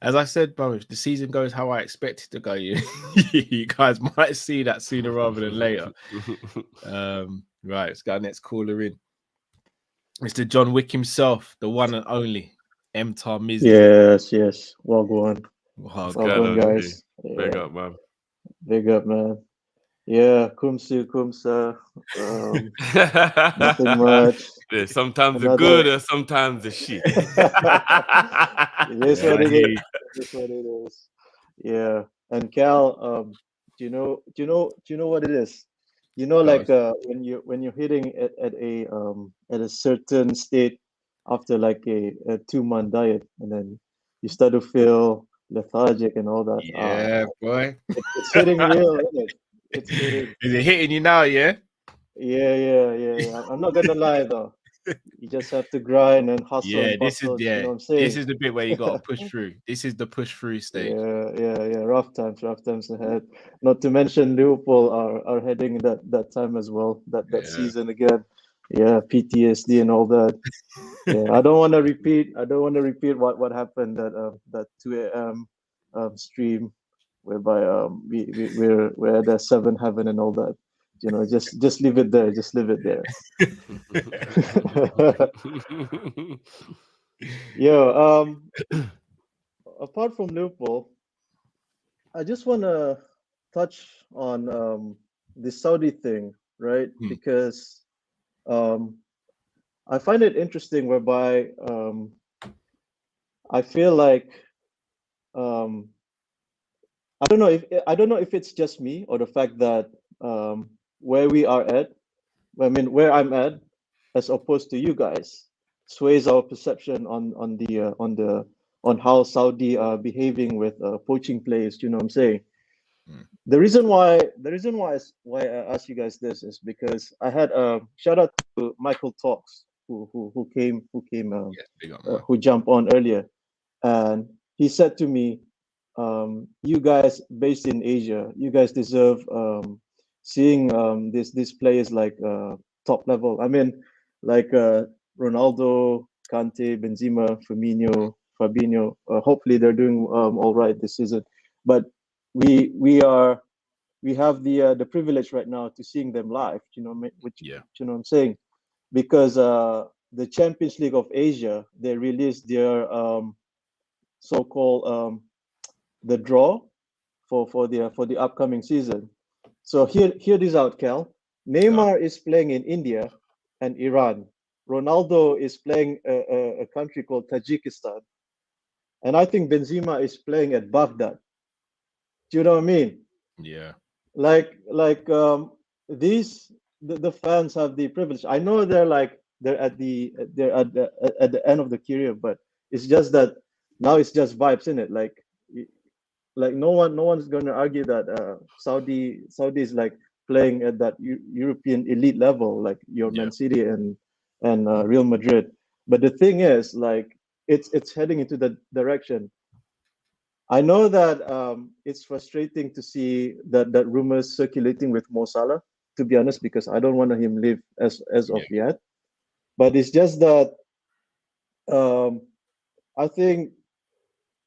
As I said, bro, if the season goes how I expect it to go, you guys might see that sooner rather than later. Right, let's get our next caller in. Mr. John Wick himself, the one and only Mtar Mizzy. Yes. Well going. Well guys. Big up, man. Big up, man. Yeah, kumsa. Nothing much. Yeah, sometimes the good or sometimes the shit. It is what it is. It's what it is. Yeah. And Cal, do you know what it is? You know, like when you're hitting at a certain state after like a 2-month diet, and then you start to feel lethargic and all that. Yeah, boy. It's hitting real, isn't it? It's hitting. Is it hitting you now? Yeah. Yeah. I'm not gonna lie though. You just have to grind and hustle. Yeah, this is you know what I'm saying? This is the bit where you gotta push through. This is the push through stage. Yeah. Rough times ahead. Not to mention Liverpool are heading that time as well. That season again. Yeah, PTSD and all that. Yeah, I don't want to repeat what happened that 2 a.m. Stream, whereby we're at the 7 heaven and all that. You know, just leave it there. Just leave it there. Apart from Liverpool, I just want to touch on the Saudi thing, right? Because I find it interesting, whereby I feel like I don't know if it's just me or the fact that where we are at, where I'm at, as opposed to you guys, sways our perception on how Saudi are behaving with poaching players. You know what I'm saying? The reason why I asked you guys this is because I had a shout out to Michael Talks who jumped on earlier, and he said to me, you guys based in Asia, you guys deserve seeing these players like top level. I mean, like Ronaldo, Kante, Benzema, Firmino, Fabinho. Hopefully they're doing all right this season, but we have the privilege right now to seeing them live. You know what I'm saying? Because the Champions League of Asia, they released their so-called the draw for the upcoming season. So hear this out, Cal. Neymar is playing in India and Iran. Ronaldo is playing a country called Tajikistan, and I think Benzema is playing at Baghdad. Do you know what I mean? Yeah. Like these the fans have the privilege. I know they're at the end of the career, but it's just that now it's just vibes in it. Like no one's going to argue that Saudi is like playing at that European elite level, like your Man City and Real Madrid. But the thing is, like it's heading into the direction. I know that it's frustrating to see that rumors circulating with Mo Salah, to be honest, because I don't want him leave as of yet. But it's just that I think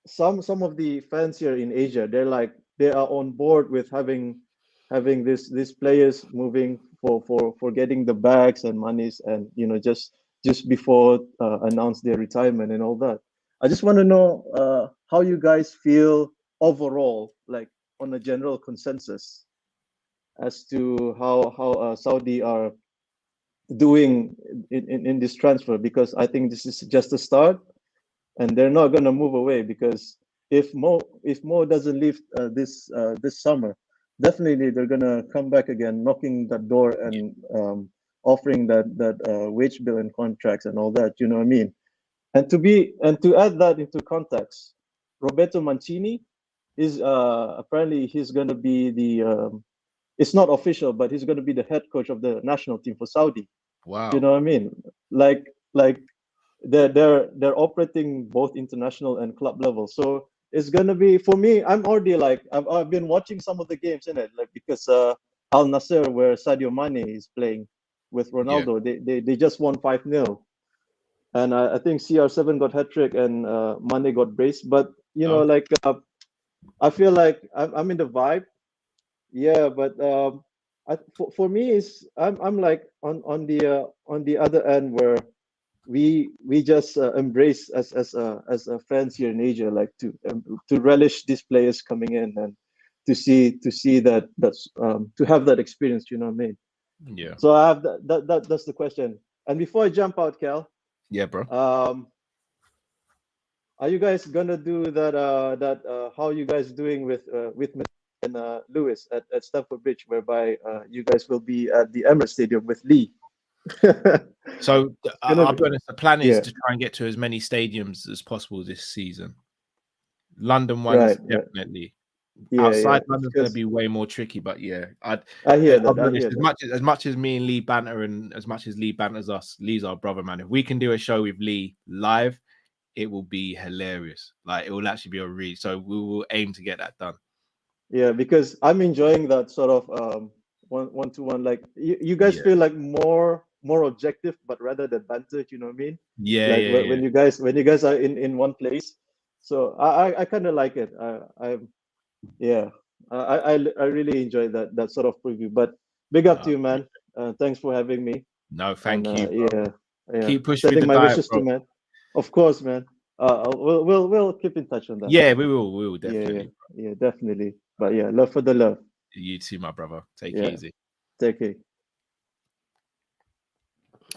some of the fans here in Asia, they are on board with having these players moving for getting the bags and monies, and just before announce their retirement and all that. I just want to know how you guys feel overall, like on a general consensus, as to how Saudi are doing in this transfer, because I think this is just a start, and they're not going to move away, because if Mo doesn't leave this summer, definitely they're going to come back again, knocking that door and offering that wage bill and contracts and all that. You know what I mean? And to add that into context, Roberto Mancini is apparently he's going to be the it's not official, but he's going to be the head coach of the national team for Saudi. Wow. You know what I mean? Like they're operating both international and club level. So it's going to be, for me, I'm already like I've been watching some of the games in it, like because Al Nassr, where Sadio Mane is playing with Ronaldo, they just won 5-0. and I think CR7 got hat trick and Mane got brace. But you know, like I feel like I'm in the vibe. Yeah, but for me is I'm like on the other end where we just embrace as fans here in Asia, like to relish these players coming in and to see that's to have that experience. You know what I mean? Yeah. So I have that's the question. And before I jump out, Cal. Yeah, bro. Are you guys gonna do that? How you guys doing with and Lewis at Stamford Bridge, whereby you guys will be at the Emirates Stadium with Lee? So I'll be honest. The plan is to try and get to as many stadiums as possible this season. London ones definitely. Outside London's going to be way more tricky, but yeah, I hear that. As much as me and Lee banter, and as much as Lee banters us, Lee's our brother, man. If we can do a show with Lee live, it will be hilarious. Like, it will actually be a read. So we will aim to get that done. Yeah, because I'm enjoying that sort of one to one. Like you guys feel like more objective, but rather than banter. You know what I mean? Yeah. Like yeah, when you guys are in one place. So I kind of like it. I really enjoy that sort of preview. But big up to you, man. Thanks for having me. No, thank you. Bro. Yeah. Keep pushing Sending the my diet, wishes bro. to man. Of course, man. We'll keep in touch on that. Yeah, we will definitely. Yeah, definitely. But yeah, love for the love. You too, my brother. Take it easy. Take it.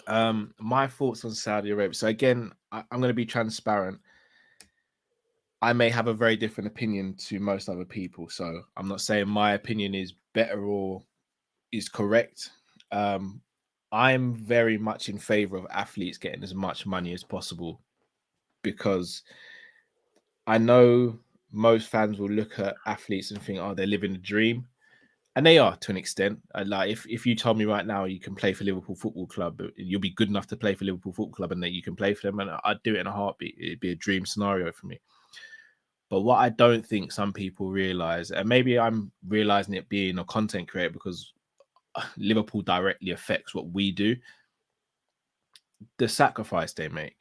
My thoughts on Saudi Arabia. So again, I'm going to be transparent. I may have a very different opinion to most other people. So I'm not saying my opinion is better or is correct. I'm very much in favor of athletes getting as much money as possible, because I know most fans will look at athletes and think, oh, they're living a dream. And they are, to an extent. Like, if you told me right now you can play for Liverpool Football Club, you'll be good enough to play for Liverpool Football Club and that you can play for them, and I'd do it in a heartbeat. It'd be a dream scenario for me. But what I don't think some people realize, and maybe I'm realizing it being a content creator because Liverpool directly affects what we do, the sacrifice they make.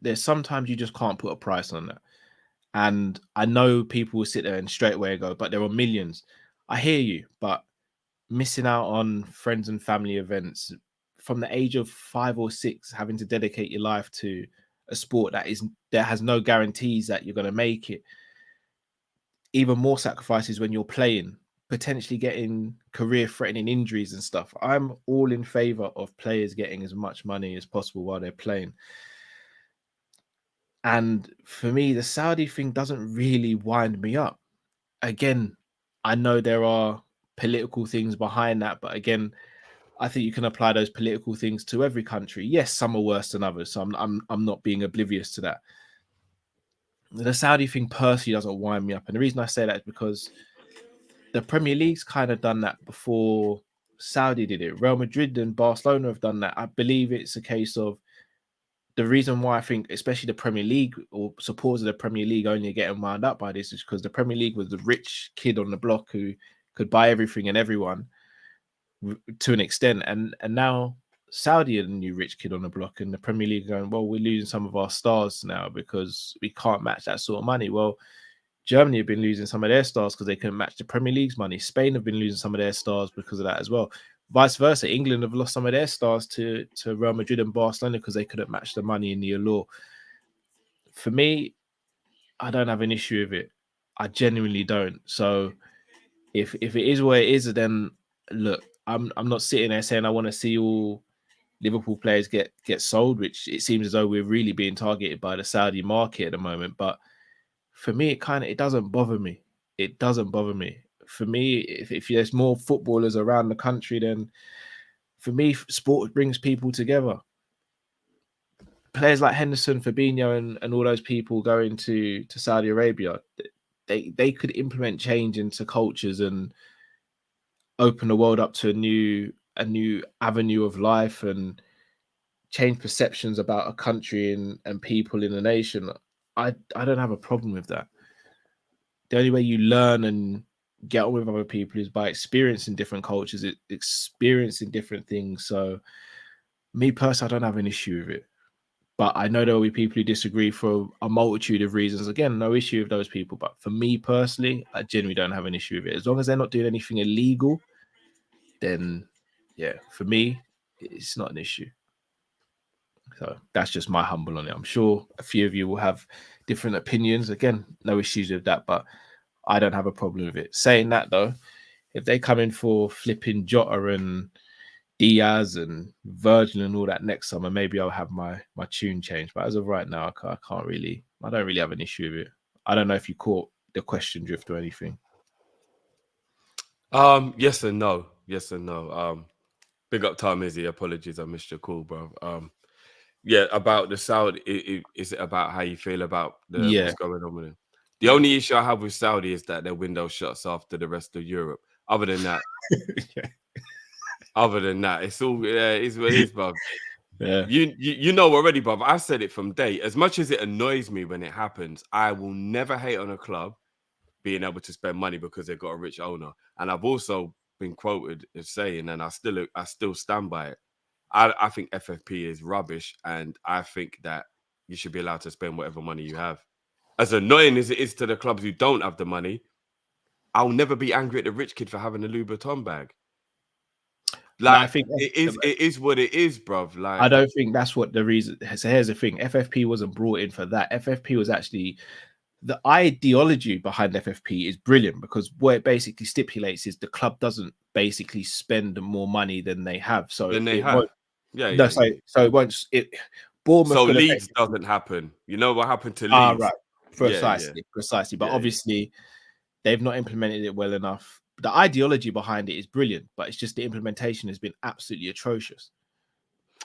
There's sometimes you just can't put a price on that. And I know people will sit there and straight away go, but there are millions. I hear you, but missing out on friends and family events from the age of 5 or 6, having to dedicate your life to a sport that has no guarantees that you're going to make it. Even more sacrifices when you're playing, potentially getting career-threatening injuries and stuff. I'm all in favor of players getting as much money as possible while they're playing. And for me, the Saudi thing doesn't really wind me up. Again, I know there are political things behind that, but again, I think you can apply those political things to every country. Yes, some are worse than others, so I'm not being oblivious to that. The Saudi thing personally doesn't wind me up, and the reason I say that is because the Premier League's kind of done that before Saudi did it. Real Madrid and Barcelona have done that. I believe it's a case of the reason why I think, especially the Premier League or supporters of the Premier League only getting wound up by this, is because the Premier League was the rich kid on the block who could buy everything and everyone to an extent. And now Saudi are the new rich kid on the block, and the Premier League going, well, we're losing some of our stars now because we can't match that sort of money. Well, Germany have been losing some of their stars because they couldn't match the Premier League's money. Spain have been losing some of their stars because of that as well. Vice versa, England have lost some of their stars to Real Madrid and Barcelona because they couldn't match the money in the allure. For me, I don't have an issue with it. I genuinely don't. So if it is what it is, then look, I'm not sitting there saying I want to see all Liverpool players get sold, which it seems as though we're really being targeted by the Saudi market at the moment. But for me, it doesn't bother me. It doesn't bother me. For me, if there's more footballers around the country, then for me, sport brings people together. Players like Henderson, Fabinho, and all those people going to Saudi Arabia, they could implement change into cultures and open the world up to a new avenue of life and change perceptions about a country and people in a nation. I don't have a problem with that. The only way you learn and get on with other people is by experiencing different cultures, experiencing different things. So me personally, I don't have an issue with it. But I know there will be people who disagree for a multitude of reasons. Again, no issue with those people. But for me personally, I genuinely don't have an issue with it. As long as they're not doing anything illegal, then yeah, for me, it's not an issue. So that's just my humble on it. I'm sure a few of you will have different opinions. Again, no issues with that, but I don't have a problem with it. Saying that though, if they come in for flipping Jota and Diaz and Virgil and all that next summer, maybe I'll have my tune changed. But as of right now, I don't really have an issue with it. I don't know if you caught the question drift or anything. Yes and no. Yes and no. Big up Tom Izzy. Apologies, I missed your call, bro. Yeah, about the Saudi. Is it about how you feel about what's going on with it? The only issue I have with Saudi is that their window shuts after the rest of Europe. Other than that, it's all it's what it is, bro. Yeah, you know already, bro. I said it from day. As much as it annoys me when it happens, I will never hate on a club being able to spend money because they've got a rich owner. And I've also been quoted as saying, and I still stand by it. I think FFP is rubbish, and I think that you should be allowed to spend whatever money you have. As annoying as it is to the clubs who don't have the money, I'll never be angry at the rich kid for having a Louis Vuitton bag. Like, I think it is what it is, bruv. Like, I don't think that's what the reason. So here's the thing: FFP wasn't brought in for that. FFP was actually the ideology behind FFP is brilliant because what it basically stipulates is the club doesn't basically spend more money than they have. So than they it have. Won't, so it won't. Bournemouth. So Leeds doesn't happen. You know what happened to Leeds? Right. Precisely. But obviously, they've not implemented it well enough. The ideology behind it is brilliant, but it's just the implementation has been absolutely atrocious.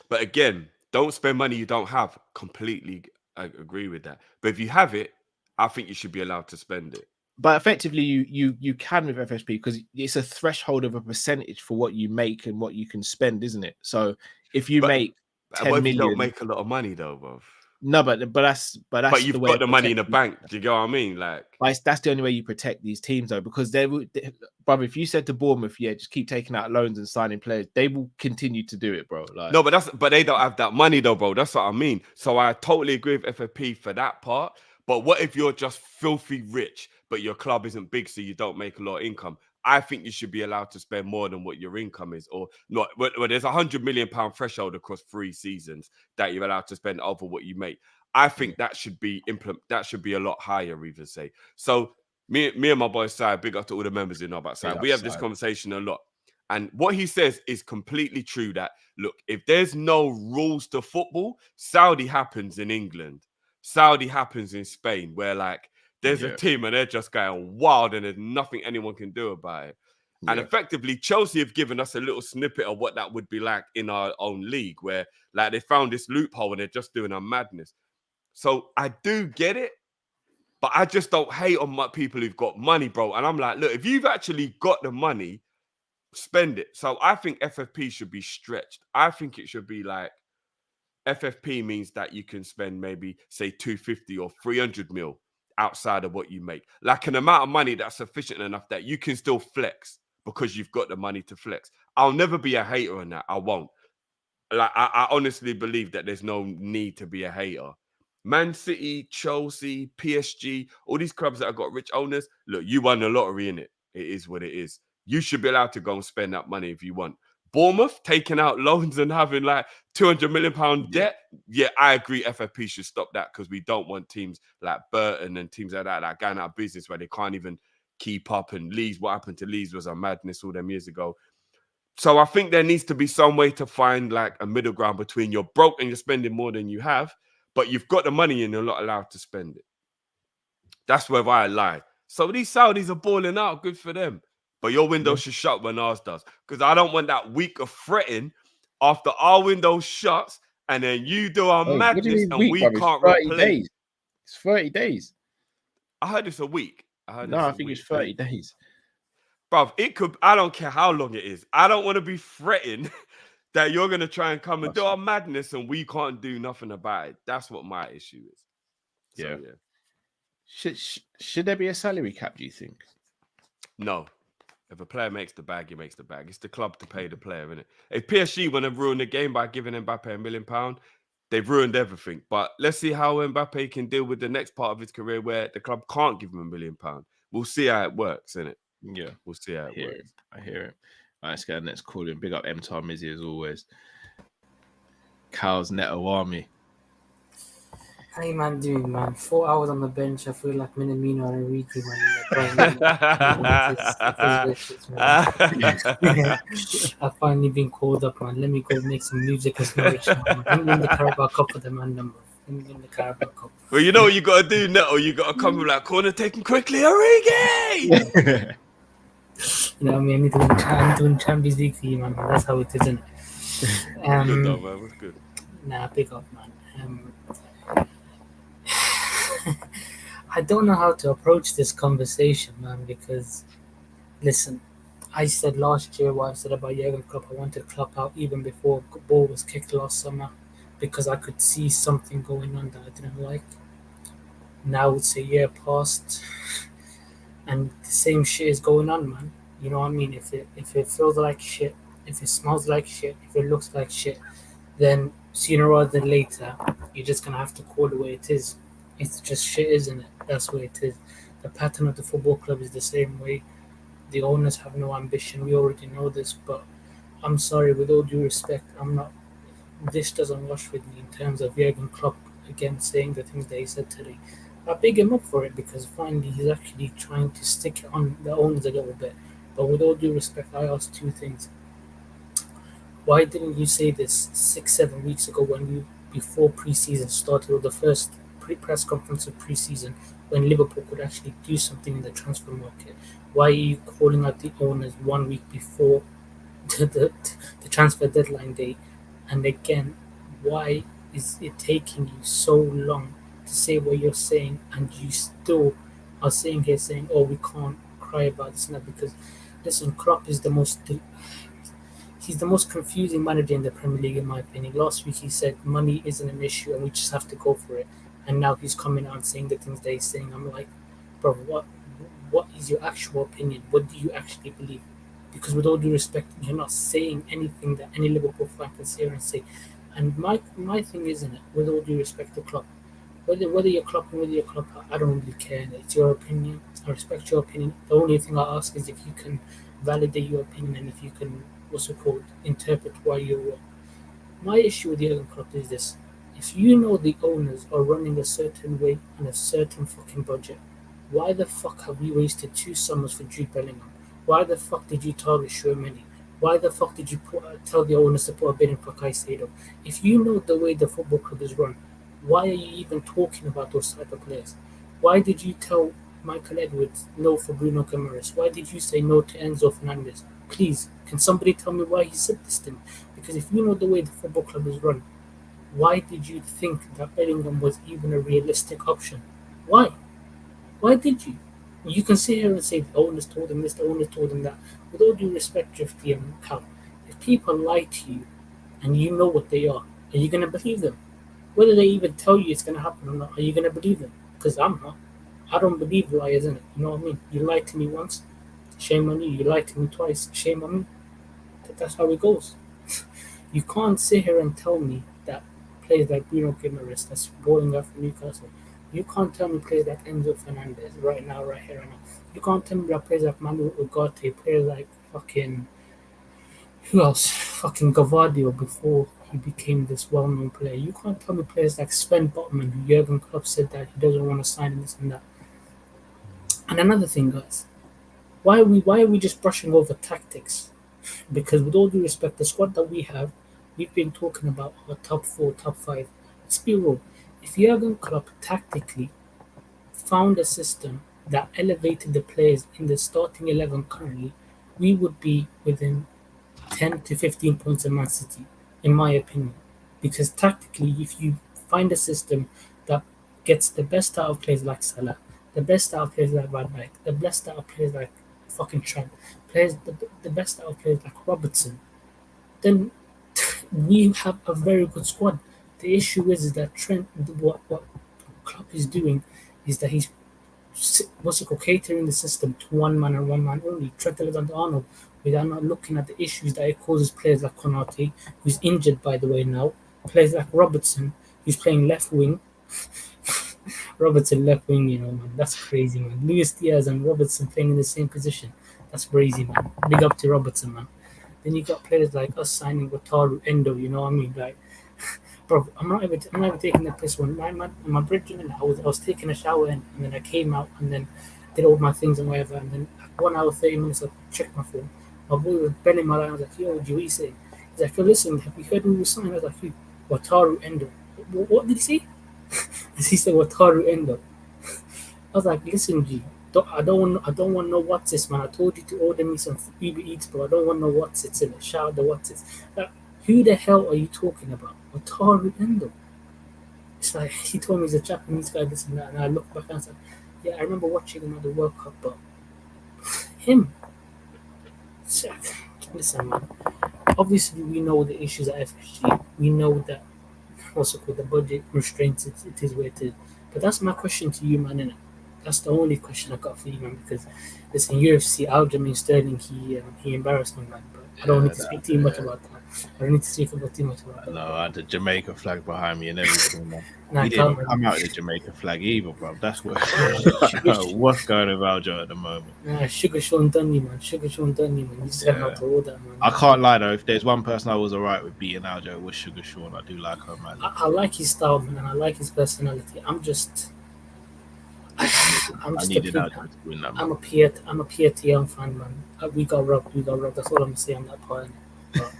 But again, don't spend money you don't have. Completely agree with that. But if you have it, I think you should be allowed to spend it. But effectively, you can with FSP because it's a threshold of a percentage for what you make and what you can spend, isn't it? So if you make 10 million, you don't make a lot of money though, bro. No, but you've got the money in the bank. Do you get what I mean? Like, that's the only way you protect these teams though, because brother, if you said to Bournemouth, just keep taking out loans and signing players, they will continue to do it, bro. Like, no, but they don't have that money though, bro. That's what I mean. So I totally agree with FFP for that part. But what if you're just filthy rich, but your club isn't big, so you don't make a lot of income? I think you should be allowed to spend more than what your income is, or not. Well, there's £100 million threshold across 3 seasons that you're allowed to spend over what you make. I think that should be That should be a lot higher, even say. So me and my boy Sai, big up to all the members who know about Sai. We have this conversation a lot, and what he says is completely true. That look, if there's no rules to football, Saudi happens in England, Saudi happens in Spain, where like there's a team and they're just going wild and there's nothing anyone can do about it. And effectively, Chelsea have given us a little snippet of what that would be like in our own league, where like they found this loophole and they're just doing a madness. So I do get it, but I just don't hate on my people who've got money, bro. And I'm like, look, if you've actually got the money, spend it. So I think FFP should be stretched. I think it should be like FFP means that you can spend maybe say 250 or 300 mil outside of what you make, like an amount of money that's sufficient enough that you can still flex because you've got the money to flex. I'll never be a hater on that. I won't. Like I honestly believe that there's no need to be a hater. Man City, Chelsea, PSG, all these clubs that have got rich owners, look, you won the lottery in it. It is what it is. You should be allowed to go and spend that money if you want. Bournemouth taking out loans and having like £200 million debt. Yeah, I agree. FFP should stop that because we don't want teams like Burton and teams like that going out of business where they can't even keep up. And Leeds, what happened to Leeds was a madness all them years ago. So I think there needs to be some way to find like a middle ground between you're broke and you're spending more than you have, but you've got the money and you're not allowed to spend it. That's where I lie. So these Saudis are balling out. Good for them. But your window should shut when ours does. Because I don't want that week of fretting after our window shuts and then you do our madness and we can't replace. It's 30 days. I heard it's a week. I think it's 30 days. Bruv, it could, I don't care how long it is. I don't want to be fretting that you're going to try and come and do our madness and we can't do nothing about it. That's what my issue is. So, yeah. Should there be a salary cap, do you think? No. If a player makes the bag, he makes the bag. It's the club to pay the player, isn't it? If PSG want to ruin the game by giving Mbappe £1 million, they've ruined everything. But let's see how Mbappe can deal with the next part of his career where the club can't give him £1 million. We'll see how it works, innit? Yeah, we'll see how it works. I hear it. All right, let's get the next call in. Big up M-Tar Mizzy as always. Cal's Neto Army. How you man doing, man? 4 hours on the bench. I feel like Minamino and Enrique, man. I've finally been called up, man. Let me go make some music as Norwich now, man. Let me win the Carabao Cup for the man number. Let me win the Carabao Cup. Well, you know what you got to do, Neto? You got to come with that corner taken quickly, Enrique! You know what I mean? I'm doing Champions League for you, man. That's how it is, isn't it? Good though, man. That's good. Nah, big up, man. I don't know how to approach this conversation, man, because, listen, I said last year what I said about Jurgen Klopp. I wanted Klopp out even before the ball was kicked last summer because I could see something going on that I didn't like. Now it's a year past, and the same shit is going on, man. You know what I mean? If it feels like shit, if it smells like shit, if it looks like shit, then sooner rather than later, you're just going to have to call it the way it is. It's just shit, isn't it? That's what it is. The pattern of the football club is the same way. The owners have no ambition. We already know this, but I'm sorry, with all due respect, this doesn't wash with me in terms of Jurgen Klopp, again, saying the things that he said today. I big him up for it because finally he's actually trying to stick it on the owners a little bit. But with all due respect, I ask two things. Why didn't you say this 6-7 weeks ago before pre-season started, or the first press conference of pre-season, when Liverpool could actually do something in the transfer market? Why are you calling out the owners 1 week before the transfer deadline date? And again, why is it taking you so long to say what you're saying, and you still are saying, oh, we can't cry about this now? Because listen, Klopp is he's the most confusing manager in the Premier League, in my opinion. Last week he said money isn't an issue and we just have to go for it. And now he's coming out and saying the things that he's saying. I'm like, bro, what is your actual opinion? What do you actually believe? Because with all due respect, you're not saying anything that any Liverpool fan can sit here and say. And my thing isn't it, with all due respect to Klopp, whether you're Klopp or whether you're Klopp, I don't really care. It's your opinion. I respect your opinion. The only thing I ask is if you can validate your opinion and if you can, interpret why you're wrong. My issue with Jurgen Klopp is this. If you know the owners are running a certain way and a certain fucking budget, why the fuck have we wasted 2 summers for Jude Bellingham? Why the fuck did you target Shermani? Why the fuck did you tell the owners to put a bid in for Caicedo? If you know the way the football club is run, why are you even talking about those type of players? Why did you tell Michael Edwards no for Bruno Guimaraes? Why did you say no to Enzo Fernandez? Please, can somebody tell me why he said this thing? Because if you know the way the football club is run, why did you think that Bellingham was even a realistic option? Why? Why did you? You can sit here and say the owners told him this, the owners told him that. With all due respect, Drifty and Cal, if people lie to you and you know what they are you going to believe them? Whether they even tell you it's going to happen or not, are you going to believe them? Because I'm not. I don't believe liars, innit? You know what I mean? You lied to me once, shame on you. You lied to me twice, shame on me. That's how it goes. You can't sit here and tell me that players like Bruno Guimaraes, that's balling out for Newcastle. You can't tell me players like Enzo Fernandez right now, right here, right now. You can't tell me that players like Manuel Ugarte, players like fucking... Who else? Fucking Gavadio before he became this well-known player. You can't tell me players like Sven Botman, who Jurgen Klopp said that he doesn't want to sign this and that. And another thing, guys, why are we just brushing over tactics? Because with all due respect, the squad that we have, we've been talking about our top 4, top 5. Let's be real. If Jurgen Klopp tactically found a system that elevated the players in the starting 11 currently, we would be within 10 to 15 points of Man City, in my opinion. Because tactically, if you find a system that gets the best out of players like Salah, the best out of players like Van Dijk, the best out of players like fucking Trent, the best out of players like Robertson, then we have a very good squad. The issue is that Trent, what Klopp is doing is that he's catering the system to one man and one man only. Trent Alexander-Arnold, without not looking at the issues that it causes players like Konate, who's injured by the way now, players like Robertson, He's playing left wing. Robertson left wing, man. That's crazy, man. Luis Diaz and Robertson playing in the same position. That's crazy, man. Big up to Robertson, man. Then you got players like us signing Wataru Endo, you know what I mean? Like, bro, I'm not even taking the piss. When my brethren, I was taking a shower and then I came out and then did all my things and whatever. And then 1 hour, 30 minutes, I checked my phone. My boy was belling my line. I was like, yo, what you say? He's like, yo, listen, have you heard who was signed? I was like, Wataru Endo. What did he say? He said Wataru Endo. I was like, listen, G, I don't want no what's this, man. I told you to order me some Uber Eats, but I don't want no what's it's in it. Shout out the what's it's. Like, who the hell are you talking about? Wataru Endo. It's like he told me he's a Japanese guy, this and that, and I looked back and I was like, yeah, I remember watching him at the World Cup, but him. Listen, man. Obviously, we know the issues at FSG. We know that what's it called, the budget restraints. It is where it is. But that's my question to you, man. Innit? That's the only question I got for you, man. Because listen, UFC, Aljamain Sterling, he embarrassed me, man. But I don't need to speak too much about that. I don't need to speak about too much about that. No, I had the Jamaica flag behind me and everything, man. Nah, He didn't come out with the Jamaica flag either, bro. That's what what's going on with Aljo at the moment. Nah, Sugar Sean done you, man. Sugar Sean done you, man. You just have to order, man. I can't lie though. If there's one person I was alright with beating Aljo, it was Sugar Sean. I do like her, man. I like his style, man, and I like his personality. I'm just a PTM fan, man. We got robbed. That's all I'm gonna say on that part. But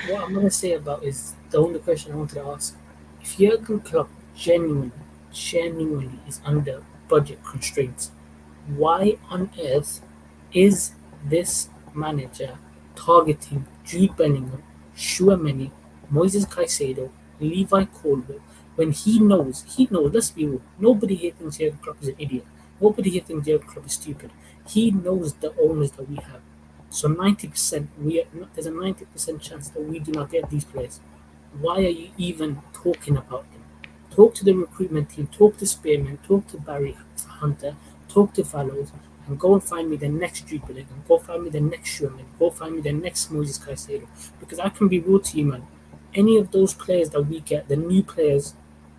what I'm gonna say about is the only question I wanted to ask: if Jurgen Klopp genuinely is under budget constraints, why on earth is this manager targeting Jude Bellingham, Chouameni, Moises Caicedo, Levi Colwill, when he knows, let's be real, nobody here thinks Jurgen Klopp is an idiot. Nobody here thinks Jurgen Klopp is stupid. He knows the owners that we have. So 90%, there's a 90% chance that we do not get these players. Why are you even talking about them? Talk to the recruitment team, talk to Spearman, talk to Barry Hunter, talk to Fallows, and go and find me the next Jude Bellingham, go find me the next Sherman, go find me the next Moises Caicedo. Because I can be real to you, man. Any of those players that we get, the new players,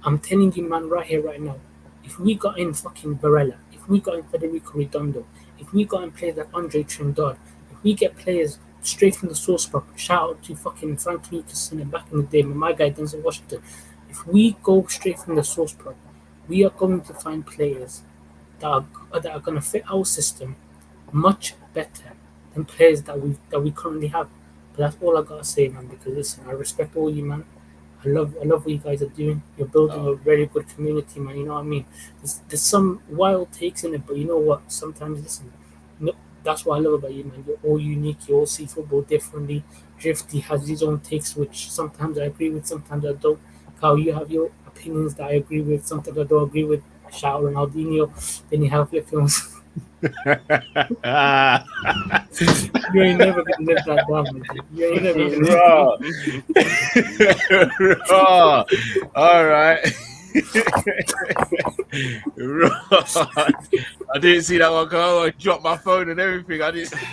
I'm telling you, man, right here, right now, if we got in fucking Barella, if we got in Federico Redondo, if we got in players like Andre Trindade, if we get players straight from the source prop, shout out to fucking Frank Lucas and back in the day, my guy Denzel Washington. If we go straight from the source prop, we are going to find players that are going to fit our system much better than players that we currently have. But that's all I gotta say, man. Because listen, I respect all you, man. I love what you guys are doing. You're building a very good community, man. You know what I mean? There's some wild takes in it, but you know what? Sometimes, listen, that's what I love about you, man. You're all unique. You all see football differently. Drifty has his own takes, which sometimes I agree with, sometimes I don't. Kyle, you have your opinions that I agree with, sometimes I don't agree with. Shout out Ronaldinho. Then you have flip films. You ain't never gonna live that down, man. You ain't never gonna Raw. All right. I didn't see that one go. I dropped my phone and everything. I didn't see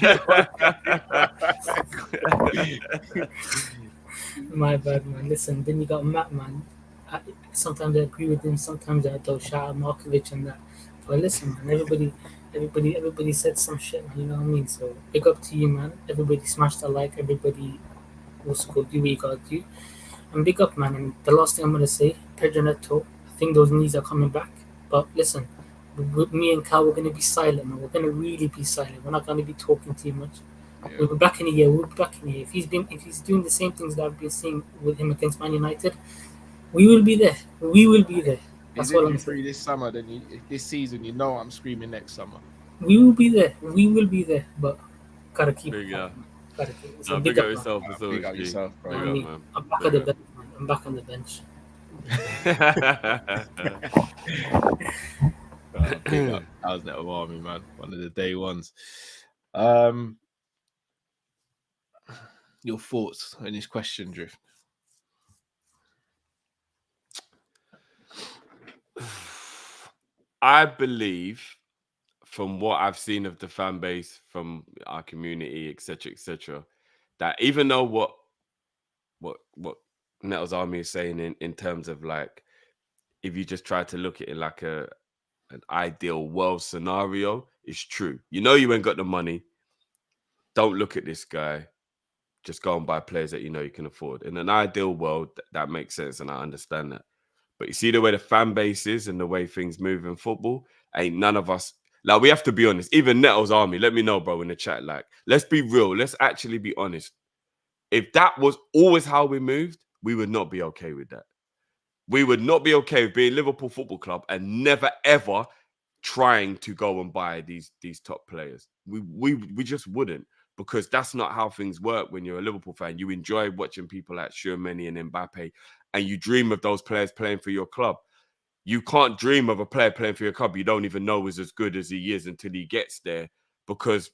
My bad, man. Listen, then you got Matt, man. Sometimes I agree with him, sometimes I don't. Shout out Markovic and that. But listen, man, everybody said some shit, man, you know what I mean? So big up to you, man. Everybody smash the like, everybody what's called, do what you gotta do. And big up, man. And the last thing I'm gonna say, Pedro Neto, I think those knees are coming back. But listen, with me and Cal, we're gonna be silent, man. We're gonna really be silent. We're not gonna be talking too much. Yeah. We'll be back in a year. If he's doing the same things that I've been seeing with him against Man United, we will be there. That's what I'm saying. This summer, then this season, I'm screaming next summer. We will be there. But gotta keep. Big up. So big up yourself. Big up yourself, bro. I'm back on the bench, man. I'm back on the bench. Big up. How's that army, man? One of the day ones. Your thoughts on this question, Drift? I believe, from what I've seen of the fan base, from our community, etc., that even though what Nettles Army is saying in terms of like, if you just try to look at it like an ideal world scenario, it's true. You know you ain't got the money. Don't look at this guy. Just go and buy players that you know you can afford. In an ideal world, that makes sense, and I understand that. But you see the way the fan base is and the way things move in football, ain't none of us... Like, we have to be honest. Even Nettles Army, let me know, bro, in the chat. Like, let's be real. Let's actually be honest. If that was always how we moved, we would not be okay with that. We would not be okay with being Liverpool Football Club and never, ever trying to go and buy these top players. We just wouldn't, because that's not how things work when you're a Liverpool fan. You enjoy watching people like Tchouaméni and Mbappe, and you dream of those players playing for your club. You can't dream of a player playing for your club you don't even know is as good as he is until he gets there, because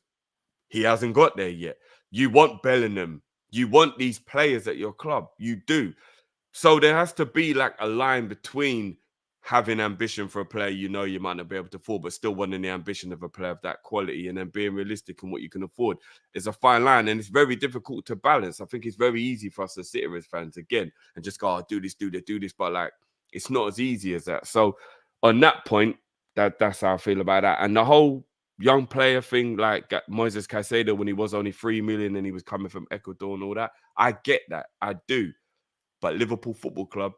he hasn't got there yet. You want Bellingham. You want these players at your club. You do. So there has to be like a line between having ambition for a player you know you might not be able to afford, but still wanting the ambition of a player of that quality, and then being realistic in what you can afford. There's a fine line, and it's very difficult to balance. I think it's very easy for us to sit here as fans again and just go, oh, do this, but like, it's not as easy as that. So on that point, that's how I feel about that. And the whole young player thing, like Moises Caicedo, when he was only 3 million and he was coming from Ecuador and all that, I get that. I do. But Liverpool Football Club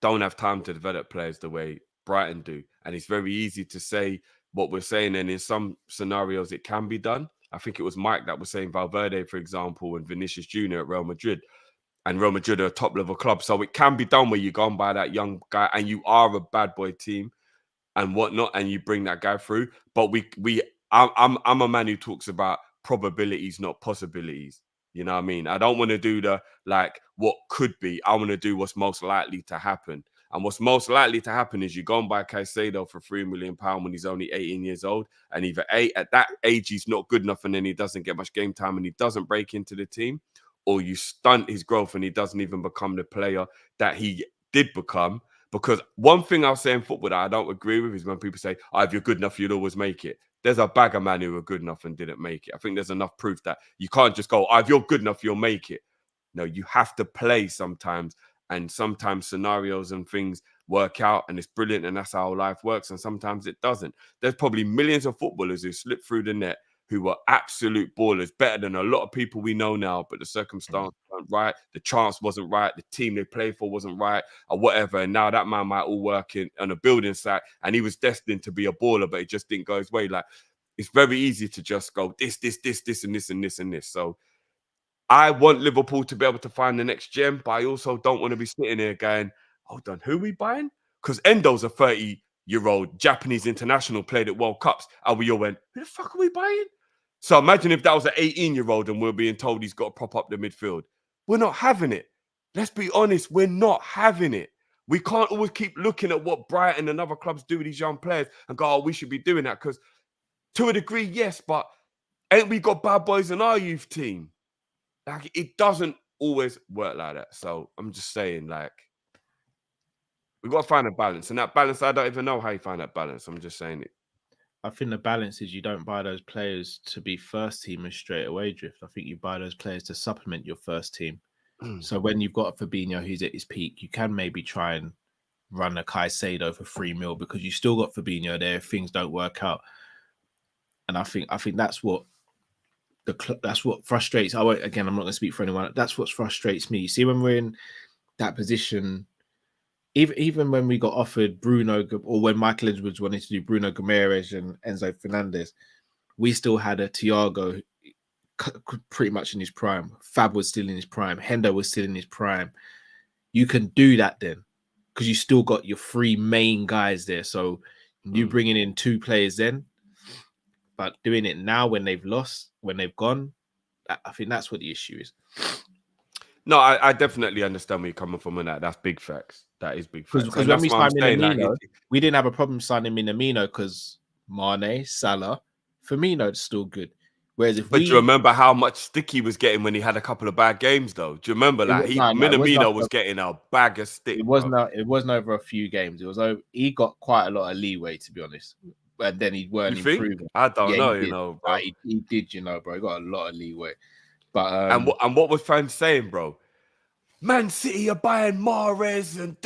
don't have time to develop players the way Brighton do. And it's very easy to say what we're saying. And in some scenarios, it can be done. I think it was Mike that was saying Valverde, for example, and Vinicius Jr. at Real Madrid. And Real Madrid are a top-level club. So it can be done where you go and buy that young guy and you are a bad boy team and whatnot, and you bring that guy through. But I'm a man who talks about probabilities, not possibilities. You know what I mean? I don't want to do the, like, what could be. I want to do what's most likely to happen. And what's most likely to happen is you go and buy Caicedo for £3 million when he's only 18 years old. And either at that age, he's not good enough and then he doesn't get much game time and he doesn't break into the team. Or you stunt his growth and he doesn't even become the player that he did become. Because one thing I'll say in football that I don't agree with is when people say, oh, if you're good enough, you'll always make it. There's a bag of men who were good enough and didn't make it. I think there's enough proof that you can't just go, oh, if you're good enough, you'll make it. No, you have to play sometimes. And sometimes scenarios and things work out and it's brilliant and that's how life works. And sometimes it doesn't. There's probably millions of footballers who slip through the net who were absolute ballers, better than a lot of people we know now, but the circumstance weren't right, the chance wasn't right, the team they played for wasn't right, or whatever. And now that man might all work on a building site and he was destined to be a baller, but it just didn't go his way. Like, it's very easy to just go this, and this. So I want Liverpool to be able to find the next gem, but I also don't want to be sitting here going, hold on, who are we buying? Because Endo's a 30-year-old Japanese international, played at World Cups, and we all went, who the fuck are we buying? So imagine if that was an 18-year-old and we're being told he's got to prop up the midfield. We're not having it. Let's be honest, we're not having it. We can't always keep looking at what Brighton and other clubs do with these young players and go, oh, we should be doing that. Because to a degree, yes, but ain't we got bad boys in our youth team? Like, it doesn't always work like that. So I'm just saying, like, we've got to find a balance. And that balance, I don't even know how you find that balance. I'm just saying it. I think the balance is you don't buy those players to be first teamers straight away, Drift. I think you buy those players to supplement your first team. So when you've got a Fabinho who's at his peak, you can maybe try and run a Caicedo for $3 million because you still got Fabinho there if things don't work out. And I think that's what frustrates. I'm not going to speak for anyone. That's what frustrates me. You see, when we're in that position, even when we got offered Bruno, or when Michael Edwards wanted to do Bruno Guimaraes and Enzo Fernandez, we still had a Thiago pretty much in his prime. Fab was still in his prime. Hendo was still in his prime. You can do that then because you still got your 3 main guys there. So you bringing in 2 players then, but doing it now when they've lost, when they've gone, I think that's what the issue is. No, I definitely understand where you're coming from on that. That's big facts. That is big facts. Because when we signed Minamino, we didn't have a problem signing Minamino because Mane, Salah, Firmino's still good. Whereas do you remember how much stick he was getting when he had a couple of bad games, though? Do you remember that? Minamino was getting a bag of stick. It wasn't over a few games. It was over. He got quite a lot of leeway, to be honest. And then he weren't improving. I don't know, bro. He did, bro. He got a lot of leeway. But and what was fans saying, bro? Man City are buying Mahrez and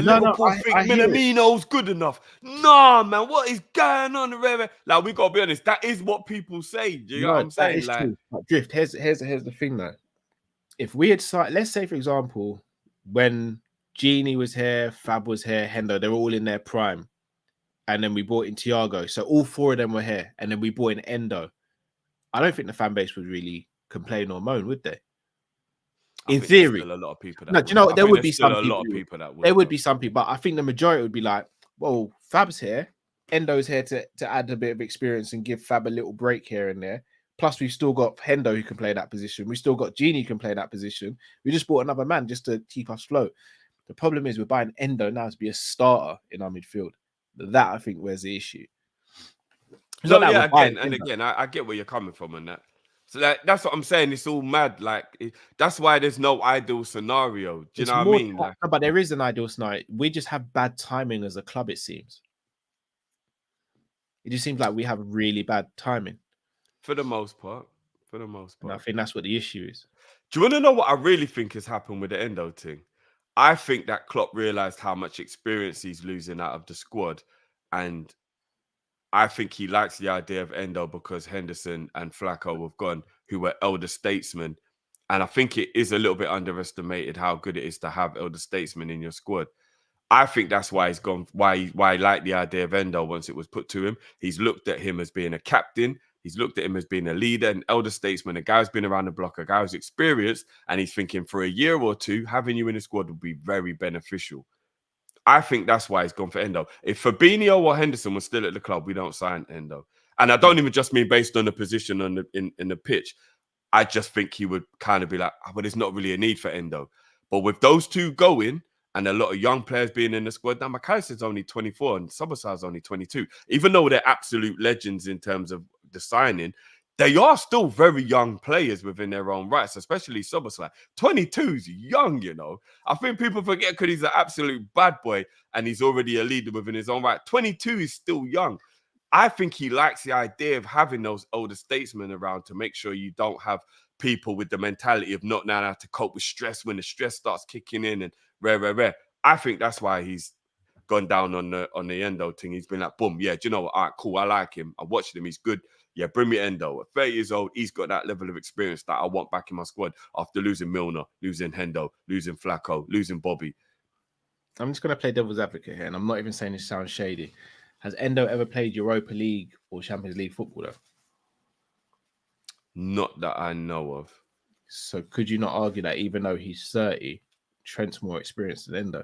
No, Liverpool think I hear it. Minamino's good enough. Nah, man, what is going on? Like, we gotta be honest, that is what people say. Do you know what I'm saying? That is Like, true. But Drift, here's the thing though. If we had signed, let's say for example, when Genie was here, Fab was here, Hendo, they were all in their prime, and then we brought in Thiago, so all four of them were here, and then we brought in Endo. I don't think the fan base would really complain or moan, would they? In theory, still a lot of people. No, do you know what? There would be some a people. lot of people that would. There would be some people, but I think the majority would be like, "Well, Fab's here, Endo's here to add a bit of experience and give Fab a little break here and there. Plus, we've still got Hendo who can play that position. We still got Genie who can play that position. We just bought another man just to keep us afloat. The problem is we're buying Endo now to be a starter in our midfield. That I think where's the issue. So yeah, again, I get where you're coming from on that. So that's what I'm saying. It's all mad. Like that's why there's no ideal scenario. Do you know what I mean? Like, but there is an ideal scenario. We just have bad timing as a club. It seems. It just seems like we have really bad timing. For the most part. And I think that's what the issue is. Do you want to know what I really think has happened with the Endo thing? I think that Klopp realised how much experience he's losing out of the squad, and I think he likes the idea of Endo because Henderson and Flacco have gone, who were elder statesmen. And I think it is a little bit underestimated how good it is to have elder statesmen in your squad. I think that's why he's gone, why he liked the idea of Endo once it was put to him. He's looked at him as being a captain. He's looked at him as being a leader, an elder statesman, a guy who's been around the block, a guy who's experienced. And he's thinking for a year or two, having you in the squad would be very beneficial. I think that's why he's gone for Endo. If Fabinho or Henderson was still at the club, we don't sign Endo. And I don't even just mean based on the position on the in the pitch. I just think he would kind of be like, but there's not really a need for Endo. But with those two going and a lot of young players being in the squad, now McAllister's only 24 and Soboslai's only 22. Even though they're absolute legends in terms of the signing, they are still very young players within their own rights, especially Soboslai. 22 is young, you know. I think people forget because he's an absolute bad boy and he's already a leader within his own right. 22 is still young. I think he likes the idea of having those older statesmen around to make sure you don't have people with the mentality of not knowing how to cope with stress when the stress starts kicking in and rare. I think that's why he's gone down on the Endo thing. He's been like, boom, yeah, do you know what? All right, cool. I like him. I watched him. He's good. Yeah, bring me Endo. At 30 years old, he's got that level of experience that I want back in my squad after losing Milner, losing Hendo, losing Flacco, losing Bobby. I'm just going to play devil's advocate here, and I'm not even saying this sounds shady. Has Endo ever played Europa League or Champions League football, though? Not that I know of. So could you not argue that even though he's 30, Trent's more experienced than Endo?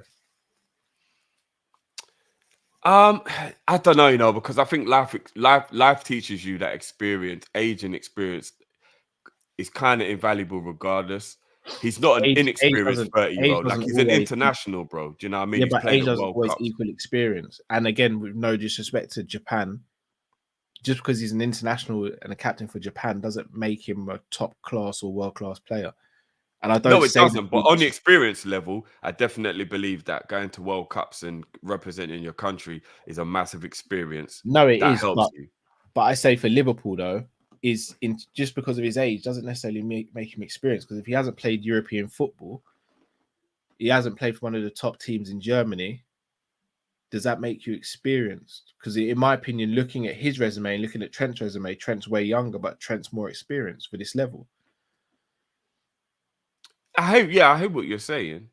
I don't know, you know, because I think life teaches you that experience, age and experience is kind of invaluable regardless. He's not an inexperienced 30-year-old. Like, he's an international, bro. Do you know what I mean? Yeah, he's but age doesn't World always Cups. equal experience. And again, with no disrespect to Japan, just because he's an international and a captain for Japan doesn't make him a top class or world class player. And I don't. No, it doesn't. But on the experience level, I definitely believe that going to World Cups and representing your country is a massive experience. No, it that is. Helps you. But I say for Liverpool though, is in just because of his age doesn't necessarily make him experienced. Because if he hasn't played European football, he hasn't played for one of the top teams in Germany. Does that make you experienced? Because in my opinion, looking at his resume and looking at Trent's resume, Trent's way younger, but Trent's more experienced for this level. I hear what you're saying.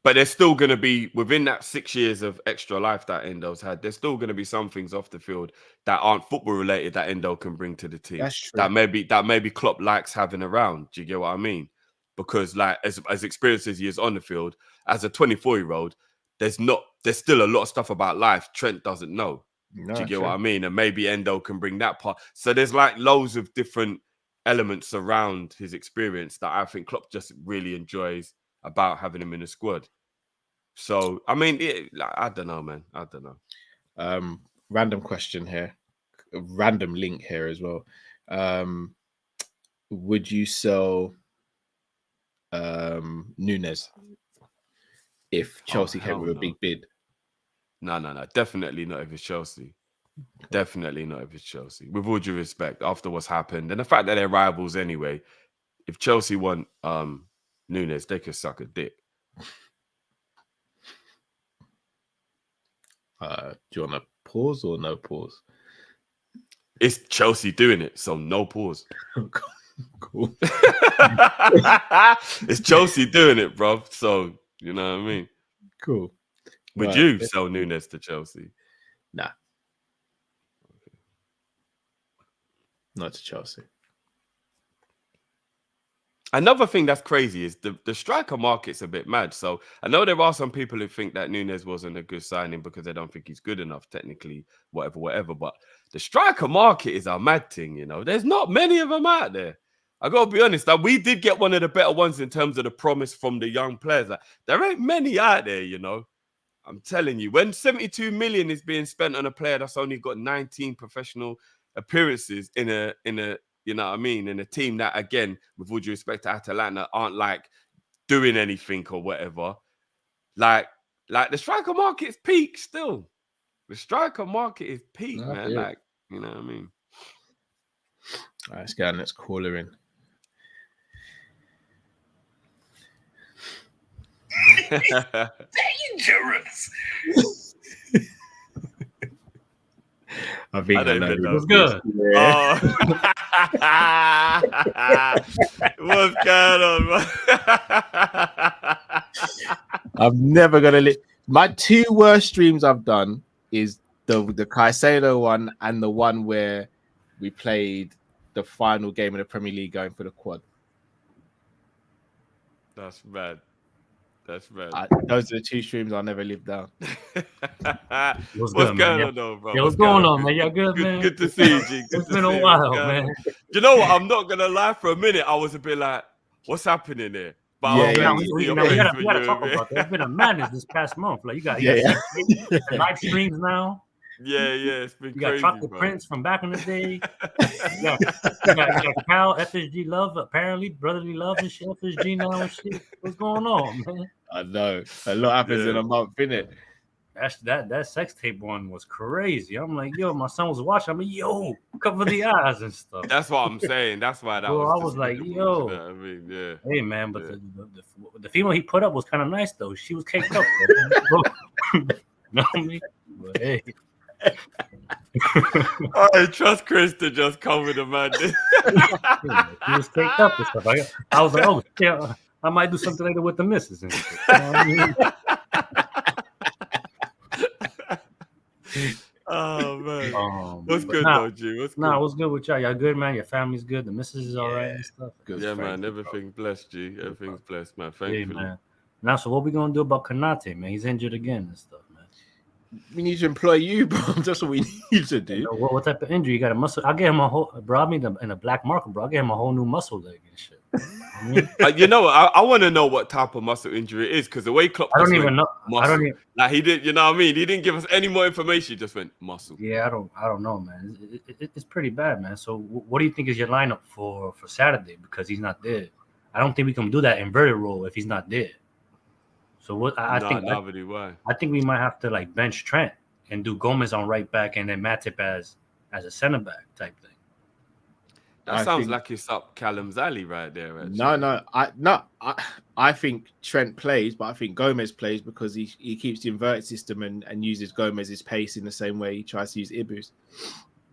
But there's still going to be, within that 6 years of extra life that Endo's had, there's still going to be some things off the field that aren't football related that Endo can bring to the team. That's true. That maybe Klopp likes having around. Do you get what I mean? Because like as experienced as he is on the field, as a 24-year-old, there's still a lot of stuff about life Trent doesn't know. No, do you get what I mean? And maybe Endo can bring that part. So there's like loads of different elements around his experience that I think Klopp just really enjoys about having him in the squad. So, I mean, I don't know, man. I don't know. Random question here. A random link here as well. Would you sell Nunes if Chelsea came with a big bid? No. Definitely not if it's Chelsea. Definitely not if it's Chelsea. With all due respect, after what's happened and the fact that they're rivals anyway, if Chelsea want Nunes, they could suck a dick. Do you want to pause or no pause? It's Chelsea doing it, so no pause. Cool. It's Chelsea doing it, bro. So you know what I mean. Cool. Would Right. you sell Nunes to Chelsea? Nah. Not to Chelsea. Another thing that's crazy is the striker market's a bit mad. So I know there are some people who think that Nunes wasn't a good signing because they don't think he's good enough technically, whatever. But the striker market is a mad thing, you know. There's not many of them out there. I gotta be honest. Like, we did get one of the better ones in terms of the promise from the young players. Like, there ain't many out there, you know. I'm telling you, when 72 million is being spent on a player that's only got 19 professional appearances in a you know what I mean, in a team that, again, with all due respect to Atalanta, aren't like doing anything or whatever. Like the striker market is peak still. The striker market is peak, man. Yeah. Like, you know what I mean. All right, let's go and let's call her in. Dangerous. I think I know. It was good. Yeah. What's going on, man? I'm never gonna my two worst streams I've done is the Caicedo one and the one where we played the final game of the Premier League going for the quad. That's bad. That's bad. Those are the two streams I'll never live down. What's going on, though, bro? Yeah, what's going on, man? Y'all good, man? Good to see you, G. It's been a while, man. You know what? I'm not gonna lie. For a minute, I was a bit like, "What's happening here?" But we gotta talk about that. It's been a madness this past month. Like you got live streams now. Yeah, it's been crazy. You got Chocolate Prince from back in the day. you got Cal, FSG Love, apparently brotherly love and shit. FSG now and shit. What's going on, man? I know a lot happens in a month, innit? That sex tape one was crazy. I'm like, yo, my son was watching. I'm like, yo, cover the eyes and stuff. That's what I'm saying. That's why that I was like, yo, you know what I mean, yeah. Hey, man, but the female he put up was kind of nice though. She was caked up. You know what I mean? But hey. I trust Chris to just come with the madness. He was caked up and stuff. I was like, oh, yeah, I might do something later with the missus and shit. You know what I mean? Oh man, what's good though, G? What's good? What's good with y'all? Y'all good, man? Your family's good. The missus is all right and stuff. Good, yeah, man. Everything's blessed, G. Everything's blessed, man. Thank you, man. Now, so what we gonna do about Konate, man? He's injured again and stuff, man. We need to employ you, bro. That's what we need to do. You know, what type of injury? You got a muscle? I'll get him a whole, bro. I mean, in a black market, bro. I'll get him a whole new muscle leg and shit. I mean, you know, I want to know what type of muscle injury it is, because the way Klopp I don't even know. Muscle, I don't even. Like he did, you know what I mean? He didn't give us any more information. He just went muscle. Yeah, I don't know, man. It's pretty bad, man. So what do you think is your lineup for Saturday? Because he's not there. I don't think we can do that inverted role if he's not there. So what I think we might have to like bench Trent and do Gomez on right back and then Matip as a center back type thing. That sounds like it's up Callum's alley right there. Actually. I think Trent plays, but I think Gomez plays because he keeps the inverted system and uses Gomez's pace in the same way he tries to use Ibu's.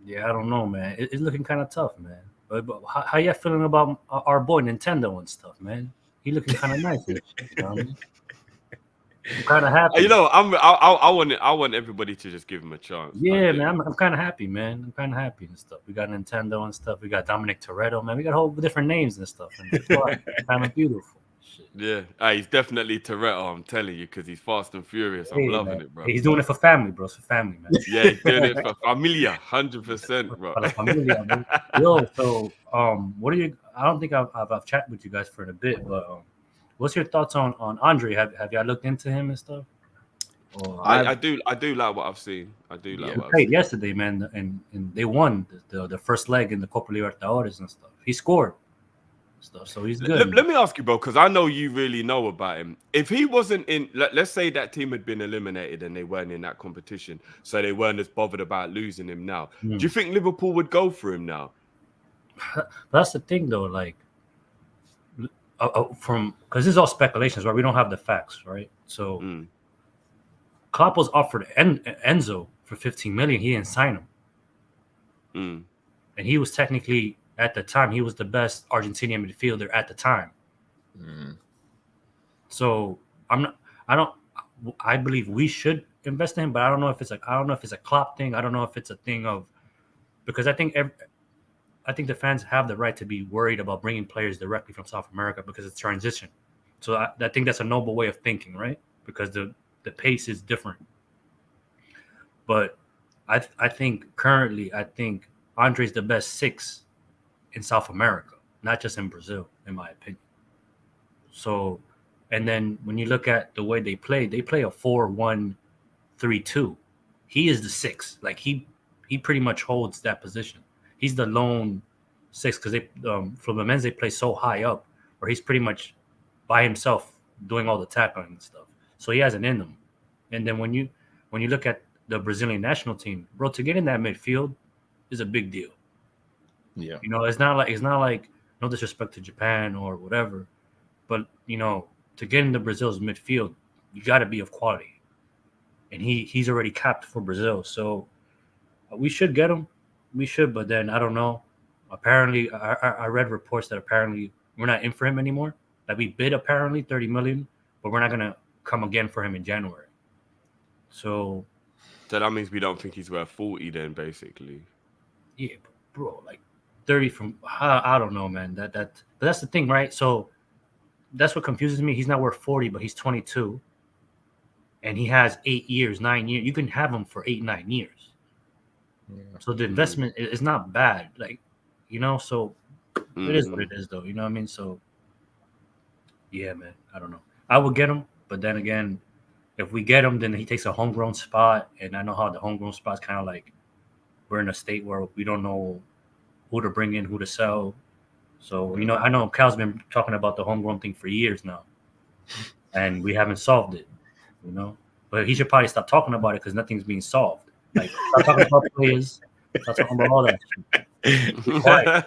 Yeah, I don't know, man. It's looking kind of tough, man. But how you feeling about our boy Nintendo and stuff, man? He looking kind of nice. You know what I mean? I'm kind of happy. You know, I want everybody to just give him a chance. Yeah, man, I'm kind of happy, man. I'm kind of happy and stuff. We got Nintendo and stuff. We got Dominic Toretto, man. We got a whole different names and stuff. And it's kind of beautiful. Shit. Yeah, he's definitely Toretto. I'm telling you, because he's fast and furious. I'm loving it, bro. He's doing it for family, bro. It's for family, man. Yeah, he's doing it for familia, 100%, bro. For familia, bro. Yo, so what do you? I don't think I've chatted with you guys for a bit, but what's your thoughts on Andre? Have y'all looked into him and stuff? I do like what I've seen. I do like what I've played seen. yesterday, man, and they won the first leg in the Copa Libertadores and stuff. He scored stuff, so he's good. Let me ask you, bro, because I know you really know about him. If he wasn't in, let's say that team had been eliminated and they weren't in that competition, so they weren't as bothered about losing him now. Do you think Liverpool would go for him now? That's the thing, though. Like, from because this is all speculations, right? We don't have the facts, right? So Klopp was offered Enzo for 15 million. He didn't sign him, and he was technically at the time he was the best Argentinian midfielder at the time. So I believe we should invest in him, but I don't know if it's a Klopp thing. I don't know if it's a thing of because I think the fans have the right to be worried about bringing players directly from South America because it's transition. So I think that's a noble way of thinking, right? Because the pace is different. But I think currently Andre's the best 6 in South America, not just in Brazil, in my opinion. So, and then when you look at the way they play a 4-1-3-2. He is the 6. Like he pretty much holds that position. He's the lone 6 because Fluminense they play so high up, where he's pretty much by himself doing all the tackling and stuff. So he has an in him. And then when you look at the Brazilian national team, bro, to get in that midfield is a big deal. Yeah, it's not like no disrespect to Japan or whatever, but to get into Brazil's midfield, you got to be of quality, and he's already capped for Brazil, so we should get him. We should, but then I don't know. Apparently, I read reports that apparently we're not in for him anymore. That we bid apparently 30 million, but we're not gonna come again for him in January. So that means we don't think he's worth 40 then, basically. Yeah, bro, like 30 from I don't know, man. But that's the thing, right? So that's what confuses me. He's not worth 40, but he's 22, and he has 8 years, 9 years. You can have him for 8-9 years. Yeah. So the investment is not bad, like So it is what it is, though. You know what I mean? So yeah, man. I don't know. I would get him, but then again, if we get him, then he takes a homegrown spot, and I know how the homegrown spot's kind of like we're in a state where we don't know who to bring in, who to sell. So I know Cal's been talking about the homegrown thing for years now, and we haven't solved it. But he should probably stop talking about it because nothing's being solved. Like stop talking about players, stop talking about all that shit. Quiet.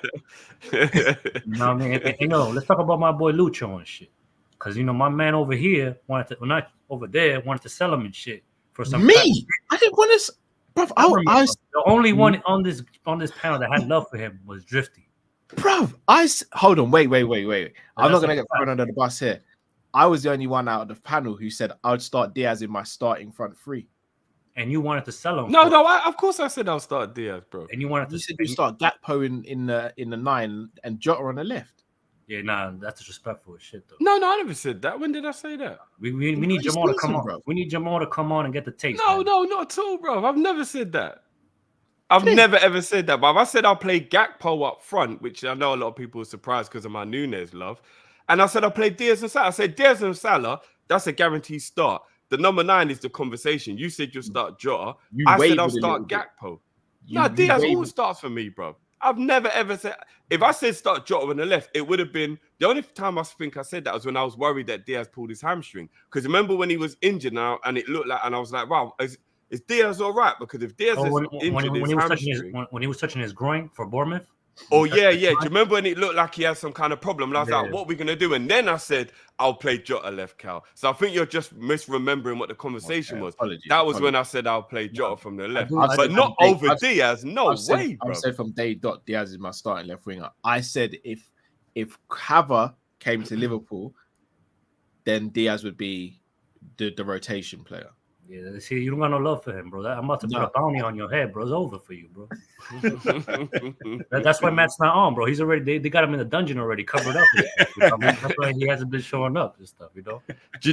You know what I mean? And let's talk about my boy Lucho and shit. Because my man over here wanted to sell him and shit for some. I didn't want to. Bro, the only one on this panel that had love for him was Drifty. Bro, hold on, wait. I'm not gonna get thrown under the bus here. I was the only one out of the panel who said I'd start Diaz in my starting front 3. And you wanted to sell him. No, of course I said I'll start Diaz, bro. And you said you start Gakpo in the 9 and Jota on the left. Yeah, nah, that's disrespectful as shit, though. No, I never said that. When did I say that? We need Jamal to come on. Bro. We need Jamal to come on and get the taste. No, not at all, bro. I've never said that. I've never ever said that. But if I said I'll play Gakpo up front, which I know a lot of people are surprised because of my Nunez love, and I said I'll play Diaz and Salah. I said Diaz and Salah, that's a guaranteed start. The number 9 is the conversation. You said you'll start Jota. I said I'll start Gakpo. No, Diaz always starts for me, bro. I've never ever said, if I said start Jota on the left, it would have been the only time I think I said that was when I was worried that Diaz pulled his hamstring. Because remember when he was injured now, and it looked like, and I was like, wow, is Diaz all right? Because if Diaz is injured, when he was touching his groin for Bournemouth. Oh yeah. Do you remember when it looked like he had some kind of problem? And I was like, what are we gonna do? And then I said, I'll play Jota left, Cal. So I think you're just misremembering what the conversation was. That was when I said I'll play Jota from the left, but not over Diaz. No way, bro. I said from day dot Diaz is my starting left winger. I said if Cava came to Liverpool, then Diaz would be the rotation player. Yeah, see, you don't got no love for him, bro. I'm about to put a bounty on your head, bro. It's over for you, bro. That's why Matt's not on, bro. He's already they got him in the dungeon already, covered up. That's why he hasn't been showing up and stuff, Do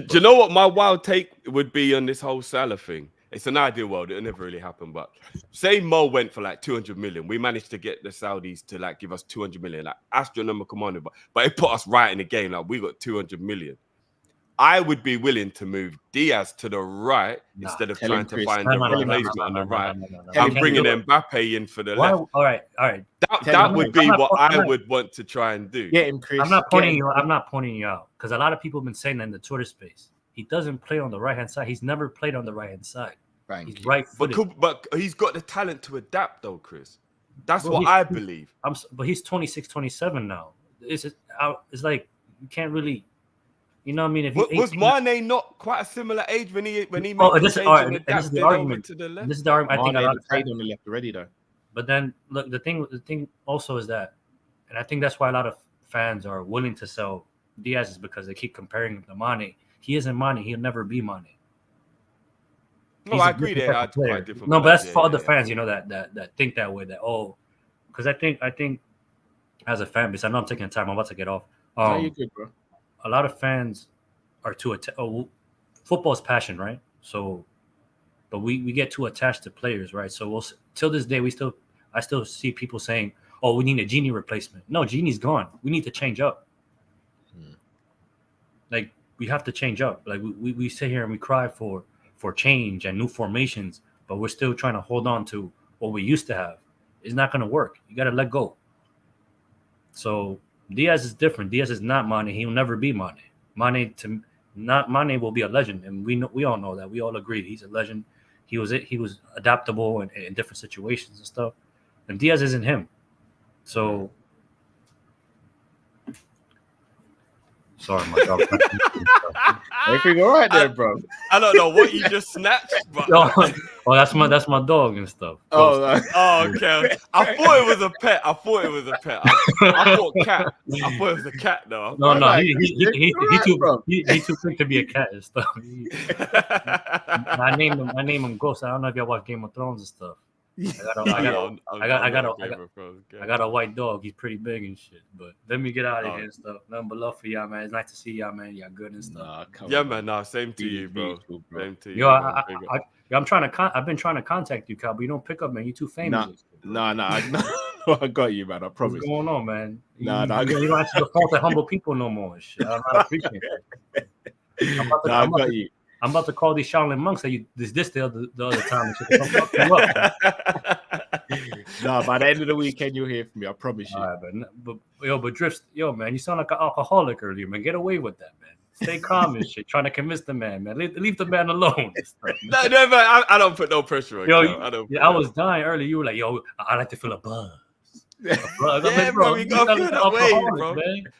you know what my wild take would be on this whole Salah thing? It's an ideal world. It'll never really happen, but say Mo went for like 200 million. We managed to get the Saudis to like give us 200 million, like astronomical money, but it put us right in the game. Like we got 200 million. I would be willing to move Diaz to the right instead of trying to find a replacement on the right. I'm bringing Mbappe in for the left. All right. That would be what I would want to try and do. Get him, Chris. I'm not pointing you out because a lot of people have been saying that in the Twitter space. He doesn't play on the right hand side. He's never played on the right hand side. He's right-footed. But he's got the talent to adapt, though, Chris. That's what I believe. But he's 26, 27 now. It's like you can't really. You know what I mean? If was Mane not quite a similar age when he made the change and adapted over to the left? This is the argument. I think a lot of played on the left already though. But then look, the thing also is that, and I think that's why a lot of fans are willing to sell Diaz is because they keep comparing him to Mane. He isn't Mane. He'll never be Mane. No, I agree. They are quite different. No, but that's for other fans, you know, that think that way. That because I think as a fan base, I know I'm taking time. I'm about to get off. No, you're good, bro. A lot of fans are too football's passion, right? So, but we get too attached to players, right? So till this day, I still see people saying, "Oh, we need a Genie replacement." No, Genie's gone. We need to change up. Like we have to change up. Like we sit here and we cry for change and new formations, but we're still trying to hold on to what we used to have. It's not going to work. You got to let go. So Diaz is different. Diaz is not Mane. He'll never be Mane. Mane will be a legend, and we all know that. We all agree he's a legend. He was adaptable in different situations and stuff. And Diaz isn't him. So sorry, my dog. Everything all right there, bro? I don't know what you just snatched, but that's my dog and stuff. Okay. I thought it was a pet. I thought cat. I thought it was a cat though. No, he too quick to be a cat and stuff. I named him Ghost. I don't know if y'all watch Game of Thrones and stuff. I got a white dog. He's pretty big and shit. But let me get out of here and stuff. Nothing but love for y'all, man. It's nice to see y'all, man. Y'all good and stuff. Man. Nah, same to you, bro. Same to you. Yo, I've been trying to contact you, Cal, but you don't pick up, man. You too famous. Nah. I got you, man. I promise. What's going on, man? You don't answer the phone to humble people no more. Shit. I'm not appreciating that. I got you. I'm about to call these Shaolin monks that you this the other time. No, by the end of the weekend you'll hear from me. I promise you. All right, but Drifts, man, you sound like an alcoholic earlier, man. Get away with that, man. Stay calm and shit. Trying to convince the man, man. Leave the man alone. No, man. I don't put no pressure on you. I was dying earlier. You were like, yo, I like to feel a buzz. Bro, you gotta feel that way, bro.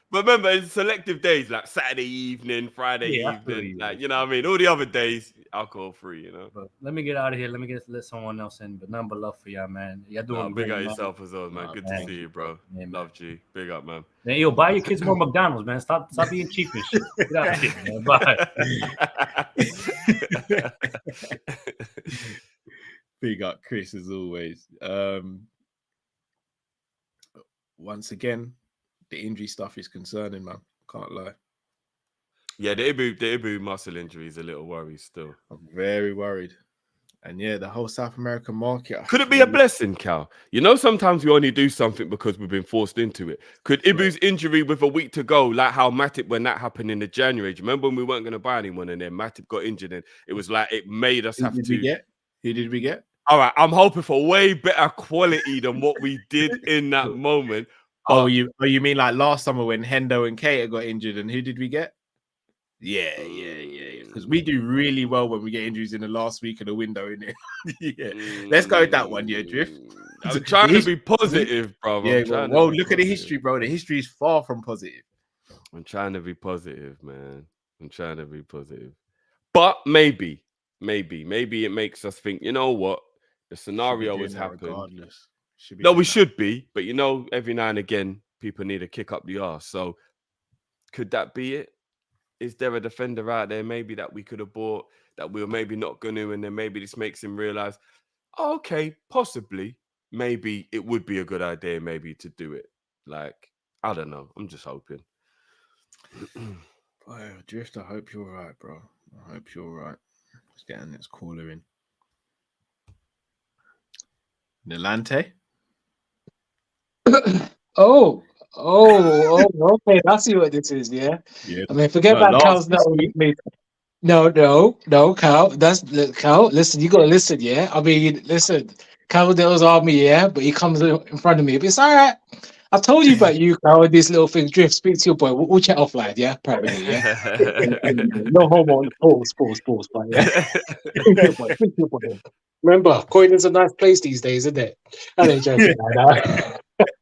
But remember, it's selective days like Saturday evening, Friday evening, like you know what I mean. All the other days, alcohol free, you know. But let me get out of here. Let someone else in. But nothing but love for y'all, man. Y'all doing big up yourself as well, man. Good to see you, bro. Love G. Big up, man. Man, yo, buy your kids more McDonald's, man. Stop being cheap and shit. Get out of here, man. Bye. Big up, Chris, as always. Once again, the injury stuff is concerning, man. Can't lie. Yeah, the Ibu muscle injury is a little worry still. I'm very worried. And yeah, the whole South American market. Could it be a blessing, Cal? You know, sometimes we only do something because we've been forced into it. Could Ibu's injury with a week to go, like how Matip, when that happened in the January, do you remember when we weren't going to buy anyone and then Matip got injured and it was like it made us have to. Who did we get? All right, I'm hoping for way better quality than what we did in that moment. Oh, you mean like last summer when Hendo and Keita got injured, and who did we get? Yeah. Because we do really well when we get injuries in the last week of the window, innit? Yeah. Let's go with that one, Drift. I'm trying to be positive, bro. Yeah, well, look at the history, bro. The history is far from positive. I'm trying to be positive, man. I'm trying to be positive. But maybe it makes us think, you know what? The scenario has happened. Regardless. We should be, but you know, every now and again, people need a kick up the arse. So could that be it? Is there a defender out there maybe that we could have bought that we were maybe not going to, and then maybe this makes him realize, oh, okay, possibly, maybe it would be a good idea maybe to do it. Like, I don't know. I'm just hoping. Boy, Drift, I hope you're right, bro. I hope you're right. Let's get this caller in. Nilante? Oh, okay. I see what this is. Yeah. I mean, forget about Cal's No, Cal. That's Cal. Listen, you gotta listen. Yeah. I mean, listen. Cal knows all me. Yeah, but he comes in front of me. But it's all right. I told you about you, Cal. This little thing. Drift. Speak to your boy. We'll chat offline. Yeah, privately. Yeah. No homo. Pause. But yeah. Speak to your boy. Remember, Croydon's a nice place these days, isn't it? I ain't joking like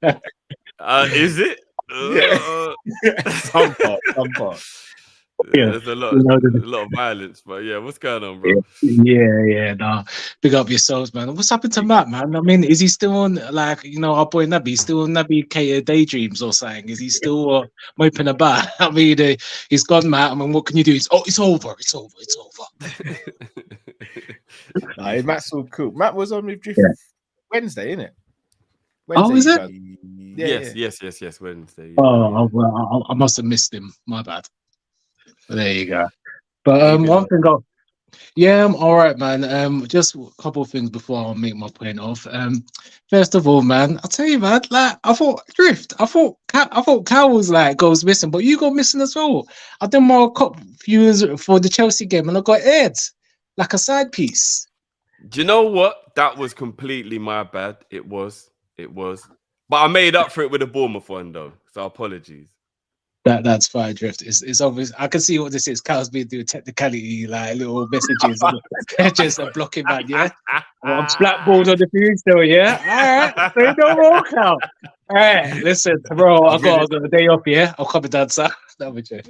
that. Is it? Some part. Yeah, There's a lot, you know, a lot of violence, but yeah, what's going on, bro? Nah. Big up yourselves, man. What's happened to Matt, man? I mean, is he still on, like, you know, our boy Nabi, still on Nabi Cater Daydreams or something? Is he still moping about? I mean, he's gone, Matt. I mean, what can you do? It's over. Nah, Matt's all cool. Matt was on with Drift Wednesday, innit? Oh, is it? Yes, Wednesday. Well, I must have missed him. My bad. But there you go. But one thing I'm all right, man. Just a couple of things before I make my point off. First of all, man, I'll tell you, man, like I thought Cal was like goes missing, but you go missing as well. I done my cop viewers for the Chelsea game and I got aired like a side piece. Do you know what? That was completely my bad. It was. But I made up for it with a Bournemouth one though. So apologies. That's fine, Drift. It's obvious. I can see what this is. Cal's been doing technicality, like little messages, just a blocking man. Yeah, I'm blackballed on the field still. Yeah, all right. Say no more, Cal. All right, listen, bro. I got a day off. Yeah, I'll come and dance. That would you.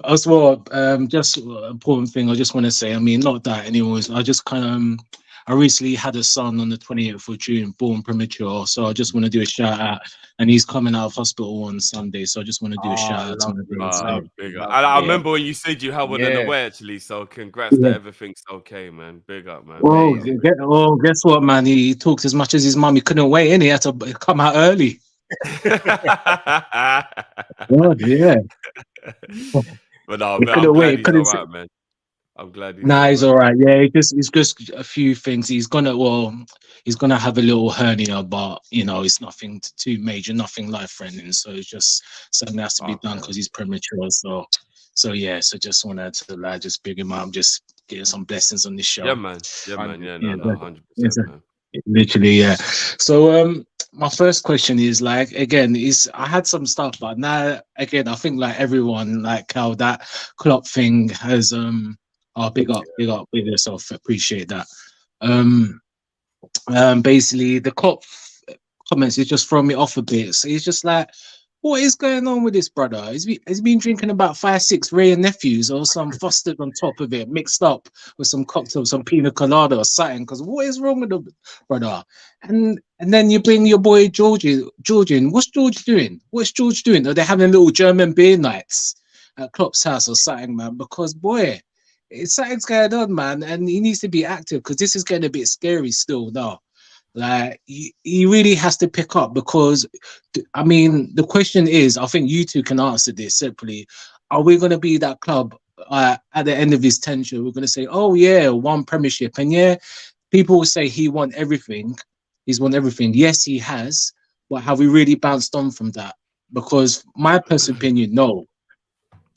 As well, just important thing I just want to say. I mean, not that anyways. I just kind of I recently had a son on the 28th of June, born premature. So I just want to do a shout out, and he's coming out of hospital on Sunday. So I just want to do a shout out to him. I remember when you said you had one in the way, actually. So congrats that everything's okay, man. Big up, man. Guess what, man? He talked as much as his mum. He couldn't wait, and he had to come out early. God, yeah. But no, man, I'm glad he's all right, man. I'm glad he's all right. Yeah, it's just a few things. He's gonna have a little hernia, but you know, it's nothing too major, nothing life-threatening. So it's just something that has to be done because he's premature. So just wanted to just big him up, just getting some blessings on this show. Yeah, man. 100%, man. Literally, yeah. So my first question is like, again, I had some stuff, but now again, I think like everyone, like how that Klopp thing has big up yourself. Appreciate that. Basically the Klopp comments is just throwing me off a bit. So he's just like, what is going on with this brother? Has he been drinking about 5-6 Ray and Nephews or some Foster's on top of it, mixed up with some cocktail, some pina colada or something? Because what is wrong with the brother? And then you bring your boy Georgian. What's George doing? Are they having little German beer nights at Klopp's house or something, man? Because boy, something's going on, man, and he needs to be active because this is getting a bit scary still now. Like he really has to pick up because, I mean, the question is, I think you two can answer this separately. Are we going to be that club at the end of his tenure? We're going to say, oh yeah, one Premiership, and yeah, people will say he won everything. He's won everything. Yes, he has, but have we really bounced on from that? Because my personal opinion, no.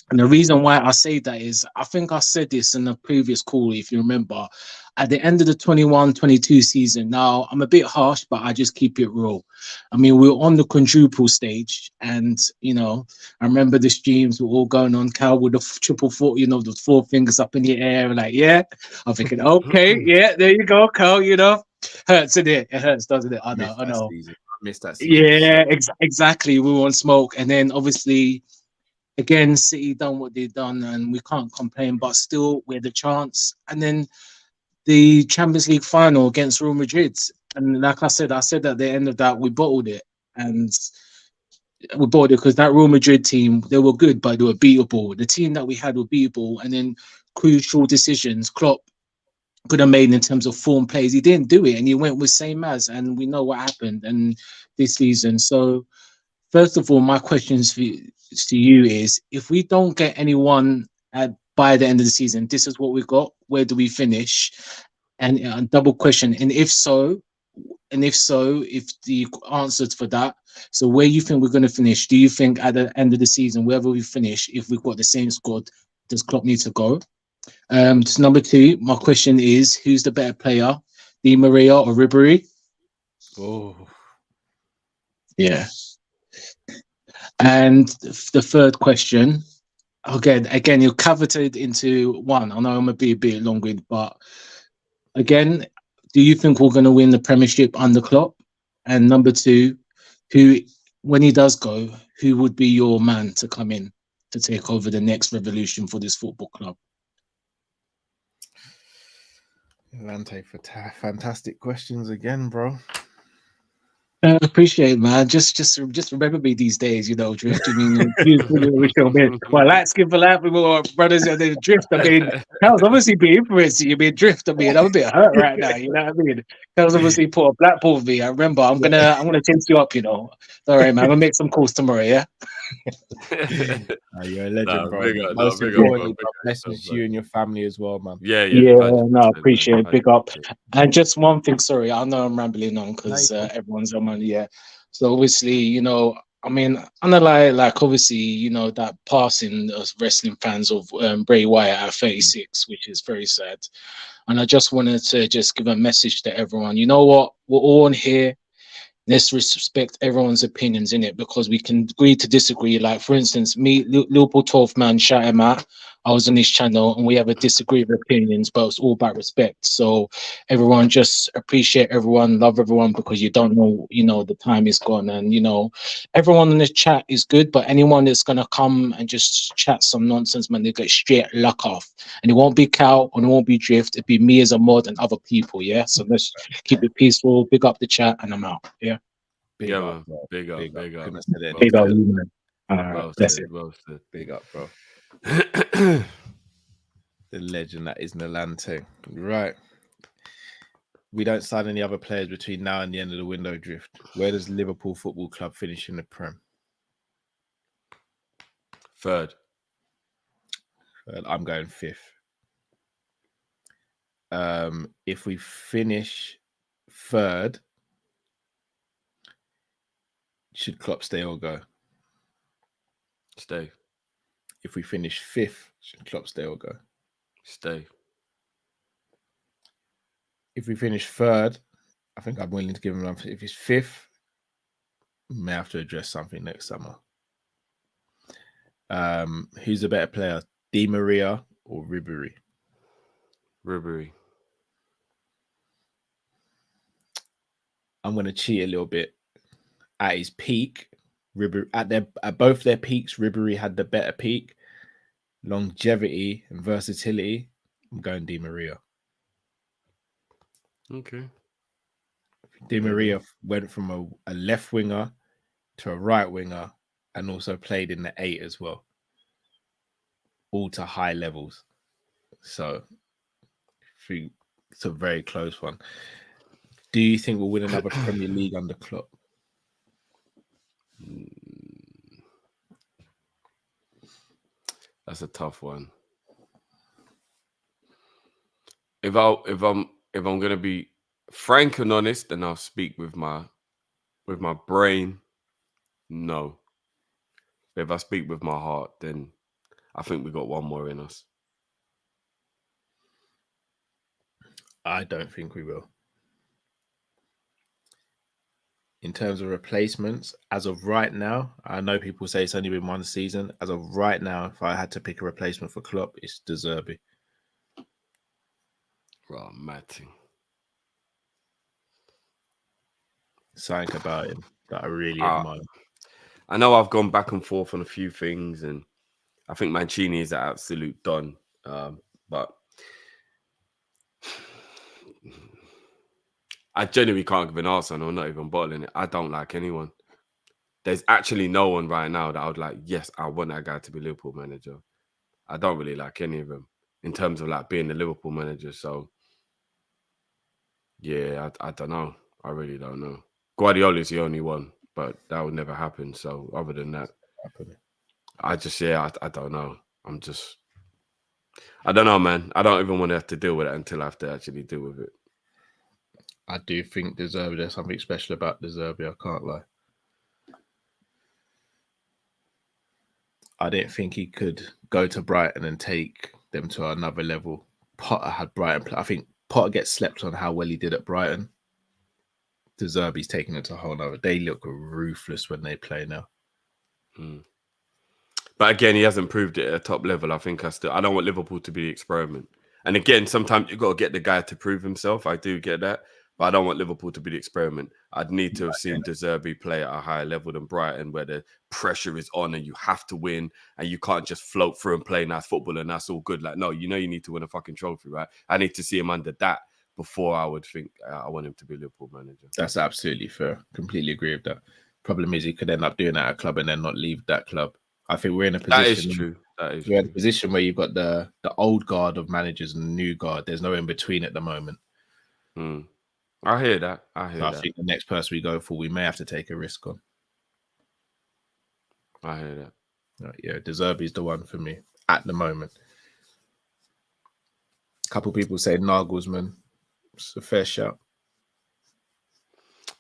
And the reason why I say that is, I think I said this in a previous call, if you remember, at the end of the 21-22 season. Now, I'm a bit harsh, but I just keep it real. I mean, we were on the quadruple stage, and, you know, I remember the streams were all going on, Cal with the triple four, you know, the 4 fingers up in the air, like, yeah. I'm thinking, okay, yeah, there you go, Cal, you know. Hurts, isn't it? It hurts, doesn't it? I know. I missed that season. Yeah, exactly. We were on smoke, and then, obviously, again, City done what they've done, and we can't complain, but still, we had a chance. And then the Champions League final against Real Madrid. And like I said at the end of that, we bottled it. And we bottled it because that Real Madrid team, they were good, but they were beatable. The team that we had were beatable. And then crucial decisions, Klopp could have made in terms of form plays. He didn't do it, and he went with same as, and we know what happened and this season. So, first of all, my questions to you is, if we don't get anyone by the end of the season, this is what we got. Where do we finish? And double question. And if so, if the answers for that, so where you think we're going to finish? Do you think at the end of the season, wherever we finish, if we've got the same squad, does Klopp need to go? So number 2, my question is, who's the better player, Di Maria or Ribery? Oh, yeah. And the third question, again, you're coveted into one. I know I'm going to be a bit long-winded, but again, do you think we're going to win the Premiership under Klopp? And number two, who, when he does go, who would be your man to come in to take over the next revolution for this football club? Lante, for fantastic questions again, bro. Appreciate it, man. Just remember me these days, Drift. I mean, my light skin for life, we were brothers, and then Drift. I mean, Carl's obviously been influencing you, being Drift. I mean, I'm a bit hurt right now. You know what I mean? Carl's obviously put a Blackpool with me. I remember. I'm gonna chase you up. All right, man. I'm gonna make some calls tomorrow. Yeah. You're a legend, bro. Most importantly, blessings to you and your family as well, man. Yeah. No, appreciate it. Big up. And just one thing. Sorry, I know I'm rambling on because everyone's on money. Yeah. So obviously, I mean, I'm not like obviously, that passing of wrestling fans of Bray Wyatt at 36, which is very sad. And I just wanted to just give a message to everyone. You know what? We're all in here. Let's respect everyone's opinions in it, because we can agree to disagree. Like, for instance, me, Liverpool 12th man, shout him out. I was on his channel and we have a disagreement of opinions, but it's all about respect. So everyone, just appreciate everyone, love everyone, because you don't know, the time is gone. And, everyone in the chat is good, but anyone that's going to come and just chat some nonsense, man, they get straight luck off. And it won't be Cal and it won't be Drift. It'll be me as a mod and other people, yeah? So let's keep it peaceful, big up the chat, and I'm out, yeah? Big up, man. Big up. Big up, man. Well said. Big up, bro. The legend that is Nalante. Right. We don't sign any other players between now and the end of the window, Drift. Where does Liverpool Football Club finish in the Prem? Third. I'm going fifth. If we finish third, should Klopp stay or go? Stay. If we finish fifth, should Klopp stay or go? Stay. If we finish third, I think I'm willing to give him one. If he's fifth, we may have to address something next summer. Who's a better player, Di Maria or Ribery? Ribery. I'm going to cheat a little bit. At his peak, at both their peaks, Ribery had the better peak. Longevity and versatility, I'm going Di Maria. Okay. Di Maria went from a left winger to a right winger and also played in the 8 as well. All to high levels. So it's a very close one. Do you think we'll win another Premier League under Klopp? That's a tough one. If I'm gonna be frank and honest, then I'll speak with my brain. No. If I speak with my heart, then I think we got one more in us. I don't think we will. In terms of replacements, as of right now, I know people say it's only been one season. As of right now, if I had to pick a replacement for Klopp, it's De Zerbi. Right, Matting. Something about him that I really admire. I know I've gone back and forth on a few things, and I think Mancini is an absolute don. But I genuinely can't give an answer, and I'm not even bottling it. I don't like anyone. There's actually no one right now that I would like, yes, I want that guy to be Liverpool manager. I don't really like any of them in terms of like being the Liverpool manager. So, yeah, I don't know. I really don't know. Guardiola's the only one, but that would never happen. So, other than that, I don't know. I don't know, man. I don't even want to have to deal with it until I have to actually deal with it. I do think De Zerbi, there's something special about De Zerbi, I can't lie. I didn't think he could go to Brighton and take them to another level. Potter had Brighton. I think Potter gets slept on how well he did at Brighton. De Zerbi's taking it to a whole nother. They look ruthless when they play now. But again, he hasn't proved it at a top level. I don't want Liverpool to be the experiment. And again, sometimes you've got to get the guy to prove himself. I do get that. But I don't want Liverpool to be the experiment. I'd need to have seen De Zerbi play at a higher level than Brighton, where the pressure is on and you have to win and you can't just float through and play nice football and that's all good. Like, no, you need to win a fucking trophy, right? I need to see him under that before I would think I want him to be Liverpool manager. That's absolutely fair. Completely agree with that. Problem is, he could end up doing that at a club and then not leave that club. I think we're in a position. That is true. We're in a position where you've got the old guard of managers and the new guard. There's no in between at the moment. I hear that. I think the next person we go for, we may have to take a risk on. I hear that. Yeah, De Zerbi's the one for me at the moment. A couple people say Nagelsmann. It's a fair shout.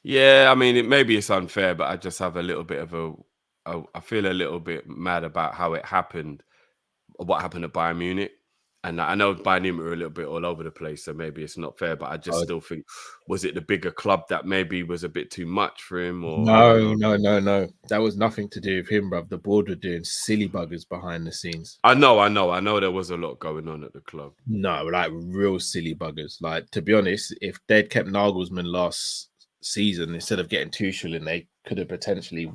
Yeah, I mean, maybe it's unfair, but I just have a little bit of I feel a little bit mad about how it happened, what happened at Bayern Munich. And I know Bayern Munich were a little bit all over the place, so maybe it's not fair, but I just still think, was it the bigger club that maybe was a bit too much for him? Or No. That was nothing to do with him, bruv. The board were doing silly buggers behind the scenes. I know there was a lot going on at the club. No, like real silly buggers. Like, to be honest, if they'd kept Nagelsmann last season instead of getting Tuchel in, they could have potentially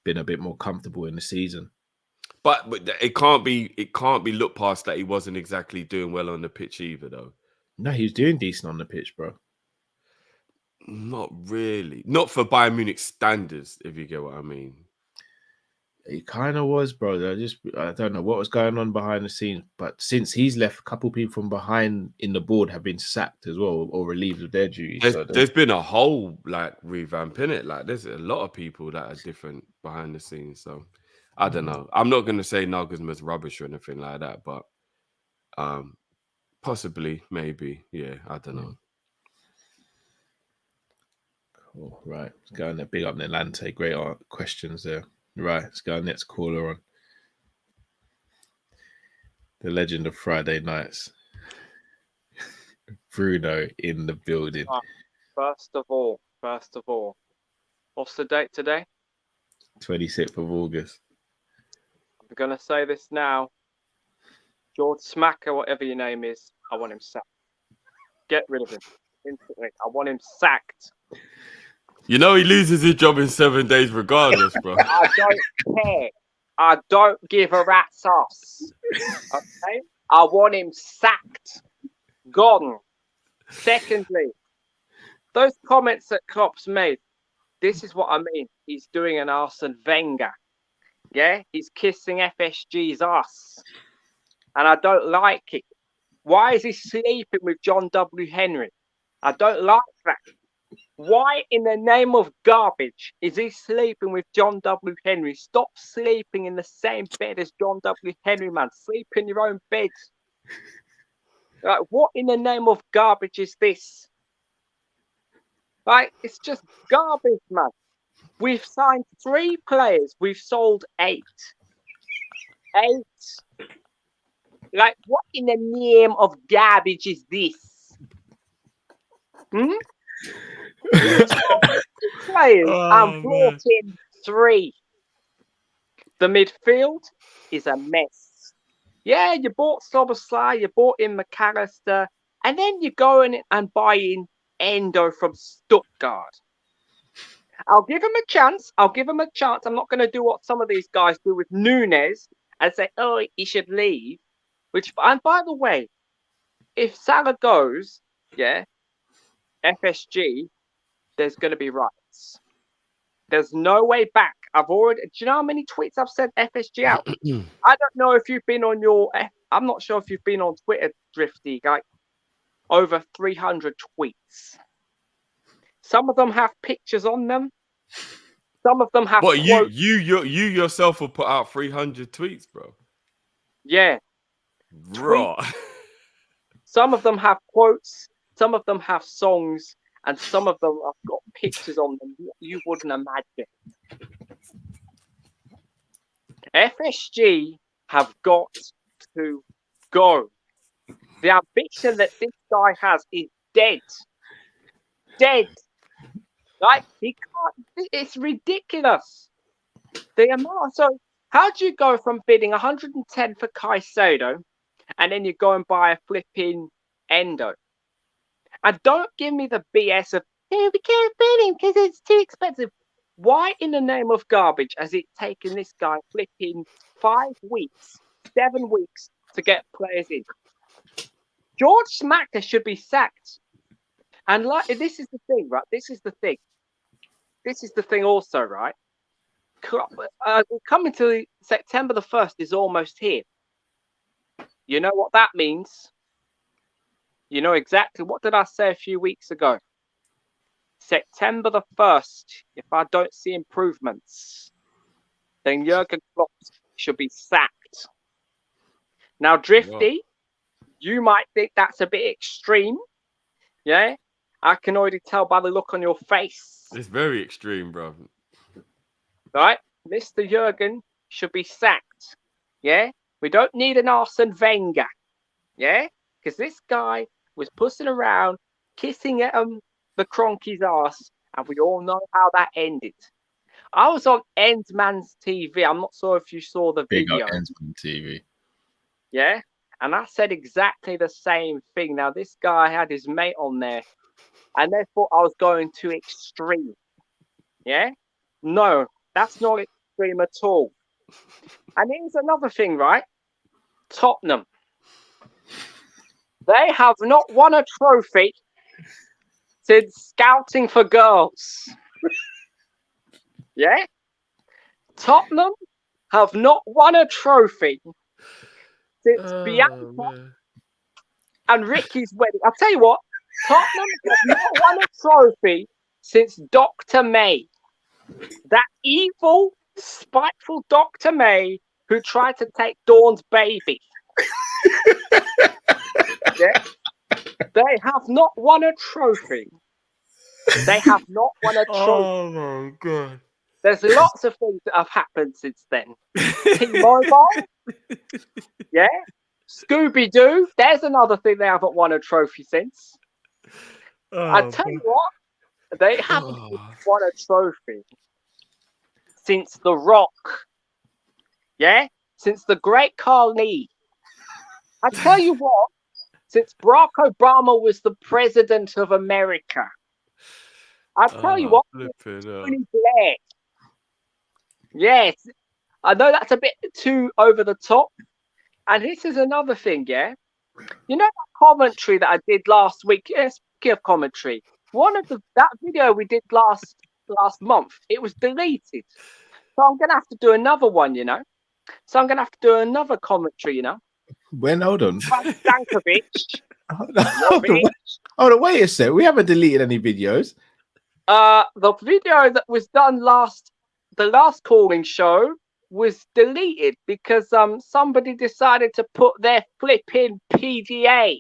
been a bit more comfortable in the season. But it can't be looked past that he wasn't exactly doing well on the pitch either, though. No, he was doing decent on the pitch, bro. Not really. Not for Bayern Munich standards, if you get what I mean. He kind of was, bro. I don't know what was going on behind the scenes, but since he's left, a couple people from behind in the board have been sacked as well or relieved of their duties. There's been a whole revamp in it. Like, there's a lot of people that are different behind the scenes. So I don't know. I'm not going to say Nagelsmann's rubbish or anything like that, but possibly, maybe, yeah. I don't know. Cool. Right, let's go on there. Big up Nelante. Great questions there. Right, let's go next caller on. The legend of Friday nights. Bruno in the building. First of all, what's the date today? 26th of August. I'm going to say this now. George Smacker, whatever your name is, I want him sacked. Get rid of him instantly. I want him sacked. You know he loses his job in 7 days regardless, bro. I don't care. I don't give a rat's ass. Okay? I want him sacked. Gone. Secondly, those comments that Klopp's made, this is what I mean. He's doing an Arsene Wenger. Yeah? He's kissing FSG's ass. And I don't like it. Why is he sleeping with John W. Henry? I don't like that. Why in the name of garbage is he sleeping with John W. Henry? Stop sleeping in the same bed as John W. Henry, man. Sleep in your own bed. Like, what in the name of garbage is this? Like, it's just garbage, man. We've signed 3 players. We've sold 8. 8. Like, what in the name of garbage is this? Players and brought in 3. The midfield is a mess. Yeah, you bought Szoboszlai, you bought in McAllister, and then you go in and buy in Endo from Stuttgart. I'll give him a chance. I'm not going to do what some of these guys do with Nunes and say, oh, he should leave. And by the way, if Salah goes, yeah, FSG, there's going to be riots. There's no way back. Do you know how many tweets I've sent FSG out? I don't know if you've been on I'm not sure if you've been on Twitter, Drifty, like over 300 tweets. Some of them have pictures on them. Some of them have. What, you yourself will put out 300 tweets, bro? Yeah. Raw. Some of them have quotes. Some of them have songs. And some of them have got pictures on them you wouldn't imagine. FSG have got to go. The ambition that this guy has is dead. Dead. Like, he can't. It's ridiculous. The amount. So, how do you go from bidding 110 for Caicedo and then you go and buy a flipping endo. And don't give me the BS of, oh, we can't fit him because it's too expensive. Why in the name of garbage has it taken this guy flipping 5 weeks, 7 weeks to get players in? George Smacker should be sacked. And like, this is the thing, right? This is the thing also, right? Coming to September the 1st is almost here. You know what that means? You know exactly what did I say a few weeks ago? September the 1st, if I don't see improvements, then Jurgen Klopp should be sacked. Now, Drifty, you might think that's a bit extreme. Yeah? I can already tell by the look on your face. It's very extreme, bro. Right? Mr. Jurgen should be sacked. Yeah? We don't need an Arsene Wenger. Yeah? Because this guy was pussing around, kissing at the Kroenke's ass, and we all know how that ended. I was on Endman's TV. I'm not sure if you saw the Big video. up Endman TV. Yeah? And I said exactly the same thing. Now, this guy had his mate on there, and they thought I was going too extreme. Yeah? No, that's not extreme at all. And here's another thing, right? Tottenham. They have not won a trophy since Scouting for Girls. Yeah? Tottenham have not won a trophy since Bianca and Ricky's wedding. I'll tell you what, Tottenham have not won a trophy since Dr. May. That evil, spiteful Dr. May who tried to take Dawn's baby. Yeah? They have not won a trophy. They have not won a trophy. Oh my god. There's lots of things that have happened since then. T-Mobile. Yeah. Scooby-Doo. There's another thing they haven't won a trophy since. I tell you what, they haven't won a trophy since The Rock. Yeah? Since the great Kall-In. I tell you what, since Barack Obama was the president of America. I tell you what, Tony Blair. Yes, I know that's a bit too over the top. And this is another thing, yeah? You know that commentary that I did last week? Yeah, speaking of commentary, that video we did last month, it was deleted. So I'm going to have to do another one, you know? So I'm going to have to do another commentary, you know? Hold on. Stankovic. Hold on, wait a sec. We haven't deleted any videos. The video that was done the last calling show was deleted because somebody decided to put their flipping PDA.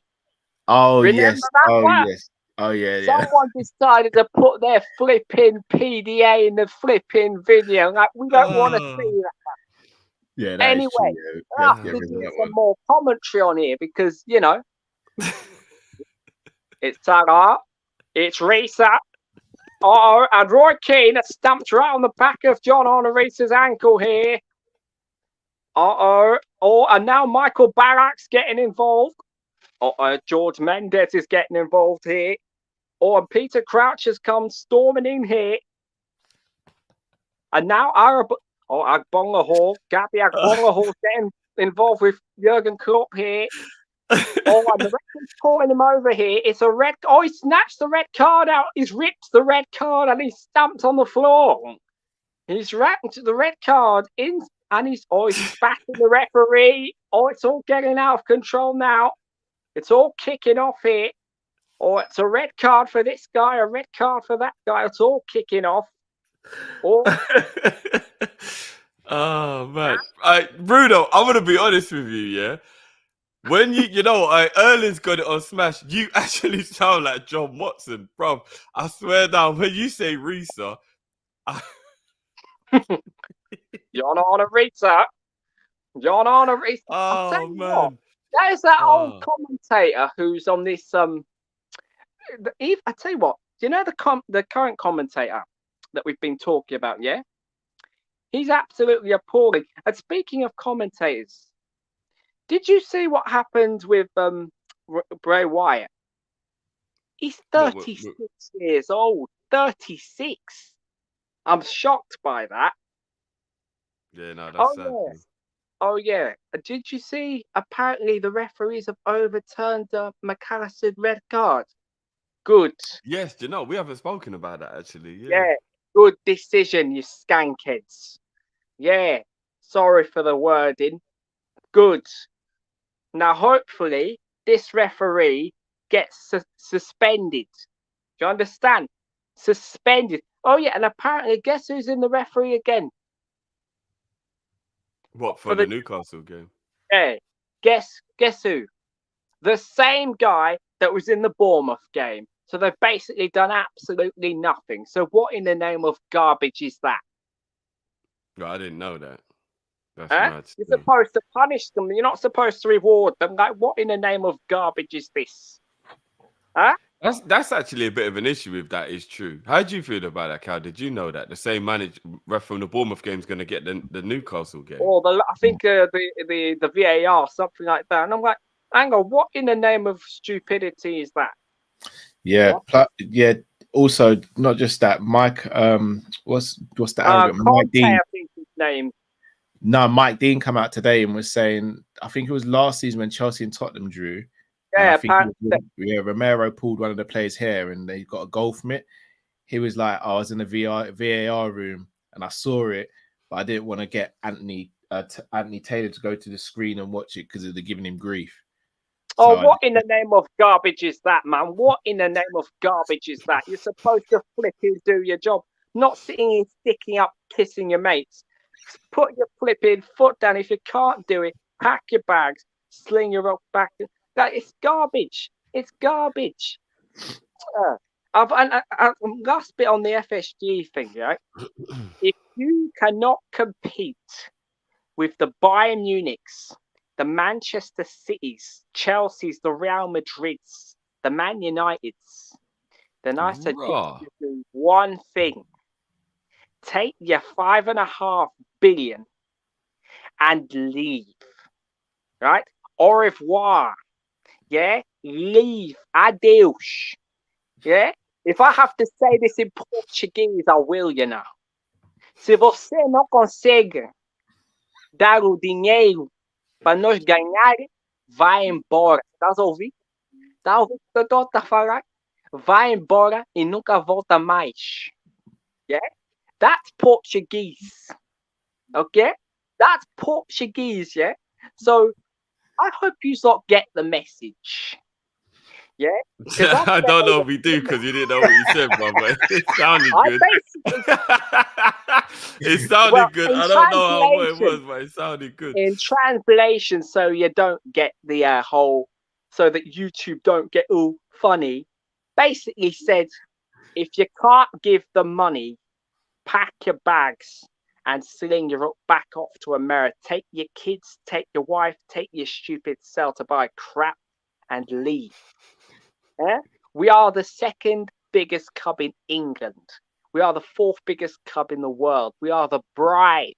Oh, Remember yes. that Oh, one? yes. Oh, yeah. Someone decided to put their flipping PDA in the flipping video. Like, we don't want to see that. Yeah, anyway, I have to do some more commentary on here because, you know, it's Tara, it's Risa, and Roy Keane has stamped right on the back of John Risa's ankle here. And now Michael Barak's getting involved. George Mendes is getting involved here. And Peter Crouch has come storming in here. And now Agbonga Gabby Agbonga Hall getting involved with Jurgen Klopp here. And the referee's calling him over here. It's a red. He snatched the red card out. He's ripped the red card and he's stamped on the floor. He's wrapped the red card in and he's spatting the referee. It's all getting out of control now. It's all kicking off here. It's a red card for this guy, a red card for that guy. It's all kicking off. Oh man, Bruno, I'm gonna be honest with you, yeah. When Erling's got it on Smash, you actually sound like John Watson, bro. I swear down, when you say Risa, John Risa. Oh man, that is that old commentator who's on this. I tell you what, do you know the current commentator that we've been talking about? Yeah, he's absolutely appalling. And speaking of commentators, Did you see what happened with Bray Wyatt? He's 36 years old. 36. I'm shocked by that. Yeah, no, that's sad. Yeah. Oh yeah. Did you see? Apparently, the referees have overturned McAllister's red card. Good. Yes, you know, we haven't spoken about that actually. Yeah. Good decision, you skankheads. Yeah. Sorry for the wording. Good. Now, hopefully, this referee gets suspended. Do you understand? Suspended. Oh yeah, and apparently, guess who's in the referee again? What for the Newcastle game? Yeah. Guess who? The same guy that was in the Bournemouth game. So they've basically done absolutely nothing. So what in the name of garbage is that? No, I didn't know that. That's mad. You're supposed to punish them. You're not supposed to reward them. Like, what in the name of garbage is this? Huh? That's actually a bit of an issue if that is true. How do you feel about that, Cal? Did you know that the same ref from the Bournemouth game is going to get the Newcastle game? Or I think the VAR, something like that. And I'm like, hang on, what in the name of stupidity is that? Yeah, also, not just that, Mike. What's the arrogant Mike Dean? I think his name. No, Mike Dean come out today and was saying, I think it was last season when Chelsea and Tottenham drew. Yeah, Romero pulled one of the players' hair and they got a goal from it. He was like, I was in the VAR room and I saw it, but I didn't want to get Anthony Taylor to go to the screen and watch it because they're giving him grief. Oh, so what in the name of garbage is that, man? What in the name of garbage is that? You're supposed to flipping do your job, not sitting here sticking up, kissing your mates. Put your flipping foot down. If you can't do it, pack your bags, sling your rope back. That it's garbage. It's garbage. Last bit on the FSG thing, right? If you cannot compete with the Bayern Munichs, the Manchester Cities, Chelsea's, the Real Madrids, the Man Uniteds, then I suggest you do one thing. Take your $5.5 billion and leave. Right? Au revoir. Yeah? Leave. Adeus. Yeah? If I have to say this in Portuguese, I will, you know. Se você não consegue dar o dinheiro para nós ganhar, vai embora. Estás a ouvir? Tá ouvindo o que eu estou a falar? Vai embora e nunca volta mais. Yeah? That's Portuguese. Okay? That's Portuguese, yeah? So, I hope you not get the message. Yeah? I don't know if we do because you didn't know what you said, bro, but it sounded good. It sounded good. I don't know how it was, but it sounded good. In translation, so you don't get the whole, so that YouTube don't get all funny, basically said, if you can't give the money, pack your bags and sling your back off to America. Take your kids, take your wife, take your stupid self to buy crap and leave. Yeah? We are the second biggest club in England. We are the fourth biggest club in the world. We are the bride.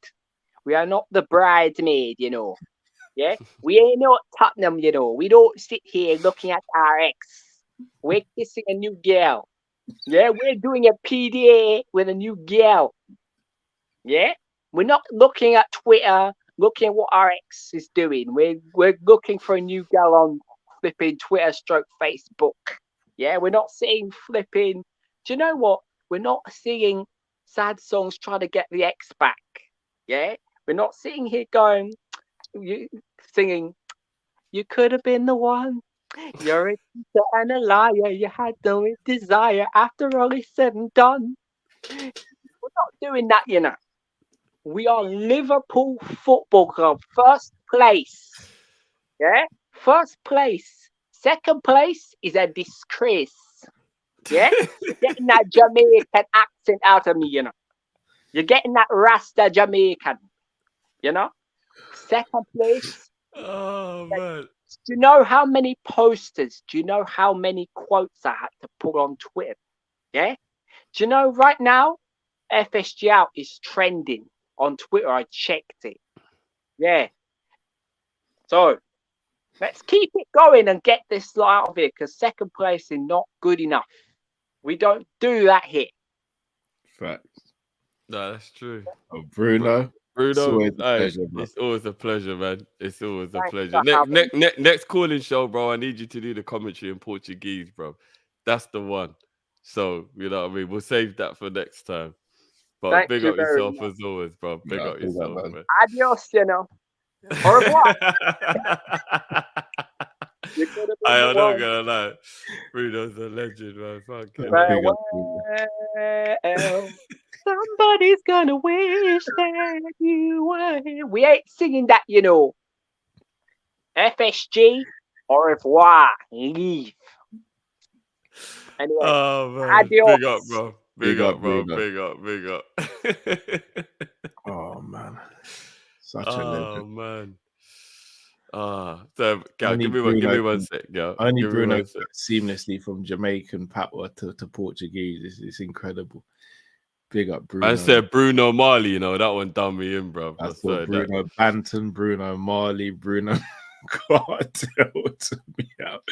We are not the bridesmaid, you know. Yeah? We ain't not Tottenham, you know. We don't sit here looking at our ex. We're kissing a new girl. Yeah, we're doing a PDA with a new girl. Yeah, we're not looking at Twitter, looking at what our ex is doing. We're looking for a new girl on flipping Twitter / Facebook. Yeah, we're not seeing flipping. Do you know what? We're not singing sad songs trying to get the ex back. Yeah, we're not sitting here singing. You could have been the one. You're a cheater and a liar. You had no desire after all is said and done. We're not doing that, you know. We are Liverpool Football Club, first place. Yeah, first place. Second place is a disgrace. Yeah, you're getting that Jamaican accent out of me, you know. You're getting that Rasta Jamaican, you know. Second place. Oh man. Do you know how many posters? Do you know how many quotes I had to put on Twitter? Yeah? Do you know right now, FSG Out is trending on Twitter. I checked it. Yeah. So, Let's keep it going and get this lot out of here because second place is not good enough. We don't do that here. Facts. No, that's true. Oh, Bruno. It's Bruno, always a hey, pleasure, bro. it's always a pleasure, man. It's always a Thanks pleasure. for having me. Next calling show, bro. I need you to do the commentary in Portuguese, bro. That's the one. So you know what I mean. We'll save that for next time. But Thank big you up very yourself much. as always, bro. Big Nah, up big up, yourself, man. man. Adios, you know. Au revoir. You could have been I'm the not one. gonna lie. Bruno's a legend, man. Fucking Big up, Farewell. Somebody's gonna wish that you were here. We ain't singing that, you know. FSG, au revoir. Leave. Anyway, Oh man, adios. big up, bro. Big up, bro. Big up, big up. Oh man, such a Oh legend. man. So Gal, Only give me Bruno one can- sec, Gal. Only Give me Bruno one sec. seamlessly from Jamaican patois to Portuguese. It's incredible. Big up Bruno. I said Bruno Marley, you know, that one done me in, bro. I saw that. Bruno Banton, Bruno Marley, Bruno Cartel to me out.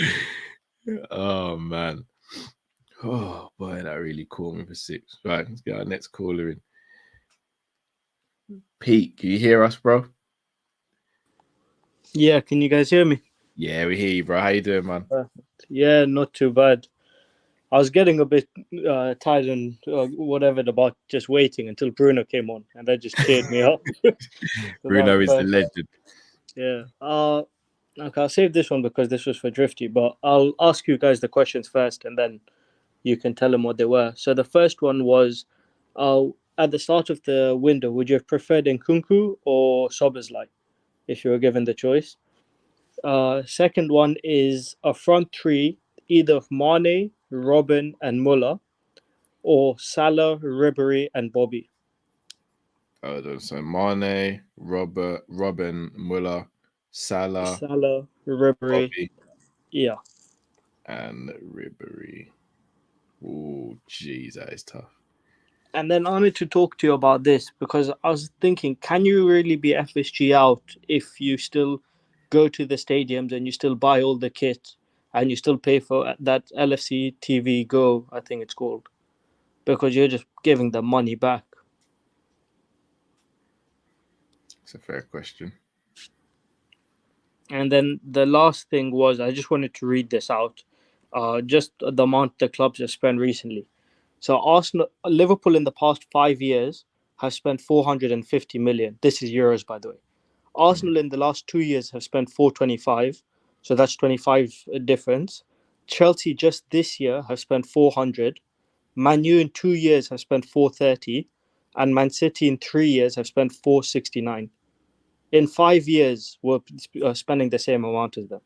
Oh man. Oh boy, that really caught me for 6. Right, let's get our next caller in. Pete, can you hear us, bro? Yeah, can you guys hear me? Yeah, we hear you, bro. How you doing, man? Yeah, not too bad. I was getting a bit tired and whatever about just waiting until Bruno came on, and that just cheered me up. Bruno is the legend. Yeah. Okay, I'll save this one because this was for Drifty, but I'll ask you guys the questions first, and then you can tell them what they were. So the first one was, at the start of the window, would you have preferred Nkunku or Szoboszlai if you were given the choice? Second one is a front three, either of Mane, Robin, and Muller, or Salah, Ribery, and Bobby. So Mane, Robin, Muller, Salah, Ribery, Bobby, yeah, and Ribery. Oh, jeez, that is tough. And then I wanted to talk to you about this because I was thinking, can you really be FSG out if you still go to the stadiums and you still buy all the kit and you still pay for that LFC TV Go, I think it's called, because you're just giving the money back? It's a fair question. And then the last thing was, I just wanted to read this out, just the amount the clubs have spent recently. So Liverpool in the past 5 years have spent 450 million. This is euros, by the way. Arsenal in the last 2 years have spent 425, so that's 25 difference. Chelsea just this year have spent 400. Man U in 2 years have spent 430, and Man City in 3 years have spent 469. In 5 years, we're spending the same amount as them.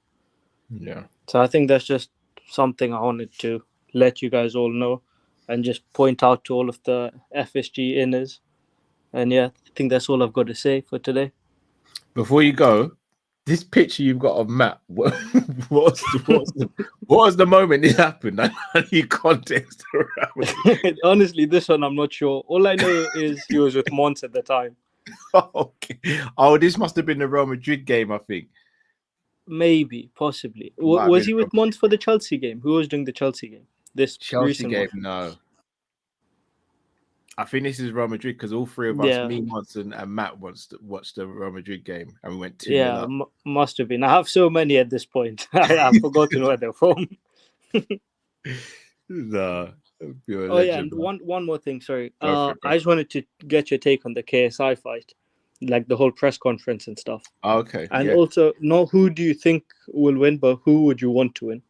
Yeah. So I think that's just something I wanted to let you guys all know and just point out to all of the FSG inners. And yeah, I think that's all I've got to say for today. Before you go, this picture you've got of Matt, what was the moment it happened? I need context around it. Honestly, this one I'm not sure. All I know is he was with Mons at the time. Okay. Oh, this must have been the Real Madrid game, I think. Maybe, possibly. Was he with Mons for the Chelsea game? Who was doing the Chelsea game? This Chelsea game, one? no. I think this is Real Madrid because all three of us, me, Mons, and Matt, watched the Real Madrid game, and we went 2-0 up. Must have been. I have so many at this point. I've forgotten where they're from. No. Oh yeah, and one more thing. Sorry, I just wanted to get your take on the KSI fight, like the whole press conference and stuff. Okay, and also, not who do you think will win, but who would you want to win?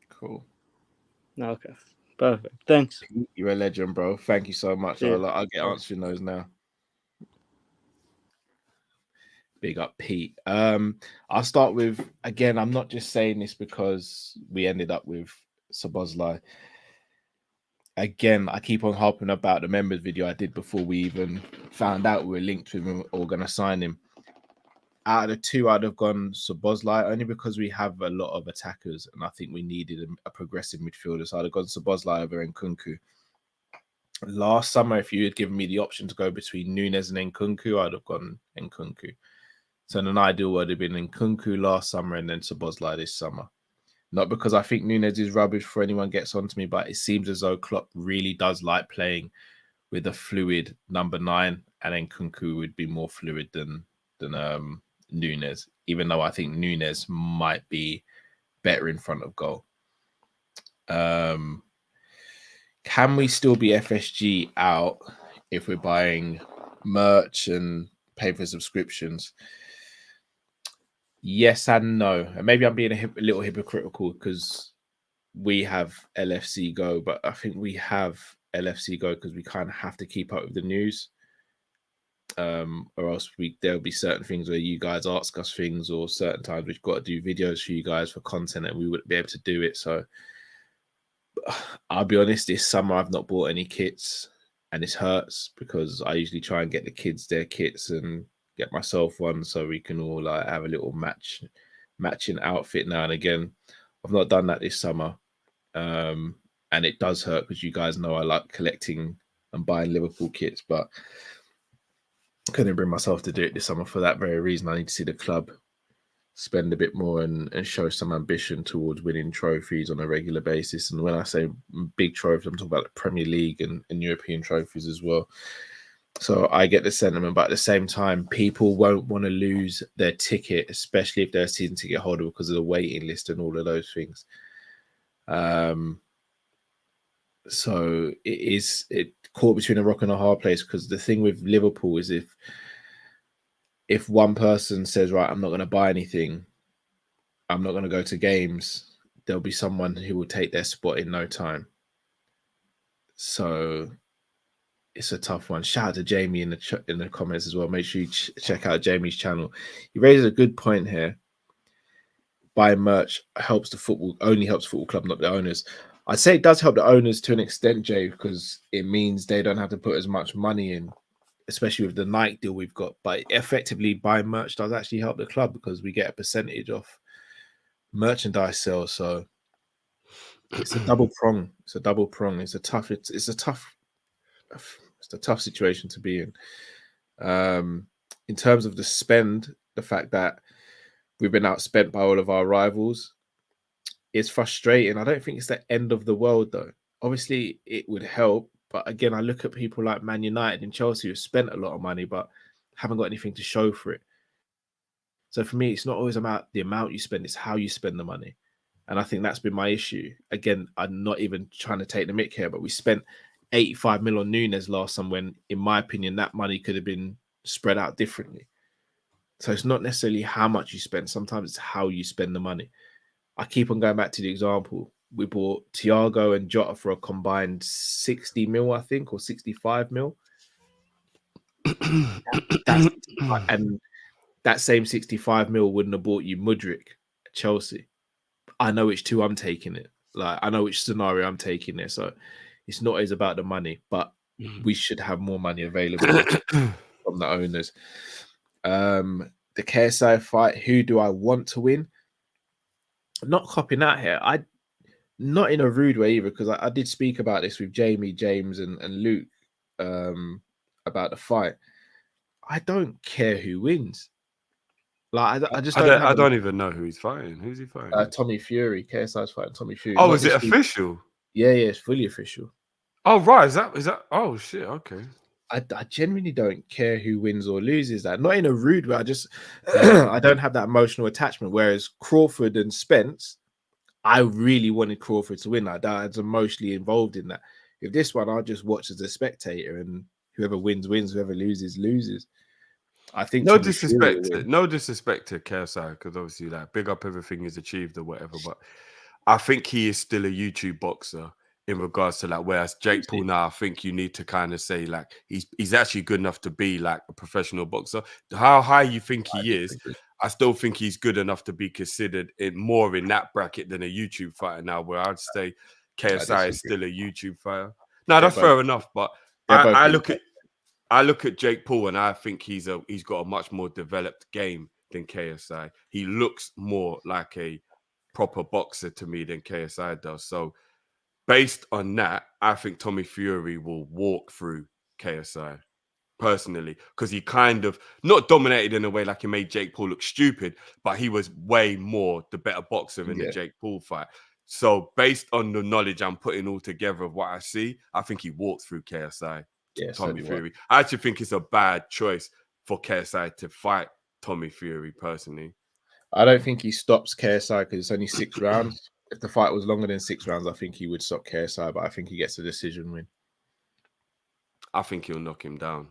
Cool. Okay, perfect. Thanks. You're a legend, bro. Thank you so much. Yeah. I'll get answering those now. Big up, Pete. I'll start with, again, I'm not just saying this because we ended up with Szoboszlai. Again, I keep on harping about the members video I did before we even found out we were linked with him or going to sign him. Out of the two, I'd have gone Szoboszlai only because we have a lot of attackers and I think we needed a progressive midfielder. So I'd have gone Szoboszlai over Nkunku. Last summer, if you had given me the option to go between Nunes and Nkunku, I'd have gone Nkunku. So in an ideal world, it'd been in Nkunku last summer and then Szoboszlai this summer. Not because I think Nunes is rubbish for anyone gets onto me, but it seems as though Klopp really does like playing with a fluid number 9, and then Nkunku would be more fluid than Nunes, even though I think Nunes might be better in front of goal. Can we still be FSG out if we're buying merch and pay for subscriptions? Yes and no. And maybe I'm being a little hypocritical because we have LFC Go, but I think we have LFC Go because we kind of have to keep up with the news. Or else there'll be certain things where you guys ask us things, or certain times we've got to do videos for you guys for content and we wouldn't be able to do it. So I'll be honest, this summer I've not bought any kits, and it hurts because I usually try and get the kids their kits and get myself one so we can all like have a little matching outfit now and again. I've not done that this summer, and it does hurt because you guys know I like collecting and buying Liverpool kits, but I couldn't bring myself to do it this summer for that very reason. I need to see the club spend a bit more and show some ambition towards winning trophies on a regular basis. And when I say big trophies, I'm talking about the Premier League and European trophies as well. So I get the sentiment, but at the same time, people won't want to lose their ticket, especially if they're a season ticket holder, because of the waiting list and all of those things. So it caught between a rock and a hard place, because the thing with Liverpool is if one person says, right, I'm not going to buy anything, I'm not going to go to games, there'll be someone who will take their spot in no time. So it's a tough one. Shout out to Jamie in the comments as well. Make sure you check out Jamie's channel. He raises a good point here. Buying merch helps the football, only helps football club, not the owners. I'd say it does help the owners to an extent, Jay, because it means they don't have to put as much money in, especially with the Nike deal we've got. But effectively, buying merch does actually help the club because we get a percentage off merchandise sales. So it's a double prong. It's a double prong. It's a tough situation to be in. In terms of the spend, the fact that we've been outspent by all of our rivals, it's frustrating. I don't think it's the end of the world, though. Obviously, it would help. But again, I look at people like Man United and Chelsea who spent a lot of money but haven't got anything to show for it. So for me, it's not always about the amount you spend, it's how you spend the money. And I think that's been my issue. Again, I'm not even trying to take the mick here, but we spent 85 mil on Nunes last summer when, in my opinion, that money could have been spread out differently. So it's not necessarily how much you spend. Sometimes it's how you spend the money. I keep on going back to the example. We bought Thiago and Jota for a combined 60 mil, I think, or 65 mil. And that same 65 mil wouldn't have bought you Mudryk at Chelsea. I know which two I'm taking it. Like, I know which scenario I'm taking there. So it's not always about the money, but we should have more money available from the owners. The KSI fight, who do I want to win? I'm not copying out here. Not in a rude way either, because I did speak about this with Jamie, James, and Luke about the fight. I don't care who wins. Like I just don't even know who he's fighting. Who's he fighting? Tommy Fury. KSI's fighting Tommy Fury. Oh, is it official? Yeah, it's fully official. Oh, right. Is that? Oh shit. Okay. I genuinely don't care who wins or loses that. Not in a rude way. I just I don't have that emotional attachment. Whereas Crawford and Spence, I really wanted Crawford to win. Like that, I was emotionally involved in that. If this one, I'll just watch as a spectator, and whoever wins, wins. Whoever loses, loses. I think no disrespect to KSI, because obviously, like, big up everything he's achieved or whatever. But I think he is still a YouTube boxer in regards to like. Whereas Jake Paul now, I think you need to kind of say like he's actually good enough to be like a professional boxer. How high you think he is, I still think he's good enough to be considered more in that bracket than a YouTube fighter now, where I'd say KSI is still a YouTube fighter. No, that's fair enough. But I look at Jake Paul and I think he's got a much more developed game than KSI. He looks more like a proper boxer to me than KSI does. So based on that, I think Tommy Fury will walk through KSI. personally, because he kind of not dominated in a way like he made Jake Paul look stupid, but he was way more the better boxer in the Jake Paul fight. So based on the knowledge I'm putting all together of what I see, I think he walked through KSI. Tommy Fury. I actually think it's a bad choice for KSI to fight Tommy Fury personally. I don't think he stops KSI because it's only 6 rounds. If the fight was longer than 6 rounds, I think he would stop KSI, but I think he gets a decision win. I think he'll knock him down.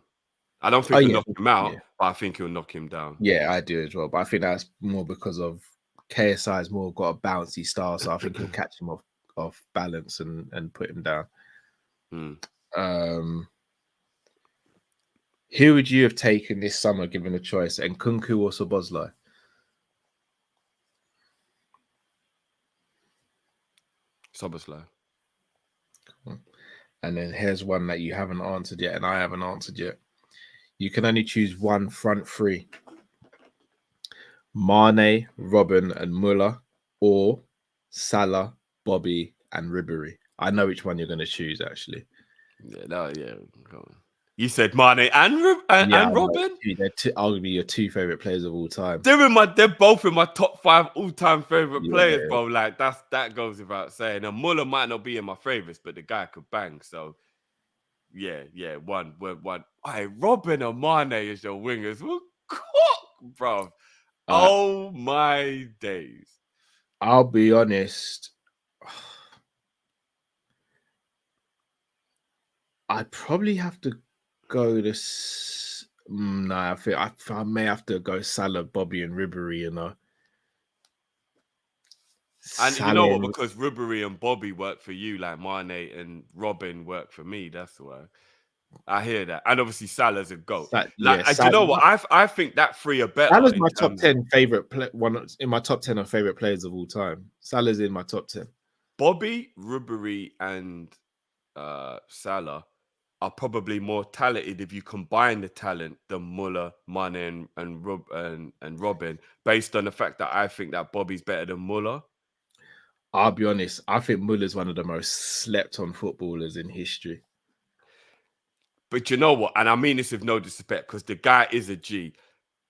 I don't think he'll knock him out, but I think he'll knock him down. Yeah, I do as well. But I think that's more because of KSI's more got a bouncy style, so I think he'll catch him off balance and put him down. Who would you have taken this summer given a choice? And Nkunku or Szoboszlai? Szoboszlai. And then here's one that you haven't answered yet, and I haven't answered yet. You can only choose one front three. Mane, Robben, and Muller, or Salah, Bobby, and Ribery. I know which one you're going to choose, actually. Go on. You said Mane and Robben? They're arguably your 2 favorite players of all time. They're both in my top 5 all-time favorite players, bro. Like that goes without saying. And Muller might not be in my favorites, but the guy could bang. So yeah, one. Hey, Robben and Mane is your wingers. Well, cook, bro. Oh my days. I'll be honest. I'd probably have to go to. I think I may have to go Salah, Bobby, and Ribery. You know. And you know what? Because Ribery and Bobby work for you, like Mane and Robben work for me. That's why I hear that. And obviously Salah's a GOAT. You know what? I think that 3 are better. Salah's my top 10 favorite one in my top 10 of favorite players of all time. Salah's in my top 10. Bobby, Ribery, and Salah are probably more talented if you combine the talent than Muller, Mane, and Robben, based on the fact that I think that Bobby's better than Muller. I'll be honest. I think Muller's one of the most slept on footballers in history. But you know what? And I mean this with no disrespect, because the guy is a G.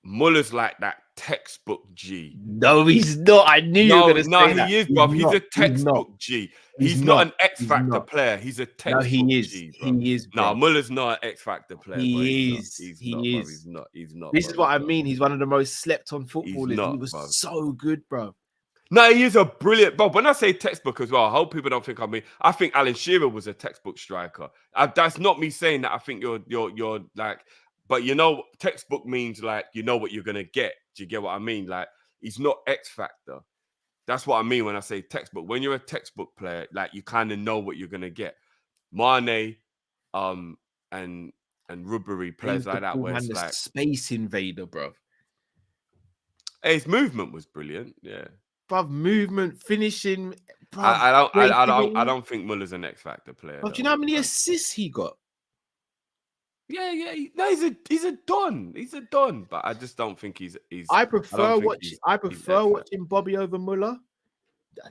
Muller's like that textbook G. No, he's not. I knew you were going to say that. No, he is, bro. He's a textbook G. He's not an X Factor player. He's a textbook G, bro. He is. No, Muller's not an X Factor player. He is. He's not. This is what I mean. He's one of the most slept on footballers. He was so good, bro. No, he is a brilliant, bro. When I say textbook as well, I hope people don't think I think Alan Shearer was a textbook striker. That's not me saying that I think you're like, but you know, textbook means like, you know what you're going to get. Do you get what I mean? Like, he's not X Factor. That's what I mean when I say textbook. When you're a textbook player, like, you kind of know what you're going to get. Mane, and Ribery plays like that, where it's like Space Invader, bro. His movement was brilliant, yeah. Bruv, movement, finishing. Bruv, I don't think Muller's an X Factor player. Do you know how many assists he got? Yeah. He's a don. He's a don. But I just don't think he's. I prefer watching Bobby over Muller.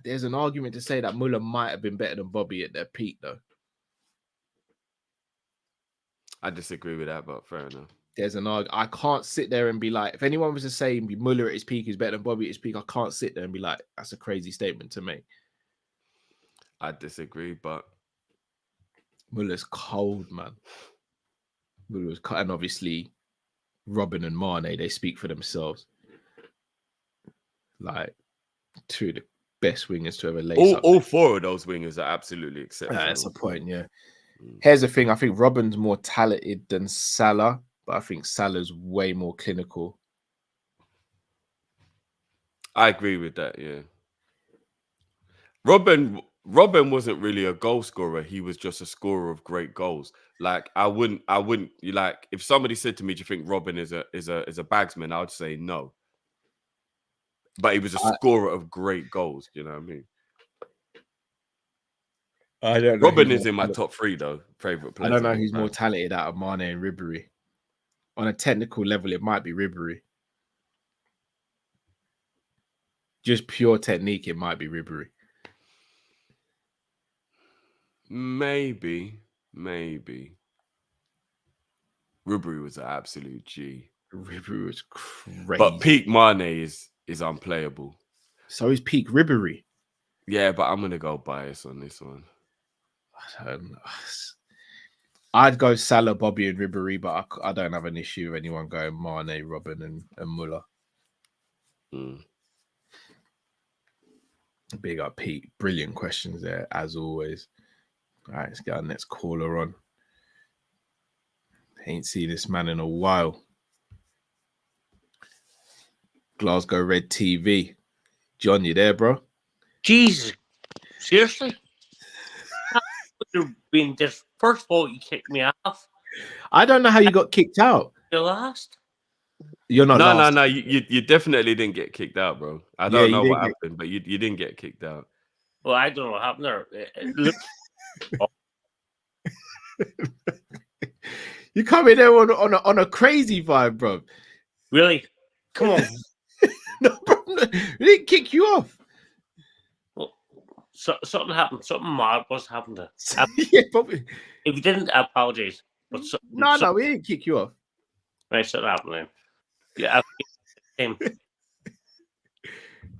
There's an argument to say that Muller might have been better than Bobby at their peak, though. I disagree with that, but fair enough. There's an argument. I can't sit there and be like, if anyone was to say Muller at his peak is better than Bobby at his peak, I can't sit there and be like, that's a crazy statement to make. I disagree, but Muller's cold, man. Muller's cold, and obviously Robben and Mane, they speak for themselves. Like 2 of the best wingers to ever lace up. All 4 of those wingers are absolutely exceptional. That's the point, yeah. Here's the thing. I think Robben's more talented than Salah, but I think Salah's way more clinical. I agree with that, yeah. Robben wasn't really a goal scorer. He was just a scorer of great goals. Like, I wouldn't like, if somebody said to me, do you think Robben is a bagsman? I would say no. But he was a scorer of great goals, you know what I mean? I don't know. Robben is in my top 3 though, favorite players. I don't know who's more talented out of Mane and Ribery. On a technical level, it might be Ribery. Just pure technique, it might be Ribery. Maybe. Ribery was an absolute G. Ribery was crazy. But peak Mane is unplayable. So is peak Ribery. Yeah, but I'm gonna go bias on this one. I'd go Salah, Bobby, and Ribery, but I don't have an issue with anyone going Mane, Robin, and Muller. Big up, Pete. Brilliant questions there, as always. All right, let's get our next caller on. Ain't seen this man in a while. Glasgow Red TV. John, you there, bro? Jesus. Seriously? That would have been this. First of all, you kicked me off. I don't know how you got kicked out. You're last? You're not last. No. You definitely didn't get kicked out, bro. I don't know what happened, but you didn't get kicked out. Well, I don't know what happened there. You come in there on a crazy vibe, bro. Really? Come on. No problem. We didn't kick you off. Well, something happened. Something mad must happen there. Yeah, probably. If you didn't, I apologize. But no, we didn't kick you off. Right, something happened then. Yeah,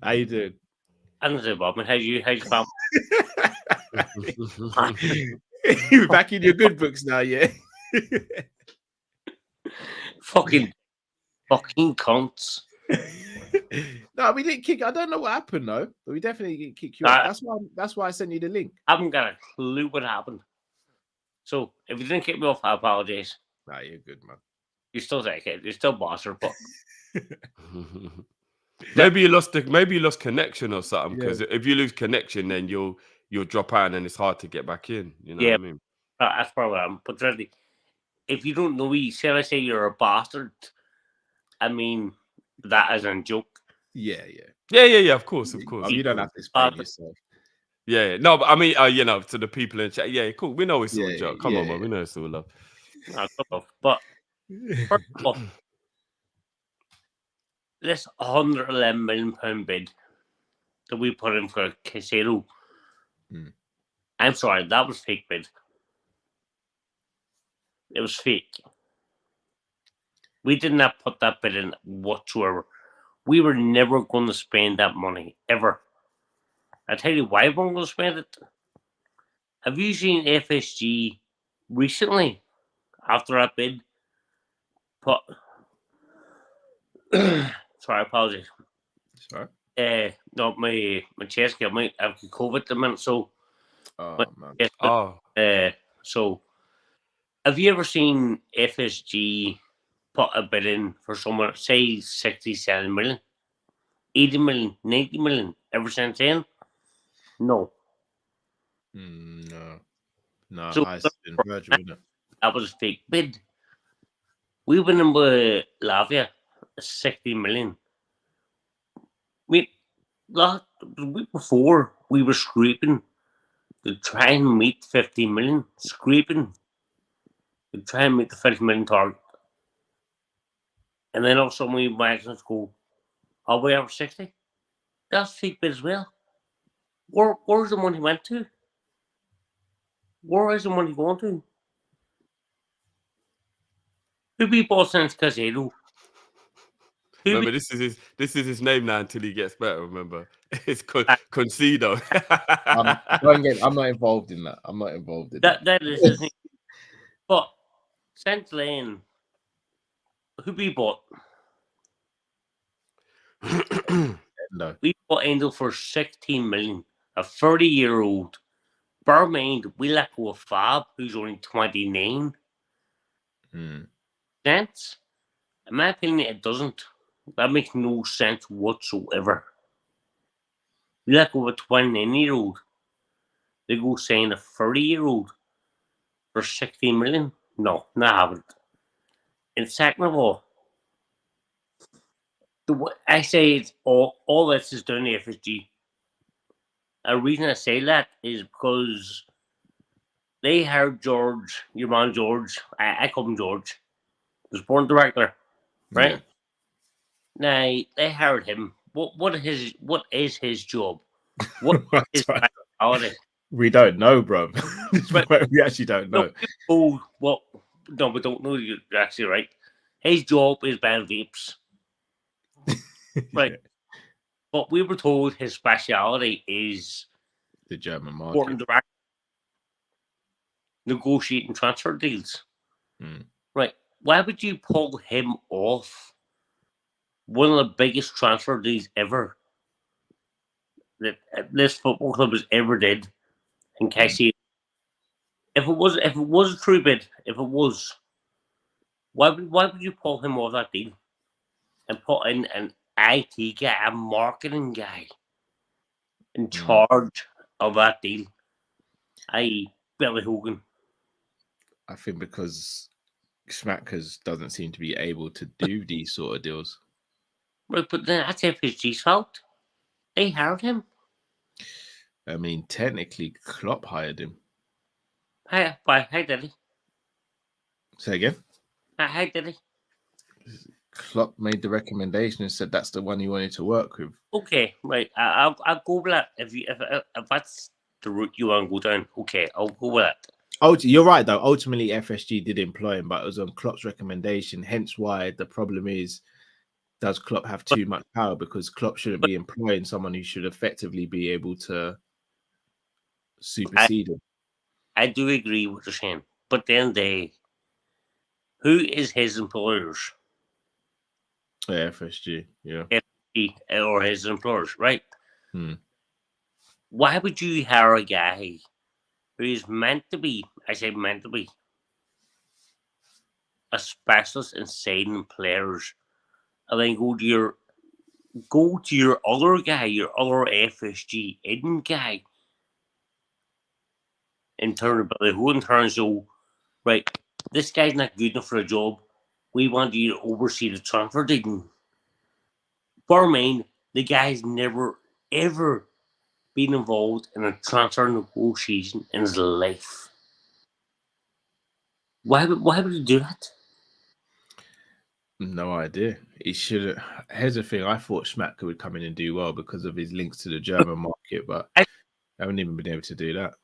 how you doing? I'm good, Bob. How you found? You're back in your good books now, yeah. fucking cunts. No, we didn't kick. I don't know what happened though, but we definitely didn't kick you off. That's why I sent you the link. I haven't got a clue what happened. So if you didn't kick me off, I apologize. Nah, you're good, man. You're still that kid. You're still bosser, but maybe you lost connection or something. Because if you lose connection, then you'll drop out and it's hard to get back in. You know what I mean? That's probably what I'm. But really, if you don't know me, shall I say you're a bastard? I mean that as a joke. Yeah. Of course. You don't have to explain yourself. Yeah. No, but I mean, to the people in chat. Yeah, cool. We know it's all a joke. Come on, man. We know it's all love. But first of all, this £111 million bid that we put in for Casado. I'm sorry, that was fake bid. It was fake. We did not put that bid in whatsoever. We were never going to spend that money, ever. I tell you why we weren't going to spend it. Have you seen FSG recently, after that bid? Sorry, apologies. Sorry. No, my chest got me. I've got COVID at the minute, so. So, have you ever seen FSG put a bid in for someone, say 67 million, 80 million, 90 million, ever since then? No. No, So, Virgil, isn't it? That was a fake bid. We went in with Lavia, 60 million. The week before, we were scraping to try and meet 50 million. Scraping to try and meet the 50 million target. And then all of a sudden we might go, are we over 60? That's fake bid as well. Where's the money went to? Where is the money going to? Who be bought since Casado? Remember, this is his name now until he gets better. Remember, it's Concedo. I'm not involved in that. I'm not involved in that. That is his name. But Saint Lane, who we bought? No. We bought Endo for 16 million, a 30-year-old. Bear in mind, we let go of Fab, who's only 29. Sense? In my opinion, it doesn't. That makes no sense whatsoever. We let go of a 29-year-old. They go saying a 30-year-old for 16 million. No, not having it. And second of all, I say it's all this is down to FSG. A reason I say that is because they hired George, your man George. I call him George, the sport director, right? Yeah. Now they hired him. What is his job? What is his personality? We don't know, bro. We actually don't know. Oh, well, No, we don't know. You're actually right. His job is ban vapes. Right. But we were told his speciality is the German market. Negotiating transfer deals. Mm. Right. Why would you pull him off one of the biggest transfer deals ever that this football club has ever did in KC? If it was a true bid, why would you pull him off that deal and put in an IT guy, a marketing guy, in charge of that deal? I.e. Billy Hogan. I think because Smackers doesn't seem to be able to do these sort of deals. Right, but then that's FSG's fault. They hired him. I mean, technically, Klopp hired him. How did he? Say again? How did he? Klopp made the recommendation and said that's the one he wanted to work with. Okay, right. I'll go with that. If that's the route you want to go down, okay, I'll go with that. Oh, you're right though. Ultimately, FSG did employ him, but it was on Klopp's recommendation. Hence, why the problem is: does Klopp have too much power? Because Klopp shouldn't be employing someone who should effectively be able to supersede him. I do agree with what you're saying, but then who is his employers? Yeah, FSG, yeah, FSG or his employers, right? Hmm. Why would you hire a guy who is meant to be? I say meant to be a specialist in signing players, and then go to your other guy, your other FSG in guy, in terms of right, this guy's not good enough for a job. We want you to oversee the transfer deal. For me, the guy's never ever been involved in a transfer negotiation in his life. Why would you do that? No idea. He should. Here's the thing: I thought Schmacker would come in and do well because of his links to the German market, but I haven't even been able to do that.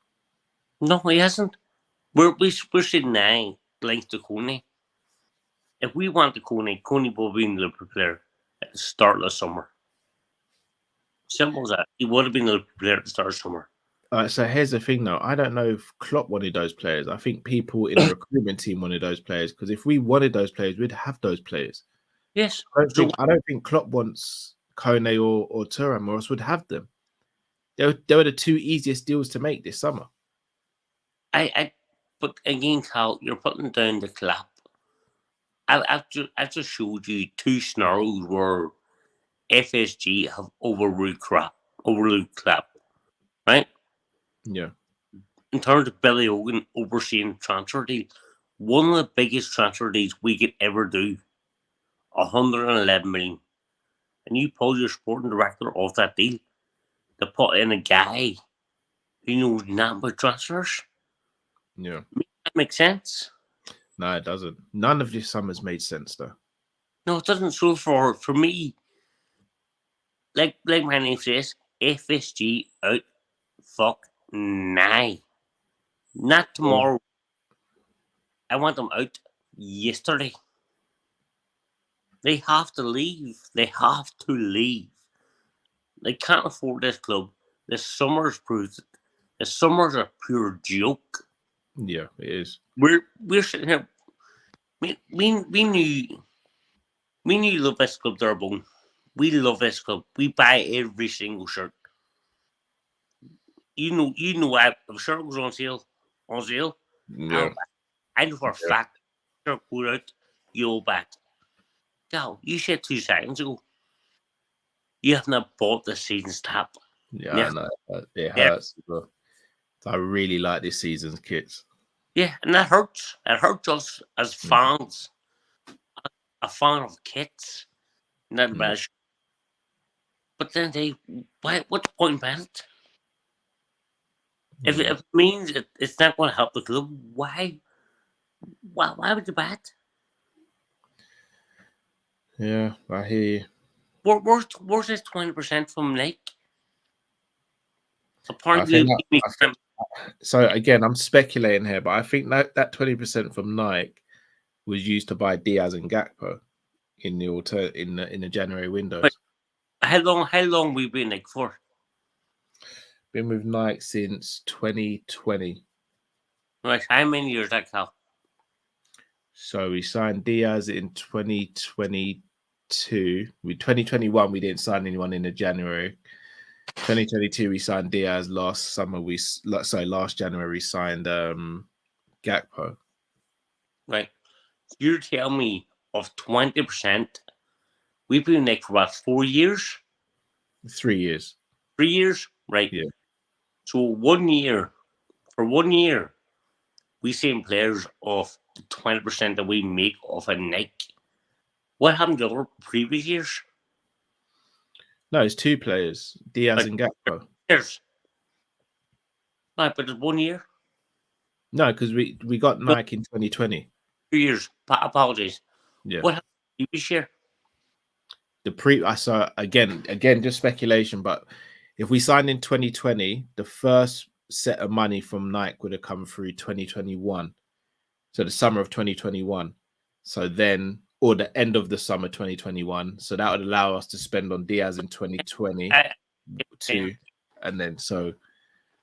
No, he hasn't. We're sitting now links to Coney. If we want the Coney will be the Liverpool player at the start of the summer. Simple as that. He would have been the Liverpool player at the start of summer. So here's the thing, though. I don't know if Klopp wanted those players. I think people in the recruitment team wanted those players because if we wanted those players, we'd have those players. Yes. I don't think Klopp wants Kone or Thuram, or else would have them. They were the two easiest deals to make this summer. But again, Carl, you're putting down the clap. I've just showed you two scenarios where FSG have overruled clap, right? Yeah. In terms of Billy Hogan overseeing transfer deals, one of the biggest transfer deals we could ever do, 111 million, and you pull your sporting director off that deal to put in a guy who knows nothing about transfers. Yeah. That makes sense. No, it doesn't. None of this summer's made sense, though. No, it doesn't. So for me, like my name says, FSG out. Fuck nah. Not tomorrow. I want them out yesterday. They have to leave. They have to leave. They can't afford this club. The summer's proved it. The summer's a pure joke. Yeah, it is. We're sitting here. We knew love this club to our bone. We love this club. We buy every single shirt. You know. If a shirt goes on sale. Yeah. I know for a fact. Shirt goes out, you'll back. Gal, you said 2 seconds ago. You have not bought the season's tap. Yeah, I know. It hurts. Yeah. I really like this season's kits. Yeah, and that hurts. It hurts us as fans. A fan of kits. Not bad. But then what's the point in buying it? If it means it's not going to help the club, why would you buy it? Yeah, I hear you. Where's this 20% from Nike? So again, I'm speculating here, but I think that 20% from Nike was used to buy Diaz and Gakpo in the January windows. But how long we been Nike for? Been with Nike since 2020. Right, how many years that Cal? So we signed Diaz in 2022. 2021 we didn't sign anyone in the January. 2022 we signed Diaz. Last January we signed Gakpo. Right. You tell me of 20%, we've been Nike for about 4 years? 3 years. 3 years? Right. Yeah. So 1 year, for 1 year, we seen players of the 20% that we make off a Nike. What happened to the previous years? No, it's 2 players, Diaz and Gakpo. Years. No, but it's 1 year. No, because we got Nike in 2020. 2 years. Apologies. Yeah. What happened to the previous year? I saw again, just speculation, but if we signed in 2020, the first set of money from Nike would have come through 2021. So the summer of 2021. So then, or the end of the summer 2021. So that would allow us to spend on Diaz in 2022. And then so.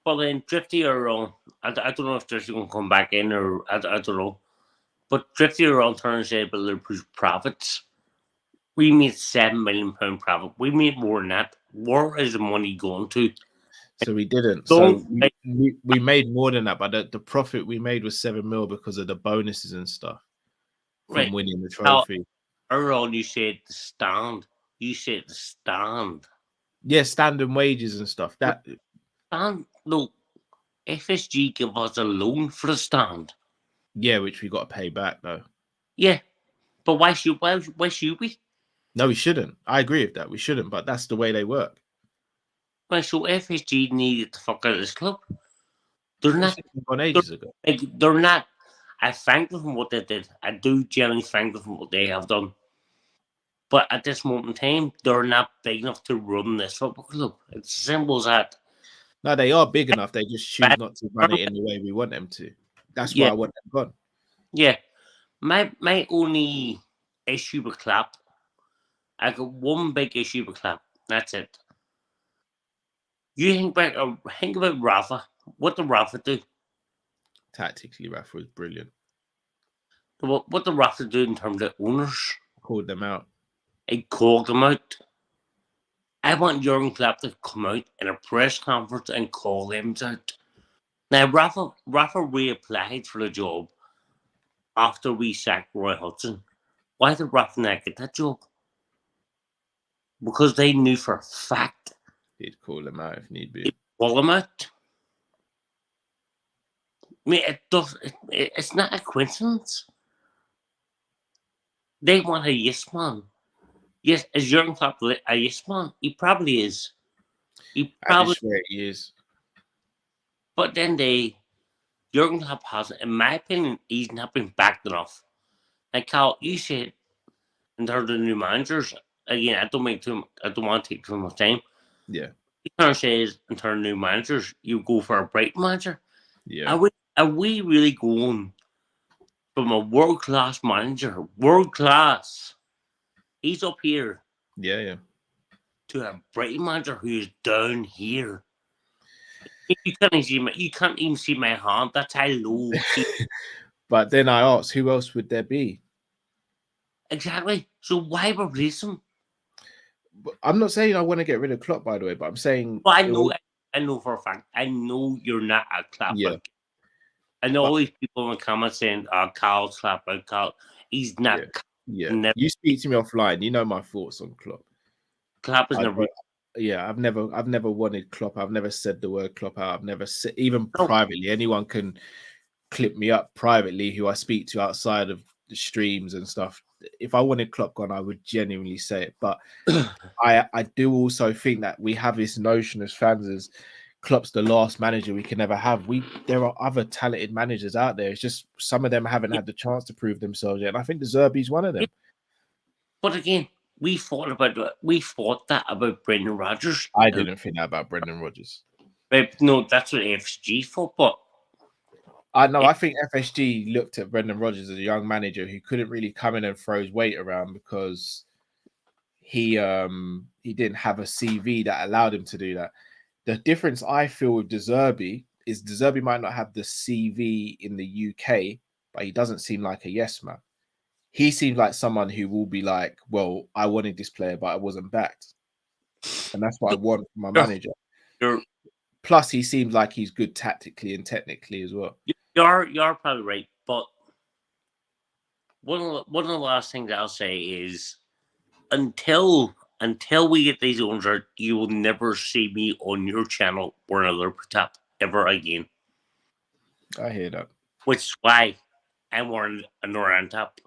Well, then Drifty or I don't know if Drifty going to come back in or I don't know. But Drifty or turns out about Liverpool's profits. We made £7 million profit. We made more than that. Where is the money going to? So we didn't. So we made more than that, but the profit we made was 7 mil because of the bonuses and stuff from winning the trophy. Earl, you said the stand. You said the stand. Yeah, standing wages and stuff. That stand. No, FSG give us a loan for the stand. Yeah, which we got to pay back though. Yeah, but why should we? No, we shouldn't. I agree with that. We shouldn't, but that's the way they work. Well, so FSG needed to fuck out of this club. They're not. Gone ages ago. They're not. I thank them for what they did. I do genuinely thank them for what they have done. But at this moment in time, they're not big enough to run this football club. It's as simple as that. No, they are big enough. They just choose not to run it in the way we want them to. That's why I want them gone. Yeah. My only issue with Klopp, I got one big issue with Klopp. That's it. You think about Rafa. What did Rafa do? Tactically, Rafa was brilliant. What did Rafa do in terms of owners? Called them out. He called them out. I want Jurgen Klopp to come out in a press conference and call them out. Now, Rafa reapplied for the job after we sacked Roy Hodgson. Why did Rafa not get that job? Because they knew for a fact. He'd call them out if need be. He'd call them out. I mean, it's not a coincidence. They want a yes man. Yes, is Jurgen Klopp a yes man? He probably is. He is. But then Jurgen Klopp hasn't, in my opinion, he's not been backed enough. Like Kal, you said in terms of the new managers, again, I don't want to take too much time. Yeah. He kind of says in terms of new managers, you go for a bright manager. Yeah. Are we really going from a world-class manager, world-class, he's up here. Yeah. To a bright manager who's down here. You can't even see my hand. That's how low. But then I asked, who else would there be? Exactly. So why replace him? I'm not saying I want to get rid of Klopp, by the way, but I'm saying. Well, I know for a fact. I know you're not a Klopp. Yeah. I know all these people in the comments saying, Carl's Klopp, Carl. He's not. Yeah. You speak to me offline. You know my thoughts on Klopp. Klopp is never. Yeah, I've never wanted Klopp. I've never said the word Klopp out. I've never said, even privately. Anyone can clip me up privately who I speak to outside of the streams and stuff. If I wanted Klopp gone, I would genuinely say it. But I do also think that we have this notion as fans as Klopp's the last manager we can ever have. There are other talented managers out there. It's just some of them haven't had the chance to prove themselves yet. And I think De Zerbi's one of them. But again, we thought that about Brendan Rodgers. I didn't think that about Brendan Rodgers. But no, that's what FSG thought. But I know. I think FSG looked at Brendan Rodgers as a young manager who couldn't really come in and throw his weight around because he didn't have a CV that allowed him to do that. The difference I feel with De Zerbi is De Zerbi might not have the CV in the UK, but he doesn't seem like a yes man. He seems like someone who will be like, well, I wanted this player, but I wasn't backed. And that's what I want from my manager. Plus, he seems like he's good tactically and technically as well. You're probably right, but one of the last things I'll say is until we get these owners out, you will never see me on your channel wearing a Liverpool top ever again. I hear that. Which is why I'm wearing a Noran top.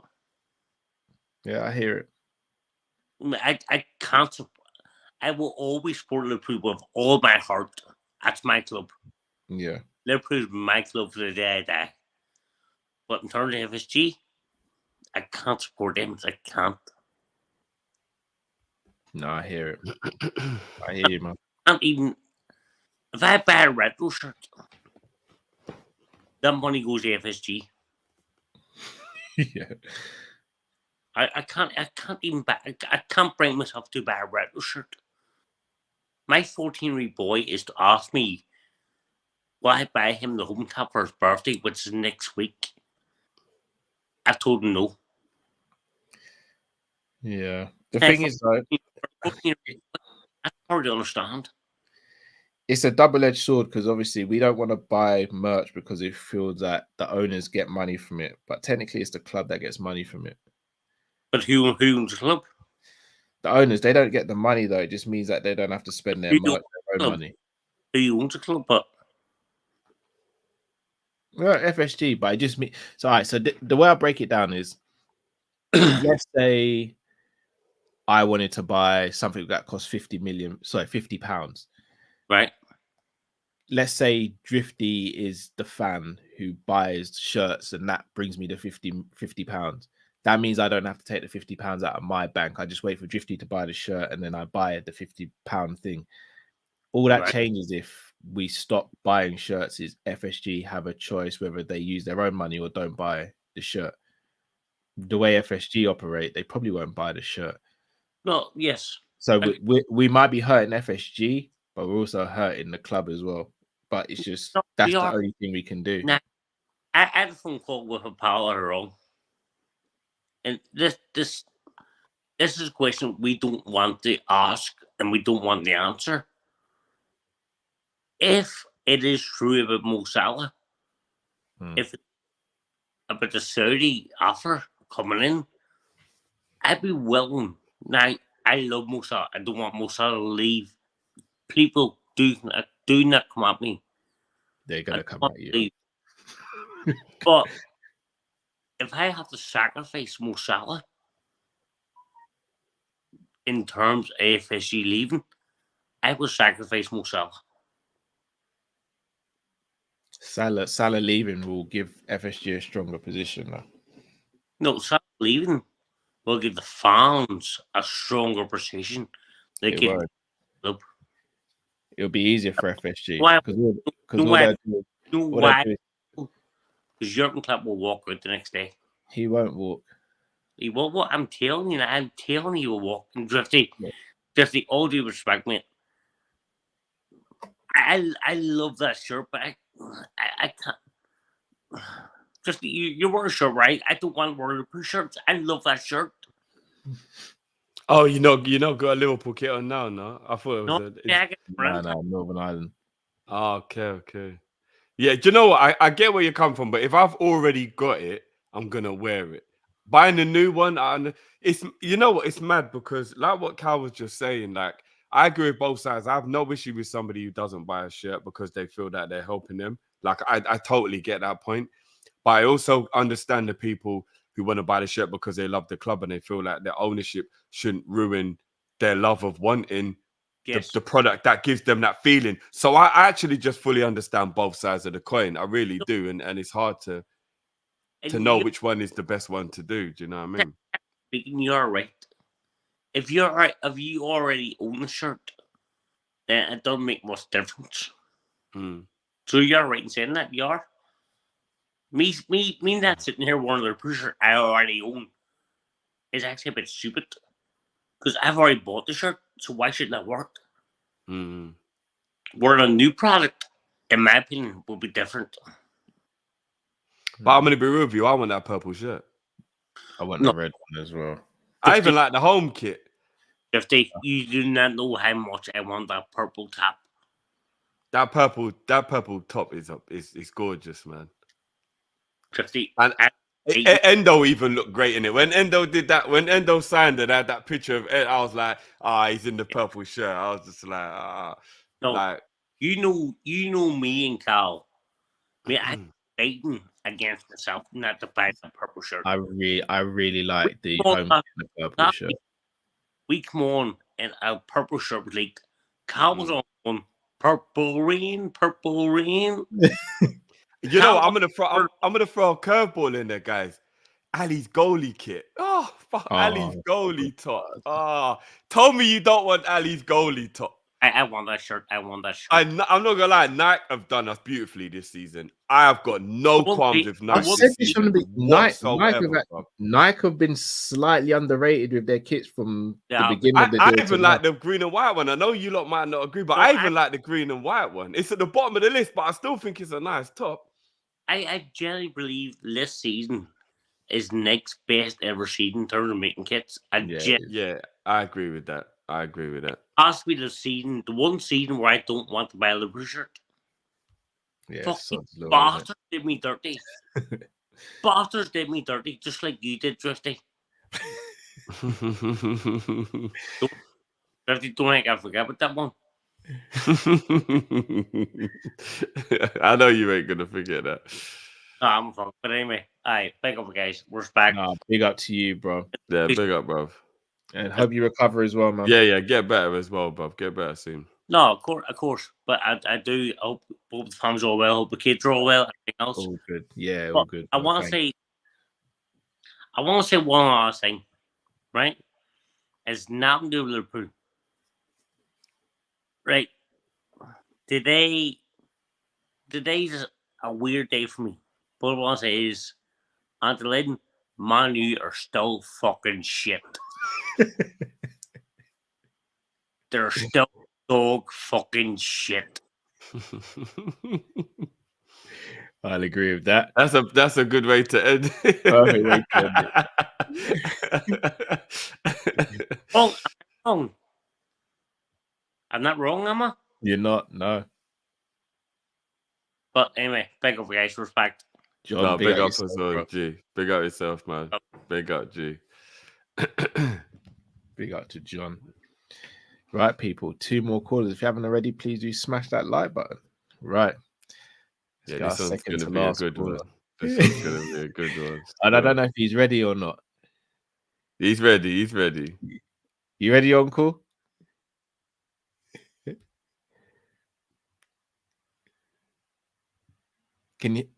Yeah, I hear it. I can't. I will always support Liverpool with all my heart. That's my club. Yeah. Liverpool's my club for the day I die. But in terms of FSG, I can't support them. I can't. No, I hear it. I hear you, man. And even if I buy a retro shirt, that money goes to FSG. Yeah. I can't even buy. I can't bring myself to buy a retro shirt. My 14-year-old boy is to ask me will I buy him the home top for his birthday, which is next week. I told him no. Yeah. The thing is, though, that's hard to understand. It's a double-edged sword because obviously we don't want to buy merch because it feels that the owners get money from it. But technically, it's the club that gets money from it. But who owns the club? The owners, they don't get the money though. It just means that they don't have to spend their own money. Who owns the club? But well, FSG, but it just means so. All right, so the way I break it down is, let's say I wanted to buy something that cost £50. Right. Let's say Drifty is the fan who buys shirts, and that brings me the £50. That means I don't have to take the £50 out of my bank. I just wait for Drifty to buy the shirt, and then I buy the £50 thing. All that changes if we stop buying shirts. Is FSG have a choice whether they use their own money or don't buy the shirt. The way FSG operate, they probably won't buy the shirt. No, yes. So we might be hurting FSG, but we're also hurting the club as well. But it's just that's the only thing we can do. Now, I had a phone call with a pal earlier on, and this is a question we don't want to ask and we don't want the answer. If it is true about Mo Salah, if about the Saudi offer coming in, I'd be willing. Now, I love Mo Salah. I don't want Mo Salah to leave. People do not come at me. They're gonna come at you. But if I have to sacrifice Mo Salah in terms of FSG leaving, I will sacrifice Mo Salah. Salah leaving will give FSG a stronger position now. No, Salah leaving will give the fans a stronger position. It'll be easier for FSG because Jurgen Klopp will walk out the next day. He won't walk. He will. What I'm telling you, he will walk. And Drifty, all due respect, mate. I love that shirt, but I can't. Just you wear a shirt, right? I don't want to wear the shirts. I love that shirt. Oh, you know, got a Liverpool kit on now, no? I thought it was no, Northern Ireland. Oh, okay. Yeah, do you know what? I get where you come from, but if I've already got it, I'm gonna wear it. Buying a new one, it's you know what? It's mad because like what Cal was just saying, like I agree with both sides. I have no issue with somebody who doesn't buy a shirt because they feel that they're helping them. Like I totally get that point, but I also understand the people who want to buy the shirt because they love the club and they feel like their ownership shouldn't ruin their love of wanting the product that gives them that feeling. So I actually just fully understand both sides of the coin. I really do, and it's hard to know which one is the best one to do. Do you know what I mean? You're right. If you already own the shirt, then it doesn't make much difference. So you're right in saying that, you are. Me not sitting here one of the pusher I already own is actually a bit stupid because I've already bought the shirt, so why shouldn't that work? Where a new product, in my opinion, will be different. But I'm gonna be real with you. I want that purple shirt. I want the red one as well. I even like the home kit. Fifty, you do not know how much I want that purple top. That purple top is gorgeous, man. 50. And Endo even looked great in it. When Endo did that, when Endo signed it, I had that picture of Ed, I was like, he's in the purple shirt. I was just like, no, like, you know me and Cal. I'm fighting against myself not to buy the purple shirt. I really like the home kit and the purple shirt. We come on and a purple shirt was leaked. Cal was on purple rain. You know, I'm gonna throw a curveball in there, guys. Ali's goalie kit. Oh, fuck, Ali's goalie top. Told me you don't want Ali's goalie top. I want that shirt. I'm not gonna lie, Nike have done us beautifully this season. I have got no qualms with Nike this season. Nike have been slightly underrated with their kits from the beginning of the I deal even like the green and white one. I know you lot might not agree, but I even like the green and white one. It's at the bottom of the list, but I still think it's a nice top. I generally believe this season is Nike's best ever season in terms of making kits. Yeah, I agree with that. Possibly the one season where I don't want to buy a Liverpool shirt. Yeah, Bastards did me dirty. Bastards did me dirty, just like you did, Drifty. Drifty, don't think I forget about that one. I know you ain't gonna forget that. No, I'm wrong. But anyway, big up, guys. We're back. Big up to you, bro. Yeah, big up, bro. And hope you recover as well, man. Yeah, get better as well, bro. Get better soon. No, of course. But I do hope the fans are all well, hope the kids are all well, everything else. All good. Yeah, all good. I want to say one last thing, right? It's nothing to do with Liverpool. Right. Today's a weird day for me. But what I want to say is, until then, Man U are still fucking shit. They're still dog fucking shit. I'll agree with that. That's a good way to end. Perfect way to end it. Oh, I'm wrong. I'm not wrong, am I? You're not, no. But anyway, big up, guys. Respect. John, no, big up yourself, as well, bro. G. Big up yourself, man. Big up, G. Big up to John. Right, people. 2 more callers. If you haven't already, please do smash that like button. Right. Yeah, this one's going to be a good one. This one's going to be a good one. And I don't know if he's ready or not. He's ready. You ready, Uncle? Can you?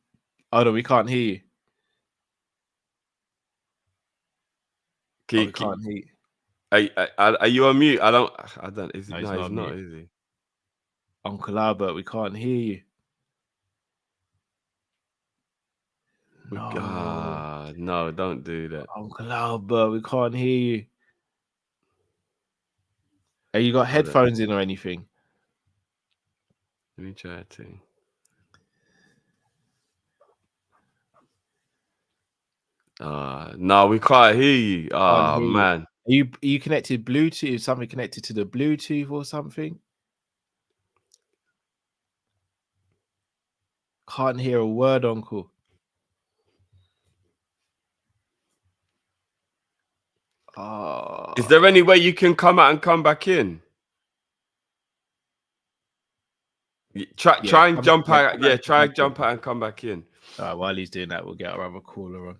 Oh no, we can't hear you. We can't hear you. Are you on mute? I don't. Is he? No, No, he's not. Is he? Uncle Albert, we can't hear you. No, don't do that. Uncle Albert, we can't hear you. Have you got headphones in or anything? Let me try to. No, we can't hear you. Man. Are you connected Bluetooth? Is something connected to the Bluetooth or something? Can't hear a word, Uncle. Is there any way you can come out and come back in? Try and jump out. Yeah, try and jump out and come back in. All right, while he's doing that, we'll get our other caller on.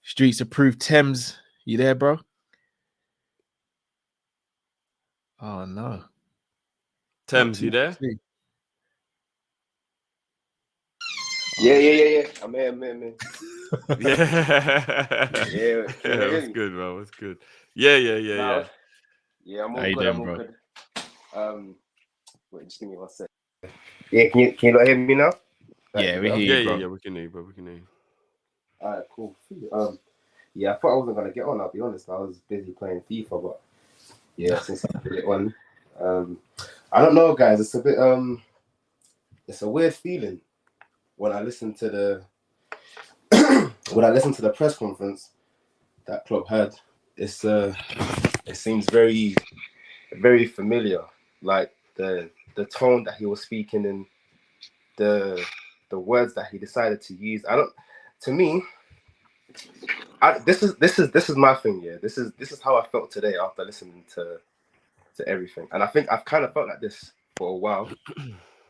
Streets approved Thames. You there, bro? Oh no. Thames, you there? Yeah. I'm here. Yeah. Yeah, what's good, bro? What's good? Yeah. Yeah, I'm all How you good. doing, I'm all bro? good. Wait, just give me 1 sec. Yeah, can you not hear me now? Yeah, we hear you, bro. Yeah, we can hear you, bro. We can hear you. Alright, cool. Yeah, I thought I wasn't gonna get on. I'll be honest. I was busy playing FIFA, but yeah, since I put it on, I don't know, guys. It's a bit it's a weird feeling when I listen to the press conference that Klopp had. It's it seems very, very familiar. Like the tone that he was speaking in, the words that he decided to use. To me, this is my thing. Yeah, this is how I felt today after listening to everything, and I think I've kind of felt like this for a while.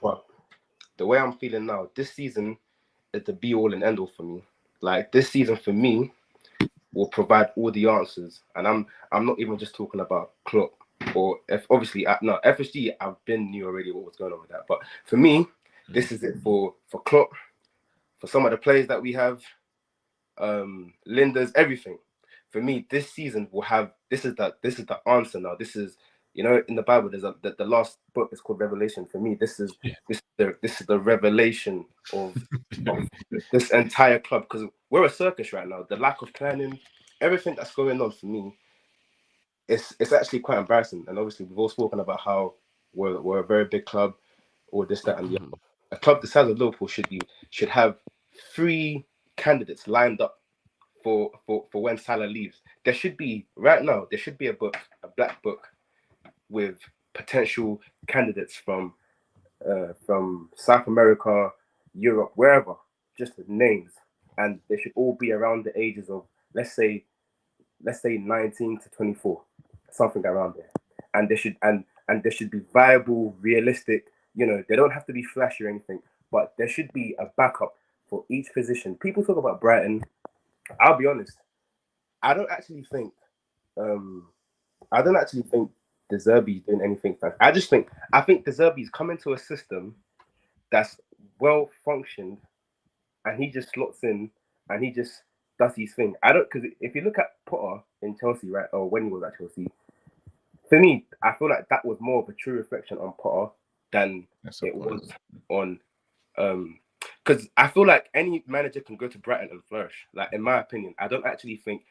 But the way I'm feeling now, this season is the be all and end all for me. Like this season for me will provide all the answers, and I'm not even just talking about Klopp or obviously no FSG. I've knew already what was going on with that, but for me, this is it for Klopp, for some of the players that we have, Linda's everything. For me, this season will have this is the answer now. This is, you know, in the Bible there's the last book is called Revelation. For me, this is the revelation of this entire club, because we're a circus right now. The lack of planning, everything that's going on for me, it's actually quite embarrassing. And obviously we've all spoken about how we're a very big club, or this, that, and the other. A club the size of Liverpool should have 3 candidates lined up for when Salah leaves. There should be right now. There should be a black book with potential candidates from South America, Europe, wherever. Just the names, and they should all be around the ages of let's say 19 to 24, something around there. And there should be viable, realistic. You know, they don't have to be flashy or anything, but there should be a backup for each position. People talk about Brighton. I'll be honest. I don't actually think De Zerbi's doing anything. I think De Zerbi's come into a system that's well functioned, and he just slots in and he just does his thing. Because if you look at Potter in Chelsea, right, or when he was at Chelsea, for me, I feel like that was more of a true reflection on Potter than it was on. Because I feel like any manager can go to Brighton and flourish. Like, in my opinion, I don't actually think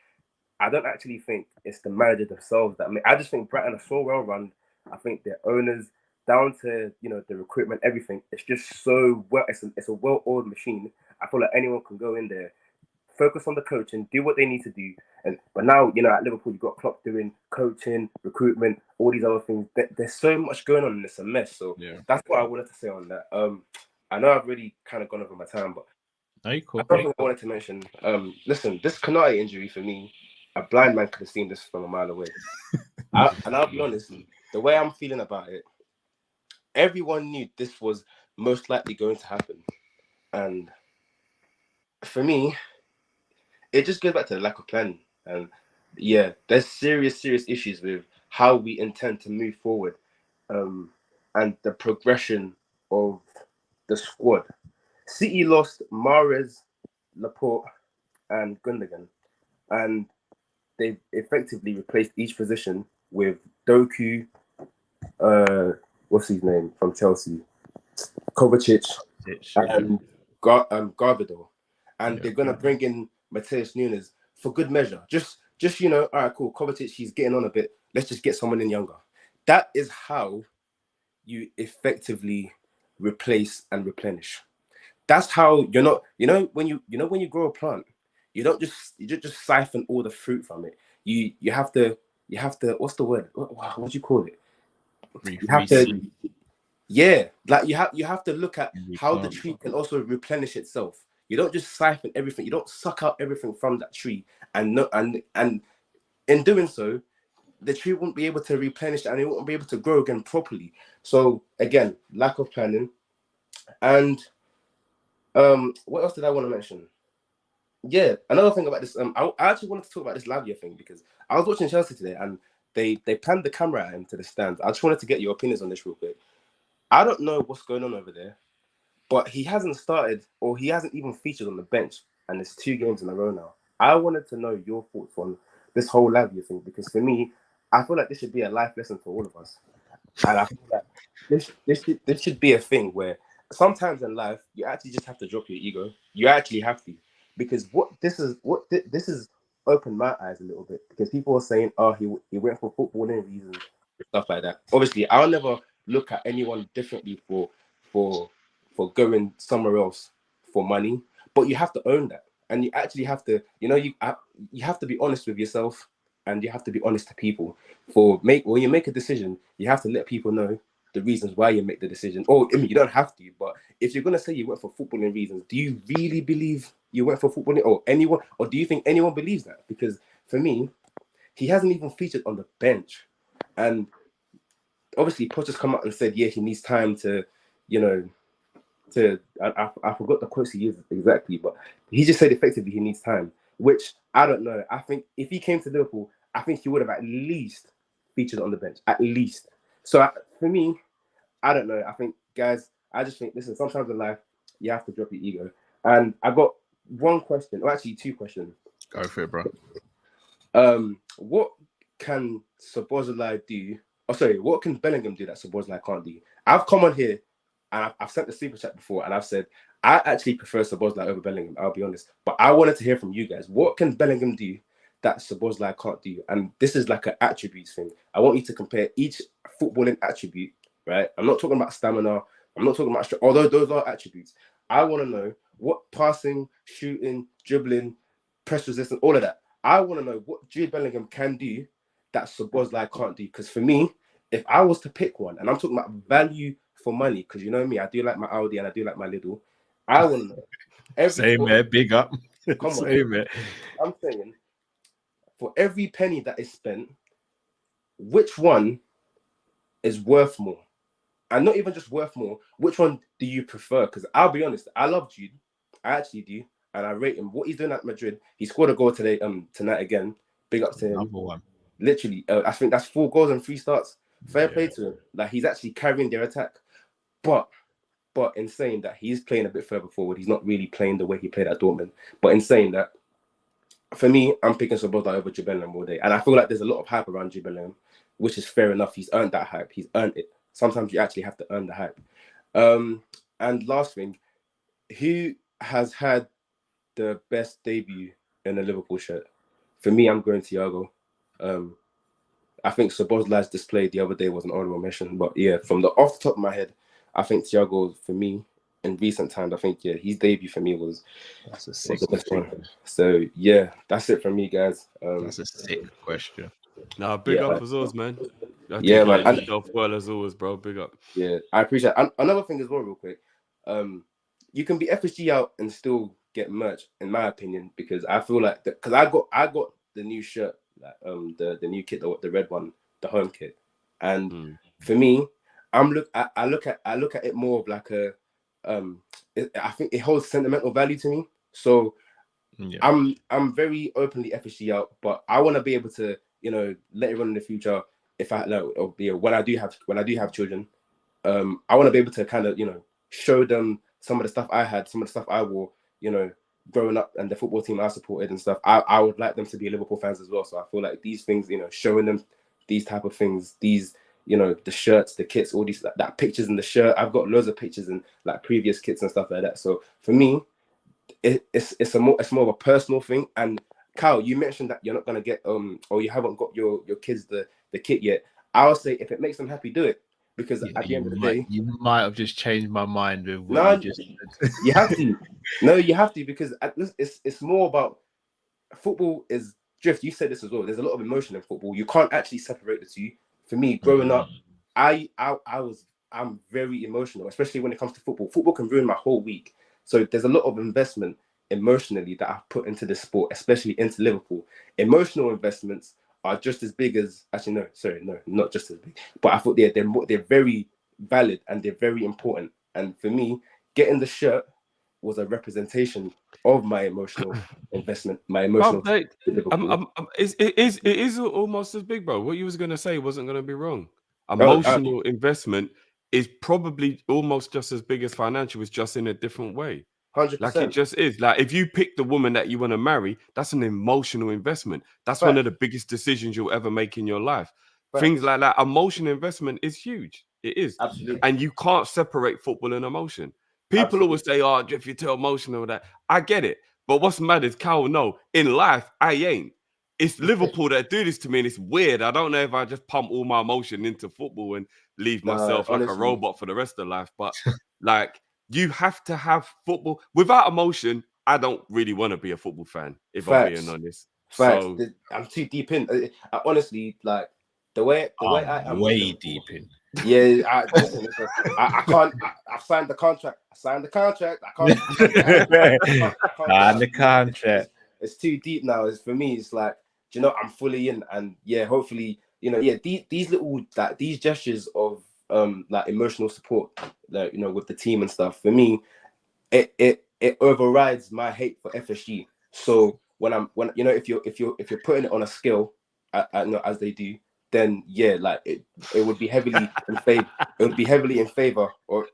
it's the manager themselves that I just think Brighton are so well run. I think their owners, down to, you know, the recruitment, everything, it's just so well. It's a well-oiled machine. I feel like anyone can go in there, focus on the coaching, do what they need to do. But now, you know, at Liverpool, you've got Klopp doing coaching, recruitment, all these other things. There's so much going on, and it's a mess. So that's what I wanted to say on that. I know I've really kind of gone over my time, but cool. I wanted to mention. Listen, this Konate injury for me, a blind man could have seen this from a mile away. And I'll be honest, the way I'm feeling about it, everyone knew this was most likely going to happen. And for me, it just goes back to the lack of planning. And yeah, there's serious issues with how we intend to move forward, and the progression of the squad. City lost Mahrez, Laporte, and Gundogan, and they effectively replaced each position with Doku, what's his name from Chelsea, Kovacic, and Garbador, and they're gonna bring in Mateus Nunes for good measure. Just you know, all right, cool. Kovacic, he's getting on a bit. Let's just get someone in younger. That is how you effectively replace and replenish. That's how you're not. You know when you grow a plant, you don't just siphon all the fruit from it. You have to. What's the word? What do you call it? You have to. Yeah, like you have to look at how the tree can also replenish itself. You don't just siphon everything. You don't suck out everything from that tree, and in doing so, the tree won't be able to replenish and it won't be able to grow again properly. So again, lack of planning. And what else did I want to mention? Yeah, another thing about this. I actually wanted to talk about this Lavia thing because I was watching Chelsea today and they panned the camera at him to the stands. I just wanted to get your opinions on this real quick. I don't know what's going on over there, but he hasn't started or he hasn't even featured on the bench, and it's 2 games in a row now. I wanted to know your thoughts on this whole Lavia thing because for me, I feel like this should be a life lesson for all of us, and I feel like this should be a thing where sometimes in life, you actually just have to drop your ego. You actually have to, because this is opened my eyes a little bit, because people are saying, oh, he went for footballing reasons and stuff like that. Obviously, I'll never look at anyone differently for going somewhere else for money, but you have to own that, and you actually have to, you have to be honest with yourself, and you have to be honest to people. When you make a decision, you have to let people know the reasons why you make the decision. Or I mean, you don't have to, but if you're gonna say you went for footballing reasons, do you really believe you went for footballing, or do you think anyone believes that? Because for me, he hasn't even featured on the bench, and obviously Potter's come out and said, yeah, he needs time to, I forgot the quotes he used exactly, but he just said effectively he needs time, which I don't know. I think if he came to Liverpool, I think he would have at least featured on the bench, at least. So for me, I don't know. I think, guys, I just think, listen, sometimes in life, you have to drop your ego. And I got one question, or actually 2 questions. Go for it, bro. What can Szoboszlai do? Oh, sorry, what can Bellingham do that Szoboszlai can't do? I've come on here and I've sent the super chat before, and I've said I actually prefer Szoboszlai over Bellingham. I'll be honest, but I wanted to hear from you guys. What can Bellingham do that Szoboszlai can't do? And this is like an attributes thing. I want you to compare each footballing attribute. Right? I'm not talking about stamina. I'm not talking about although those are attributes. I want to know what passing, shooting, dribbling, press resistance, all of that. I want to know what Jude Bellingham can do that Szoboszlai can't do. Because for me, if I was to pick one, and I'm talking about value for money, because you know me, I do like my Audi and I do like my Lidl. I want to know. Same here, big up. Come on. Same here. I'm saying, for every penny that is spent, which one is worth more? And not even just worth more, which one do you prefer? Because I'll be honest, I love Jude. I actually do. And I rate him. What he's doing at Madrid, he scored a goal today, tonight again. Big up to him. Another one. Literally, I think that's 4 goals and 3 starts. Fair play to him. Like, he's actually carrying their attack. But in saying that, he's playing a bit further forward. He's not really playing the way he played at Dortmund. But in saying that, for me, I'm picking Szoboszlai over Jude Bellingham all day. And I feel like there's a lot of hype around Jude Bellingham, which is fair enough. He's earned that hype. He's earned it. Sometimes you actually have to earn the hype. And last thing, who has had the best debut in a Liverpool shirt? For me, I'm going Thiago. I think Szoboszlai's display the other day was an honorable mention. But yeah, from off the top of my head, I think Thiago, for me, in recent times, I think, yeah, his debut for me was the best one. So yeah, that's it from me, guys. That's a sick question. Nah, big up as always, man. Yeah, man. And yourself well as always, bro. Big up. Yeah, I appreciate it. Another thing as well, real quick. You can be FSG out and still get merch, in my opinion, because I feel like because I got the new shirt, like the new kit, the red one, the home kit, and for me, I look at it more of like a I think it holds sentimental value to me. So yeah. I'm very openly FSG out, but I want to be able to, later on in the future, if I when I do have children, I want to be able to kind of show them some of the stuff I had, some of the stuff I wore, growing up, and the football team I supported and stuff. I would like them to be Liverpool fans as well. So I feel like these things, showing them these type of things, these, the shirts, the kits, all these that pictures in the shirt. I've got loads of pictures in like previous kits and stuff like that. So for me, it's more of a personal thing. And Kyle, you mentioned that you're not gonna get or you haven't got your kids the kit yet. I would say if it makes them happy, do it. Because at the end of the day, you might have just changed my mind with what you just said. You have to. No, you have to, because it's more about football is drift. You said this as well. There's a lot of emotion in football. You can't actually separate the two. For me, growing up, I'm very emotional, especially when it comes to football. Football can ruin my whole week. So there's a lot of investment emotionally that I've put into this sport, especially into Liverpool. Emotional investments are just as big as no, not just as big. But I thought they're very valid and they're very important. And for me, getting the shirt was a representation of my emotional investment, my emotional. It is almost as big, bro. What you was gonna say wasn't gonna be wrong. Emotional investment is probably almost just as big as financial. It's just in a different way. 100%. Like it just is. Like if you pick the woman that you want to marry, that's an emotional investment. That's one of the biggest decisions you'll ever make in your life. Things like that, emotional investment is huge. It is. Absolutely. And you can't separate football and emotion. People Absolutely. always say, oh, if you're too emotional, that I get it. But what's mad is Cal, no, in life, I ain't. It's Liverpool that do this to me, and it's weird. I don't know if I just pump all my emotion into football and leave myself like a robot for the rest of life. But like, you have to have football. Without emotion, I don't really want to be a football fan, if I'm being honest. Facts. So I'm too deep in. I honestly, like, the way I am way deep in. Yeah, I can't. I signed the contract. I can't. Sign the contract. It's too deep now. It's for me. It's like, you know, I'm fully in, and yeah, hopefully, you know, yeah, these little these gestures of like emotional support, like, you know, with the team and stuff. For me, it overrides my hate for FSG. So when you know, if you're putting it on a scale, you know, as they do, then yeah, like it would be heavily in favor. It would be heavily in favor. Or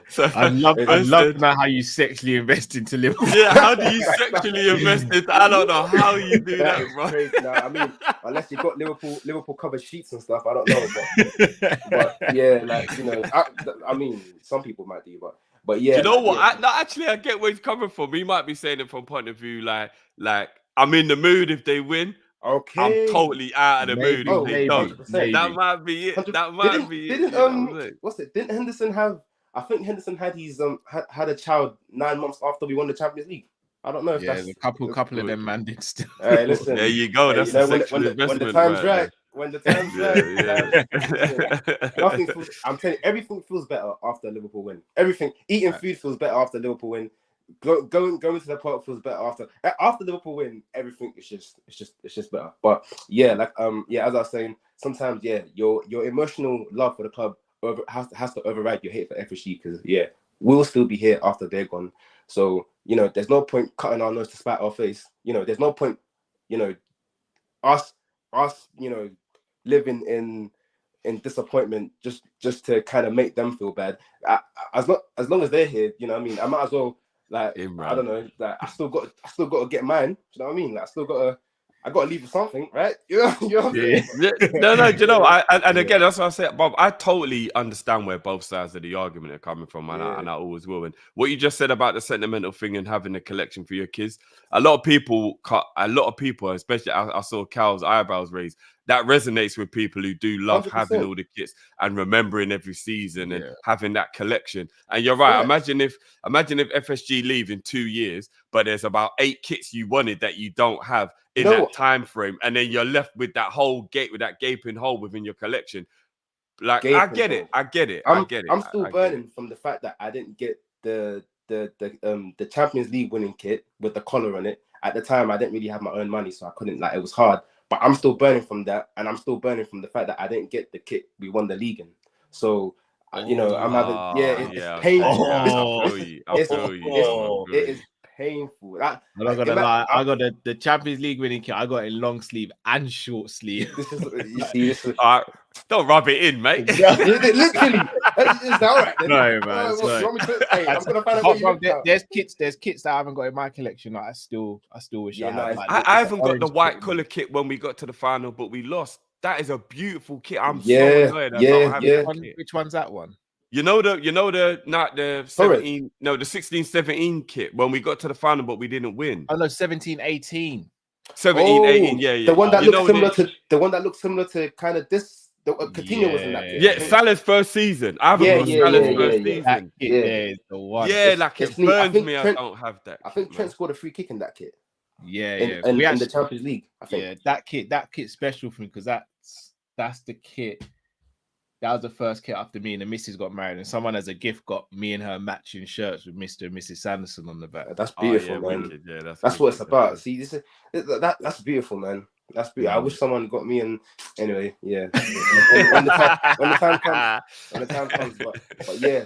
so I love to know how you sexually invest into Liverpool. Yeah, how do you sexually invest it? I don't know how you do that, bro. Crazy. No, I mean, unless you've got Liverpool covered sheets and stuff, I don't know. But yeah, like, you know, I mean, some people might do, but yeah. Do you know like, what? Yeah. Actually, I get where he's coming from. He might be saying it from point of view like I'm in the mood if they win. Okay. I'm totally out of the mood if they don't. 100%. That might be it. That might be it. What's it? Didn't Henderson have? I think Henderson had his had a child 9 months after we won the Champions League. I don't know if that's a couple of them man did still. Hey, listen, there you go. That's a sexual investment. When the time's right. When the time's right. Nothing feels, I'm telling you, everything feels better after a Liverpool win. Everything, eating food feels better after a Liverpool win. Going to the park feels better after Liverpool win. Everything is just better. But yeah, like yeah, as I was saying, sometimes yeah, your emotional love for the club has to override your hate for FSG, because yeah, we'll still be here after they're gone. So you know, there's no point cutting our nose to spite our face. You know, there's no point, you know, us, you know, living in disappointment just to kind of make them feel bad. As long as they're here, you know what I mean, I might as well. Like, I don't know, like I still got to get mine. Do you know what I mean? Like I got to leave with something, right? You know what I'm saying? No, do you know? And again, that's what I said, Bob. I totally understand where both sides of the argument are coming from, and I always will. And what you just said about the sentimental thing and having a collection for your kids, a lot of people, especially I saw Cal's eyebrows raised. That resonates with people who do love 100%. having all the kits and remembering every season and having that collection. And you're right. Imagine if FSG leave in 2 years, but there's about 8 kits you wanted that you don't have in that time frame, and then you're left with that whole gaping hole within your collection. Like, I get it. I'm still burning from the fact that I didn't get the Champions League winning kit with the collar on it. At the time, I didn't really have my own money, so I couldn't, like, it was hard. But I'm still burning from that, and I'm still burning from the fact that I didn't get the kit we won the league in. So, you know, I'm having it's painful. It is painful. I'm not gonna lie, I got the Champions League winning kit. I got a long sleeve and short sleeve. This is don't rub it in, mate. Literally, it's all right. Then. No, man. I'm gonna find out. There's kits that I haven't got in my collection. Like, I still wish I had. I haven't got the white colour kit when we got to the final, but we lost. That is a beautiful kit. I'm so annoyed. Which one's that one? You know the 17, no, the 16-17 kit when we got to the final, but we didn't win. Oh no, 17-18. 17-18, yeah. The one that looks similar to kind of this. Coutinho was in that kit. Yeah, Salah's first season. I haven't got Salah's first season. That kit there is the one. Yeah, like it burns me. I don't have that. I think Trent scored a free kick in that kit. In the Champions League, I think. Yeah, that kit's special for me because that's the kit. That was the first kit after me and the missus got married, and someone as a gift got me and her matching shirts with Mr. and Mrs. Sanderson on the back. That's beautiful, man. Wicked. Yeah, that's what it's about. See, that's beautiful, man. That's beautiful. I wish someone got me, and anyway, yeah. when the time comes, but yeah,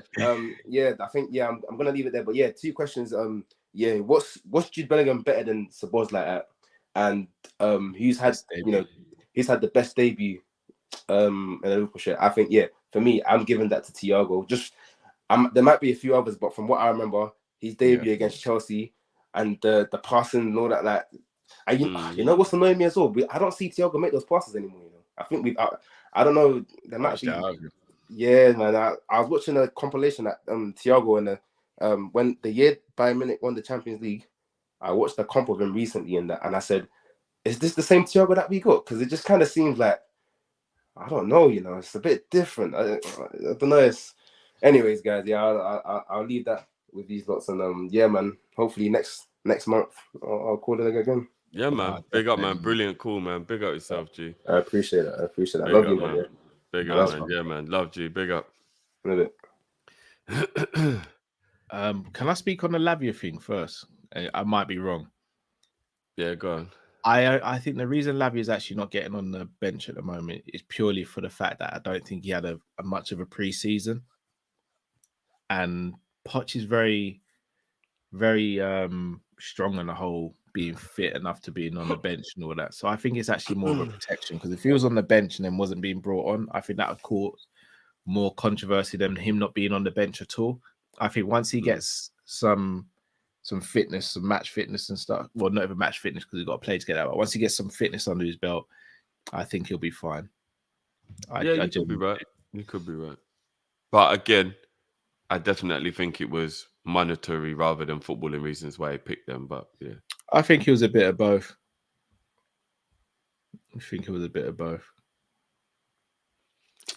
I think I'm gonna leave it there. But yeah, 2 questions. What's Jude Bellingham better than Szoboszlai at, and who's had the best debut in a Liverpool shirt? I think for me, I'm giving that to Thiago. There might be a few others, but from what I remember, his debut against Chelsea and the passing and all that, like, and you know what's annoying me as well? I don't see Thiago make those passes anymore. You know, I think I don't know. There might be. Yeah, man. I was watching a compilation that Thiago and when the year Bayern Munich won the Champions League, I watched a comp of him recently and I said, is this the same Thiago that we got? Because it just kind of seems like, I don't know, it's a bit different. I don't know. Anyways, guys, yeah, I'll leave that with these lots, and yeah, man. Hopefully next month I'll call it again. Yeah, man. Big up, man. Brilliant call, man. Big up yourself, G. I appreciate it. Big Love up, you, man. man. Big up, man. Yeah, man. Love G. Big up. Love it. Can I speak on the Lavia thing first? I might be wrong. Yeah, go on. I think the reason Lavia is actually not getting on the bench at the moment is purely for the fact that I don't think he had a much of a pre-season. And Poch is very, very strong on the whole, being fit enough to be on the bench and all that. So I think it's actually more of a protection, because if he was on the bench and then wasn't being brought on, I think that would cause more controversy than him not being on the bench at all. I think once he gets some fitness, some match fitness and stuff, well, not even match fitness because he's got to play to get that, but once he gets some fitness under his belt, I think he'll be fine. You could be right. You could be right. But again, I definitely think it was monetary rather than footballing reasons why he picked them. But yeah, I think it was a bit of both.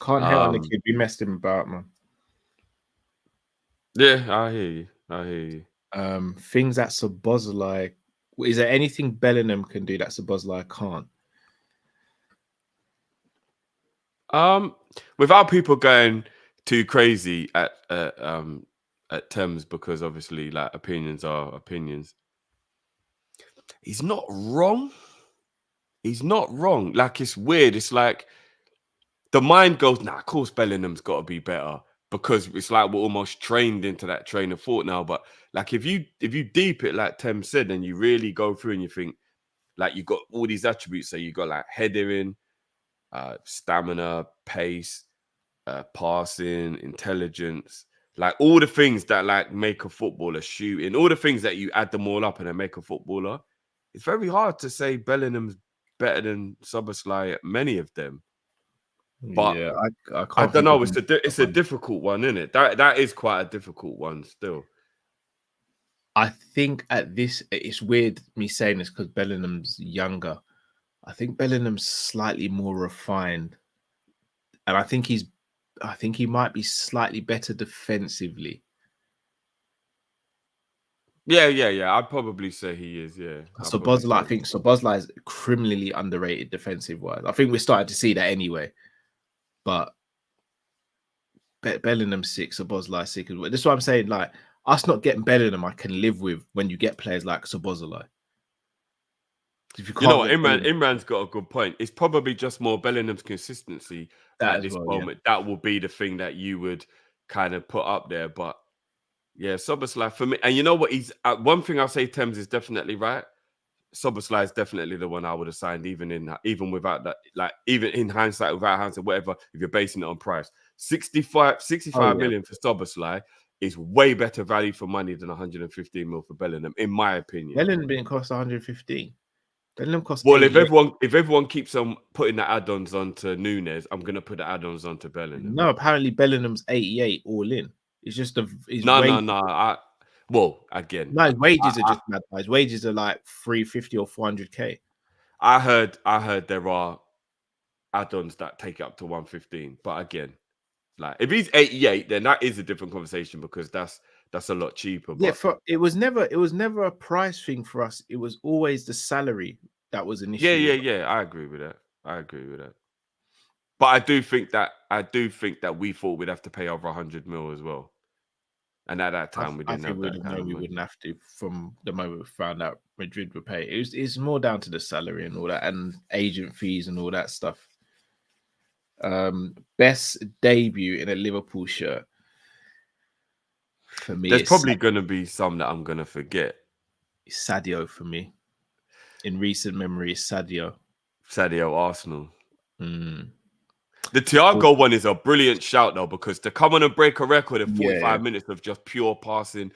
Can't hate on the kid. We messed him about, man. Yeah, I hear you. Things that Szoboszlai, is there anything Bellingham can do that Szoboszlai can't? Without people going too crazy at terms, because obviously, like, opinions are opinions. He's not wrong. Like, it's weird. It's like the mind goes, nah, of course Bellingham's got to be better, because it's like we're almost trained into that train of thought now. But like, if you deep it, like Tem said, and you really go through and you think, like, you got all these attributes. So you got like headering, stamina, pace, passing, intelligence, like all the things that like make a footballer, shooting, all the things that you add them all up and then make a footballer. It's very hard to say Bellingham's better than Szoboszlai at many of them. But yeah, I don't know. It's a difficult one, isn't it? That is quite a difficult one still. I think it's weird me saying this because Bellingham's younger. I think Bellingham's slightly more refined, and I think he might be slightly better defensively. Yeah. I'd probably say he is. Yeah. I think Szoboszlai is criminally underrated defensive wise. I think we're starting to see that anyway. But Bellingham 6, Szoboszlai 6 as well. This is what I'm saying. Like, us not getting Bellingham, I can live with when you get players like Szoboszlai. You know what, Imran's got a good point. It's probably just more Bellingham's consistency at this moment. Yeah. That will be the thing that you would kind of put up there. But yeah, Szoboszlai for me. And you know what? He's one thing I'll say, Thames is definitely right. Szoboszlai is definitely the one I would have signed, even without that, like, even in hindsight, without hindsight, whatever. If you're basing it on price, 65 million for Szoboszlai is way better value for money than 115 mil for Bellingham, in my opinion. Bellingham didn't cost 115. Bellingham cost. Well, if everyone keeps on putting the add-ons onto Núñez, I'm gonna put the add-ons onto Bellingham. No, apparently Bellingham's 88 all in. It's just no. Well, again, no, his wages are just mad. His wages are like 350 or 400k. I heard there are add-ons that take it up to 115, but again, like, if he's 88, then that is a different conversation, because that's a lot cheaper. But... yeah, it was never a price thing for us. It was always the salary that was an issue. Yeah. I agree with that. But I do think that we thought we'd have to pay over 100 mil as well. And at that time, we didn't have that kind of money. We wouldn't have to from the moment we found out Madrid would pay. It's more down to the salary and all that, and agent fees and all that stuff. Best debut in a Liverpool shirt. For me, there's probably going to be some that I'm going to forget. It's Sadio for me. In recent memory, Sadio Arsenal. The Thiago one is a brilliant shout, though, because to come on and break a record in 45 minutes of just pure passing,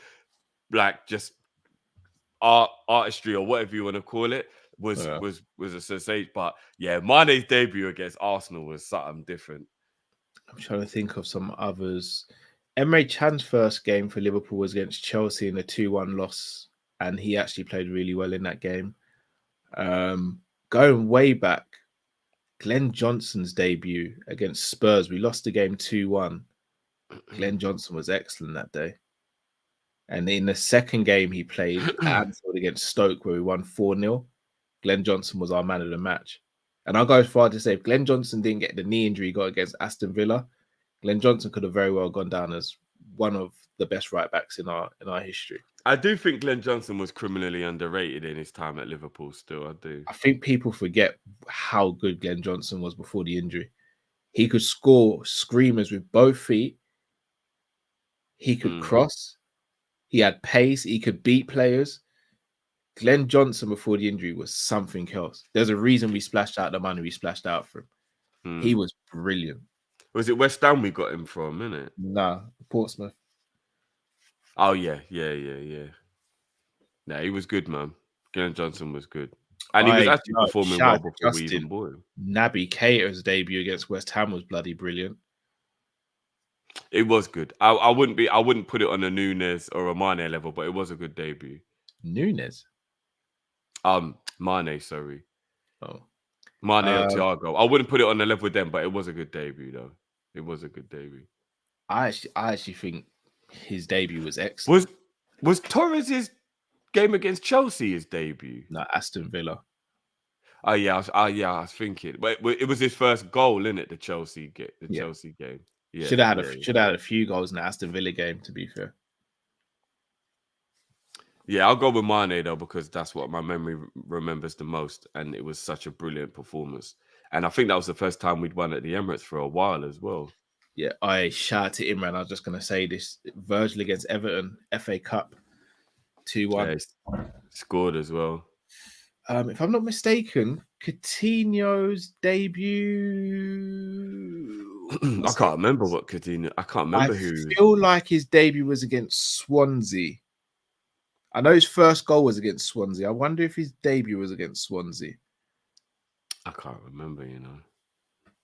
like just artistry or whatever you want to call it, was a sensation. But yeah, Mane's debut against Arsenal was something different. I'm trying to think of some others. Emre Can's first game for Liverpool was against Chelsea in a 2-1 loss, and he actually played really well in that game. Going way back, Glenn Johnson's debut against Spurs, we lost the game 2-1. Glenn Johnson was excellent that day. And in the second game he played at Anfield against Stoke, where we won 4-0, Glenn Johnson was our man of the match. And I'll go as far to say, if Glenn Johnson didn't get the knee injury he got against Aston Villa, Glenn Johnson could have very well gone down as one of the best right backs in our history. I do think Glenn Johnson was criminally underrated in his time at Liverpool still, I do. I think people forget how good Glenn Johnson was before the injury. He could score screamers with both feet. He could cross. He had pace. He could beat players. Glenn Johnson before the injury was something else. There's a reason we splashed out the money we splashed out for him. He was brilliant. Was it West Ham we got him from, innit? Nah, Portsmouth. Oh, yeah. Nah, he was good, man. Glenn Johnson was good. And he was actually performing well before we even bought him. Naby Keita's debut against West Ham was bloody brilliant. It was good. I wouldn't put it on a Nunes or a Mane level, but it was a good debut. Nunes? Mane, sorry. Oh. Mane or Thiago. I wouldn't put it on the level with them, but it was a good debut, though. It was a good debut. I actually think his debut was excellent. Was Torres' game against Chelsea his debut? No, Aston Villa. I was thinking. But it was his first goal, innit? The Chelsea game. Yeah, should have had a few goals in the Aston Villa game, to be fair. Yeah, I'll go with Mane though, because that's what my memory remembers the most, and it was such a brilliant performance. And I think that was the first time we'd won at the Emirates for a while as well. Yeah, I shout to Imran. I was just going to say this: Virgil against Everton, FA Cup, 2-1. Yeah, scored as well. If I'm not mistaken, Coutinho's debut. I can't remember what Coutinho. I can't remember who. I feel like his debut was against Swansea. I know his first goal was against Swansea. I wonder if his debut was against Swansea. I can't remember, you know.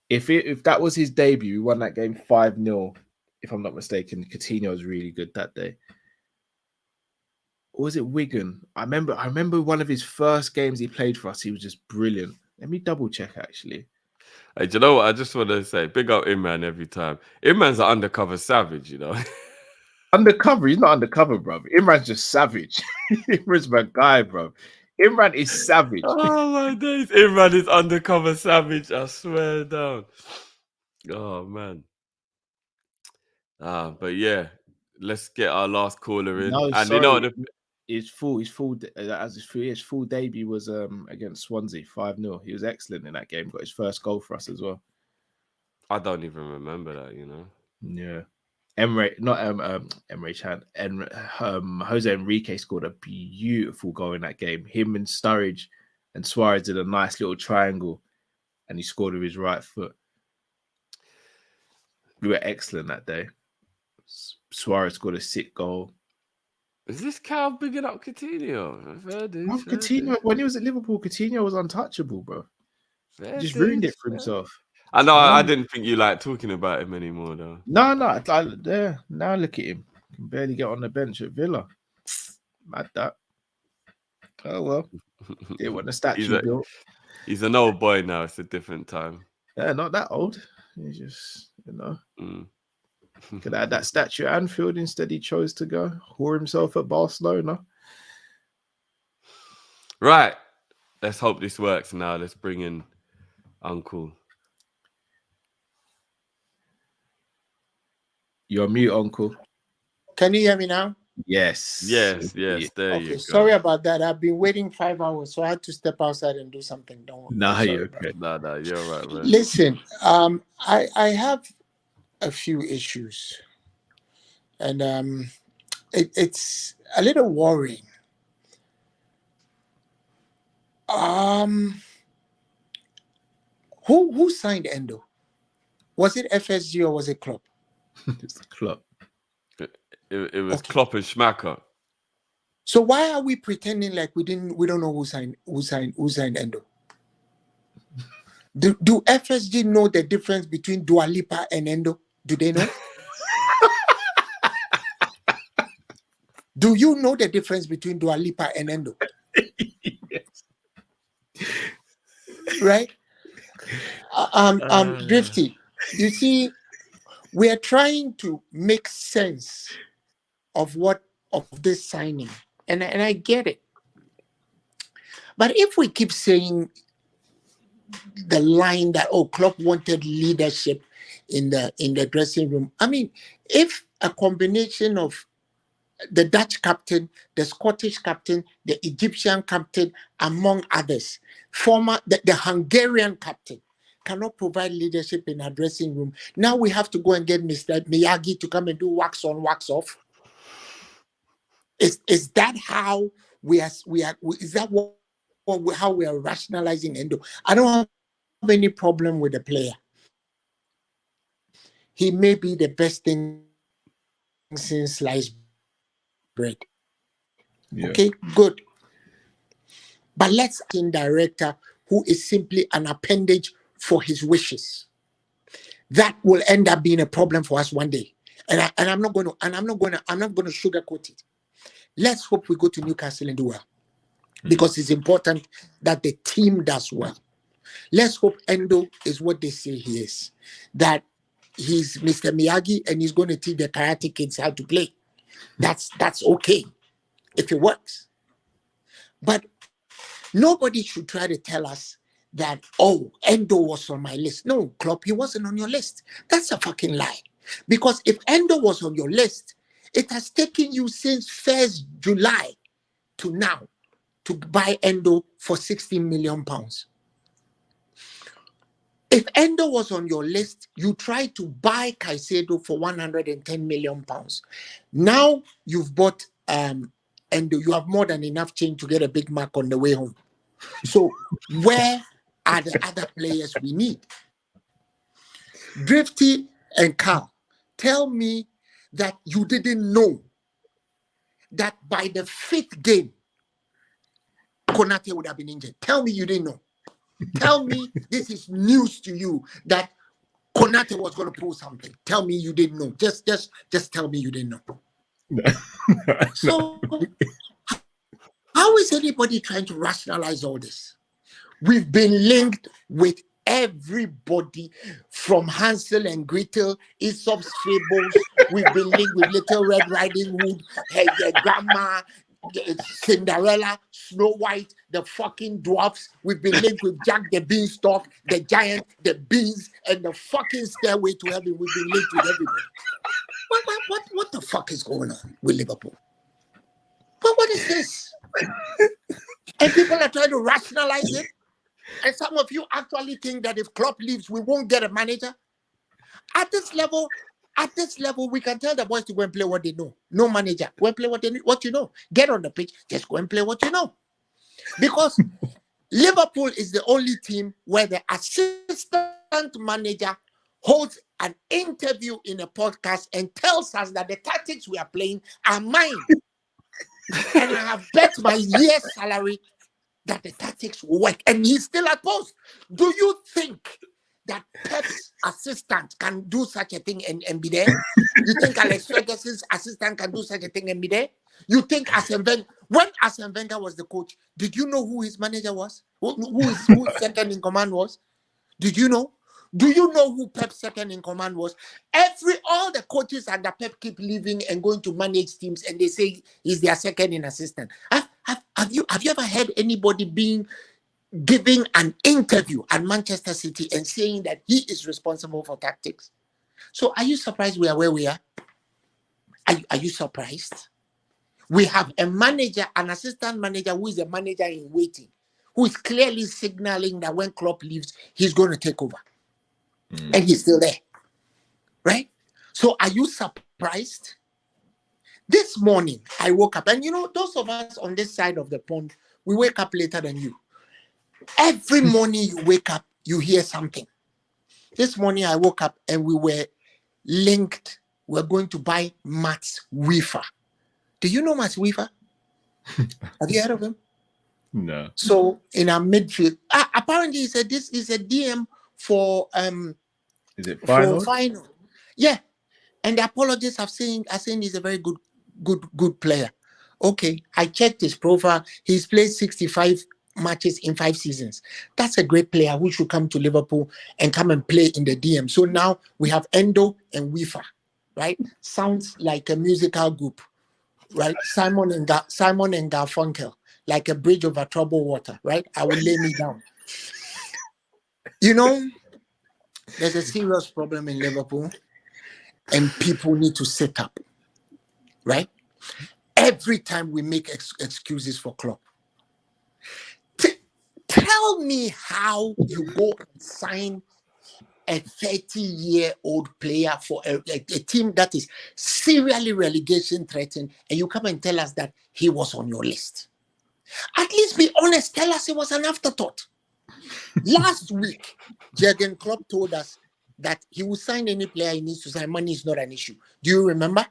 If that was his debut, we won that game 5-0. If I'm not mistaken, Coutinho was really good that day. Or was it Wigan? I remember one of his first games he played for us. He was just brilliant. Let me double check actually. Hey, do you know what? I just want to say, big up Imran every time. Imran's an undercover savage, you know. Undercover? He's not undercover, bro. Imran's just savage. Imran's my guy, bro. Imran is savage. Oh my days. Imran is undercover savage. I swear down. Oh man. But yeah, let's get our last caller in. No, and sorry. you know his full debut was against Swansea 5-0. He was excellent in that game. Got his first goal for us as well. I don't even remember that, you know. Yeah. Emre Can. Jose Enrique scored a beautiful goal in that game. Him and Sturridge and Suarez did a nice little triangle, and he scored with his right foot. We were excellent that day. Suarez scored a sick goal. Is this Cal bigging up Coutinho? Coutinho, when he was at Liverpool, Coutinho was untouchable, bro. He just ruined it for himself. I know. I didn't think you liked talking about him anymore, though. No. Now look at him. Can barely get on the bench at Villa. Mad that. Oh well. They want the statue built. He's an old boy now. It's a different time. Yeah, not that old. He's just, could have had that statue at Anfield. Instead, he chose to go whore himself at Barcelona. Right. Let's hope this works now. Let's bring in Uncle. You're mute, Uncle. Can you hear me now? Yes. There you go. Sorry about that. I've been waiting 5 hours, so I had to step outside and do something. Don't worry. No, you're okay. No, you're right, man. Listen, I have a few issues, and it's a little worrying. Who signed Endo? Was it FSG or was it Klopp? It's the Klopp. It was Klopp and Schmacker. So why are we pretending like we don't know who signed Endo? Do FSG know the difference between Dua Lipa and Endo? Do they know? Do you know the difference between Dua Lipa and Endo? Yes. Right? Drifty, you see, we are trying to make sense of this signing, and I get it. But if we keep saying the line that Klopp wanted leadership in the dressing room, I mean, if a combination of the Dutch captain, the Scottish captain, the Egyptian captain, among others, the Hungarian captain, cannot provide leadership in our dressing room. Now we have to go and get Mr. Miyagi to come and do wax on, wax off. Is that how we are? Is that how we are rationalizing Endo? I don't have any problem with the player. He may be the best thing since sliced bread. Yeah. Okay, good. But let's in director who is simply an appendage for his wishes. That will end up being a problem for us one day. And I'm not going to sugarcoat it. Let's hope we go to Newcastle and do well. Because it's important that the team does well. Let's hope Endo is what they say he is. That he's Mr. Miyagi and he's going to teach the karate kids how to play. That's okay if it works. But nobody should try to tell us that, Endo was on my list. No, Klopp, he wasn't on your list. That's a fucking lie. Because if Endo was on your list, it has taken you since 1st July to now to buy Endo for £16 million. If Endo was on your list, you tried to buy Caicedo for £110 million. Now you've bought Endo. You have more than enough change to get a Big Mac on the way home. So where are the other players we need? Drifty and Carl, tell me that you didn't know that by the 5th game, Konate would have been injured. Tell me you didn't know. Tell me this is news to you that Konate was going to pull something. Tell me you didn't know. Just tell me you didn't know. So how is anybody trying to rationalize all this? We've been linked with everybody from Hansel and Gretel, Aesop's fables. We've been linked with Little Red Riding Hood, her grandma, Cinderella, Snow White, the fucking dwarfs. We've been linked with Jack the Beanstalk, the giant, the beans, and the fucking stairway to heaven. We've been linked with everybody. What the fuck is going on with Liverpool? What is this? And people are trying to rationalize it. And some of you actually think that if Klopp leaves, we won't get a manager. At this level, we can tell the boys to go and play what they know. No manager. Go and play what you know. Get on the pitch. Just go and play what you know. Because Liverpool is the only team where the assistant manager holds an interview in a podcast and tells us that the tactics we are playing are mine. And I have bet my year's salary that the tactics will work. And he's still at post. Do you think that Pep's assistant can do such a thing and be there? You think Alex Ferguson's assistant can do such a thing and be there? You think when Arsene Wenger was the coach, did you know who his manager was? Who his second in command was? Did you know? Do you know who Pep's second in command was? All the coaches under Pep keep leaving and going to manage teams, and they say he's their second in assistant. Have you ever heard anybody giving an interview at Manchester City and saying that he is responsible for tactics? So are you surprised we are where we are? Are you surprised? We have a manager, an assistant manager who is a manager in waiting, who is clearly signaling that when Klopp leaves, he's going to take over. And he's still there. Right? So are you surprised? This morning, I woke up, and those of us on this side of the pond, we wake up later than you. Every morning you wake up, you hear something. This morning I woke up and we were linked. We're going to buy Mats Weaver. Do you know Mats Weaver? Have you heard of him? No. So in our midfield, apparently he said this is a DM for Is it final? For final. Yeah. And the apologists are saying he's a very good player. Okay, I checked his profile. He's played 65 matches in 5 seasons. That's a great player who should come to Liverpool and come and play in the DM. So now we have Endo and Wifa, right? Sounds like a musical group, right? Simon and Garfunkel, like a bridge over troubled water, right? I will lay me down. You know, there's a serious problem in Liverpool, and people need to sit up, right? Every time we make excuses for Klopp. Tell me how you go and sign a 30-year-old player for a team that is serially relegation threatened, and you come and tell us that he was on your list. At least be honest. Tell us it was an afterthought. Last week, Jurgen Klopp told us that he will sign any player he needs to sign. Money is not an issue. Do you remember?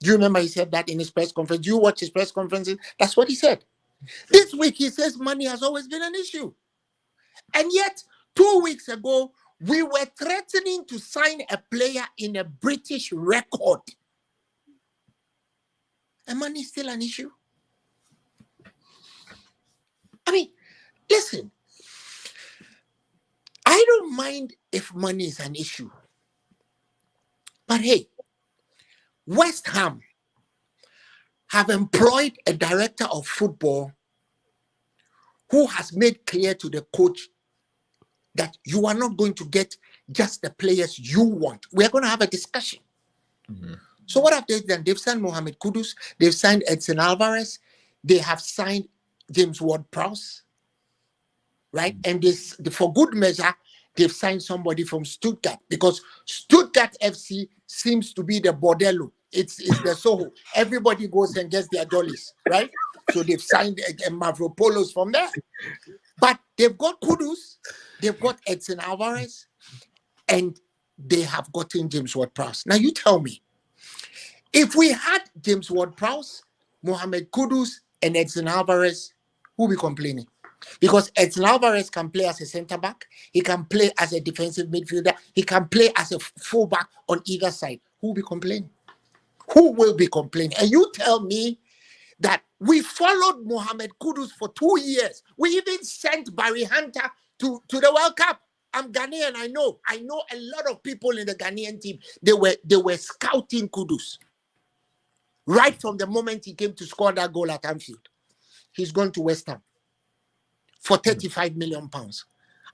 Do you remember he said that in his press conference? Do you watch his press conferences? That's what he said. This week, he says money has always been an issue. And yet, 2 weeks ago, we were threatening to sign a player in a British record. And money is still an issue. I mean, listen, I don't mind if money is an issue. But hey, West Ham have employed a director of football who has made clear to the coach that you are not going to get just the players you want. We are going to have a discussion. Mm-hmm. So what have they done? They've signed Mohamed Kudus. They've signed Edson Alvarez. They have signed James Ward-Prowse, right? And this, for good measure, they've signed somebody from Stuttgart, because Stuttgart FC seems to be the bordello. It's the Soho. Everybody goes and gets their dollies, right? So they've signed Mavropoulos from there. But they've got Kudus, they've got Edson Alvarez, and they have gotten James Ward-Prowse. Now you tell me, if we had James Ward-Prowse, Mohamed Kudus, and Edson Alvarez, who will be complaining? Because Edson Alvarez can play as a centre-back, he can play as a defensive midfielder, he can play as a full-back on either side. Who will be complaining? Who will be complaining? And you tell me that we followed Mohamed Kudus for 2 years. We even sent Barry Hunter to the World Cup. I'm Ghanaian, I know a lot of people in the Ghanaian team. They were scouting Kudus. Right from the moment he came to score that goal at Anfield. He's gone to West Ham for 35 million pounds.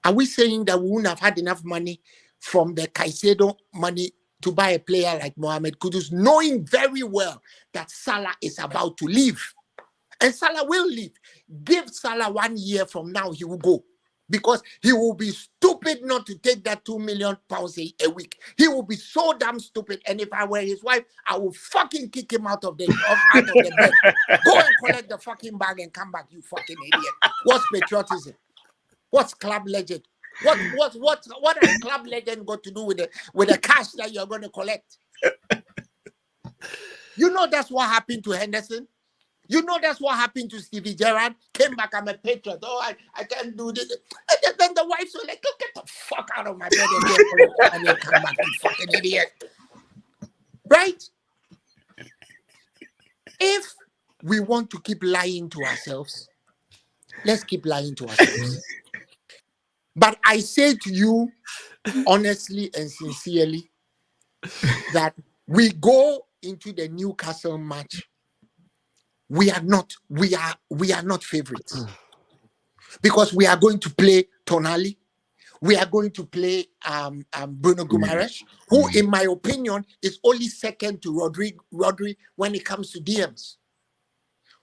Are we saying that we wouldn't have had enough money from the Caicedo money to buy a player like Mohamed Kudus, knowing very well that Salah is about to leave? And Salah will leave. Give Salah 1 year from now, he will go. Because he will be stupid not to take that £2 million a week. He will be so damn stupid. And if I were his wife, I will fucking kick him out of the bed. Go and collect the fucking bag and come back, you fucking idiot. What's patriotism? What's club legend? What has club legend got to do with the cash that you're going to collect? You know that's what happened to Henderson. You know that's what happened to Stevie Gerrard. Came back, I'm a patriot. Oh, I can't do this. And then the wives were like, get the fuck out of my bed and come back, you fucking idiot. Right? If we want to keep lying to ourselves, let's keep lying to ourselves. But I say to you, honestly and sincerely, that we go into the Newcastle match. We are not favorites, because we are going to play Tonali. We are going to play Bruno Guimaraes, who, in my opinion, is only second to Rodri when it comes to DMs.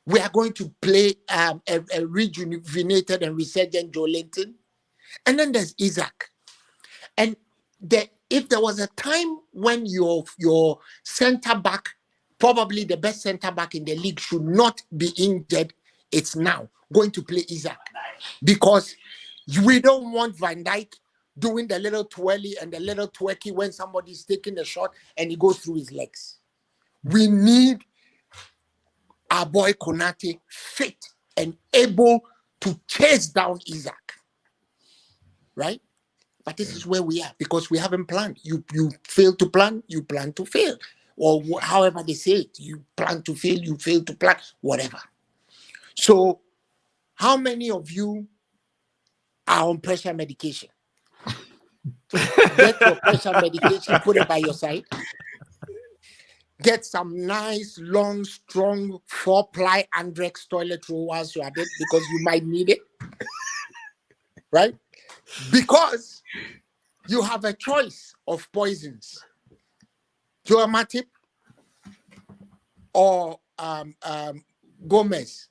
We are going to play a rejuvenated and resurgent Joe Linton. And then there's Isaac. And if there was a time when your centre-back, probably the best centre-back in the league, should not be injured, it's now. Going to play Isaac. Because we don't want Van Dijk doing the little twirly and the little twerky when somebody's taking a shot and he goes through his legs. We need our boy Konate fit and able to chase down Isaac, right? But this is where we are because we haven't planned. You fail to plan, you plan to fail. Or however they say it, you plan to fail, you fail to plan, whatever. So how many of you are on pressure medication? Get your pressure medication, put it by your side. Get some nice, long, strong 4-ply Andrex toilet roll whilst you are there because you might need it. Right? Because you have a choice of poisons. Joe Matip or Gomez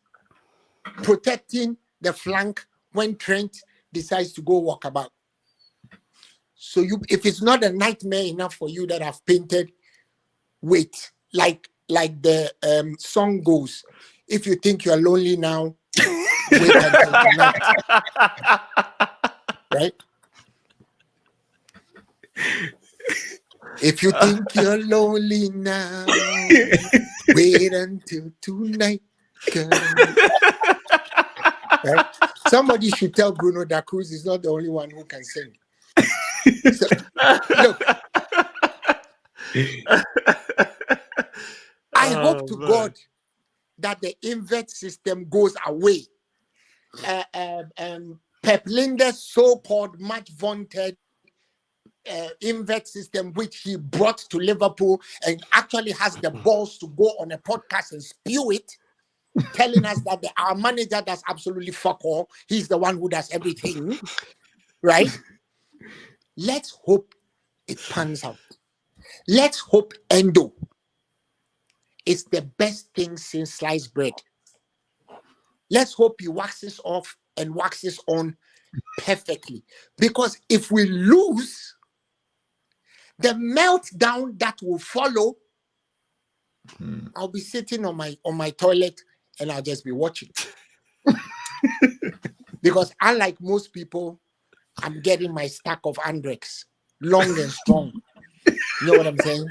protecting the flank when Trent decides to go walk about. So if it's not a nightmare enough for you that I've painted, wait, like the song goes, if you think you're lonely now, wait until tonight. Right? If you think you're lonely now, wait until tonight. Right? Somebody should tell Bruno da Cruz is not the only one who can sing. So, look, I hope to God that the invert system goes away. Pep Linde's so-called much vaunted invert system, which he brought to Liverpool and actually has the balls to go on a podcast and spew it, telling us that our manager does absolutely fuck all. He's the one who does everything, right? Let's hope it pans out. Let's hope Endo is the best thing since sliced bread. Let's hope he waxes off and waxes on perfectly. Because if we lose, the meltdown that will follow, I'll be sitting on my toilet and I'll just be watching. Because unlike most people, I'm getting my stack of Andrex, long and strong. You know what I'm saying?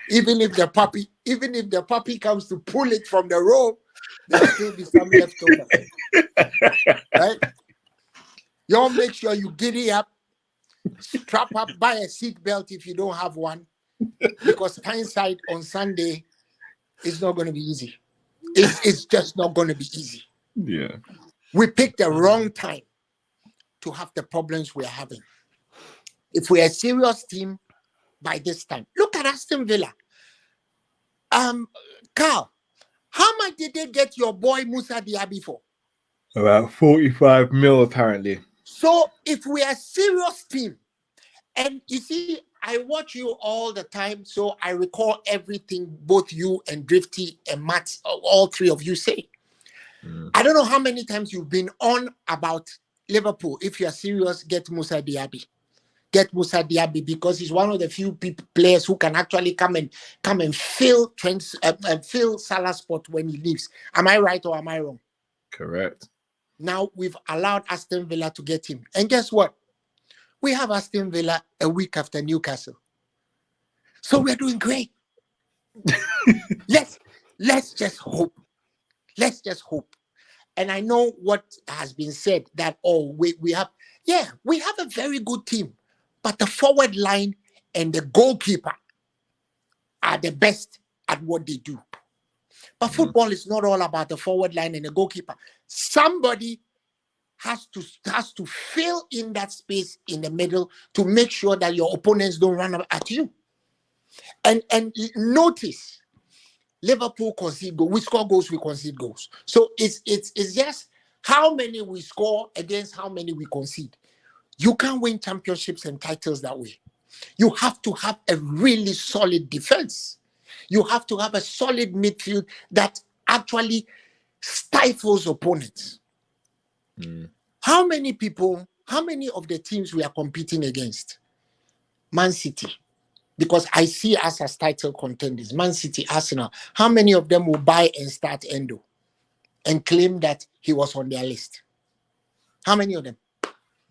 Even if the puppy comes to pull it from the rope, there'll still be some left over. Right? Y'all make sure you giddy up, strap up, buy a seat belt if you don't have one, because Tyneside on Sunday is not going to be easy. It's just not going to be easy. Yeah. We picked the wrong time to have the problems we're having. If we're a serious team by this time, look at Aston Villa. Carl, how much did they get your boy Musa Diaby for? About 45 mil apparently. So if we are a serious team, and you see, I watch you all the time, so I recall everything both you and Drifty and Matt, all three of you say. I don't know how many times you've been on about Liverpool. If you are serious, get Musa Diaby. Get Musa Diaby because he's one of the few players who can actually come and fill fill Salah's spot when he leaves. Am I right or am I wrong? Correct. Now we've allowed Aston Villa to get him, and guess what? We have Aston Villa a week after Newcastle, so we're doing great. Let's just hope. Let's just hope. And I know what has been said that we have a very good team, but the forward line and the goalkeeper are the best at what they do. But football is not all about the forward line and the goalkeeper. Somebody has to fill in that space in the middle to make sure that your opponents don't run at you. And notice, Liverpool concede goals. We score goals, we concede goals. So it's just how many we score against how many we concede. You can't win championships and titles that way. You have to have a really solid defense. You have to have a solid midfield that actually stifles opponents. How many of the teams we are competing against? Man City. Because I see us as title contenders. Man City, Arsenal. How many of them will buy and start Endo and claim that he was on their list? How many of them?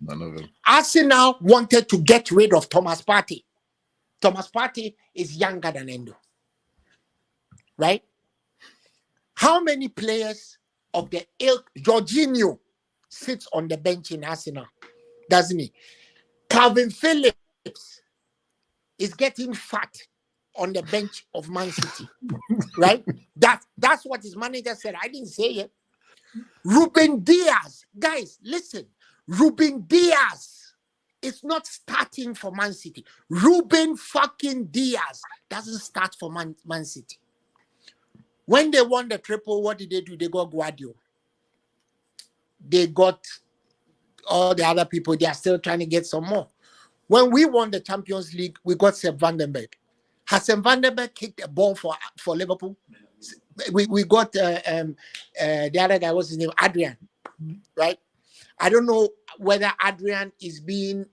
None of them. Arsenal wanted to get rid of Thomas Partey. Thomas Partey is younger than Endo. Right? How many players of the ilk, Jorginho, sits on the bench in Arsenal, doesn't he? Calvin Phillips is getting fat on the bench of Man City, right? That's what his manager said. I didn't say it. Ruben Diaz, guys, listen. Ruben Diaz is not starting for Man City. Ruben fucking Diaz doesn't start for Man City. When they won the triple, what did they do? They got Guardiola. They got all the other people. They are still trying to get some more. When we won the Champions League, we got Sepp van den Berg. Has Sepp van den Berg kicked a ball for Liverpool? We got the other guy, what's his name? Adrian, right? I don't know whether Adrian is being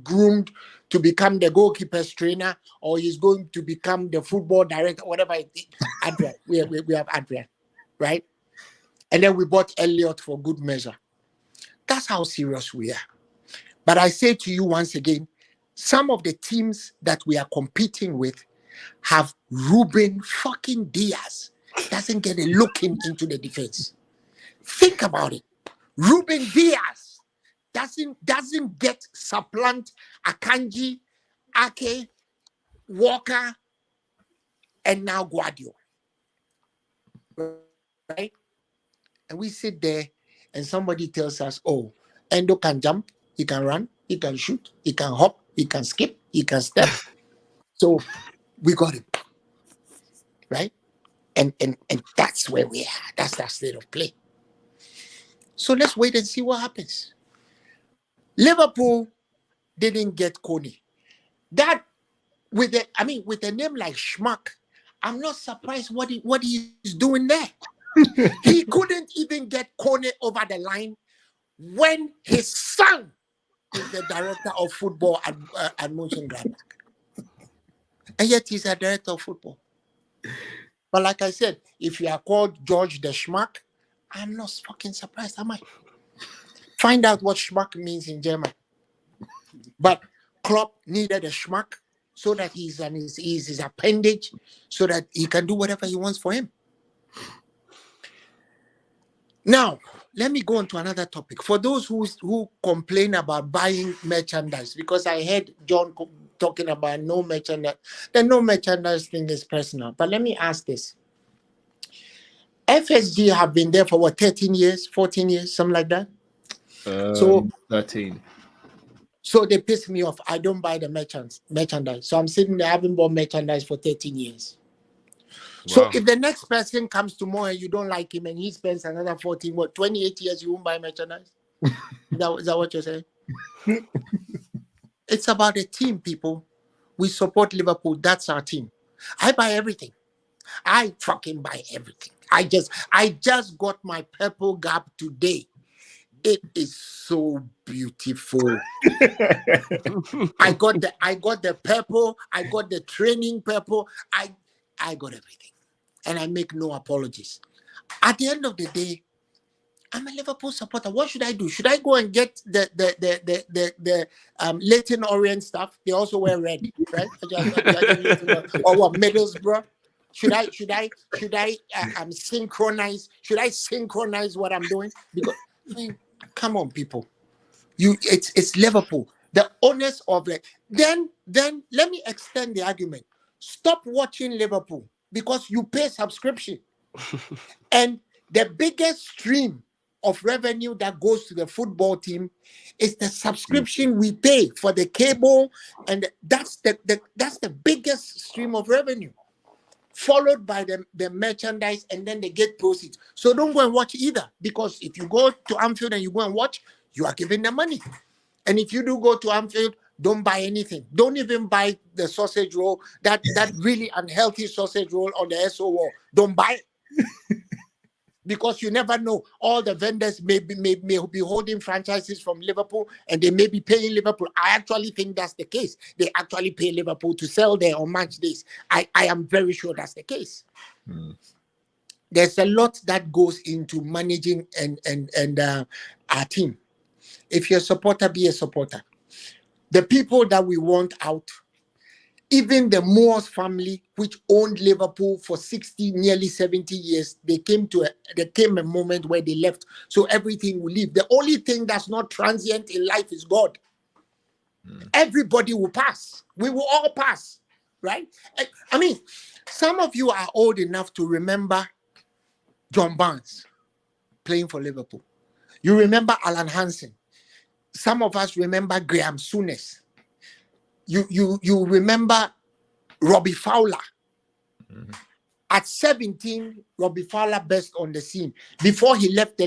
groomed to become the goalkeeper's trainer or he's going to become the football director, whatever it is. Adrian, we have Adrian, right? And then we bought Elliott for good measure. That's how serious we are. But I say to you once again, some of the teams that we are competing with have Ruben fucking Diaz. Doesn't get a look into the defense. Think about it. Ruben Diaz doesn't get supplant Akanji, Ake, Walker, and now Guardiola. Right? And we sit there and somebody tells us, oh, Endo can jump, he can run, he can shoot, he can hop, he can skip, he can step. So we got him. Right? And that's where we are. That's that state of play. So let's wait and see what happens. Liverpool didn't get Kone. That with a name like Schmuck, I'm not surprised what he's doing there. He couldn't even get Kone over the line when his son is the director of football at Mönchengladbach. And yet he's a director of football. But like I said, if you are called George the Schmuck, I'm not fucking surprised, am I? Find out what Schmuck means in German. But Klopp needed a Schmuck so that he's his appendage, so that he can do whatever he wants for him. Now, let me go on to another topic. For those who complain about buying merchandise, because I heard John talking about no merchandise. The no merchandise thing is personal. But let me ask this. FSG have been there for what, 13 years, 14 years, something like that? So 13. So they piss me off. I don't buy the merchandise. So I'm sitting there, I haven't bought merchandise for 13 years. Wow. So if the next person comes tomorrow and you don't like him and he spends another 28 years, you won't buy merchandise? Is that what you're saying? It's about a team, people. We support Liverpool. That's our team. I buy everything. I fucking buy everything. I just got my purple gap today. It is so beautiful. I got the purple. I got the training purple. I got everything, and I make no apologies. At the end of the day, I'm a Liverpool supporter. What should I do? Should I go and get the Leyton Orient stuff? They also wear red, right? Or what, Middlesbrough? Should I synchronize? Should I synchronize what I'm doing? Because come on, people. It's Liverpool. The owners of it. Then let me extend the argument. Stop watching Liverpool because you pay subscription. And the biggest stream of revenue that goes to the football team is the subscription we pay for the cable, and that's the biggest stream of revenue, followed by the merchandise, and then they get proceeds. So don't go and watch either, because if you go to Anfield and you go and watch, you are giving them money. And if you do go to Anfield, don't buy anything. Don't even buy the sausage roll, that really unhealthy sausage roll on the SO wall. Don't buy it. Because you never know. All the vendors may be holding franchises from Liverpool, and they may be paying Liverpool. I actually think that's the case. They actually pay Liverpool to sell there on match days. I am very sure that's the case. There's a lot that goes into managing and our team. If you're a supporter, be a supporter. The people that we want out, Even the Moores family, which owned Liverpool for 60, nearly 70 years, there came a moment where they left. So everything will leave. The only thing that's not transient in life is God. Everybody will pass. We will all pass, right? I mean, some of you are old enough to remember John Barnes playing for Liverpool. You remember Alan Hansen. Some of us remember Graham Souness. You remember Robbie Fowler. At 17, Robbie Fowler burst on the scene. Before he left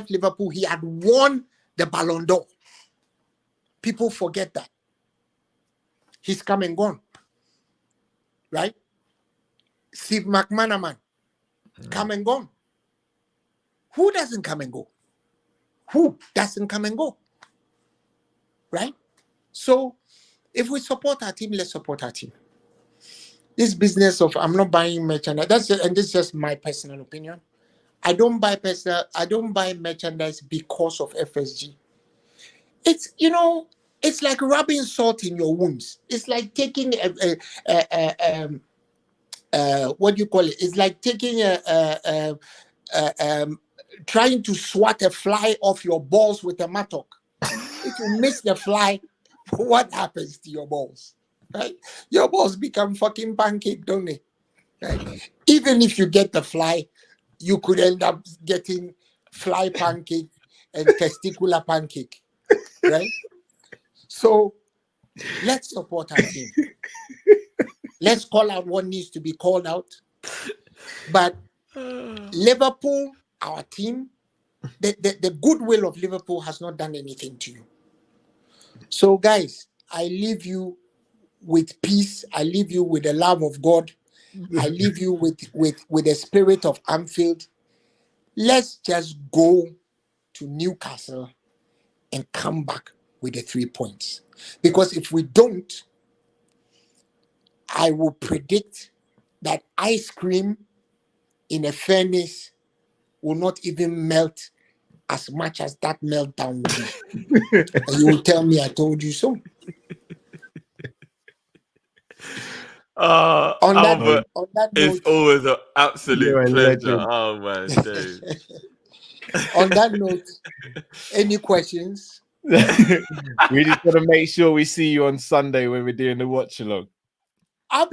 Liverpool, he had won the Ballon d'Or. People forget that. He's come and gone. Right? Steve McManaman, come and gone. Who doesn't come and go? Who doesn't come and go? Right? So, if we support our team, let's support our team. This business of I'm not buying merchandise, and this is just my personal opinion. I don't buy merchandise because of FSG. It's it's like rubbing salt in your wounds. It's like taking what do you call it? It's like taking trying to swat a fly off your balls with a mattock. If you miss the fly, what happens to your balls? Right? Your balls become fucking pancake, don't they? Right? Even if you get the fly, you could end up getting fly pancake and testicular pancake. Right? So let's support our team. Let's call out what needs to be called out. But Liverpool, our team, the goodwill of Liverpool has not done anything to you. So, guys, I leave you with peace. I leave you with the love of God. I leave you with the spirit of Anfield. Let's just go to Newcastle and come back with the 3 points. Because if we don't, I will predict that ice cream in a furnace will not even melt as much as that meltdown will be. And you will tell me I told you so. On that note, it's always an You're absolute a pleasure. legend. Oh man, dude. On that note, any questions? We just got to make sure we see you on Sunday when we're doing the watch along. I'm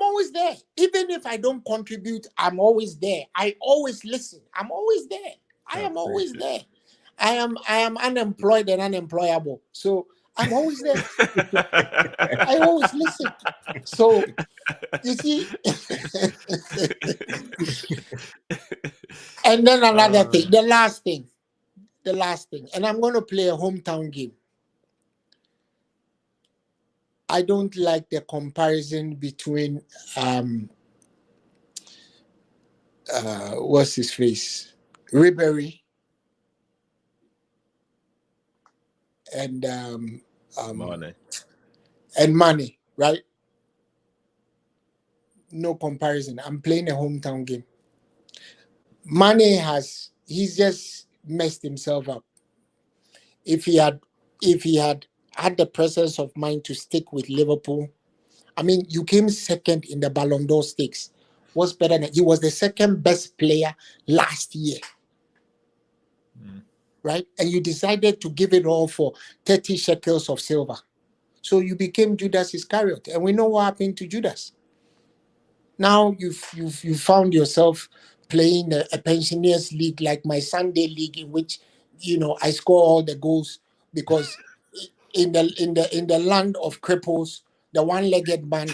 always there. Even if I don't contribute, I'm always there. I always listen. I'm always there. I am always there. I am unemployed and unemployable. So I'm always there. I always listen. So you see, and then another thing, the last thing, and I'm going to play a hometown game. I don't like the comparison between what's his face, Ribery, and Mane, right? No comparison. I'm playing a hometown game. Mane he's just messed himself up. If he had had the presence of mind to stick with Liverpool, I mean, you came second in the Ballon d'Or stakes. What's better than he was the second best player last year, right? And you decided to give it all for 30 shekels of silver. So you became Judas Iscariot, and we know what happened to Judas. Now you've found yourself playing a pensioners league like my Sunday league, in which I score all the goals because in the land of cripples, the one-legged man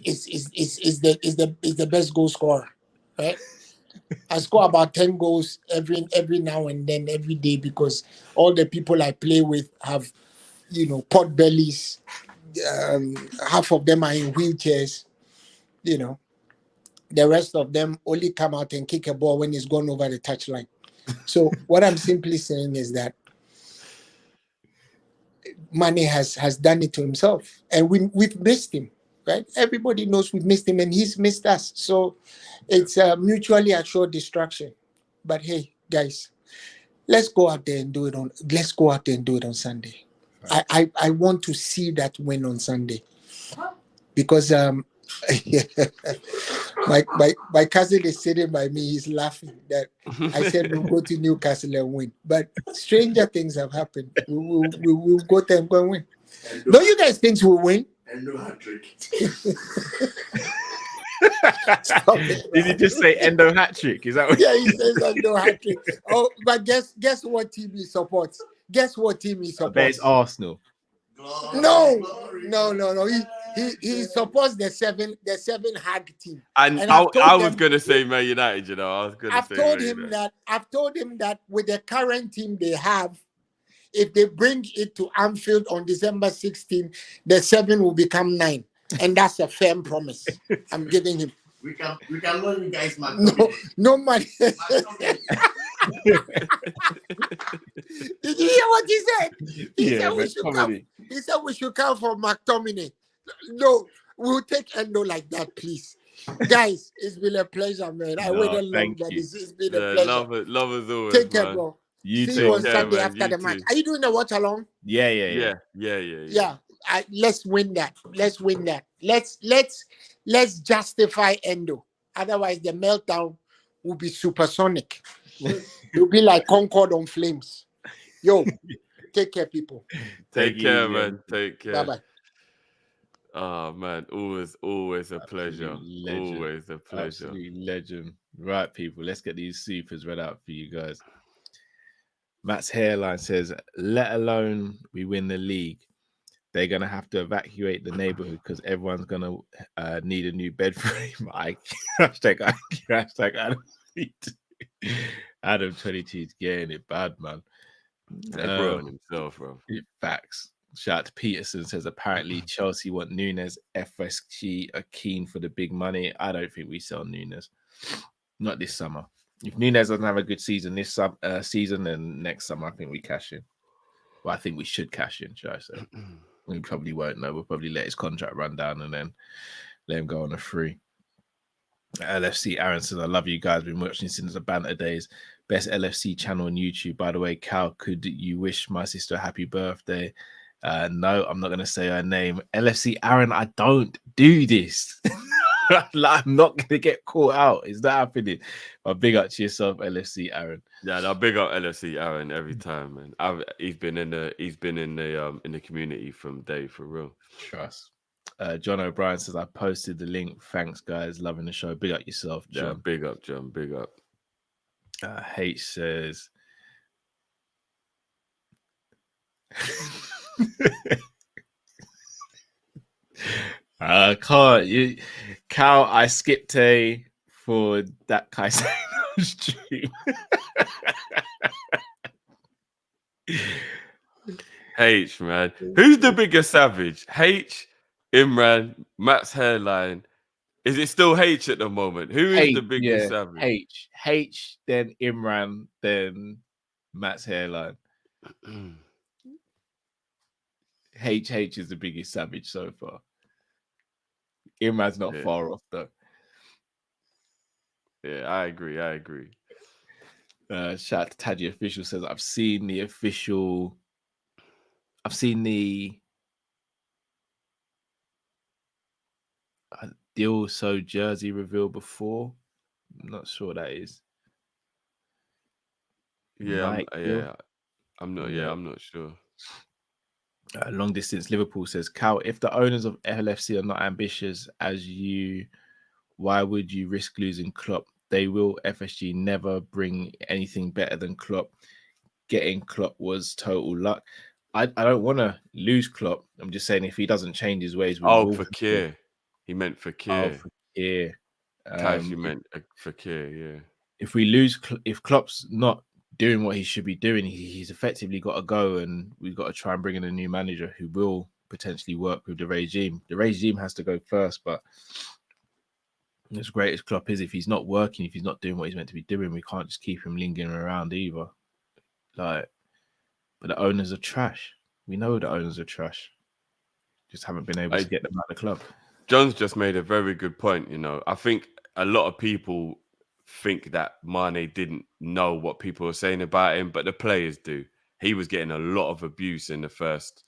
is the best goal scorer, right? I score about 10 goals every now and then, every day, because all the people I play with have pot bellies. Half of them are in wheelchairs. The rest of them only come out and kick a ball when it's gone over the touchline. So what I'm simply saying is that Mane has done it to himself, and we've missed him, right? Everybody knows we've missed him, and he's missed us. So it's a mutually assured destruction. But hey, guys, let's go out there and do it on Sunday. Right. I want to see that win on Sunday. because my cousin is sitting by me. He's laughing that I said we'll go to Newcastle and win. But stranger things have happened. We will go there and go and win. Don't you guys think we'll win? And no hat trick. Did he just say endo hat trick? Is that what? Yeah, he says endo hat trick. Oh, but guess what team he supports? Guess what team he supports? I bet it's Arsenal. No. He supports the seven hag team. And I was gonna say Man United, you know. I've told him that with the current team they have, if they bring it to Anfield on December 16, the 7 will become 9. And that's a firm promise I'm giving him. We can loan you guys money. No money. Did you hear what he said? He said we should come. He said we should come for McTominay. No, we'll take Endo like that, please. Guys, it's been a pleasure, man. I waited long, but it's been a pleasure. Love as always. Take care, bro. You See you on Sunday after the match. Are you doing the watch along? Yeah. Let's win that. Let's justify Endo. Otherwise, the meltdown will be supersonic. It'll be like Concorde on flames. Yo, take care, people. Take care, man. Take care. Bye-bye. Oh man, always a pleasure. Legend. Always a pleasure. Absolute legend. Right, people, let's get these supers read out for you guys. Matt's hairline says, let alone we win the league, they're going to have to evacuate the neighborhood because everyone's going to need a new bed frame. Hashtag Adam 22 is getting it bad, man. Himself, bro. Facts. Shout out to Peterson, says apparently Chelsea want Nunes. FSG are keen for the big money. I don't think we sell Nunes. Not this summer. If Nunes doesn't have a good season this season, then next summer I think we cash in. Well, I think we should cash in, should I say. We probably won't know. We'll probably let his contract run down and then let him go on a free. LFC Aaron says, I love you guys. Been watching since the banter days. Best LFC channel on YouTube. By the way, Cal, could you wish my sister a happy birthday? No, I'm not going to say her name. LFC Aaron, I don't do this. I'm not going to get caught out. Is that happening? But big up to yourself, LFC Aaron. Yeah, no, big up LFC Aaron every time, man. He's been in the community from day for real. Trust. John O'Brien says, I posted the link. Thanks, guys. Loving the show. Big up yourself, John. Yeah, big up, John. Big up. H says, I can't. Cal, I skipped a for that Kaisano stream. H, man. Who's the biggest savage? H, Imran, Matt's hairline. Is it still H at the moment? Who is the biggest savage? H, then Imran, then Matt's hairline. H is the biggest savage so far. Imran's not far off though. Yeah, I agree. Shout out to Taddy Official says, I've seen the Deal So jersey reveal before. I'm not sure what that is. I'm not sure. Long distance Liverpool says, Cal, if the owners of LFC are not ambitious as you, why would you risk losing Klopp? They will. FSG never bring anything better than Klopp. Getting Klopp was total luck. I don't want to lose Klopp. I'm just saying if he doesn't change his ways. Fakir. He meant Fakir. Fakir. You meant Fakir, yeah. If Klopp's not doing what he should be doing, he's effectively got to go, and we've got to try and bring in a new manager who will potentially work with the regime. The regime has to go first, but as great as Klopp is, if he's not working, if he's not doing what he's meant to be doing, we can't just keep him lingering around either. But the owners are trash. We know the owners are trash. Just haven't been able to get them out of the club. John's just made a very good point. I think a lot of people think that Mane didn't know what people were saying about him, but the players do. He was getting a lot of abuse in the first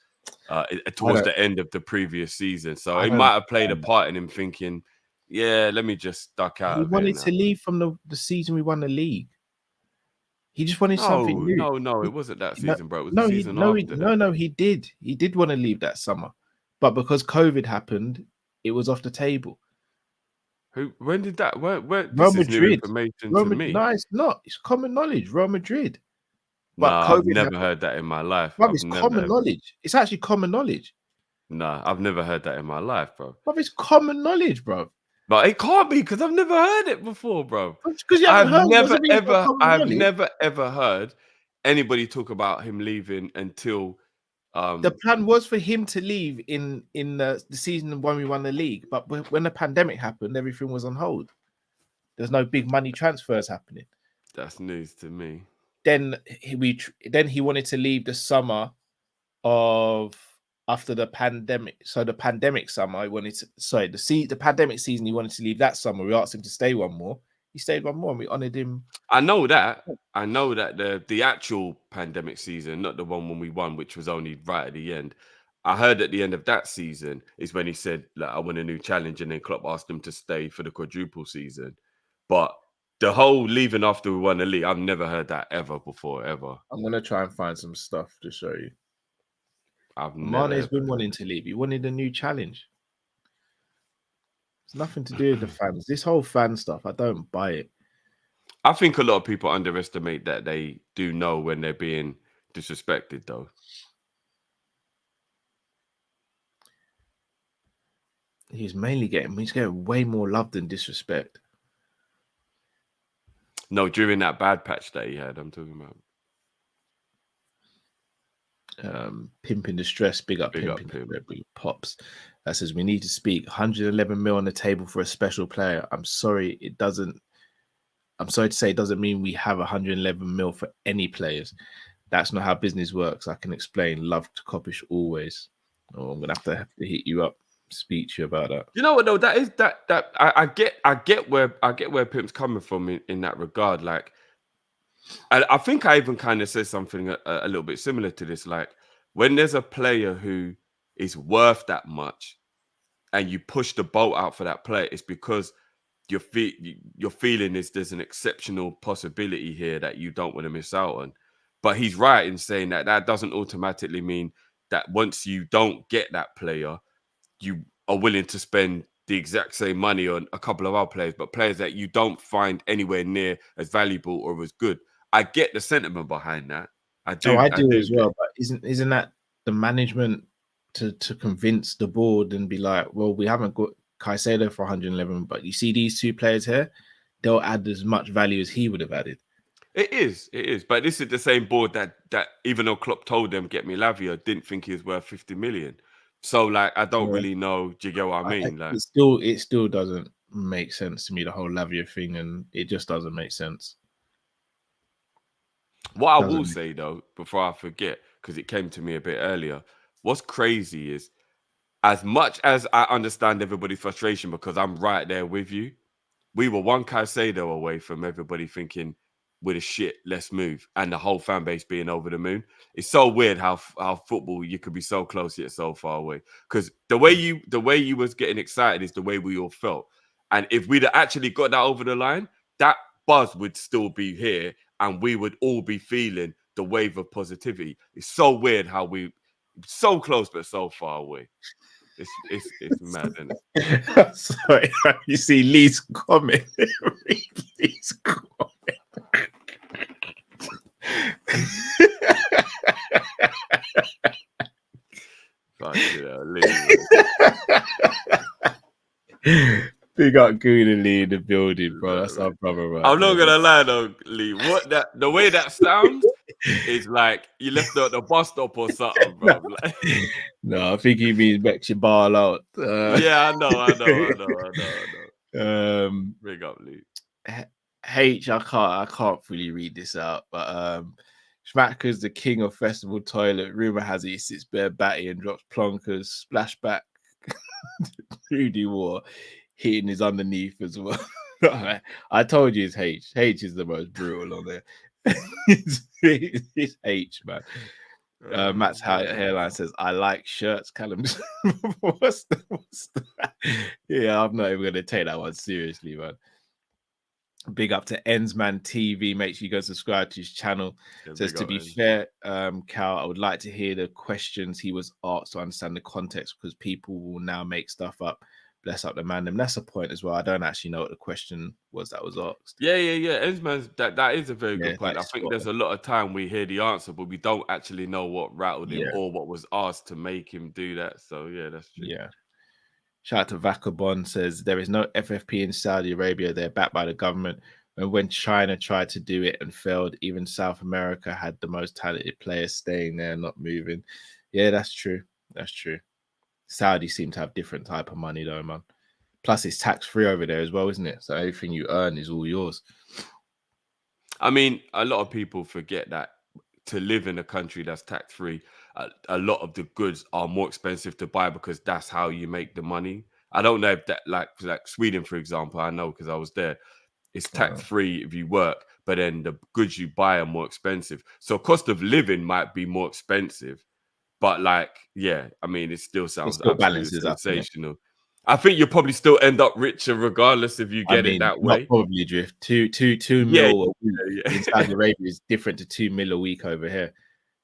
towards the end of the previous season. So it might have played a part in him thinking, yeah, let me just duck out. He wanted to leave from the season we won the league. He just wanted something new. No, it wasn't that season, bro. It was the season after. No, he did. He did want to leave that summer, but because COVID happened, it was off the table. When did that? Where Real this is new Madrid. information to me. No, it's not. It's common knowledge. Real Madrid. But I've never heard that in my life. Bro, it's common knowledge. It's actually common knowledge. Nah, I've never heard that in my life, bro. Bro, it's common knowledge, bro. But it can't be because I've never heard it before, bro. Because I've never ever heard anybody talk about him leaving until the plan was for him to leave in the season when we won the league, but when the pandemic happened, everything was on hold. There's no big money transfers happening. That's news to me. Then he wanted to leave the summer of after the pandemic. So the pandemic summer, the pandemic season, he wanted to leave that summer. We asked him to stay one more. He stayed one more, and we honored him. I know that the actual pandemic season, not the one when we won, which was only right at the end. I heard at the end of that season is when he said, like, I want a new challenge, and then Klopp asked him to stay for the quadruple season. But the whole leaving after we won the league, I've never heard that ever before, ever. I'm gonna try and find some stuff to show you. Mane's been wanting to leave. He wanted a new challenge. It's nothing to do with the fans. This whole fan stuff, I don't buy it. I think a lot of people underestimate that they do know when they're being disrespected, though. He's getting way more love than disrespect. No, during that bad patch that he had, I'm talking about. Pimp in distress, big up Pimp. Pops. That says we need to speak. 111 mil on the table for a special player. I'm sorry to say it doesn't mean we have 111 mil for any players. That's not how business works. I can explain. Love to Kopish always. Oh, I'm gonna have to hit you up, speak to you about that. You know what though? I get where Pimp's coming from in that regard. Like, I think I even kind of said something a little bit similar to this. Like, when there's a player who is worth that much and you push the boat out for that player, it's because your feeling is there's an exceptional possibility here that you don't want to miss out on. But he's right in saying that doesn't automatically mean that once you don't get that player, you are willing to spend the exact same money on a couple of other players, but players that you don't find anywhere near as valuable or as good. I get the sentiment behind that. I do as well. But isn't that the management to convince the board and be like, well, we haven't got Caicedo for 111, but you see these two players here, they'll add as much value as he would have added. It is. But this is the same board that even though Klopp told them get me Lavia, didn't think he was worth 50 million. So like, I don't really know. Do you get what I mean? Like, it still doesn't make sense to me, the whole Lavia thing, and it just doesn't make sense. What I will say though, before I forget, because it came to me a bit earlier, what's crazy is, as much as I understand everybody's frustration because I'm right there with you, we were one Caicedo away from everybody thinking we're the shit, let's move, and the whole fan base being over the moon. It's so weird how football, you could be so close yet so far away. Because the way you was getting excited is the way we all felt. And if we'd actually got that over the line, that buzz would still be here, and we would all be feeling the wave of positivity. It's so weird how we so close but so far away. It's mad, isn't it? Sorry, you see Lee's comment. Lee's comment. Big up Goon and Lee in the building, bro. That's our brother, right? I'm not gonna lie though, Lee. The way that sounds is like you left the bus stop or something, bro. Like, no, I think he means make your ball out. Yeah, I know. Big up, Lee. H, I can't really read this out, but Schmacker's the king of festival toilet. Rumor has it he sits bare batty and drops plonkers. Splashback. Rudy War hitting his underneath as well. I told you it's H. H is the most brutal on there. It's H, man. Matt's hairline says, "I like shirts." Callum, what's the... Yeah, I'm not even gonna take that one seriously, man. Big up to Ensman TV. Make sure you go subscribe to his channel. Says, to be fair, Cal, I would like to hear the questions he was asked to understand the context, because people will now make stuff up. Bless up the man. And that's a point as well. I don't actually know what the question was that was asked. Yeah. Ensman's that is a very good point. I think there's a lot of time we hear the answer, but we don't actually know what rattled him or what was asked to make him do that. So yeah, that's true. Yeah. Shout out to Vacabon, says there is no FFP in Saudi Arabia. They're backed by the government. And when China tried to do it and failed, even South America had the most talented players staying there, not moving. Yeah, that's true. That's true. Saudi seem to have different type of money though, man. Plus it's tax-free over there as well, isn't it? So everything you earn is all yours. I mean, a lot of people forget that to live in a country that's tax-free, a lot of the goods are more expensive to buy because that's how you make the money. I don't know if that, like Sweden, for example, I know because I was there. It's tax-free if you work, but then the goods you buy are more expensive. So cost of living might be more expensive, but like, yeah, I mean, it still sounds absolutely sensational. I think you'll probably still end up richer regardless if you get it that way. Not probably, Drift. Two mil a week in Saudi Arabia is different to 2 mil a week over here.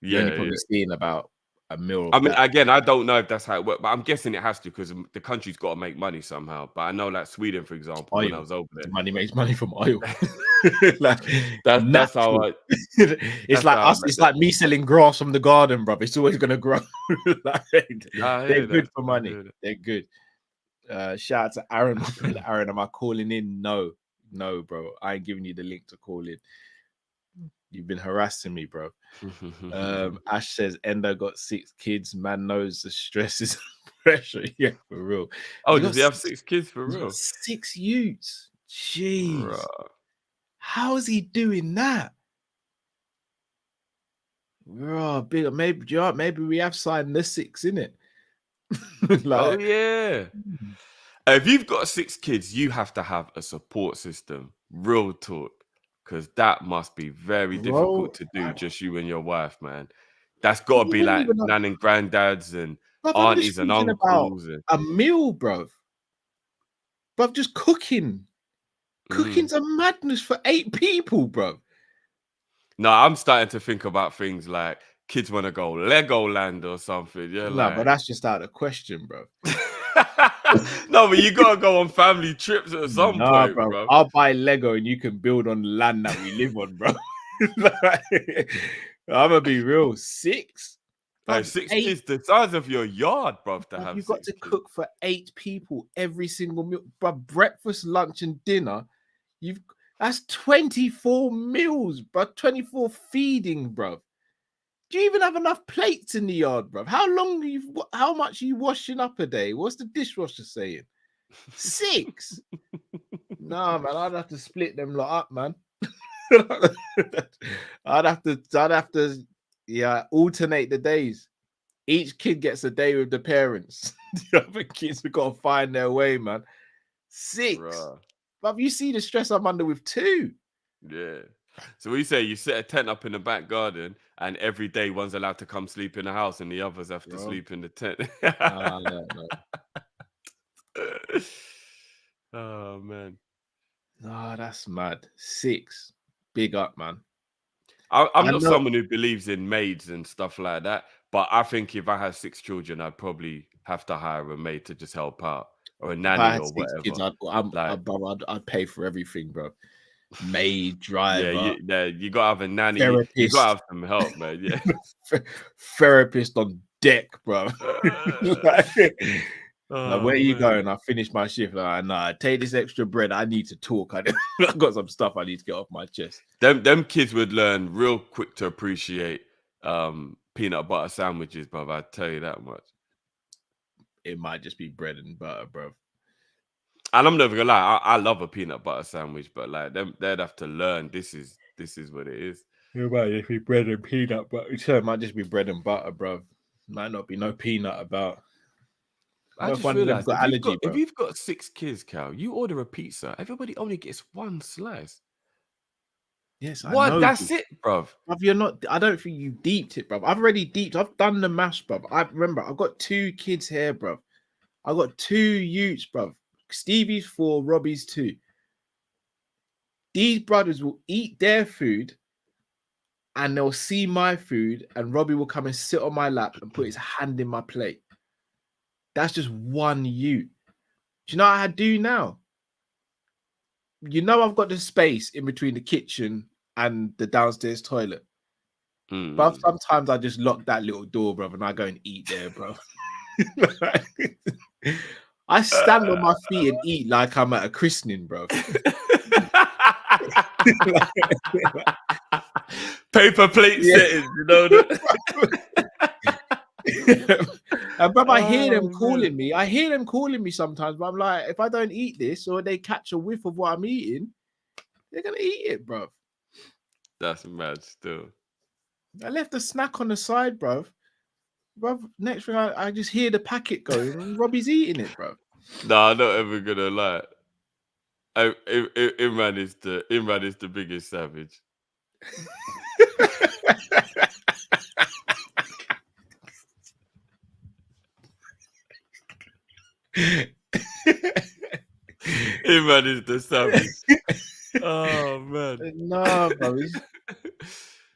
You're only probably seeing about a mil. I mean, again, I don't know if that's how it works, but I'm guessing it has to because the country's got to make money somehow. But I know, like Sweden, for example, when I was over there, money makes money from oil. Like, that's how I. It's like us. It's like me selling grass from the garden, bro. It's always gonna grow. They're good for money. They're good. Shout out to Aaron. Aaron, am I calling in? No, bro. I ain't giving you the link to call in. You've been harassing me, bro. Ash says Endo got 6 kids. Man knows the stress is pressure. Yeah, for real. Oh, does he have 6 kids for real? 6 youths. Jeez. How is he doing that? Bro, big. Maybe we have signed the 6 in it. Oh yeah. If you've got 6 kids, you have to have a support system. Real talk. Because that must be very difficult to do, just you and your wife, man. That's got to be like nan and granddads and aunties and uncles. A meal, bro. But just cooking. Cooking's a madness for 8 people, bro. No, I'm starting to think about things like kids want to go Legoland or something. Yeah, no, but that's just out of question, bro. No, but you gotta go on family trips at some point, bro. I'll buy Lego and you can build on the land that we live on, bro. I'm gonna be real. 6. Like 6 kids, the size of your yard, bro. You've got to cook for 8 people every single meal, bro. Breakfast, lunch, and dinner. That's 24 meals, bro. 24 feeding, bro. Do you even have enough plates in the yard, bro? How much are you washing up a day? What's the dishwasher saying? 6. Nah, man, I'd have to split them lot up, man. I'd have to alternate the days. Each kid gets a day with the parents. The other kids have got to find their way, man. 6. But you see the stress I'm under with 2. Yeah. So what you say? You set a tent up in the back garden, and every day one's allowed to come sleep in the house, and the others have to sleep in the tent. No. Oh man. No, that's mad. 6. Big up, man. I'm not someone who believes in maids and stuff like that, but I think if I had 6 children, I'd probably have to hire a maid to just help out, or a nanny or whatever. Kids, I'd pay for everything, bro. Maid, driver. Yeah, you gotta have a nanny. You gotta have some help, man. Yeah. Therapist on deck, bro. Where are you going? I finished my shift. Nah, take this extra bread. I need to talk. I got some stuff I need to get off my chest. Them kids would learn real quick to appreciate peanut butter sandwiches, bro. I tell you that much. It might just be bread and butter, bro. And I'm never gonna lie, I love a peanut butter sandwich, but like they'd have to learn this is what it is. It might just be bread and peanut butter. So it might just be bread and butter, bro. Might not be no peanut about. I just realized if you've got 6 kids, Cal, you order a pizza, everybody only gets 1 slice. Yes, What? I know. That's it, bruv. Bruv, you're not. I don't think you deeped it, bruv. I've already deeped. I've done the mash, bruv. I remember. I've got 2 kids here, bruv. I got 2 youths, bruv. Stevie's 4, Robbie's 2. These brothers will eat their food, and they'll see my food, and Robbie will come and sit on my lap and put his hand in my plate. That's just one youth. Do you know what I do now? You know I've got the space in between the kitchen and the downstairs toilet. But sometimes I just lock that little door, bro, and I go and eat there, bro. I stand on my feet and eat like I'm at a christening, bro. Paper plate settings, you know. And bro, I hear them calling me. I hear them calling me sometimes, but I'm like, if I don't eat this or they catch a whiff of what I'm eating, they're gonna eat it, bro. That's mad still. I left a snack on the side, bro. Bro, next thing I just hear the packet going, and Robbie's eating it, bro. Nah, I'm not ever gonna lie. Imran is the biggest savage. Imran is the savage. Oh man. No, bro.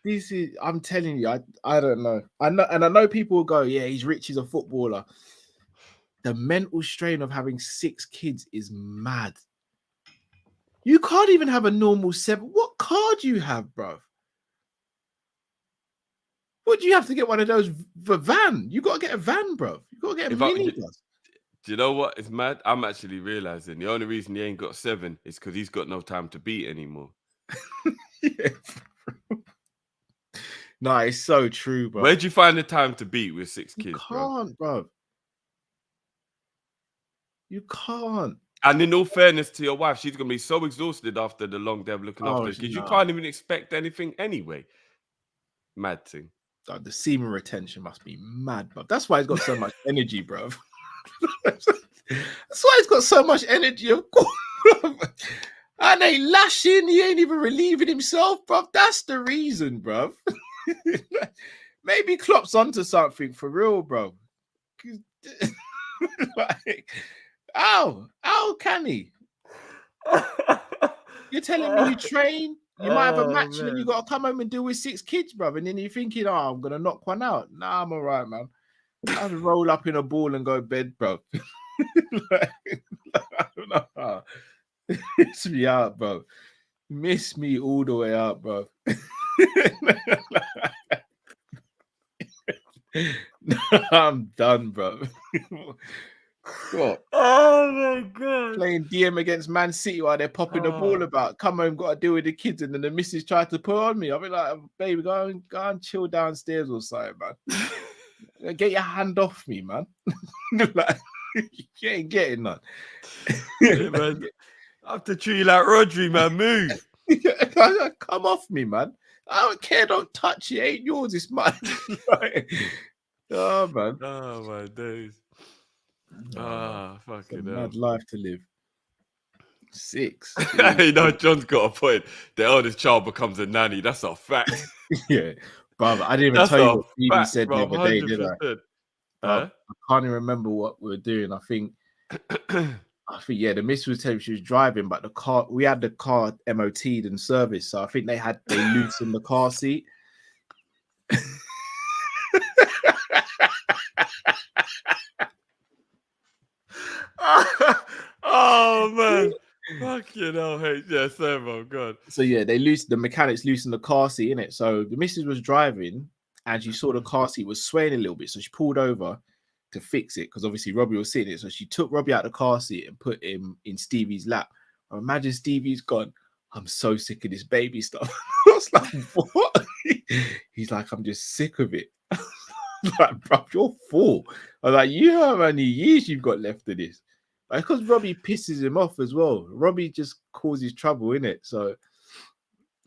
This is, I'm telling you, I don't know. I know people will go, yeah, he's rich, he's a footballer. The mental strain of having 6 kids is mad. You can't even have a normal 7. What car do you have, bro? What do you have to get one of those? The van? You got to get a van, bro. You got to get a minibus. Do you know what? It's mad. I'm actually realizing the only reason he ain't got 7 is because he's got no time to beat anymore. Yeah. No, it's so true, bro. Where'd you find the time to beat with 6 kids, You can't, bro? You can't. And in all fairness to your wife, she's gonna be so exhausted after the long day of looking after her because you can't even expect anything anyway. Mad thing. The semen retention must be mad, bro. That's why he's got so much energy, bro. That's why he's got so much energy, of course. And they lashing, he ain't even relieving himself, bro. That's the reason, bro. Maybe Klopp's onto something for real, bro. Like, how can he? You're telling me you train, you might have a match, and then you got to come home and deal with 6 kids, bro. And then you're thinking, oh, I'm going to knock one out. Nah, I'm all right, man. I'll roll up in a ball and go to bed, bro. Like, I don't know. Miss me out, bro. Miss me all the way out, bro. I'm done, bro. What? Oh my god! Playing DM against Man City while they're popping the ball about. Come home, got to deal with the kids, and then the missus tried to put on me. I'll be like, baby, go and chill downstairs or something, man. Get your hand off me, man. Like, you ain't getting none. Yeah, man. I have to treat you like Rodri, man. Move. Come off me, man. I don't care. Don't touch it. Ain't yours. It's mine. Oh, man. Oh, my days. Fucking hell. Mad life to live. 6. You know, John's got a point. The eldest child becomes a nanny. That's a fact. Yeah. Brother, I didn't even tell you what Phoebe said the other day, did I? I can't even remember what we were doing. I think, yeah, the miss was telling me she was driving, but the car, we had the car MOT'd and serviced, so I think they loosened the car seat. Oh man, fucking hell, hey, yeah, servo, God. So yeah, the mechanics loosened the car seat in it. So the missus was driving, and she saw the car seat was swaying a little bit, so she pulled over to fix it because obviously Robbie was sitting it. So she took Robbie out of the car seat and put him in Stevie's lap. I imagine Stevie's gone, I'm so sick of this baby stuff. I was like, what? He's like, I'm just sick of it. Like, bro, you're 4. I was like, you know how many years you've got left of this? Like, because Robbie pisses him off as well. Robbie just causes trouble, innit? So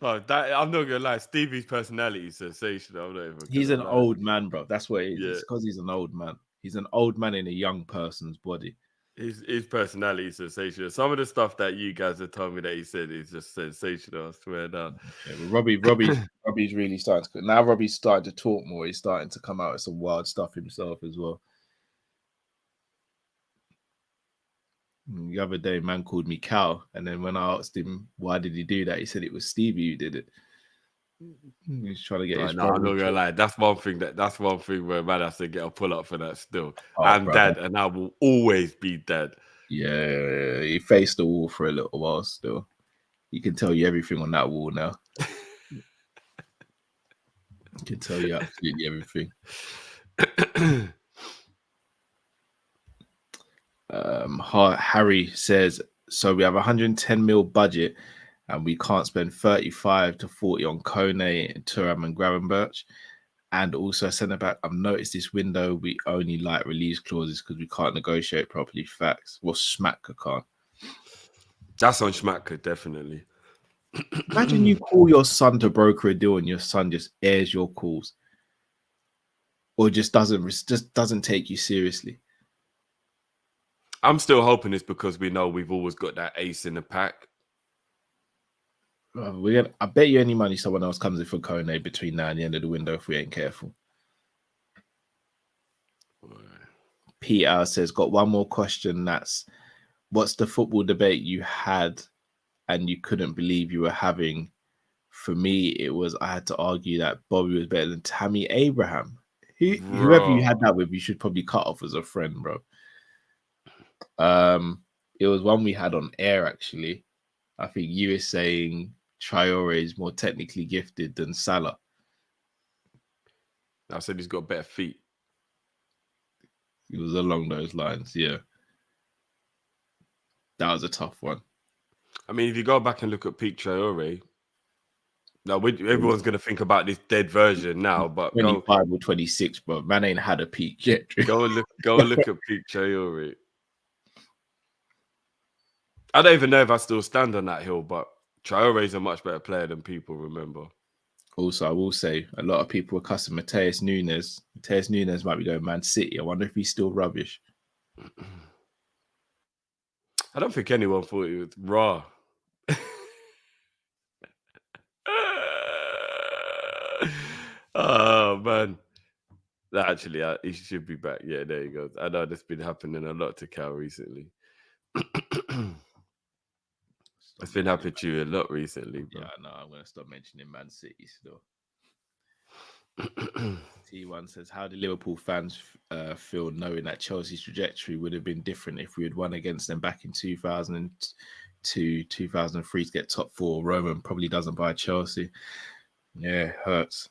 I'm not gonna lie, Stevie's personality is sensational. I'm not even he's an lie. old man, bro. That's what it is. Yeah. It's because he's an old man. He's an old man in a young person's body. His personality is sensational. Some of the stuff that you guys have told me that he said is just sensational. I swear down. Yeah, Robbie's really starting to now. Robbie's starting to talk more. He's starting to come out with some wild stuff himself as well. The other day, man called me Cal, and then when I asked him why did he do that, he said it was Stevie who did it. He's trying to get his. No, I'm not gonna lie. That's one thing where man has to get a pull up for that. Still, Oh, I'm bro. dad, and I will always be dad. Yeah, he faced the wall for a little while. Still, he can tell you everything on that wall now. He can tell you absolutely everything. Harry says, so we have 110 mil budget and we can't spend 35 to 40 on Kone, Thuram and Gravenberch. And also centre back, I've noticed this window we only like release clauses because we can't negotiate properly. Facts. Well, Schmacker can't. That's on Schmacker, definitely. Imagine you call your son to broker a deal and your son just airs your calls. Or just doesn't take you seriously. I'm still hoping it's because we know we've always got that ace in the pack. I bet you any money someone else comes in for Kone between now and the end of the window if we ain't careful. Peter says, got one more question. That's, what's the football debate you had and you couldn't believe you were having? For me, it was I had to argue that Bobby was better than Tammy Abraham. Whoever you had that with, you should probably cut off as a friend, bro. It was one we had on air, actually. I think you were saying Traore is more technically gifted than Salah. I said he's got better feet. It was along those lines, yeah. That was a tough one. I mean, if you go back and look at peak Traore, now everyone's going to think about this dead version now, but 25 or 26, but man ain't had a peak yet. Go and look at peak Traore. I don't even know if I still stand on that hill, but Traore is a much better player than people remember. Also, I will say a lot of people are cussing Mateus Nunes. Mateus Nunes might be going Man City. I wonder if he's still rubbish. I don't think anyone thought he was raw. Oh, man. Actually, he should be back. Yeah, there you go. I know this has been happening a lot to Cal recently. It's been happening to you a lot recently, bro. Yeah, no, I'm going to stop mentioning Man City still. T1 says, how do Liverpool fans feel knowing that Chelsea's trajectory would have been different if we had won against them back in 2002, 2003 to get top four? Roman probably doesn't buy Chelsea. Yeah, it hurts.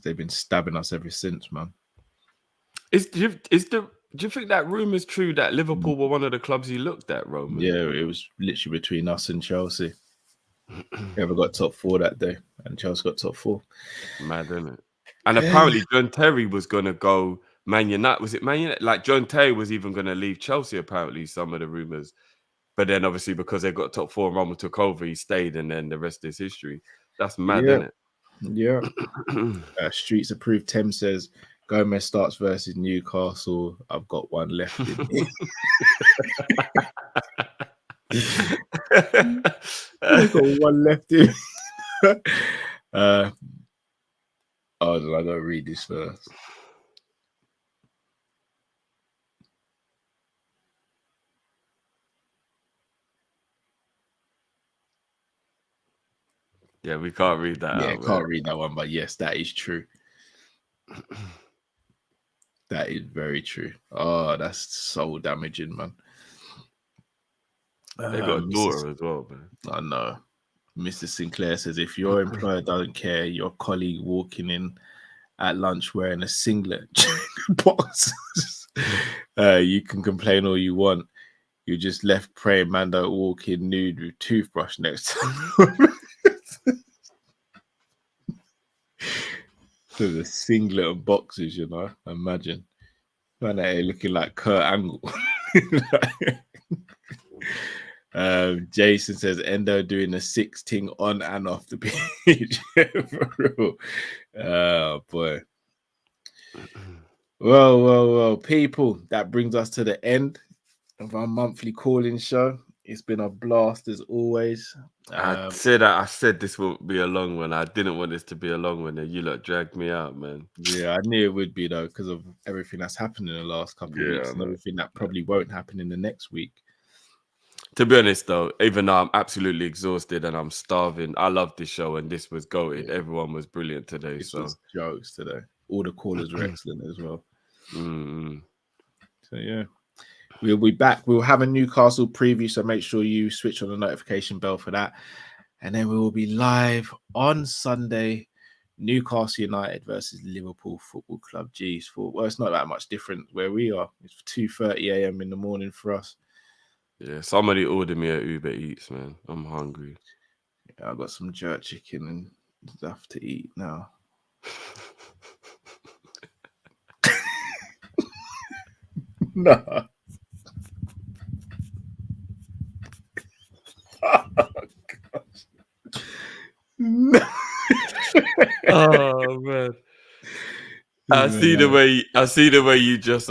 They've been stabbing us ever since, man. Do you think that rumor is true that Liverpool were one of the clubs he looked at, Roman? Yeah, it was literally between us and Chelsea. Whoever got top four that day, and Chelsea got top four. Mad, isn't it? And apparently John Terry was going to go Man United. Was it Man United? Like John Terry was even going to leave Chelsea, apparently, some of the rumors. But then obviously because they got top four and Roman took over, he stayed, and then the rest is history. That's mad, isn't it? Yeah. Streets Approved. Tim says, Gomez starts versus Newcastle. I've got one left in me. I've got one left in. I gotta read this first. Yeah, we can't read that. Yeah, can't read that one, but yes, that is true. That is very true. Oh, that's so damaging, man. They got a daughter as well, man. I know. Mr. Sinclair says, if your employer doesn't care, your colleague walking in at lunch wearing a singlet box, you can complain all you want. You just left praying man don't walk in nude with toothbrush next time. So the singlet and boxes, you know, imagine. Man, they're looking like Kurt Angle. Jason says Endo doing a 6-ting on and off the pitch. For real. Oh boy. Well, people, that brings us to the end. of our monthly call-in show. It's been a blast as always. I said this won't be a long one. I didn't want this to be a long one, and you lot dragged me out, man. Yeah, I knew it would be though, because of everything that's happened in the last couple of weeks and everything that probably won't happen in the next week. To be honest, though, even though I'm absolutely exhausted and I'm starving, I love this show, and this was goated. Yeah. Everyone was brilliant today. This was jokes today. All the callers were excellent as well. So yeah, we'll be back. We'll have a Newcastle preview, so make sure you switch on the notification bell for that. And then we will be live on Sunday. Newcastle United versus Liverpool Football Club. Geez, well, it's not that much different where we are. It's 2:30 a.m. in the morning for us. Yeah, somebody ordered me a Uber Eats, man. I'm hungry. Yeah, I've got some jerk chicken and stuff to eat now. No. Oh, gosh. No. Oh man. I see the way you just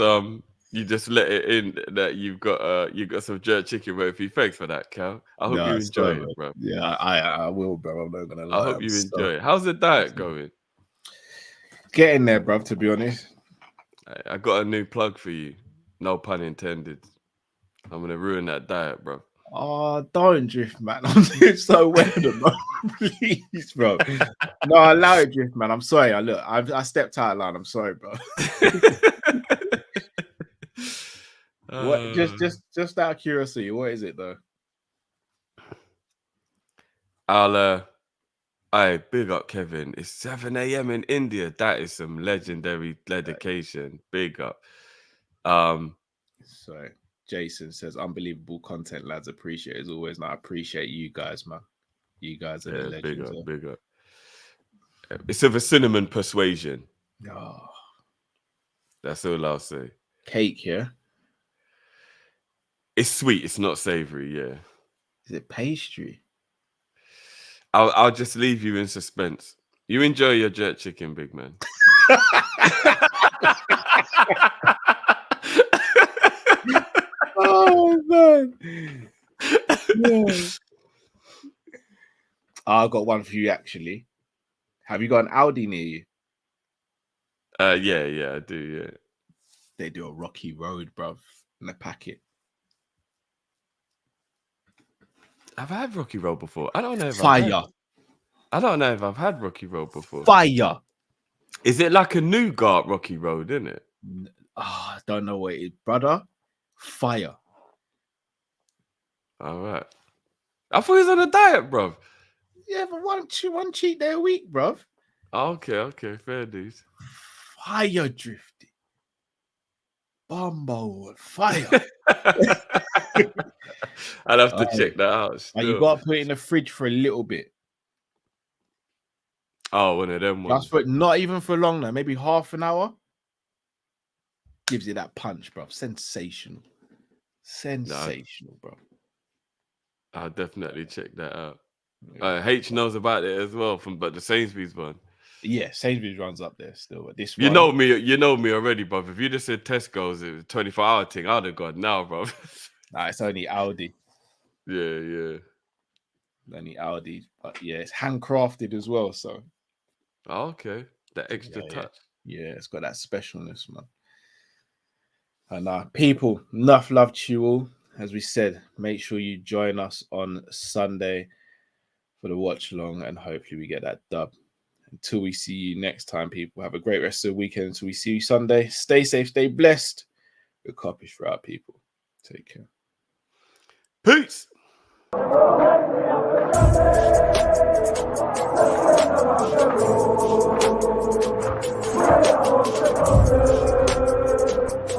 let it in that you got some jerk chicken with you. Thanks for that, Cal. I hope you enjoy it, bro. Yeah, I will, bro. I'm not gonna lie. I hope you enjoy it. How's the diet going? Getting there, bro, to be honest. I got a new plug for you. No pun intended. I'm gonna ruin that diet, bro. Oh, don't drift, man. I'm doing so well, bro. Please, bro. No, allow it, drift, man. I'm sorry. I stepped out of line. I'm sorry, bro. What? Just out of curiosity, what is it though? Big up Kevin. It's 7 a.m. in India. That is some legendary dedication. Big up. So Jason says, unbelievable content, lads. Appreciate it as always. And I appreciate you guys, man. You guys are the legends. Big up. It's of a cinnamon persuasion. Oh. That's all I'll say. Cake, yeah? It's sweet. It's not savory, yeah. Is it pastry? I'll just leave you in suspense. You enjoy your jerk chicken, big man. Oh man. Yeah. I've got one for you actually. Have you got an Aldi near you? Yeah, I do, yeah. They do a Rocky Road, bruv, in a packet. Have I had Rocky Road before? I don't know if I don't know if I've had Rocky Road before. Fire. Is it like a nougat Rocky Road, isn't it? I don't know what it is, brother. Fire. All right. I thought he was on a diet, bro. Yeah, but one cheat day a week, bruv. Okay, fair dues. Fire drifting. Bumbo fire. I'd have to check that out. And you got to put it in the fridge for a little bit. Oh, one of them ones. Not even for long now, maybe half an hour. Gives you that punch, bro. Sensational, bro. I'll definitely check that out. H knows about it as well but the Sainsbury's one. Yeah, Sainsbury's runs up there still. But this you know me already, bro. If you just said Tesco's, it was 24-hour thing, I'd have gone now, bro. Nah, it's only Aldi. Yeah. Only Aldi, but yeah, it's handcrafted as well. So, okay, that extra touch. Yeah, it's got that specialness, man. And people, enough love to you all. As we said, make sure you join us on Sunday for the watch along, and hopefully we get that dub. Until we see you next time, people, have a great rest of the weekend. Until we see you Sunday, stay safe, stay blessed. We're Kopish for our people. Take care. Peace.